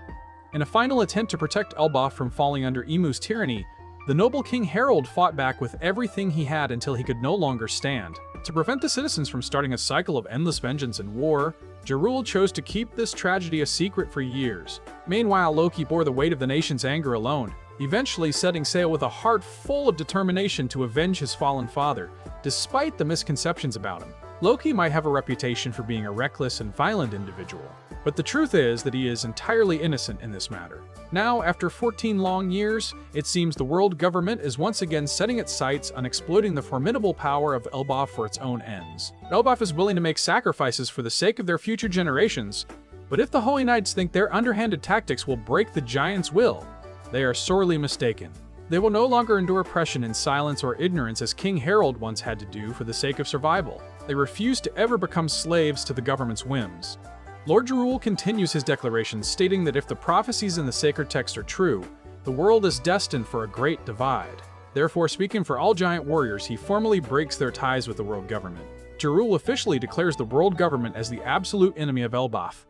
In a final attempt to protect Elbaf from falling under Emu's tyranny, the noble King Harald fought back with everything he had until he could no longer stand. To prevent the citizens from starting a cycle of endless vengeance and war, Jarul chose to keep this tragedy a secret for years. Meanwhile, Loki bore the weight of the nation's anger alone, eventually setting sail with a heart full of determination to avenge his fallen father, despite the misconceptions about him. Loki might have a reputation for being a reckless and violent individual, but the truth is that he is entirely innocent in this matter. Now, after 14 long years, it seems the world government is once again setting its sights on exploiting the formidable power of Elbaf for its own ends. Elbaf is willing to make sacrifices for the sake of their future generations, but if the Holy Knights think their underhanded tactics will break the Giants' will, they are sorely mistaken. They will no longer endure oppression in silence or ignorance as King Harald once had to do for the sake of survival. They refuse to ever become slaves to the government's whims. Lord Jarul continues his declaration, stating that if the prophecies in the sacred text are true, the world is destined for a great divide. Therefore, speaking for all giant warriors, he formally breaks their ties with the world government. Jarul officially declares the world government as the absolute enemy of Elbaf.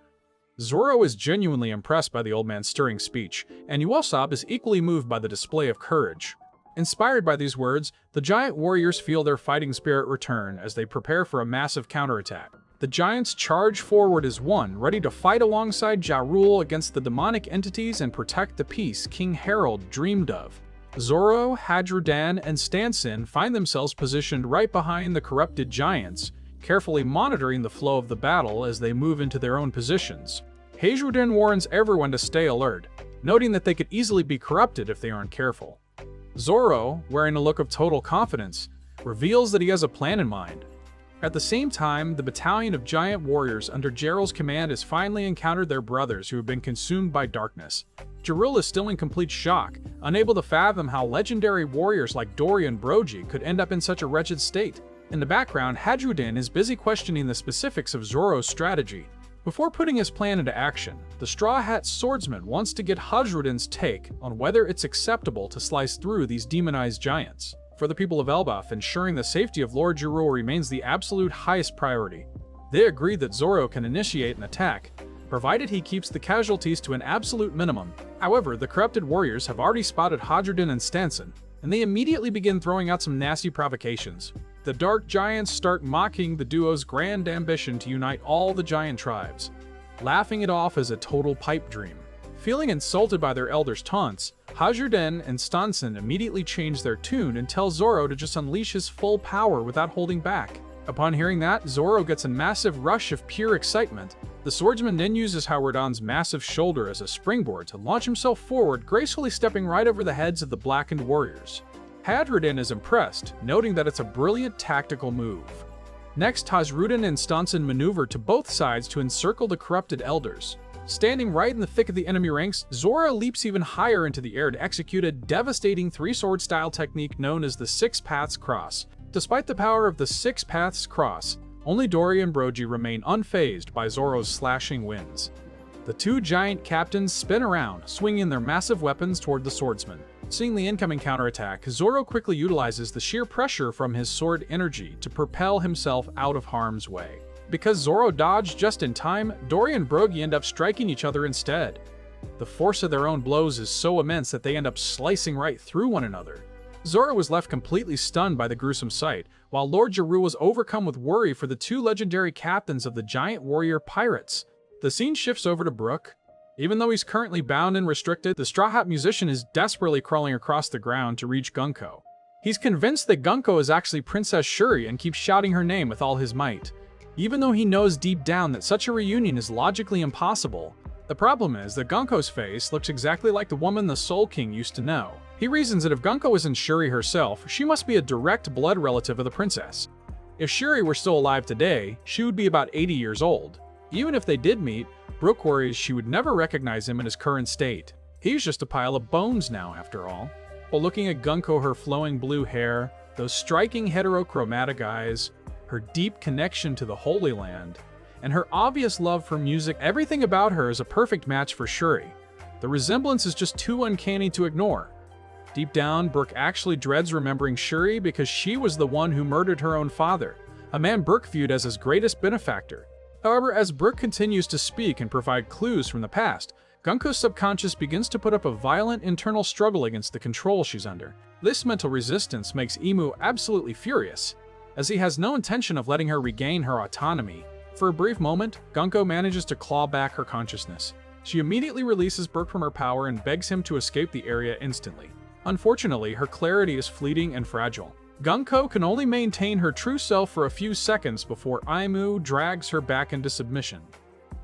Zoro is genuinely impressed by the old man's stirring speech, and Usopp is equally moved by the display of courage. Inspired by these words, the giant warriors feel their fighting spirit return as they prepare for a massive counterattack. The giants charge forward as one, ready to fight alongside Jarul against the demonic entities and protect the peace King Harald dreamed of. Zoro, Hadrudan, and Stanson find themselves positioned right behind the corrupted giants, carefully monitoring the flow of the battle as they move into their own positions. Hadrudan warns everyone to stay alert, noting that they could easily be corrupted if they aren't careful. Zoro, wearing a look of total confidence, reveals that he has a plan in mind. At the same time, the battalion of giant warriors under Jarul's command has finally encountered their brothers who have been consumed by darkness. Jarul is still in complete shock, unable to fathom how legendary warriors like Dory and Brogy could end up in such a wretched state. In the background, Hadrudan is busy questioning the specifics of Zoro's strategy. Before putting his plan into action, the Straw Hat swordsman wants to get Hadrudan's take on whether it's acceptable to slice through these demonized giants. For the people of Elbaf, ensuring the safety of Lord Jarul remains the absolute highest priority. They agree that Zoro can initiate an attack, provided he keeps the casualties to an absolute minimum. However, the corrupted warriors have already spotted Hadrudan and Stanson, and they immediately begin throwing out some nasty provocations. The Dark Giants start mocking the duo's grand ambition to unite all the giant tribes, laughing it off as a total pipe dream. Feeling insulted by their elders' taunts, Hadrudan and Stanson immediately change their tune and tell Zoro to just unleash his full power without holding back. Upon hearing that, Zoro gets a massive rush of pure excitement. The swordsman then uses Howardon's massive shoulder as a springboard to launch himself forward, gracefully stepping right over the heads of the blackened warriors. Hadrudin is impressed, noting that it's a brilliant tactical move. Next, Hasrudin and Stanson maneuver to both sides to encircle the corrupted elders. Standing right in the thick of the enemy ranks, Zoro leaps even higher into the air to execute a devastating three-sword style technique known as the Six Paths Cross. Despite the power of the Six Paths Cross, only Dory and Brogy remain unfazed by Zoro's slashing winds. The two giant captains spin around, swinging their massive weapons toward the swordsman. Seeing the incoming counterattack, Zoro quickly utilizes the sheer pressure from his sword energy to propel himself out of harm's way. Because Zoro dodged just in time, Dory and Brogy end up striking each other instead. The force of their own blows is so immense that they end up slicing right through one another. Zoro was left completely stunned by the gruesome sight, while Lord Jiru was overcome with worry for the two legendary captains of the giant warrior pirates. The scene shifts over to Brooke. Even though he's currently bound and restricted, the Straw Hat musician is desperately crawling across the ground to reach Gunko. He's convinced that Gunko is actually Princess Shuri and keeps shouting her name with all his might. Even though he knows deep down that such a reunion is logically impossible, the problem is that Gunko's face looks exactly like the woman the Soul King used to know. He reasons that if Gunko isn't Shuri herself, she must be a direct blood relative of the princess. If Shuri were still alive today, she would be about 80 years old. Even if they did meet, Brooke worries she would never recognize him in his current state. He's just a pile of bones now, after all. While looking at Gunko, her flowing blue hair, those striking heterochromatic eyes, her deep connection to the Holy Land, and her obvious love for music, everything about her is a perfect match for Shuri. The resemblance is just too uncanny to ignore. Deep down, Brooke actually dreads remembering Shuri because she was the one who murdered her own father, a man Brooke viewed as his greatest benefactor. However, as Brooke continues to speak and provide clues from the past, Gunko's subconscious begins to put up a violent internal struggle against the control she's under. This mental resistance makes Imu absolutely furious, as he has no intention of letting her regain her autonomy. For a brief moment, Gunko manages to claw back her consciousness. She immediately releases Brooke from her power and begs him to escape the area instantly. Unfortunately, her clarity is fleeting and fragile. Gunko can only maintain her true self for a few seconds before Imu drags her back into submission.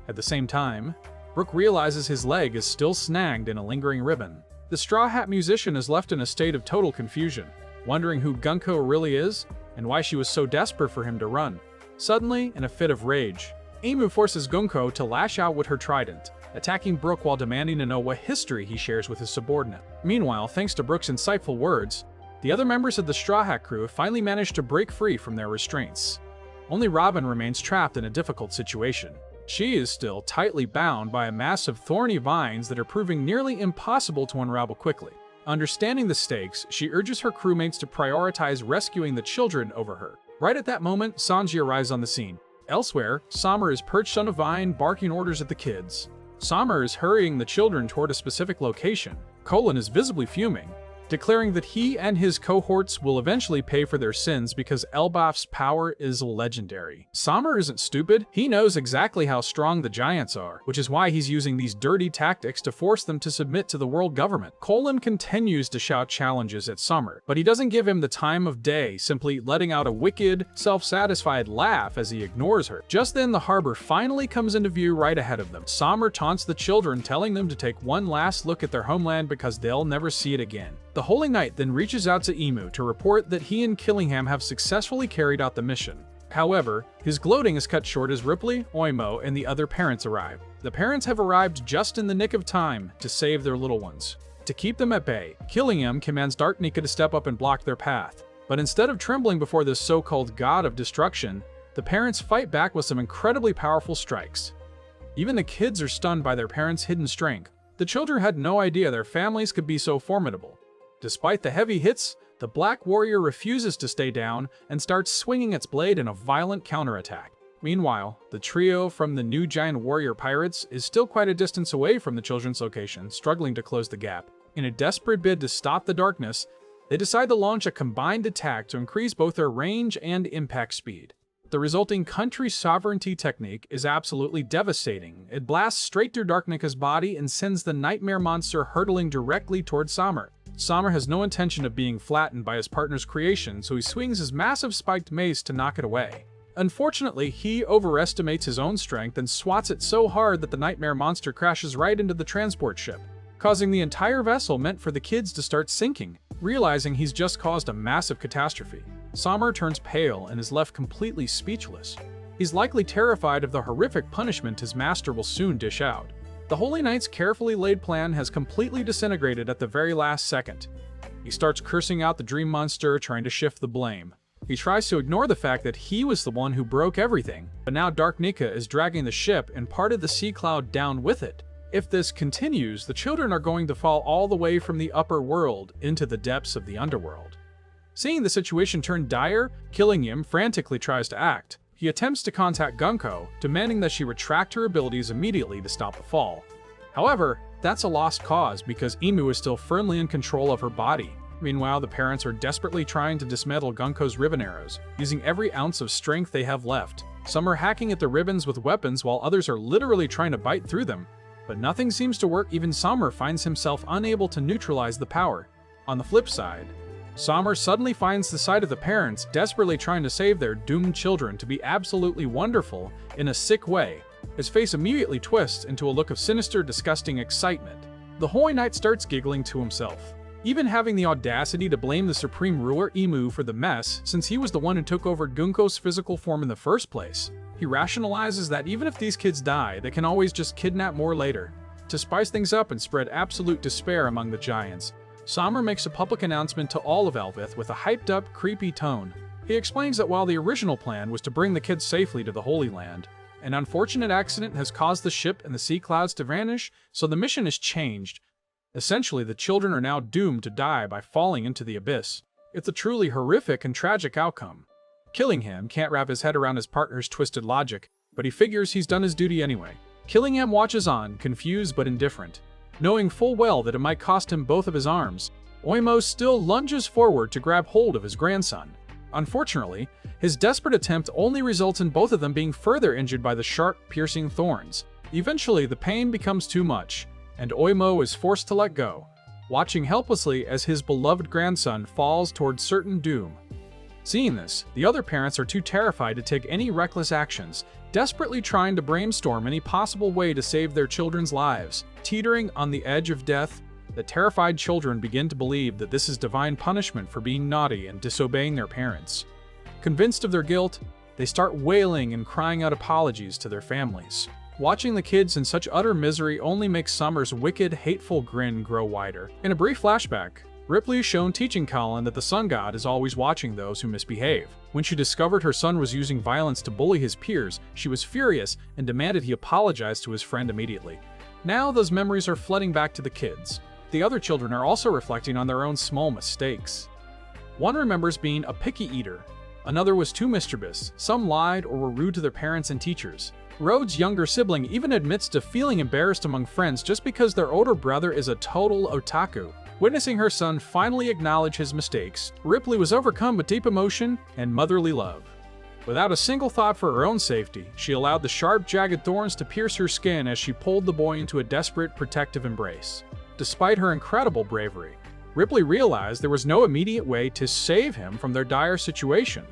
At the same time, Brooke realizes his leg is still snagged in a lingering ribbon. The Straw Hat musician is left in a state of total confusion, wondering who Gunko really is and why she was so desperate for him to run. Suddenly, in a fit of rage, Imu forces Gunko to lash out with her trident, attacking Brooke while demanding to know what history he shares with his subordinate. Meanwhile, thanks to Brooke's insightful words, the other members of the Straw Hat crew have finally managed to break free from their restraints. Only Robin remains trapped in a difficult situation. She is still tightly bound by a mass of thorny vines that are proving nearly impossible to unravel quickly. Understanding the stakes, she urges her crewmates to prioritize rescuing the children over her. Right at that moment, Sanji arrives on the scene. Elsewhere, Sommer is perched on a vine, barking orders at the kids. Sommer is hurrying the children toward a specific location. Colin is visibly fuming, declaring that he and his cohorts will eventually pay for their sins because Elbaph's power is legendary. Sommer isn't stupid. He knows exactly how strong the giants are, which is why he's using these dirty tactics to force them to submit to the world government. Colin continues to shout challenges at Sommer, but he doesn't give him the time of day, simply letting out a wicked, self-satisfied laugh as he ignores her. Just then, the harbor finally comes into view right ahead of them. Sommer taunts the children, telling them to take one last look at their homeland because they'll never see it again. The Holy Knight then reaches out to Imu to report that he and Killingham have successfully carried out the mission. However, his gloating is cut short as Ripley, Oimo, and the other parents arrive. The parents have arrived just in the nick of time to save their little ones. To keep them at bay, Killingham commands Dark Nika to step up and block their path. But instead of trembling before this so-called god of destruction, the parents fight back with some incredibly powerful strikes. Even the kids are stunned by their parents' hidden strength. The children had no idea their families could be so formidable. Despite the heavy hits, the Black Warrior refuses to stay down and starts swinging its blade in a violent counterattack. Meanwhile, the trio from the new giant warrior pirates is still quite a distance away from the children's location, struggling to close the gap. In a desperate bid to stop the darkness, they decide to launch a combined attack to increase both their range and impact speed. The resulting country sovereignty technique is absolutely devastating. It blasts straight through Dark Nika's body and sends the nightmare monster hurtling directly towards Sommer. Sommer has no intention of being flattened by his partner's creation, so he swings his massive spiked mace to knock it away. Unfortunately, he overestimates his own strength and swats it so hard that the nightmare monster crashes right into the transport ship, causing the entire vessel meant for the kids to start sinking. Realizing he's just caused a massive catastrophe, Samur turns pale and is left completely speechless. He's likely terrified of the horrific punishment his master will soon dish out. The Holy Knight's carefully laid plan has completely disintegrated at the very last second. He starts cursing out the dream monster, trying to shift the blame. He tries to ignore the fact that he was the one who broke everything, but now Dark Nika is dragging the ship and part of the sea cloud down with it. If this continues, the children are going to fall all the way from the upper world into the depths of the underworld. Seeing the situation turn dire, Killingham frantically tries to act. He attempts to contact Gunko, demanding that she retract her abilities immediately to stop the fall. However, that's a lost cause because Emu is still firmly in control of her body. Meanwhile, the parents are desperately trying to dismantle Gunko's ribbon arrows, using every ounce of strength they have left. Some are hacking at the ribbons with weapons while others are literally trying to bite through them. But nothing seems to work. Even Samur finds himself unable to neutralize the power. On the flip side, Samur suddenly finds the side of the parents desperately trying to save their doomed children to be absolutely wonderful in a sick way. His face immediately twists into a look of sinister, disgusting excitement. The Holy Knight starts giggling to himself, even having the audacity to blame the Supreme Ruler Emu for the mess since he was the one who took over Gunko's physical form in the first place. He rationalizes that even if these kids die, they can always just kidnap more later. To spice things up and spread absolute despair among the giants, Samur makes a public announcement to all of Elbaf with a hyped-up, creepy tone. He explains that while the original plan was to bring the kids safely to the Holy Land, an unfortunate accident has caused the ship and the sea clouds to vanish, so the mission is changed. Essentially, the children are now doomed to die by falling into the abyss. It's a truly horrific and tragic outcome. Killingham can't wrap his head around his partner's twisted logic, but he figures he's done his duty anyway. Killingham watches on, confused but indifferent. Knowing full well that it might cost him both of his arms, Oimo still lunges forward to grab hold of his grandson. Unfortunately, his desperate attempt only results in both of them being further injured by the sharp, piercing thorns. Eventually, the pain becomes too much, and Oimo is forced to let go, watching helplessly as his beloved grandson falls towards certain doom. Seeing this, the other parents are too terrified to take any reckless actions, desperately trying to brainstorm any possible way to save their children's lives. Teetering on the edge of death, the terrified children begin to believe that this is divine punishment for being naughty and disobeying their parents. Convinced of their guilt, they start wailing and crying out apologies to their families. Watching the kids in such utter misery only makes Summer's wicked, hateful grin grow wider. In a brief flashback, Ripley is shown teaching Colin that the sun god is always watching those who misbehave. When she discovered her son was using violence to bully his peers, she was furious and demanded he apologize to his friend immediately. Now those memories are flooding back to the kids. The other children are also reflecting on their own small mistakes. One remembers being a picky eater. Another was too mischievous. Some lied or were rude to their parents and teachers. Rhodes' younger sibling even admits to feeling embarrassed among friends just because their older brother is a total otaku. Witnessing her son finally acknowledge his mistakes, Ripley was overcome with deep emotion and motherly love. Without a single thought for her own safety, she allowed the sharp, jagged thorns to pierce her skin as she pulled the boy into a desperate, protective embrace. Despite her incredible bravery, Ripley realized there was no immediate way to save him from their dire situation.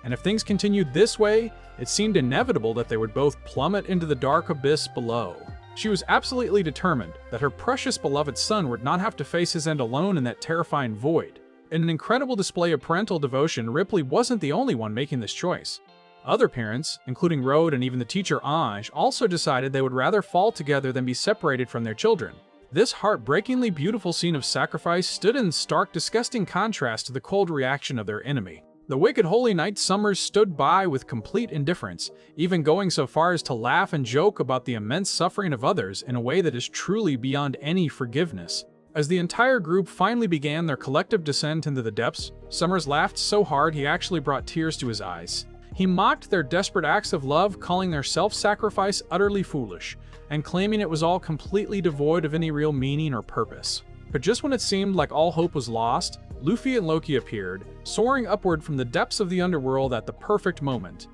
And if things continued this way, it seemed inevitable that they would both plummet into the dark abyss below. She was absolutely determined that her precious beloved son would not have to face his end alone in that terrifying void. In an incredible display of parental devotion, Ripley wasn't the only one making this choice. Other parents, including Rhodes and even the teacher Ange, also decided they would rather fall together than be separated from their children. This heartbreakingly beautiful scene of sacrifice stood in stark, disgusting contrast to the cold reaction of their enemy. The wicked Holy Knight Summers stood by with complete indifference, even going so far as to laugh and joke about the immense suffering of others in a way that is truly beyond any forgiveness. As the entire group finally began their collective descent into the depths, Summers laughed so hard he actually brought tears to his eyes. He mocked their desperate acts of love, calling their self-sacrifice utterly foolish, and claiming it was all completely devoid of any real meaning or purpose. But just when it seemed like all hope was lost, Luffy and Loki appeared, soaring upward from the depths of the underworld at the perfect moment.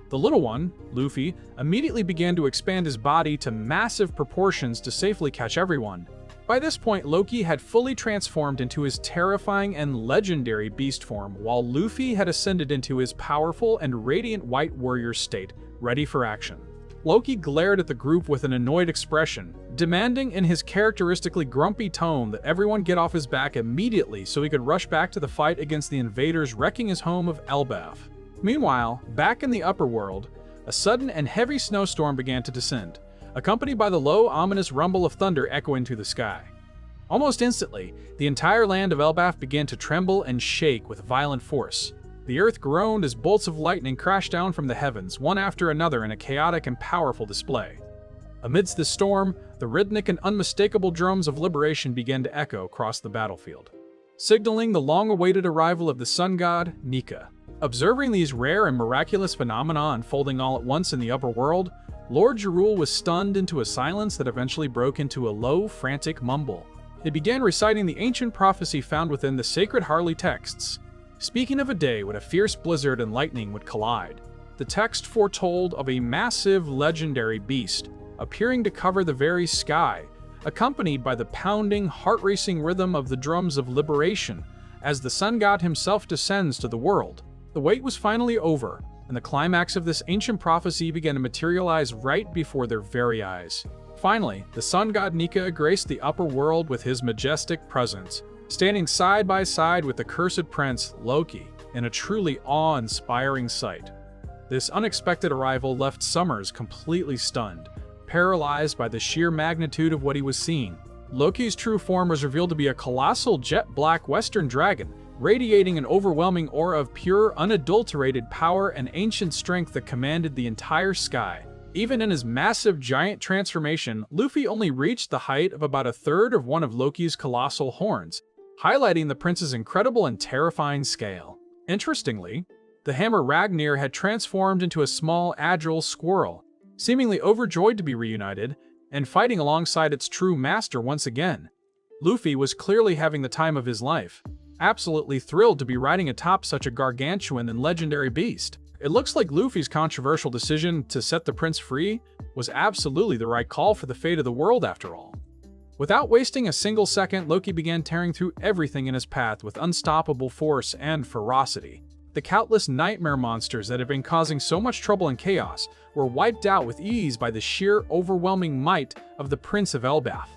The little one, Luffy, immediately began to expand his body to massive proportions to safely catch everyone. By this point, Loki had fully transformed into his terrifying and legendary beast form, while Luffy had ascended into his powerful and radiant white warrior state, ready for action. Loki glared at the group with an annoyed expression, demanding in his characteristically grumpy tone that everyone get off his back immediately so he could rush back to the fight against the invaders wrecking his home of Elbaf. Meanwhile, back in the upper world, a sudden and heavy snowstorm began to descend, accompanied by the low, ominous rumble of thunder echoing through the sky. Almost instantly, the entire land of Elbaf began to tremble and shake with violent force. The earth groaned as bolts of lightning crashed down from the heavens, one after another in a chaotic and powerful display. Amidst the storm, the rhythmic and unmistakable drums of liberation began to echo across the battlefield, signaling the long-awaited arrival of the sun god, Nika. Observing these rare and miraculous phenomena unfolding all at once in the upper world, Lord Jarul was stunned into a silence that eventually broke into a low, frantic mumble. He began reciting the ancient prophecy found within the sacred Harley texts, speaking of a day when a fierce blizzard and lightning would collide. The text foretold of a massive, legendary beast appearing to cover the very sky, accompanied by the pounding, heart-racing rhythm of the drums of liberation as the sun god himself descends to the world. The wait was finally over, and the climax of this ancient prophecy began to materialize right before their very eyes. Finally, the sun god Nika graced the upper world with his majestic presence, standing side by side with the cursed prince, Loki, in a truly awe-inspiring sight. This unexpected arrival left Summers completely stunned, paralyzed by the sheer magnitude of what he was seeing. Loki's true form was revealed to be a colossal jet-black western dragon, radiating an overwhelming aura of pure, unadulterated power and ancient strength that commanded the entire sky. Even in his massive giant transformation, Luffy only reached the height of about a third of one of Loki's colossal horns, highlighting the prince's incredible and terrifying scale. Interestingly, the hammer Ragnir had transformed into a small, agile squirrel, seemingly overjoyed to be reunited and fighting alongside its true master once again. Luffy was clearly having the time of his life, absolutely thrilled to be riding atop such a gargantuan and legendary beast. It looks like Luffy's controversial decision to set the prince free was absolutely the right call for the fate of the world after all. Without wasting a single second, Loki began tearing through everything in his path with unstoppable force and ferocity. The countless nightmare monsters that had been causing so much trouble and chaos were wiped out with ease by the sheer, overwhelming might of the Prince of Elbaf.